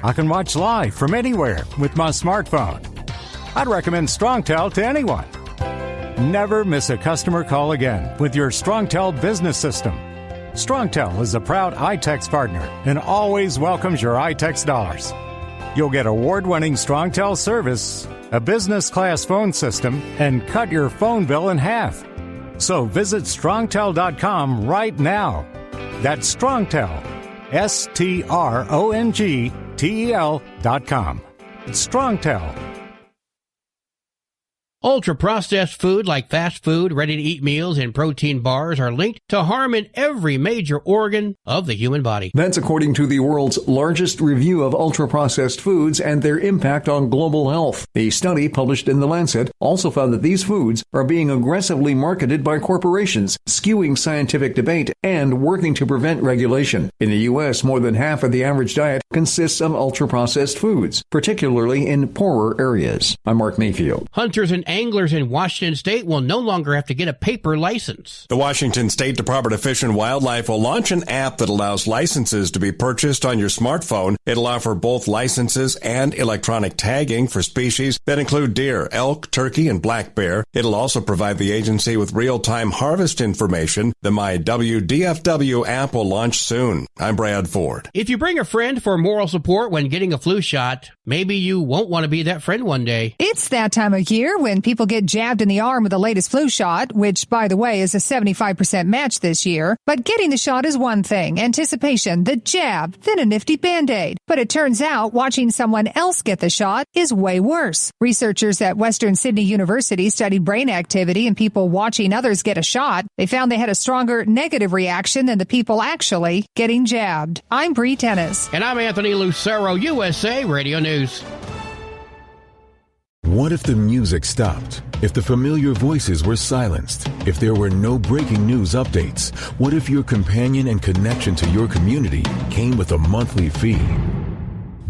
I can watch live from anywhere with my smartphone. I'd recommend StrongTel to anyone. Never miss a customer call again with your StrongTel business system. StrongTel is a proud iTex partner and always welcomes your iTex dollars. You'll get award-winning StrongTel service, a business-class phone system, and cut your phone bill in half. So visit StrongTel.com right now. That's StrongTel, StrongTel.com. It's StrongTel. Ultra-processed food like fast food, ready-to-eat meals, and protein bars are linked to harm in every major organ of the human body. That's according to the world's largest review of ultra-processed foods and their impact on global health. A study published in The Lancet also found that these foods are being aggressively marketed by corporations, skewing scientific debate and working to prevent regulation. In the U.S., more than half of the average diet consists of ultra-processed foods, particularly in poorer areas. I'm Mark Mayfield. Hunters and anglers in Washington State will no longer have to get a paper license. The Washington State Department of Fish and Wildlife will launch an app that allows licenses to be purchased on your smartphone. It'll offer both licenses and electronic tagging for species that include deer, elk, turkey, and black bear. It'll also provide the agency with real-time harvest information. The MyWDFW app will launch soon. I'm Brad Ford. If you bring a friend for moral support when getting a flu shot, maybe you won't want to be that friend one day. It's that time of year when people get jabbed in the arm with the latest flu shot, which, by the way, is a 75% match this year. But getting the shot is one thing. Anticipation, the jab, then a nifty Band-Aid. But it turns out watching someone else get the shot is way worse. Researchers at Western Sydney University studied brain activity in people watching others get a shot. They found they had a stronger negative reaction than the people actually getting jabbed. I'm Bree Tennis. And I'm Anthony Lucero, USA Radio News. What if the music stopped? If the familiar voices were silenced? If there were no breaking news updates? What if your companion and connection to your community came with a monthly fee?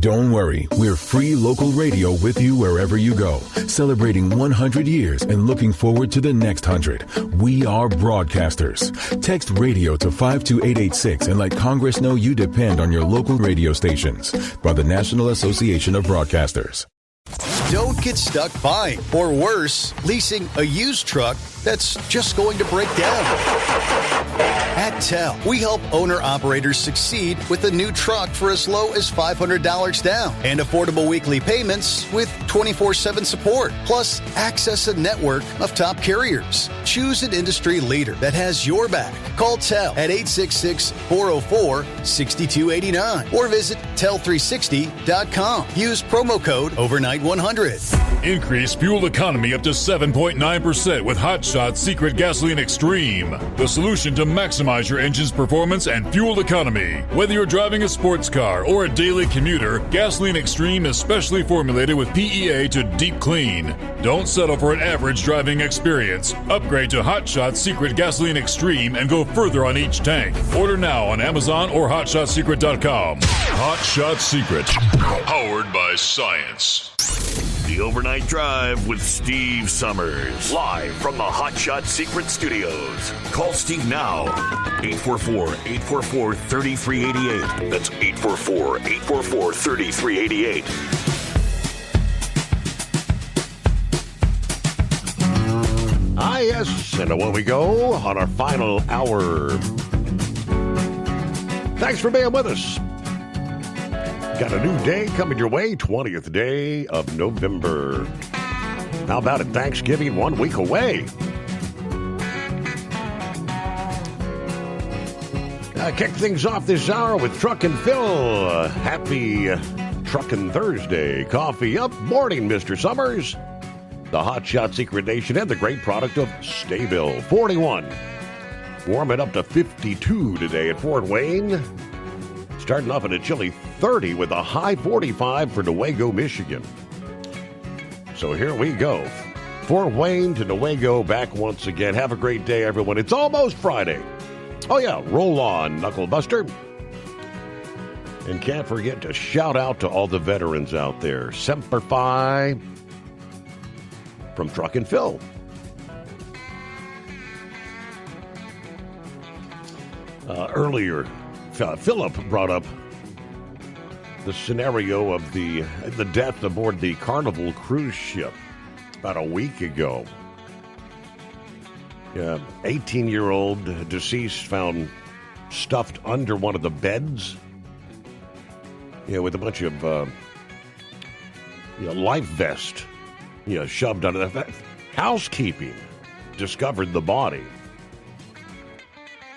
Don't worry, we're free local radio with you wherever you go, celebrating 100 years and looking forward to the next 100. We are broadcasters. Text radio to 52886 and let Congress know you depend on your local radio stations. By the National Association of Broadcasters. Don't get stuck buying, or worse, leasing a used truck that's just going to break down. At TEL, we help owner-operators succeed with a new truck for as low as $500 down and affordable weekly payments with 24/7 support, plus access a network of top carriers. Choose an industry leader that has your back. Call TEL at 866-404-6289 or visit tel360.com. Use promo code OVERNIGHT100. Increase fuel economy up to 7.9% with Hot Shot Secret Gasoline Extreme, the solution to maximize your engine's performance and fuel economy. Whether you're driving a sports car or a daily commuter, Gasoline Extreme is specially formulated with PEA to deep clean. Don't settle for an average driving experience. Upgrade to Hot Shot Secret Gasoline Extreme and go further on each tank. Order now on Amazon or HotShotSecret.com. Hot Shot Secret, powered by science. The Overnight Drive with Steve Summers. Live from the Hot Shot Secret Studios. Call Steve now. 844-844-3388. That's 844-844-3388. Ah, yes. And away we go on our final hour. Thanks for being with us. Got a new day coming your way, 20th day of November. How about it? Thanksgiving 1 week away. Kick things off this hour with Truck and Phil. Happy Truckin' Thursday. Coffee up. Morning, Mr. Summers. The Hot Shot Secret Nation and the great product of Stayville. 41. Warming up to 52 today at Fort Wayne. Starting off at a chilly 30 with a high 45 for Newaygo, Michigan. So here we go. Fort Wayne to Newaygo back once again. Have a great day, everyone. It's almost Friday. Oh, yeah. Roll on, Knuckle Buster. And can't forget to shout out to all the veterans out there. Semper Fi from Truck and Phil. Earlier, Philip brought up the scenario of the death aboard the Carnival cruise ship about a week ago. 18-year-old deceased found stuffed under one of the beds, with a bunch of life vest, shoved under the housekeeping. Discovered the body.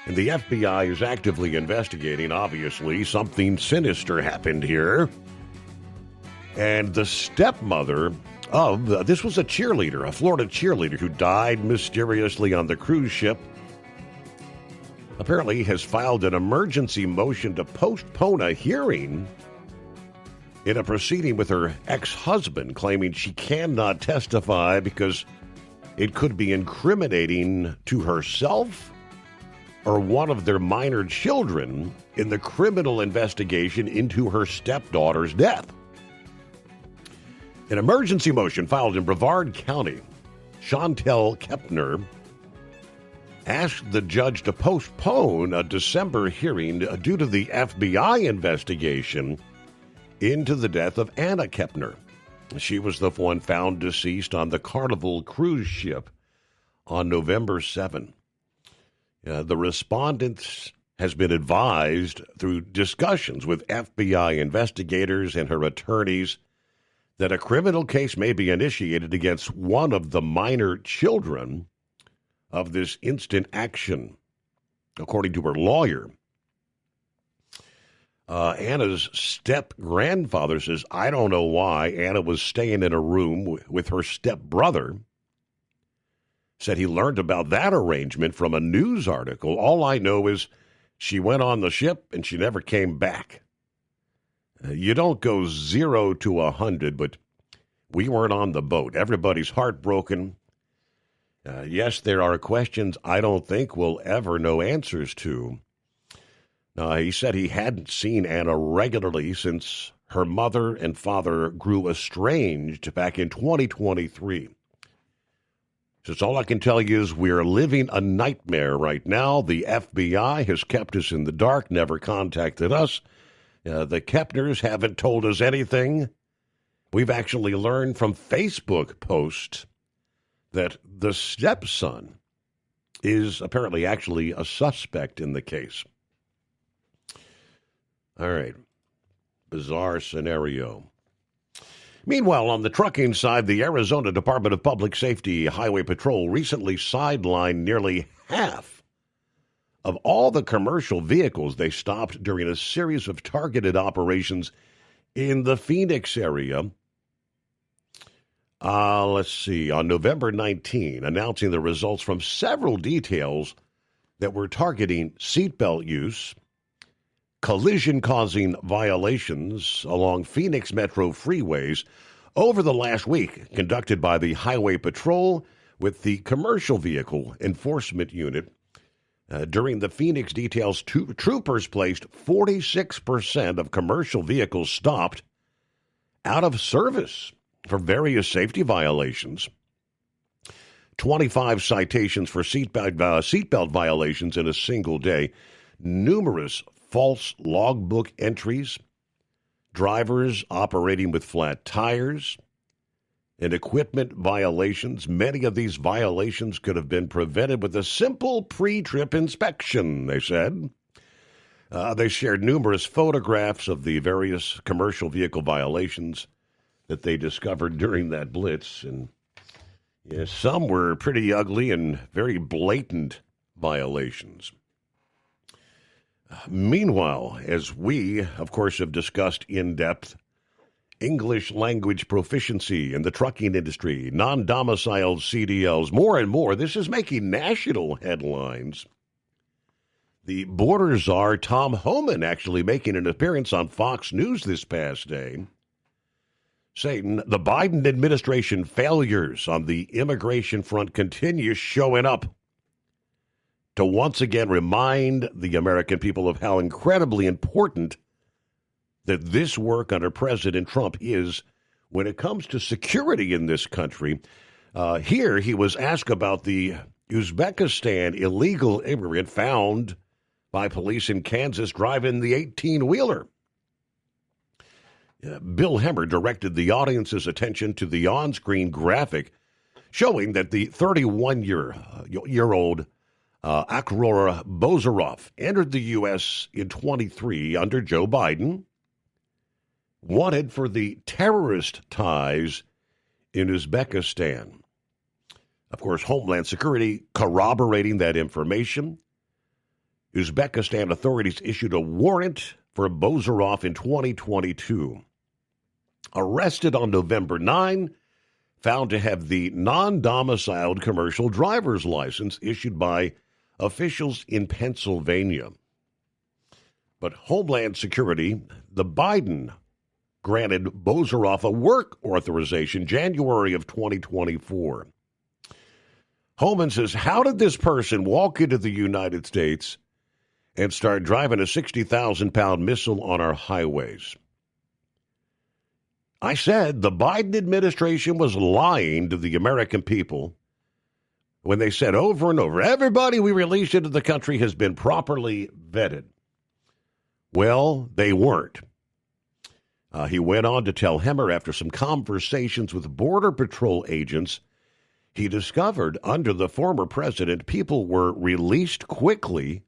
And the FBI is actively investigating, obviously. Something sinister happened here. And the stepmother of this was a cheerleader, a Florida cheerleader who died mysteriously on the cruise ship. Apparently has filed an emergency motion to postpone a hearing in a proceeding with her ex-husband, claiming she cannot testify because it could be incriminating to herself or one of their minor children in the criminal investigation into her stepdaughter's death. An emergency motion filed in Brevard County. Chantel Kepner asked the judge to postpone a December hearing due to the FBI investigation into the death of Anna Kepner. She was the one found deceased on the Carnival cruise ship on November 7. The respondent has been advised through discussions with FBI investigators and her attorneys that a criminal case may be initiated against one of the minor children of this instant action, according to her lawyer. Anna's step-grandfather says, I don't know why Anna was staying in a room with her step-brother. Said he learned about that arrangement from a news article. All I know is she went on the ship and she never came back. You don't go 0 to 100, but we weren't on the boat. Everybody's heartbroken. Yes, there are questions I don't think we'll ever know answers to. He said he hadn't seen Anna regularly since her mother and father grew estranged back in 2023. Says, all I can tell you is we're living a nightmare right now. The FBI has kept us in the dark, never contacted us. The Kepners haven't told us anything. We've actually learned from Facebook posts that the stepson is apparently actually a suspect in the case. All right. Bizarre scenario. Meanwhile, on the trucking side, the Arizona Department of Public Safety Highway Patrol recently sidelined nearly half of all the commercial vehicles they stopped during a series of targeted operations in the Phoenix area. Let's see, on November 19, announcing the results from several details that were targeting seatbelt use, collision-causing violations along Phoenix Metro freeways over the last week, conducted by the Highway Patrol with the Commercial Vehicle Enforcement Unit. During the Phoenix details, troopers placed 46% of commercial vehicles stopped out of service for various safety violations. 25 citations for seatbelt violations in a single day. Numerous false logbook entries, drivers operating with flat tires, and equipment violations. Many of these violations could have been prevented with a simple pre-trip inspection, they said. They shared numerous photographs of the various commercial vehicle violations that they discovered during that blitz. And some were pretty ugly and very blatant violations. Meanwhile, as we, of course, have discussed in depth, English language proficiency in the trucking industry, non-domiciled CDLs, more and more, this is making national headlines. The border czar, Tom Homan, actually making an appearance on Fox News this past day, saying the Biden administration failures on the immigration front continue showing up to once again remind the American people of how incredibly important that this work under President Trump is when it comes to security in this country. Here, he was asked about the Uzbekistan illegal immigrant found by police in Kansas driving the 18-wheeler. Bill Hemmer directed the audience's attention to the on-screen graphic showing that the 31-year-old Akror Bozarov entered the U.S. in 23 under Joe Biden, wanted for the terrorist ties in Uzbekistan. Of course, Homeland Security corroborating that information. Uzbekistan authorities issued a warrant for Bozarov in 2022. Arrested on November 9, found to have the non-domiciled commercial driver's license issued by officials in Pennsylvania. But Homeland Security, the Biden granted Bozaroff a work authorization January of 2024. Homan says, how did this person walk into the United States and start driving a 60,000-pound missile on our highways? I said the Biden administration was lying to the American people when they said over and over, everybody we released into the country has been properly vetted. Well, they weren't. He went on to tell Hemmer after some conversations with Border Patrol agents, he discovered under the former president, people were released quickly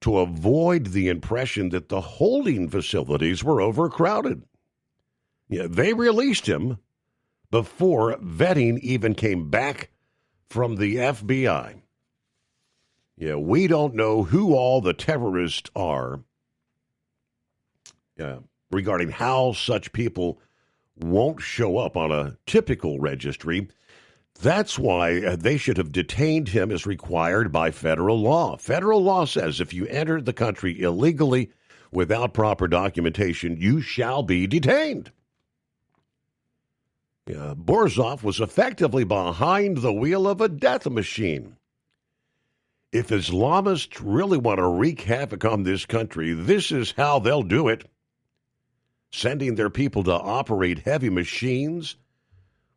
to avoid the impression that the holding facilities were overcrowded. Yeah, they released him before vetting even came back from the FBI. Yeah, we don't know who all the terrorists are regarding how such people won't show up on a typical registry. That's why they should have detained him as required by federal law. Federal law says if you enter the country illegally without proper documentation, you shall be detained. Borzov was effectively behind the wheel of a death machine. If Islamists really want to wreak havoc on this country, this is how they'll do it. Sending their people to operate heavy machines,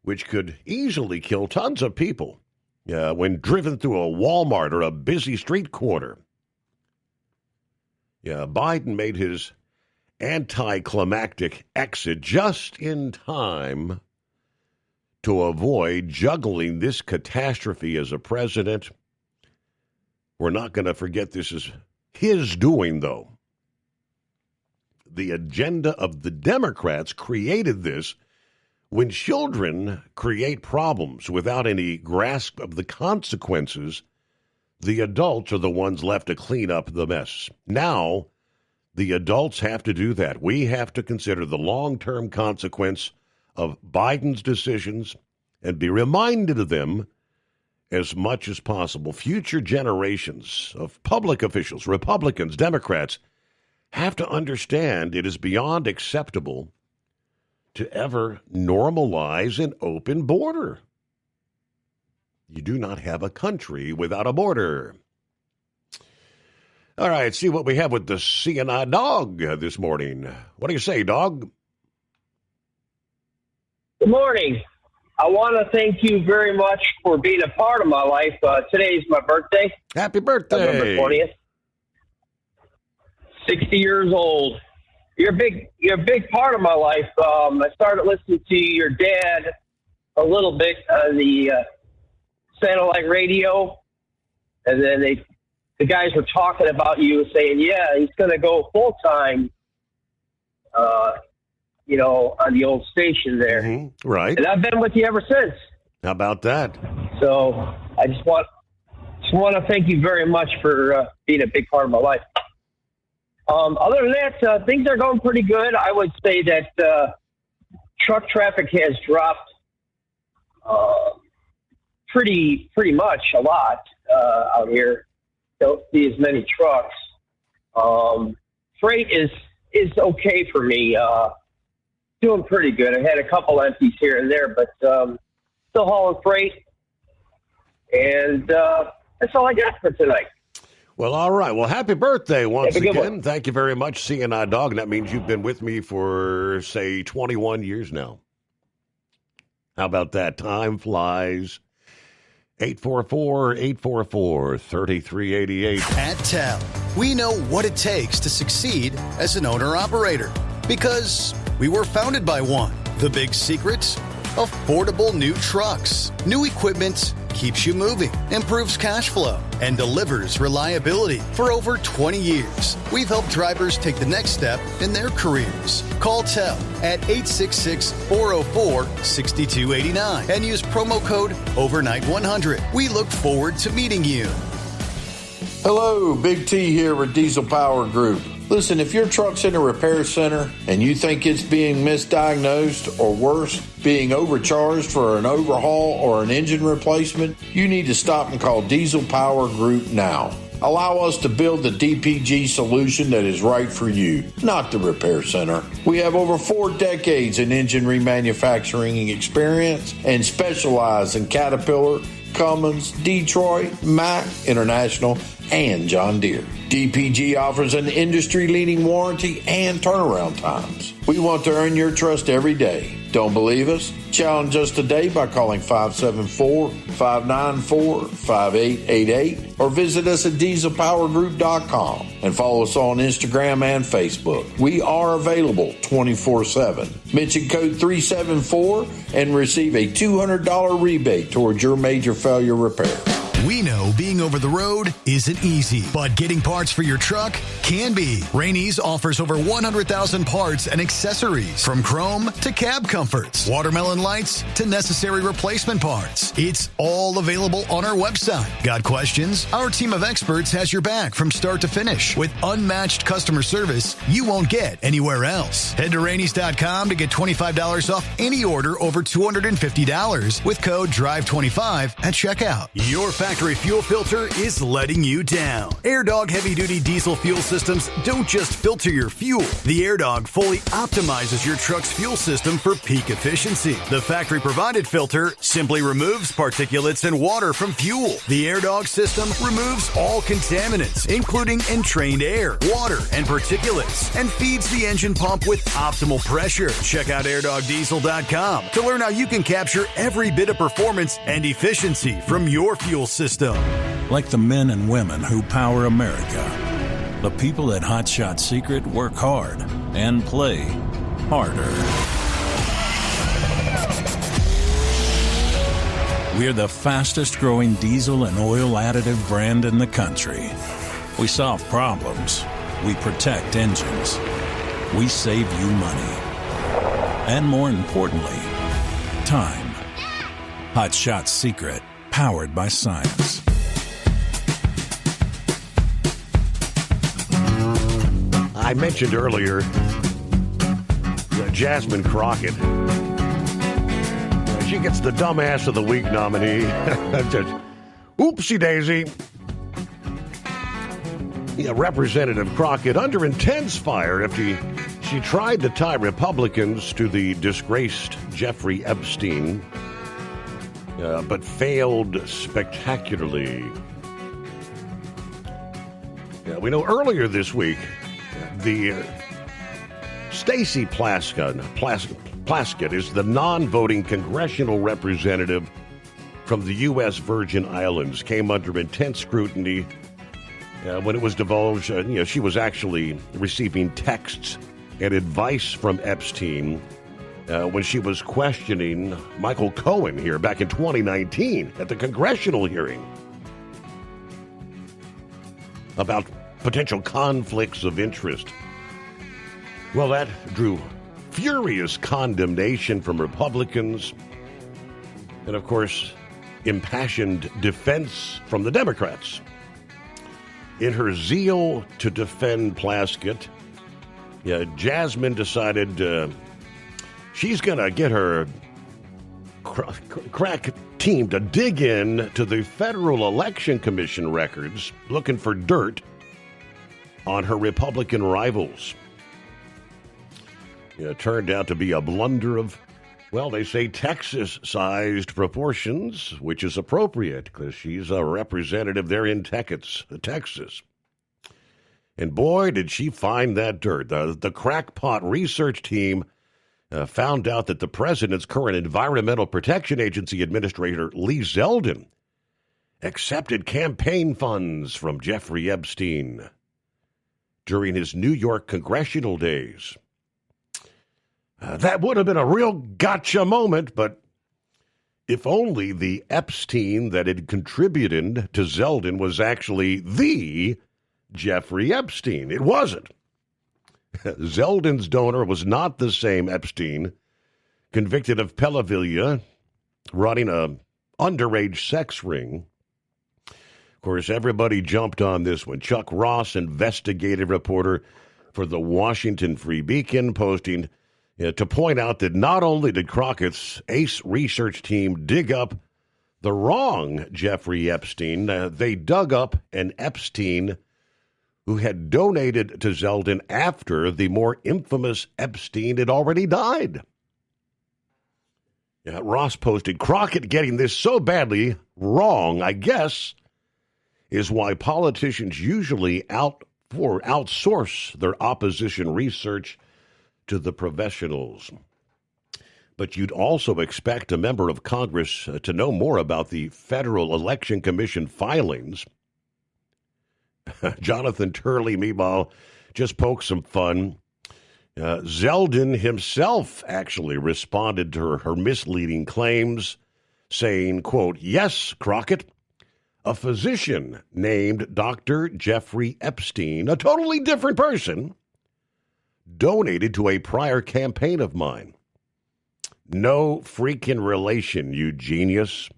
which could easily kill tons of people when driven through a Walmart or a busy street corner. Biden made his anticlimactic exit just in time to avoid juggling this catastrophe as a president. We're not going to forget this is his doing, though. The agenda of the Democrats created this. When children create problems without any grasp of the consequences, the adults are the ones left to clean up the mess. Now, the adults have to do that. We have to consider the long-term consequence of Biden's decisions and be reminded of them as much as possible. Future generations of public officials, Republicans, Democrats, have to understand it is beyond acceptable to ever normalize an open border. You do not have a country without a border. All right, see what we have with the CNI dog this morning. What do you say, dog? Good morning. I want to thank you very much for being a part of my life. Today is my birthday. Happy birthday. November 20th. 60 years old. You're a big part of my life. I started listening to your dad a little bit on the satellite radio, and then the guys were talking about you, saying, "Yeah, he's going to go full time." On the old station there, right? And I've been with you ever since. How about that? So I just want to thank you very much for being a big part of my life. Other than that, things are going pretty good. I would say that truck traffic has dropped pretty much a lot out here. Don't see as many trucks. Freight is okay for me. Doing pretty good. I had a couple empties here and there, but still hauling freight. And that's all I got for tonight. Well, all right. Well, happy birthday once again. One. Thank you very much, CNI Dog. That means you've been with me for, say, 21 years now. How about that? Time flies. 844-844-3388. At TEL, we know what it takes to succeed as an owner-operator because we were founded by one. The big secret? Affordable new trucks. New equipment keeps you moving, improves cash flow, and delivers reliability. For over 20 years, we've helped drivers take the next step in their careers. Call TEL at 866-404-6289 and use promo code OVERNIGHT100. We look forward to meeting you. Hello, Big T here with Diesel Power Group. Listen, if your truck's in a repair center and you think it's being misdiagnosed or worse, being overcharged for an overhaul or an engine replacement? You need to stop and call Diesel Power Group now. Allow us to build the DPG solution that is right for you, not the repair center. We have over 4 decades in engine remanufacturing experience and specialize in Caterpillar, Cummins, Detroit, Mack, International, and John Deere. DPG offers an industry-leading warranty and turnaround times. We want to earn your trust every day. Don't believe us? Challenge us today by calling 574-594-5888 or visit us at dieselpowergroup.com and follow us on Instagram and Facebook. We are available 24/7. Mention code 374 and receive a $200 rebate towards your major failure repair. We know being over the road isn't easy, but getting parts for your truck can be. Rainey's offers over 100,000 parts and accessories, from chrome to cab comforts, watermelon lights to necessary replacement parts. It's all available on our website. Got questions? Our team of experts has your back from start to finish with unmatched customer service you won't get anywhere else. Head to Rainey's.com to get $25 off any order over $250 with code DRIVE25 at checkout. Your factory fuel filter is letting you down. AirDog heavy-duty diesel fuel systems don't just filter your fuel. The AirDog fully optimizes your truck's fuel system for peak efficiency. The factory-provided filter simply removes particulates and water from fuel. The AirDog system removes all contaminants, including entrained air, water, and particulates, and feeds the engine pump with optimal pressure. Check out AirDogDiesel.com to learn how you can capture every bit of performance and efficiency from your fuel system. Like the men and women who power America, the people at Hot Shot Secret work hard and play harder. We're the fastest growing diesel and oil additive brand in the country. We solve problems. We protect engines. We save you money. And more importantly, time. Hot Shot Secret. Powered by science. I mentioned earlier Jasmine Crockett. She gets the Dumbass of the Week nominee. Oopsie daisy. Yeah, Representative Crockett under intense fire after she tried to tie Republicans to the disgraced Jeffrey Epstein. But failed spectacularly. We know earlier this week, the Stacey Plaskett is the non-voting congressional representative from the U.S. Virgin Islands, came under intense scrutiny when it was divulged, she was actually receiving texts and advice from Epstein when she was questioning Michael Cohen here back in 2019 at the congressional hearing about potential conflicts of interest. Well, that drew furious condemnation from Republicans and, of course, impassioned defense from the Democrats. In her zeal to defend Plaskett, Jasmine decided she's going to get her crack team to dig in to the Federal Election Commission records looking for dirt on her Republican rivals. It turned out to be a blunder of, well, they say Texas-sized proportions, which is appropriate because she's a representative there in Texas. And boy, did she find that dirt. The crackpot research team found out that the president's current Environmental Protection Agency administrator, Lee Zeldin, accepted campaign funds from Jeffrey Epstein during his New York congressional days. That would have been a real gotcha moment, but if only the Epstein that had contributed to Zeldin was actually the Jeffrey Epstein. It wasn't. Zeldin's donor was not the same Epstein, convicted of pedophilia, running a underage sex ring. Of course, everybody jumped on this one. Chuck Ross, investigative reporter for the Washington Free Beacon, posting, to point out that not only did Crockett's ACE research team dig up the wrong Jeffrey Epstein, they dug up an Epstein who had donated to Zeldin after the more infamous Epstein had already died. Ross posted, Crockett getting this so badly wrong, I guess, is why politicians usually outsource their opposition research to the professionals. But you'd also expect a member of Congress to know more about the Federal Election Commission filings. Jonathan Turley, meanwhile, just poked some fun. Zeldin himself actually responded to her misleading claims, saying, quote, yes, Crockett, a physician named Dr. Jeffrey Epstein, a totally different person, donated to a prior campaign of mine. No freaking relation, you genius.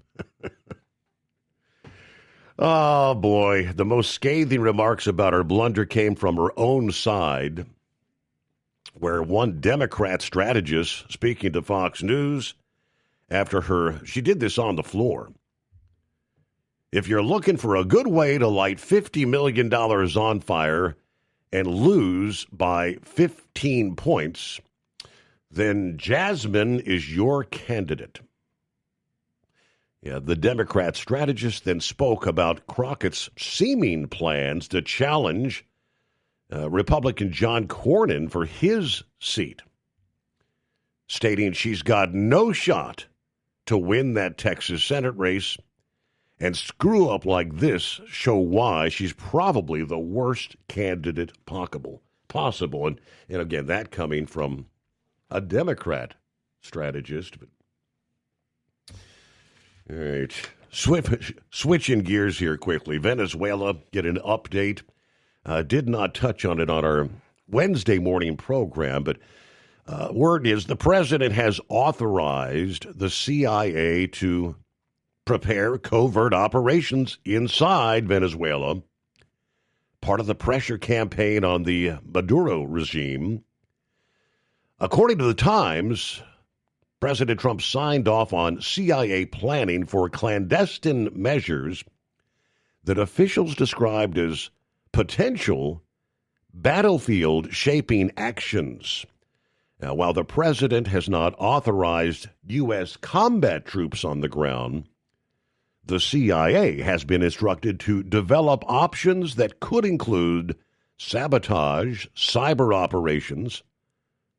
Oh, boy. The most scathing remarks about her blunder came from her own side, where one Democrat strategist, speaking to Fox News, she did this on the floor. If you're looking for a good way to light $50 million on fire and lose by 15 points, then Jasmine is your candidate. The Democrat strategist then spoke about Crockett's seeming plans to challenge Republican John Cornyn for his seat, stating she's got no shot to win that Texas Senate race, and screw up like this show why she's probably the worst candidate possible. And again, that coming from a Democrat strategist. All right. Switching gears here quickly. Venezuela, get an update. Did not touch on it on our Wednesday morning program, but word is the president has authorized the CIA to prepare covert operations inside Venezuela, part of the pressure campaign on the Maduro regime. According to the Times, President Trump signed off on CIA planning for clandestine measures that officials described as potential battlefield-shaping actions. Now, while the president has not authorized U.S. combat troops on the ground, the CIA has been instructed to develop options that could include sabotage, cyber operations,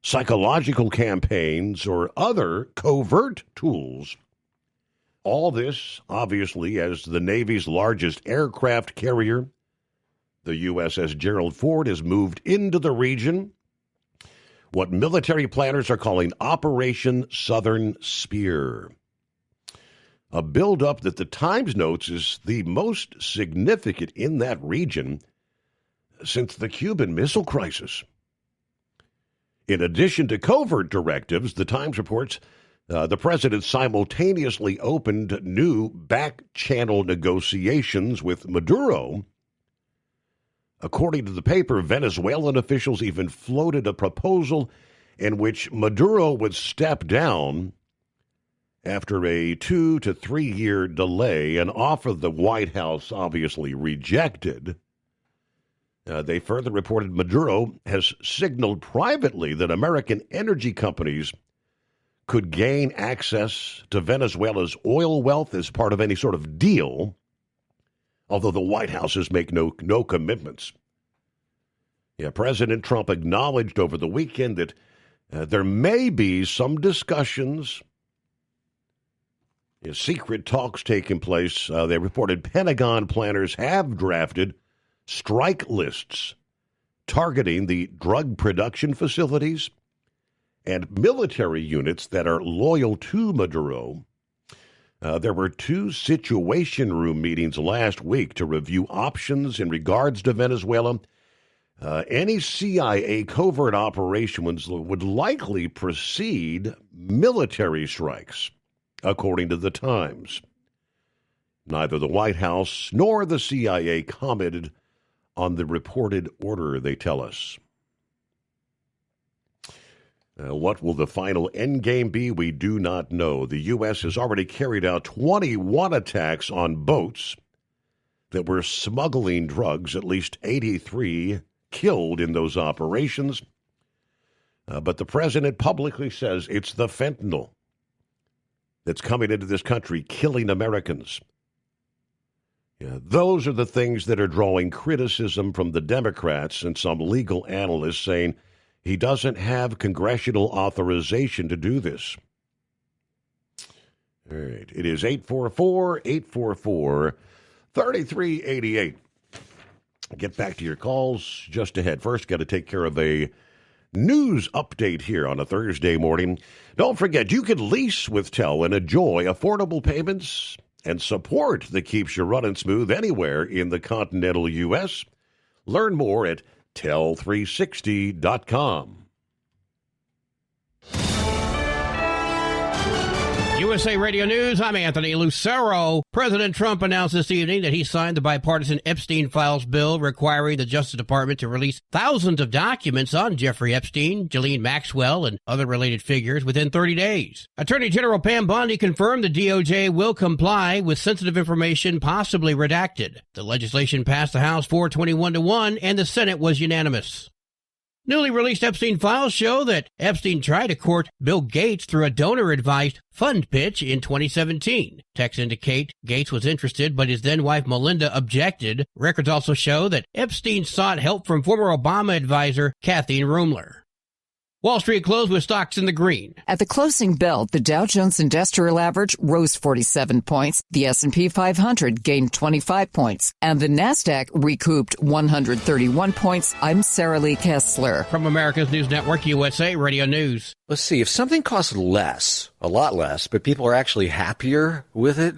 psychological campaigns, or other covert tools. All this, obviously, as the Navy's largest aircraft carrier, the USS Gerald Ford, has moved into the region, what military planners are calling Operation Southern Spear. A buildup that the Times notes is the most significant in that region since the Cuban Missile Crisis. In addition to covert directives, the Times reports the president simultaneously opened new back-channel negotiations with Maduro. According to the paper, Venezuelan officials even floated a proposal in which Maduro would step down after a 2 to 3 year delay, an offer the White House obviously rejected. They further reported Maduro has signaled privately that American energy companies could gain access to Venezuela's oil wealth as part of any sort of deal, although the White House has made no commitments. President Trump acknowledged over the weekend that there may be some discussions, secret talks taking place. They reported Pentagon planners have drafted strike lists targeting the drug production facilities and military units that are loyal to Maduro. There were 2 Situation Room meetings last week to review options in regards to Venezuela. Any CIA covert operations would likely precede military strikes, according to the Times. Neither the White House nor the CIA commented on the reported order, they tell us. What will the final end game be? We do not know. The U.S. has already carried out 21 attacks on boats that were smuggling drugs, at least 83 killed in those operations. But the president publicly says it's the fentanyl that's coming into this country, killing Americans. Yeah, those are the things that are drawing criticism from the Democrats and some legal analysts saying he doesn't have congressional authorization to do this. All right, it is 844-844-3388. Get back to your calls just ahead. First, got to take care of a news update here on a Thursday morning. Don't forget, you can lease with TEL and enjoy affordable payments and support that keeps you running smooth anywhere in the continental U.S. Learn more at tel360.com. USA Radio News, I'm Anthony Lucero. President Trump announced this evening that he signed the bipartisan Epstein Files bill requiring the Justice Department to release thousands of documents on Jeffrey Epstein, Ghislaine Maxwell, and other related figures within 30 days. Attorney General Pam Bondi confirmed the DOJ will comply with sensitive information possibly redacted. The legislation passed the House 421-1, and the Senate was unanimous. Newly released Epstein files show that Epstein tried to court Bill Gates through a donor-advised fund pitch in 2017. Texts indicate Gates was interested, but his then-wife Melinda objected. Records also show that Epstein sought help from former Obama advisor Kathleen Rumler. Wall Street closed with stocks in the green. At the closing bell, the Dow Jones Industrial Average rose 47 points, the S&P 500 gained 25 points, and the Nasdaq recouped 131 points. I'm Sarah Lee Kessler. From America's News Network, USA Radio News. Let's see, if something costs less, a lot less, but people are actually happier with it,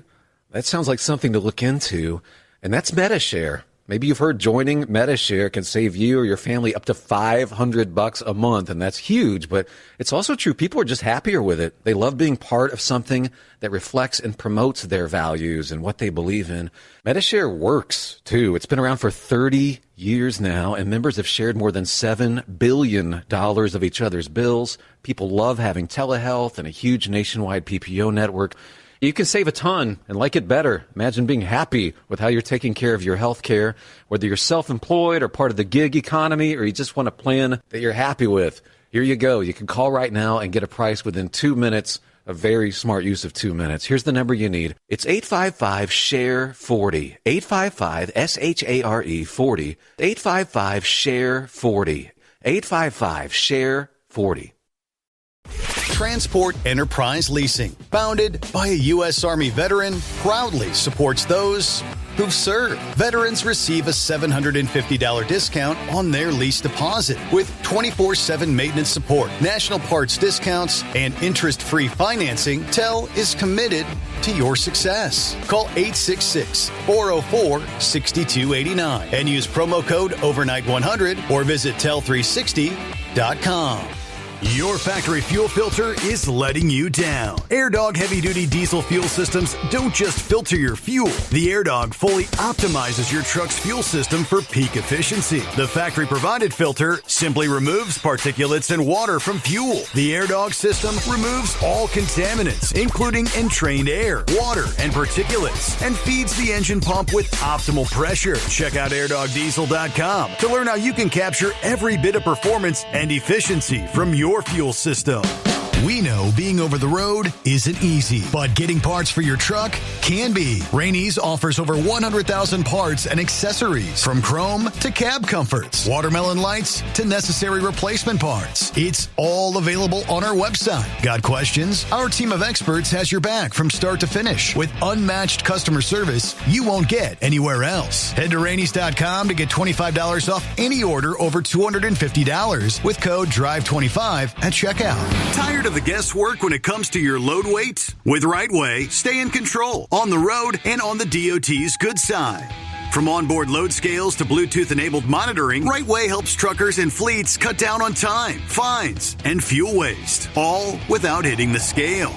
that sounds like something to look into, and that's MediShare. Maybe you've heard joining MediShare can save you or your family up to $500 a month, and that's huge, but it's also true. People are just happier with it. They love being part of something that reflects and promotes their values and what they believe in. MediShare works, too. It's been around for 30 years now, and members have shared more than $7 billion of each other's bills. People love having telehealth and a huge nationwide PPO network. You can save a ton and like it better. Imagine being happy with how you're taking care of your health care, whether you're self-employed or part of the gig economy, or you just want a plan that you're happy with. Here you go. You can call right now and get a price within 2 minutes. A very smart use of 2 minutes. Here's the number you need. It's 855-SHARE-40. 855-SHARE-40. 855-SHARE-40. 855-SHARE-40. Transport Enterprise Leasing, founded by a U.S. Army veteran, proudly supports those who've served. Veterans receive a $750 discount on their lease deposit with 24/7 maintenance support, national parts discounts, and interest-free financing. TEL is committed to your success. Call 866-404-6289 and use promo code OVERNIGHT100 or visit tel360.com. Your factory fuel filter is letting you down. AirDog heavy-duty diesel fuel systems don't just filter your fuel. The AirDog fully optimizes your truck's fuel system for peak efficiency. The factory-provided filter simply removes particulates and water from fuel. The AirDog system removes all contaminants, including entrained air, water, and particulates, and feeds the engine pump with optimal pressure. Check out AirDogDiesel.com to learn how you can capture every bit of performance and efficiency from your fuel system. We know being over the road isn't easy, but getting parts for your truck can be. Rainey's offers over 100,000 parts and accessories, from chrome to cab comforts, watermelon lights to necessary replacement parts. It's all available on our website. Got questions? Our team of experts has your back from start to finish with unmatched customer service you won't get anywhere else. Head to Rainey's.com to get $25 off any order over $250 with code DRIVE25 at checkout. Tired of the guesswork when it comes to your load weight? With RightWay, stay in control on the road and on the DOT's good side. From onboard load scales to Bluetooth-enabled monitoring, RightWay helps truckers and fleets cut down on time, fines, and fuel waste, all without hitting the scale.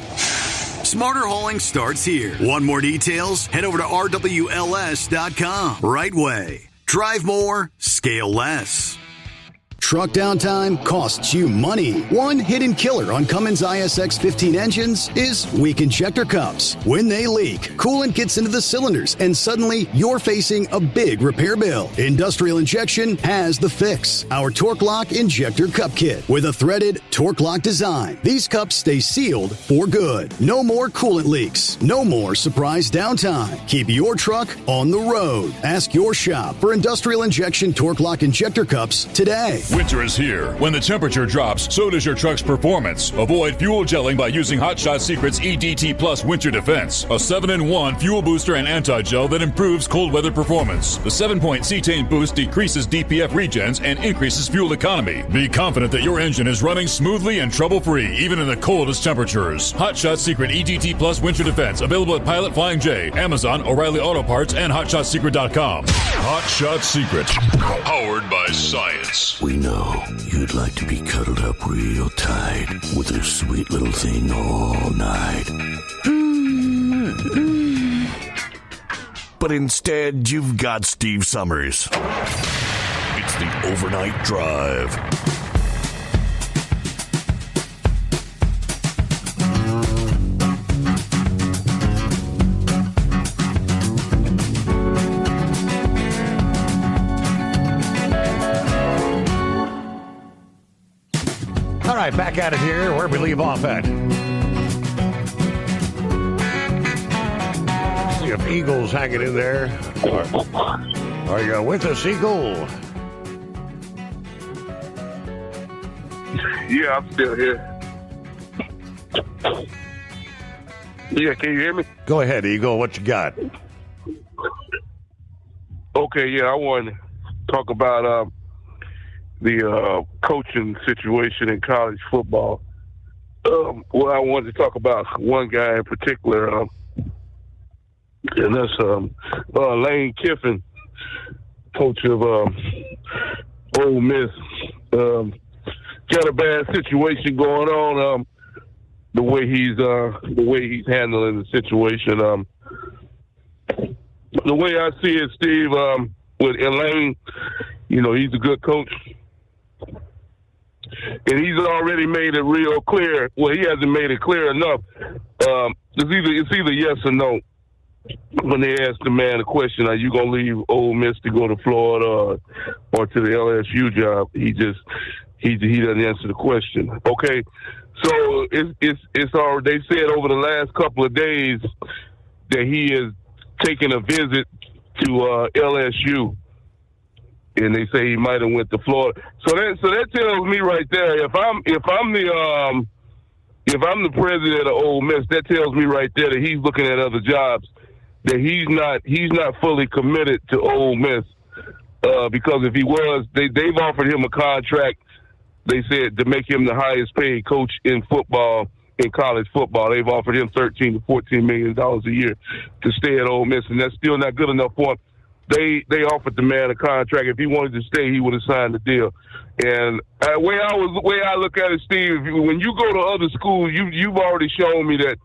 Smarter hauling starts here. Want more details? Head over to RWLS.com. RightWay. Drive more, scale less. Truck downtime costs you money. One hidden killer on Cummins ISX 15 engines is weak injector cups. When they leak, coolant gets into the cylinders and suddenly you're facing a big repair bill. Industrial Injection has the fix. Our Torque Lock Injector Cup Kit with a threaded Torque Lock design. These cups stay sealed for good. No more coolant leaks. No more surprise downtime. Keep your truck on the road. Ask your shop for Industrial Injection Torque Lock Injector Cups today. Winter is here. When the temperature drops, so does your truck's performance. Avoid fuel gelling by using Hot Shot Secret's EDT Plus Winter Defense, a 7-in-1 fuel booster and anti-gel that improves cold weather performance. The 7-point cetane boost decreases DPF regens and increases fuel economy. Be confident that your engine is running smoothly and trouble-free, even in the coldest temperatures. Hot Shot Secret EDT Plus Winter Defense, available at Pilot Flying J, Amazon, O'Reilly Auto Parts, and HotShotSecret.com. Hot Shot Secret, powered by science. We know you'd like to be cuddled up real tight with a sweet little thing all night. But instead, you've got Steve Summers. It's the Overnight Drive. All right, back at it here. Where we leave off at. See if Eagle's hanging in there. Are you with us, Eagle? Yeah, I'm still here. Yeah, can you hear me? Go ahead, Eagle. What you got? Okay, yeah, I want to talk about the coaching situation in college football. Well, I wanted to talk about one guy in particular, and that's Lane Kiffin, coach of Ole Miss. Got a bad situation going on. The way he's handling the situation. The way I see it, Steve, with Lane, he's a good coach. And he's already made it real clear. Well, he hasn't made it clear enough. It's either yes or no. When they ask the man a question, are you going to leave Ole Miss to go to Florida or to the LSU job? He doesn't answer the question. Okay, so it's all. They said over the last couple of days that he is taking a visit to LSU. And they say he might have went to Florida. So that tells me right there, if I'm the president of Ole Miss, that tells me right there that he's looking at other jobs, that he's not fully committed to Ole Miss. Because if he was, they've offered him a contract. They said to make him the highest paid coach in football, in college football. They've offered him $13 to $14 million a year to stay at Ole Miss, and that's still not good enough for him. They offered the man a contract. If he wanted to stay, he would have signed the deal. And the way I look at it, Steve, when you go to other schools, you've already shown me that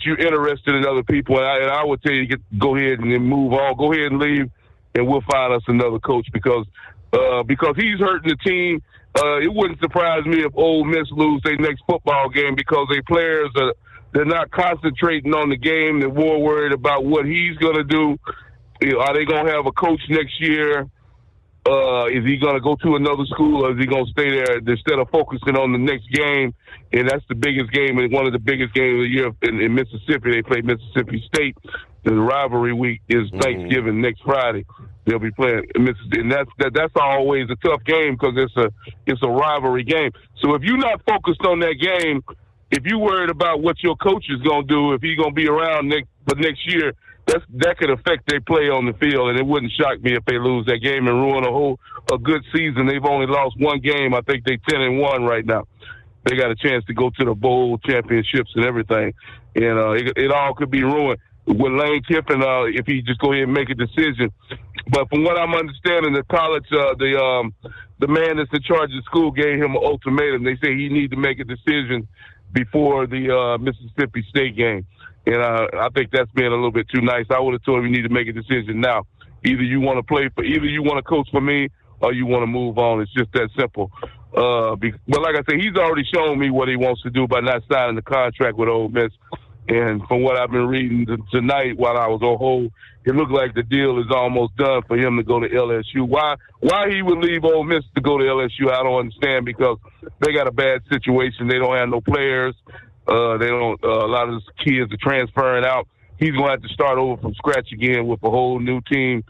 you're interested in other people, and I would tell you go ahead and then move on. Go ahead and leave, and we'll find us another coach because he's hurting the team. It wouldn't surprise me if Ole Miss lose their next football game because their players they're not concentrating on the game. They're more worried about what he's going to do. Are they going to have a coach next year? Is he going to go to another school, or is he going to stay there instead of focusing on the next game? And that's the biggest game, and one of the biggest games of the year in Mississippi. They play Mississippi State. The rivalry week is Thanksgiving next Friday. They'll be playing Mississippi, and that's always a tough game because it's a rivalry game. So if you're not focused on that game, if you're worried about what your coach is going to do, if he's going to be around for next year, that could affect their play on the field, and it wouldn't shock me if they lose that game and ruin a good season. They've only lost one game. I think they're 10-1 right now. They got a chance to go to the bowl championships and everything, and it all could be ruined with Lane Kiffin if he just go ahead and make a decision. But from what I'm understanding, the college, the man that's in charge of the school gave him an ultimatum. They say he needs to make a decision before the Mississippi State game. And I think that's being a little bit too nice. I would have told him you need to make a decision now. Either you want to coach for me, or you want to move on. It's just that simple. But like I said, he's already shown me what he wants to do by not signing the contract with Ole Miss. And from what I've been reading tonight while I was on hold, it looked like the deal is almost done for him to go to LSU. Why he would leave Ole Miss to go to LSU, I don't understand, because they got a bad situation. They don't have no players. They don't. A lot of the kids are transferring out. He's going to have to start over from scratch again with a whole new team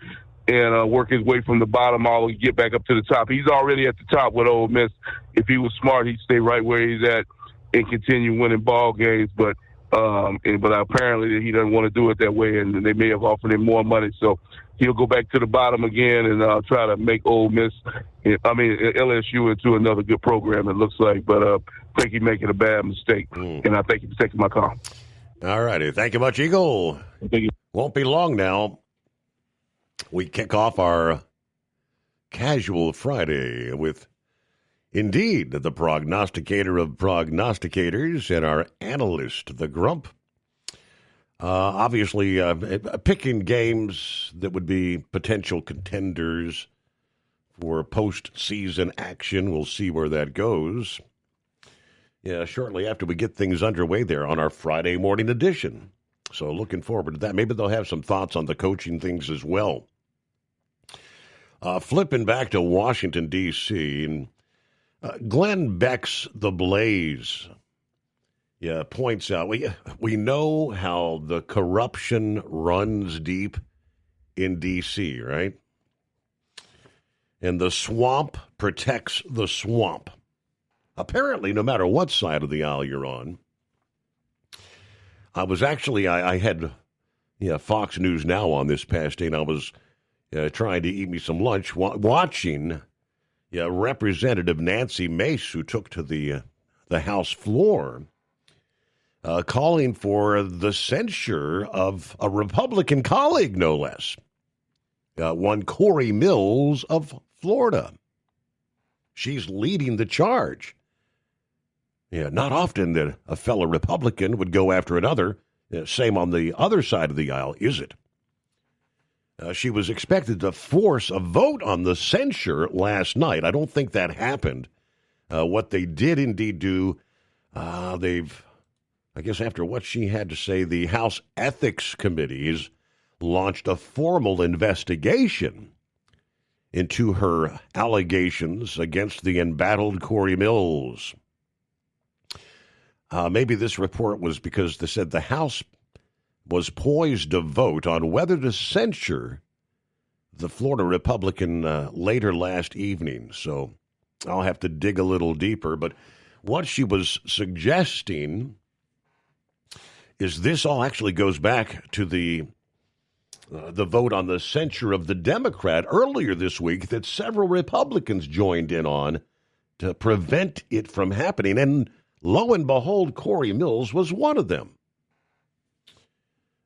and work his way from the bottom all the way get back up to the top. He's already at the top with Ole Miss. If he was smart, he'd stay right where he's at and continue winning ball games. But apparently he doesn't want to do it that way, and they may have offered him more money. So he'll go back to the bottom again and try to make LSU into another good program, it looks like. But I think he's making a bad mistake, and I thank you for taking my call. All righty. Thank you much, Eagle. Thank you. Won't be long now. We kick off our Casual Friday with, indeed, the prognosticator of prognosticators and our analyst, the Grump. Obviously, picking games that would be potential contenders for postseason action. We'll see where that goes. Yeah, shortly after we get things underway there on our Friday morning edition. So looking forward to that. Maybe they'll have some thoughts on the coaching things as well. Flipping back to Washington, D.C., and Glenn Beck's The Blaze points out, we know how the corruption runs deep in D.C., right? And the swamp protects the swamp. Apparently, no matter what side of the aisle you're on. I had Fox News Now on this past day, and I was trying to eat me some lunch, watching Representative Nancy Mace, who took to the House floor, calling for the censure of a Republican colleague, no less, one Corey Mills of Florida. She's leading the charge. Yeah, not often that a fellow Republican would go after another. Same on the other side of the aisle, is it? She was expected to force a vote on the censure last night. I don't think that happened. What they did indeed do, I guess after what she had to say, the House Ethics Committees launched a formal investigation into her allegations against the embattled Corey Mills. Maybe this report was because they said the House was poised to vote on whether to censure the Florida Republican later last evening. So I'll have to dig a little deeper. But what she was suggesting is this all actually goes back to the vote on the censure of the Democrat earlier this week that several Republicans joined in on to prevent it from happening. And lo and behold, Corey Mills was one of them.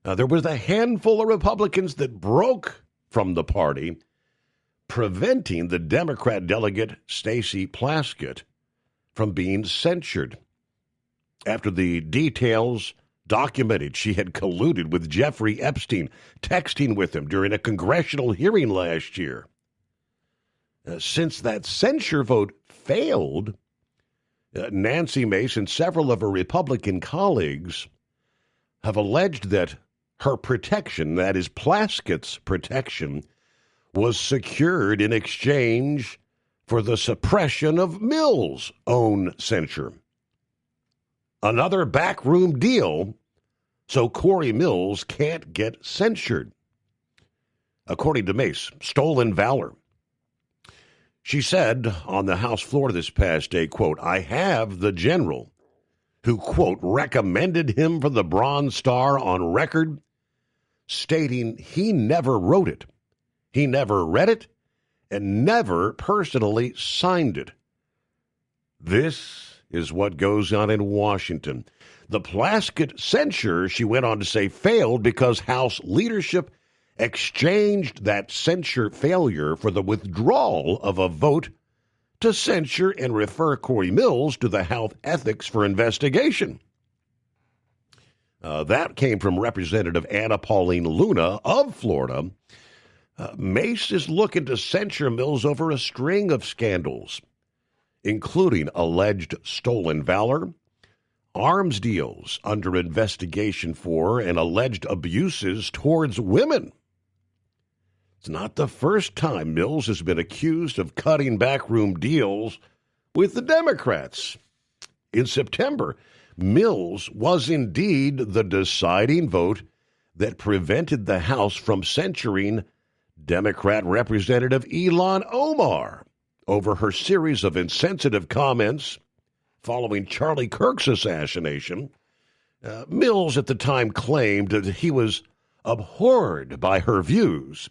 There was a handful of Republicans that broke from the party, preventing the Democrat delegate Stacey Plaskett from being censured after the details documented she had colluded with Jeffrey Epstein, texting with him during a congressional hearing last year. Since that censure vote failed, Nancy Mace and several of her Republican colleagues have alleged that her protection, that is Plaskett's protection, was secured in exchange for the suppression of Mills' own censure. Another backroom deal so Corey Mills can't get censured. According to Mace, stolen valor. She said on the House floor this past day, quote, "I have the general who, quote, recommended him for the Bronze Star on record, stating he never wrote it, he never read it, and never personally signed it." This is what goes on in Washington. The Plaskett censure, she went on to say, failed because House leadership exchanged that censure failure for the withdrawal of a vote to censure and refer Corey Mills to the House Ethics for investigation. That came from Representative Anna Pauline Luna of Florida. Mace is looking to censure Mills over a string of scandals, including alleged stolen valor, arms deals under investigation for, and alleged abuses towards women. It's not the first time Mills has been accused of cutting backroom deals with the Democrats. In September, Mills was indeed the deciding vote that prevented the House from censuring Democrat Representative Ilhan Omar over her series of insensitive comments following Charlie Kirk's assassination. Mills at the time claimed that he was abhorred by her views,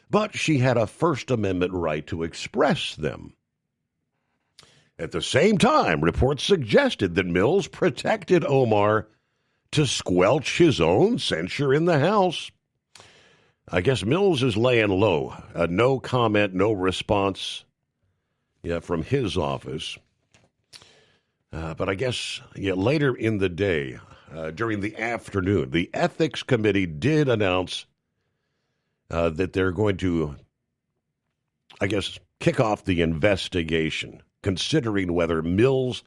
but she had a First Amendment right to express them. At the same time, reports suggested that Mills protected Omar to squelch his own censure in the House. I guess Mills is laying low. No comment, no response from his office. But I guess later in the day, during the afternoon, the Ethics Committee did announce that they're going to, kick off the investigation, considering whether Mills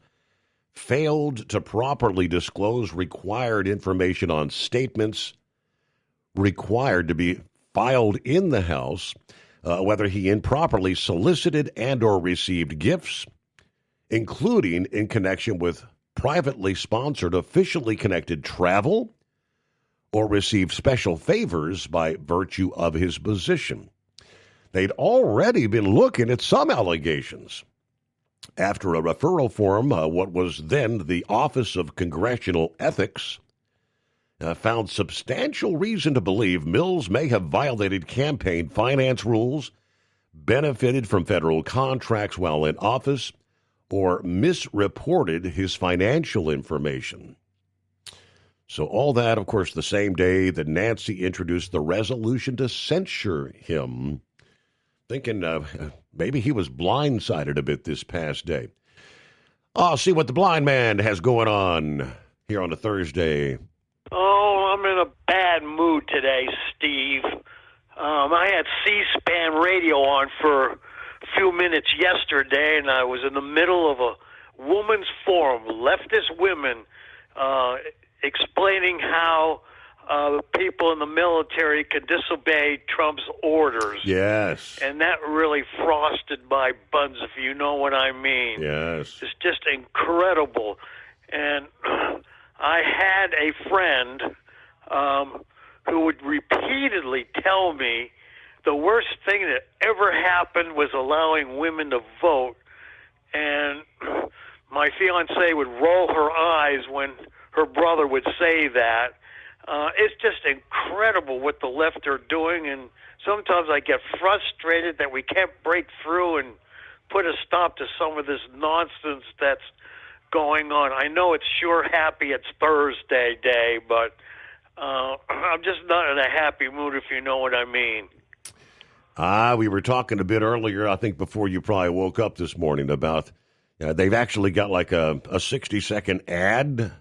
failed to properly disclose required information on statements required to be filed in the House, whether he improperly solicited and or received gifts, including in connection with privately sponsored, officially connected travel, or received special favors by virtue of his position. They'd already been looking at some allegations. After a referral form, what was then the Office of Congressional Ethics found substantial reason to believe Mills may have violated campaign finance rules, benefited from federal contracts while in office, or misreported his financial information. So all that, of course, the same day that Nancy introduced the resolution to censure him, thinking maybe he was blindsided a bit this past day. I'll see what the blind man has going on here on a Thursday. Oh, I'm in a bad mood today, Steve. I had C-SPAN radio on for a few minutes yesterday, and I was in the middle of a women's forum, leftist women, explaining how people in the military could disobey Trump's orders. Yes. And that really frosted my buns, if you know what I mean. Yes. It's just incredible. And I had a friend who would repeatedly tell me the worst thing that ever happened was allowing women to vote. And my fiancée would roll her eyes when her brother would say that. It's just incredible what the left are doing, and sometimes I get frustrated that we can't break through and put a stop to some of this nonsense that's going on. I know it's sure happy it's Thursday day, but I'm just not in a happy mood, if you know what I mean. We were talking a bit earlier, I think before you probably woke up this morning, about they've actually got like a 60-second ad.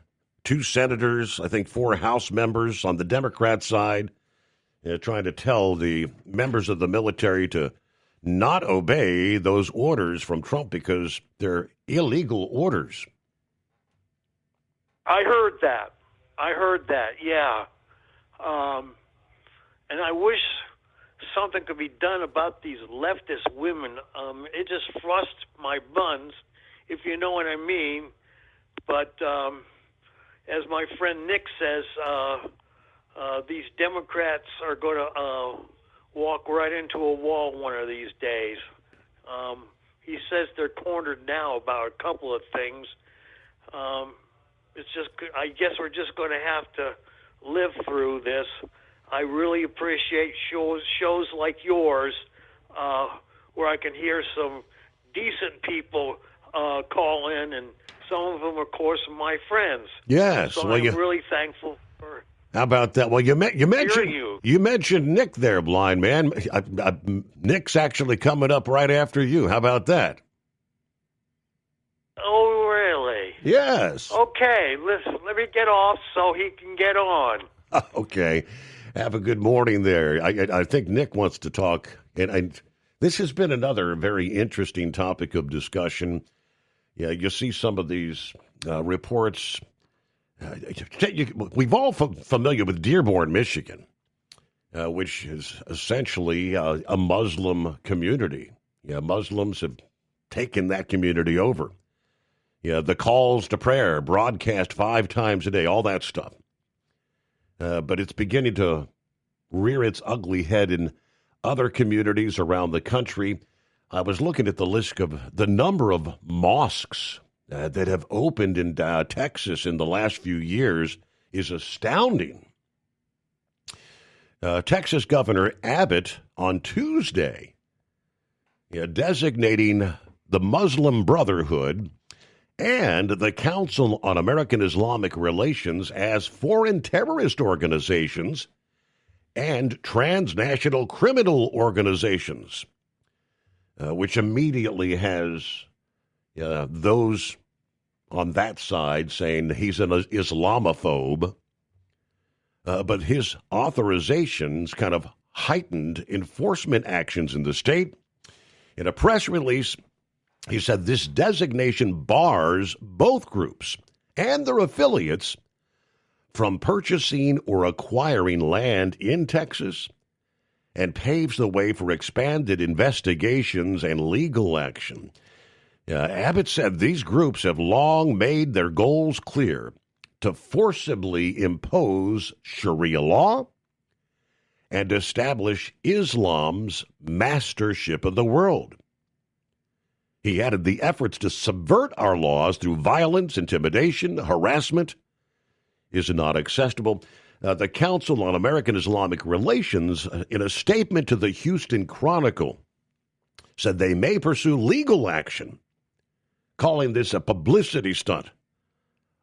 2 senators, I think 4 House members on the Democrat side, trying to tell the members of the military to not obey those orders from Trump because they're illegal orders. I heard that, yeah. And I wish something could be done about these leftist women. It just frosts my buns, if you know what I mean. But as my friend Nick says, these Democrats are going to walk right into a wall one of these days. He says they're cornered now about a couple of things. It's just, I guess we're just going to have to live through this. I really appreciate shows like yours, where I can hear some decent people call in, and some of them, of course, are my friends. Yes. So I'm really thankful for. How about that? Well, you mentioned you mentioned Nick there, blind man. Nick's actually coming up right after you. How about that? Oh, really? Yes. Okay, listen, let me get off so he can get on. Okay. Have a good morning there. I think Nick wants to talk, and this has been another very interesting topic of discussion. Yeah, you see some of these reports. We've all familiar with Dearborn, Michigan, which is essentially a Muslim community. Yeah, Muslims have taken that community over. Yeah, the calls to prayer, broadcast 5 times a day, all that stuff. But it's beginning to rear its ugly head in other communities around the country. I was looking at the list of the number of mosques that have opened in Texas in the last few years is astounding. Texas Governor Abbott on Tuesday designating the Muslim Brotherhood and the Council on American Islamic Relations as foreign terrorist organizations and transnational criminal organizations, which immediately has those on that side saying he's an Islamophobe. But his authorizations kind of heightened enforcement actions in the state. In a press release, he said this designation bars both groups and their affiliates from purchasing or acquiring land in Texas and paves the way for expanded investigations and legal action. Abbott said these groups have long made their goals clear to forcibly impose Sharia law and establish Islam's mastership of the world. He added the efforts to subvert our laws through violence, intimidation, harassment is not acceptable. The Council on American Islamic Relations, in a statement to the Houston Chronicle, said they may pursue legal action, calling this a publicity stunt,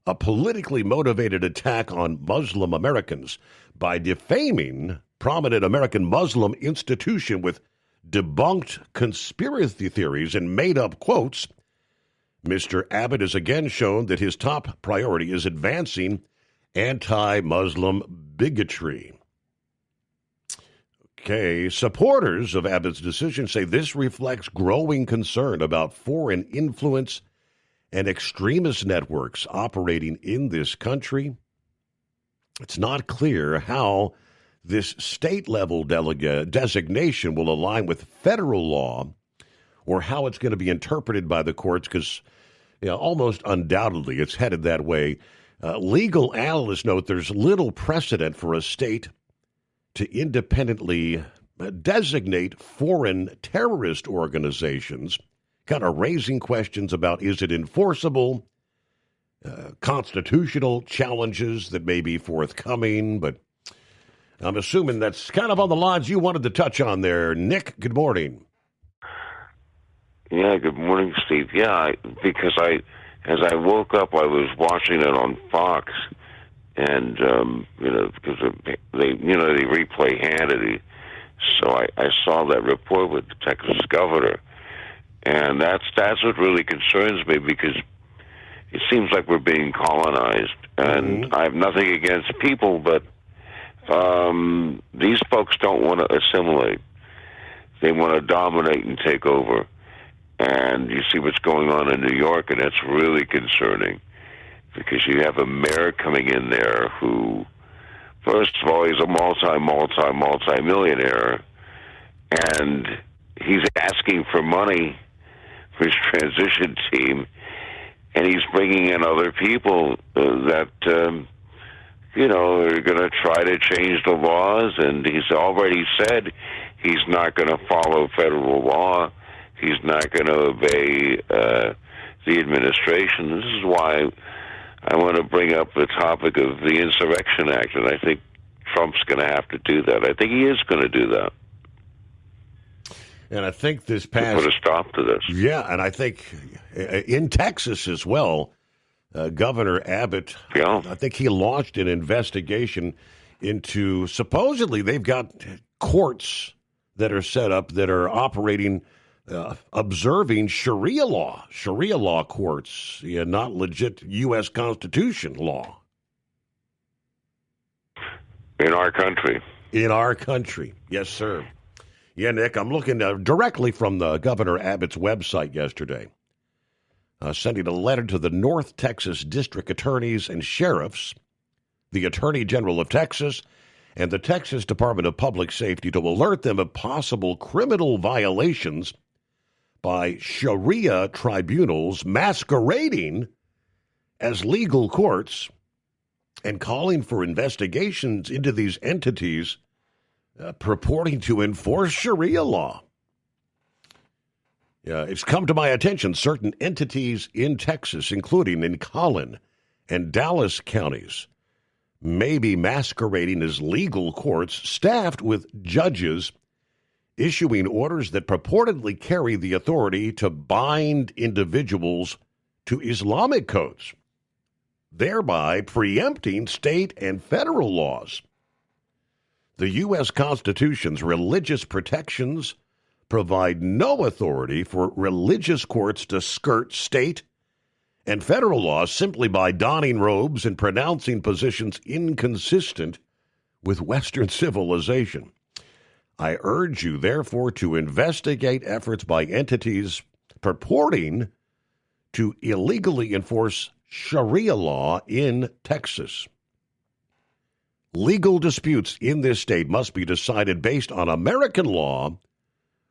a politically motivated attack on Muslim Americans by defaming prominent American Muslim institution with debunked conspiracy theories and made-up quotes. Mr. Abbott has again shown that his top priority is advancing anti-Muslim bigotry. Okay, supporters of Abbott's decision say this reflects growing concern about foreign influence and extremist networks operating in this country. It's not clear how this state-level designation will align with federal law or how it's going to be interpreted by the courts, because almost undoubtedly it's headed that way. Legal analysts note there's little precedent for a state to independently designate foreign terrorist organizations, kind of raising questions about is it enforceable, constitutional challenges that may be forthcoming, but I'm assuming that's kind of on the lines you wanted to touch on there. Nick, good morning. Yeah, good morning, Steve. Yeah, because as I woke up, I was watching it on Fox, and because they replay Hannity, so I saw that report with the Texas governor, and that's what really concerns me, because it seems like we're being colonized, and I have nothing against people, but these folks don't want to assimilate. They want to dominate and take over. And you see what's going on in New York, and that's really concerning, because you have a mayor coming in there who, first of all, he's a multi-millionaire, and he's asking for money for his transition team, and he's bringing in other people that are going to try to change the laws, and he's already said he's not going to follow federal law. He's not going to obey the administration. This is why I want to bring up the topic of the Insurrection Act, and I think Trump's going to have to do that. I think he is going to do that. And I think this past... put a stop to this. Yeah, and I think in Texas as well, Governor Abbott, I think he launched an investigation into, supposedly they've got courts that are set up that are operating, observing Sharia law courts, not legit U.S. Constitution law. In our country. in our country. Yes, sir. Yeah, Nick, I'm looking directly from the Governor Abbott's website yesterday, sending a letter to the North Texas District Attorneys and Sheriffs, the Attorney General of Texas, and the Texas Department of Public Safety to alert them of possible criminal violations by Sharia tribunals masquerading as legal courts and calling for investigations into these entities purporting to enforce Sharia law. It's come to my attention certain entities in Texas, including in Collin and Dallas counties, may be masquerading as legal courts staffed with judges issuing orders that purportedly carry the authority to bind individuals to Islamic codes, thereby preempting state and federal laws. The U.S. Constitution's religious protections provide no authority for religious courts to skirt state and federal laws simply by donning robes and pronouncing positions inconsistent with Western civilization. I urge you, therefore, to investigate efforts by entities purporting to illegally enforce Sharia law in Texas. Legal disputes in this state must be decided based on American law,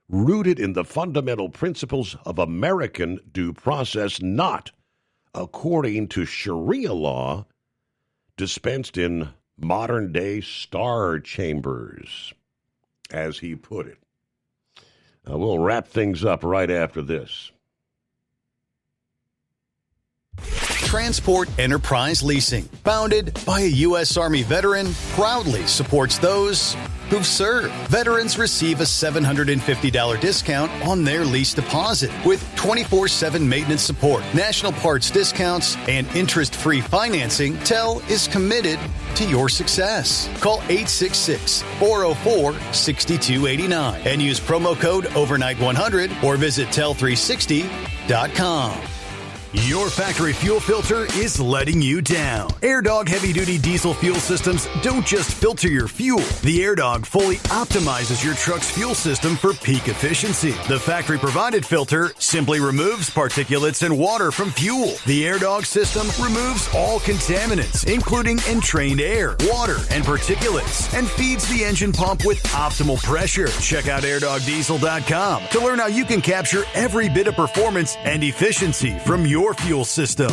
rooted in the fundamental principles of American due process, not according to Sharia law dispensed in modern-day star chambers, as he put it. We'll wrap things up right after this. Transport Enterprise Leasing, founded by a U.S. Army veteran, proudly supports those who've served. Veterans receive a $750 discount on their lease deposit with 24/7 maintenance support, national parts discounts, and interest-free financing. TEL is committed to your success. Call 866-404-6289 and use promo code overnight100 or visit tel360.com. Your factory fuel filter is letting you down. AirDog heavy-duty diesel fuel systems don't just filter your fuel. The AirDog fully optimizes your truck's fuel system for peak efficiency. The factory-provided filter simply removes particulates and water from fuel. The AirDog system removes all contaminants, including entrained air, water, and particulates, and feeds the engine pump with optimal pressure. Check out airdogdiesel.com to learn how you can capture every bit of performance and efficiency from your fuel system.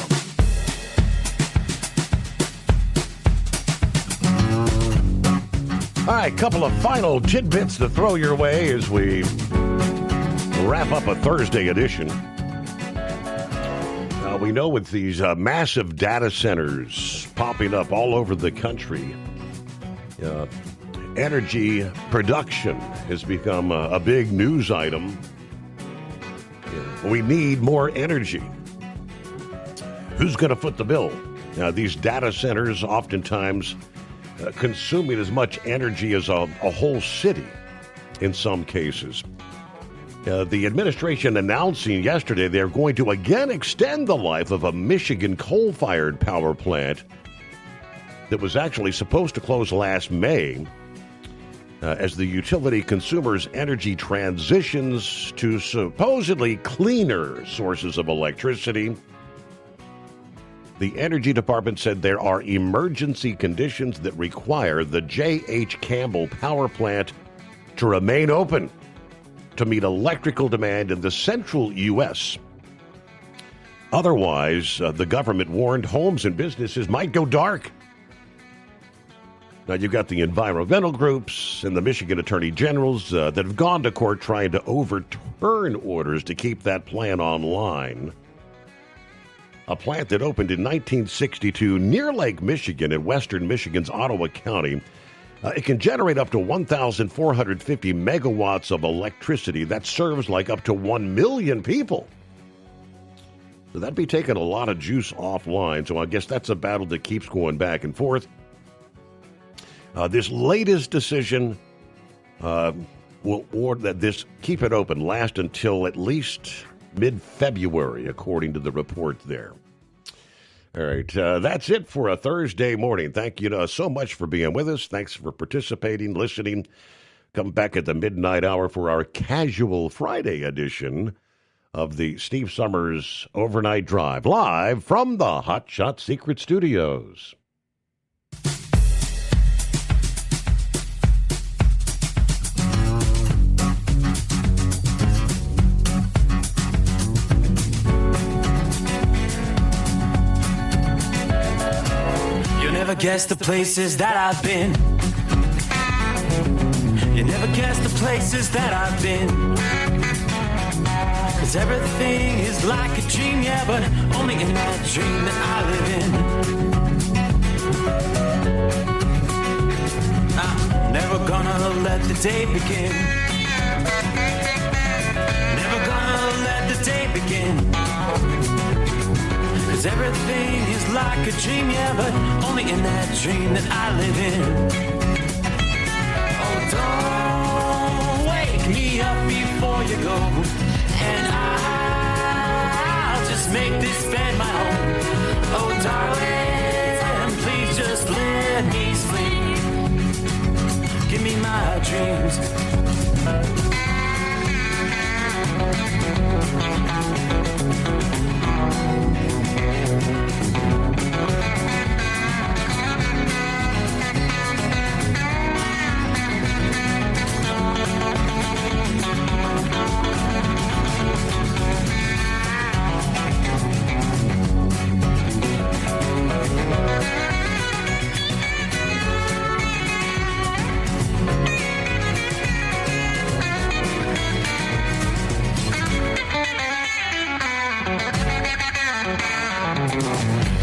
All right, couple of final tidbits to throw your way as we wrap up a Thursday edition. We know with these massive data centers popping up all over the country, energy production has become a big news item. We need more energy. Who's going to foot the bill? Now, these data centers oftentimes consuming as much energy as a whole city in some cases. The administration announcing yesterday they're going to again extend the life of a Michigan coal-fired power plant that was actually supposed to close last May as the utility consumers' energy transitions to supposedly cleaner sources of electricity. The Energy Department said there are emergency conditions that require the J.H. Campbell power plant to remain open to meet electrical demand in the central U.S. Otherwise, the government warned homes and businesses might go dark. Now, you've got the environmental groups and the Michigan Attorney Generals that have gone to court trying to overturn orders to keep that plant online. A plant that opened in 1962 near Lake Michigan in western Michigan's Ottawa County. It can generate up to 1,450 megawatts of electricity. That serves like up to 1 million people. So that'd be taking a lot of juice offline. So I guess that's a battle that keeps going back and forth. This latest decision will order that this keep it open last until at least mid-February, according to the report there. All right, that's it for a Thursday morning. Thank you so much for being with us. Thanks for participating, listening. Come back at the midnight hour for our casual Friday edition of the Steve Summers Overnight Drive, live from the Hot Shot Secret Studios. Never guess the places that I've been. You never guess the places that I've been. 'Cause everything is like a dream, yeah, but only in that dream that I live in. I'm never gonna let the day begin. Never gonna let the day begin. 'Cause everything is like a dream, yeah, but only in that dream that I live in. Oh, don't wake me up before you go, and I'll just make this bed my home. Oh, darling, please just let me sleep. Give me my dreams.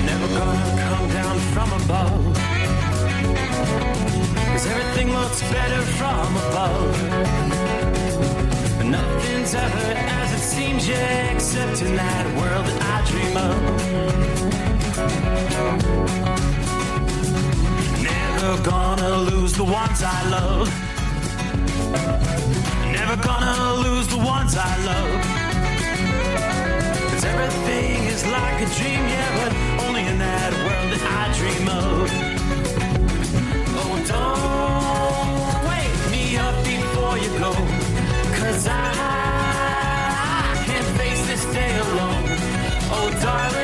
Never gonna come down from above, 'cause everything looks better from above. Nothing's ever as it seems, yeah, except in that world that I dream of. Never gonna lose the ones I love. Never gonna lose the ones I love. 'Cause everything is like a dream, yeah, but only in that world that I dream of. Oh, don't wake me up before you go, 'cause I can't face this day alone. Oh, darling.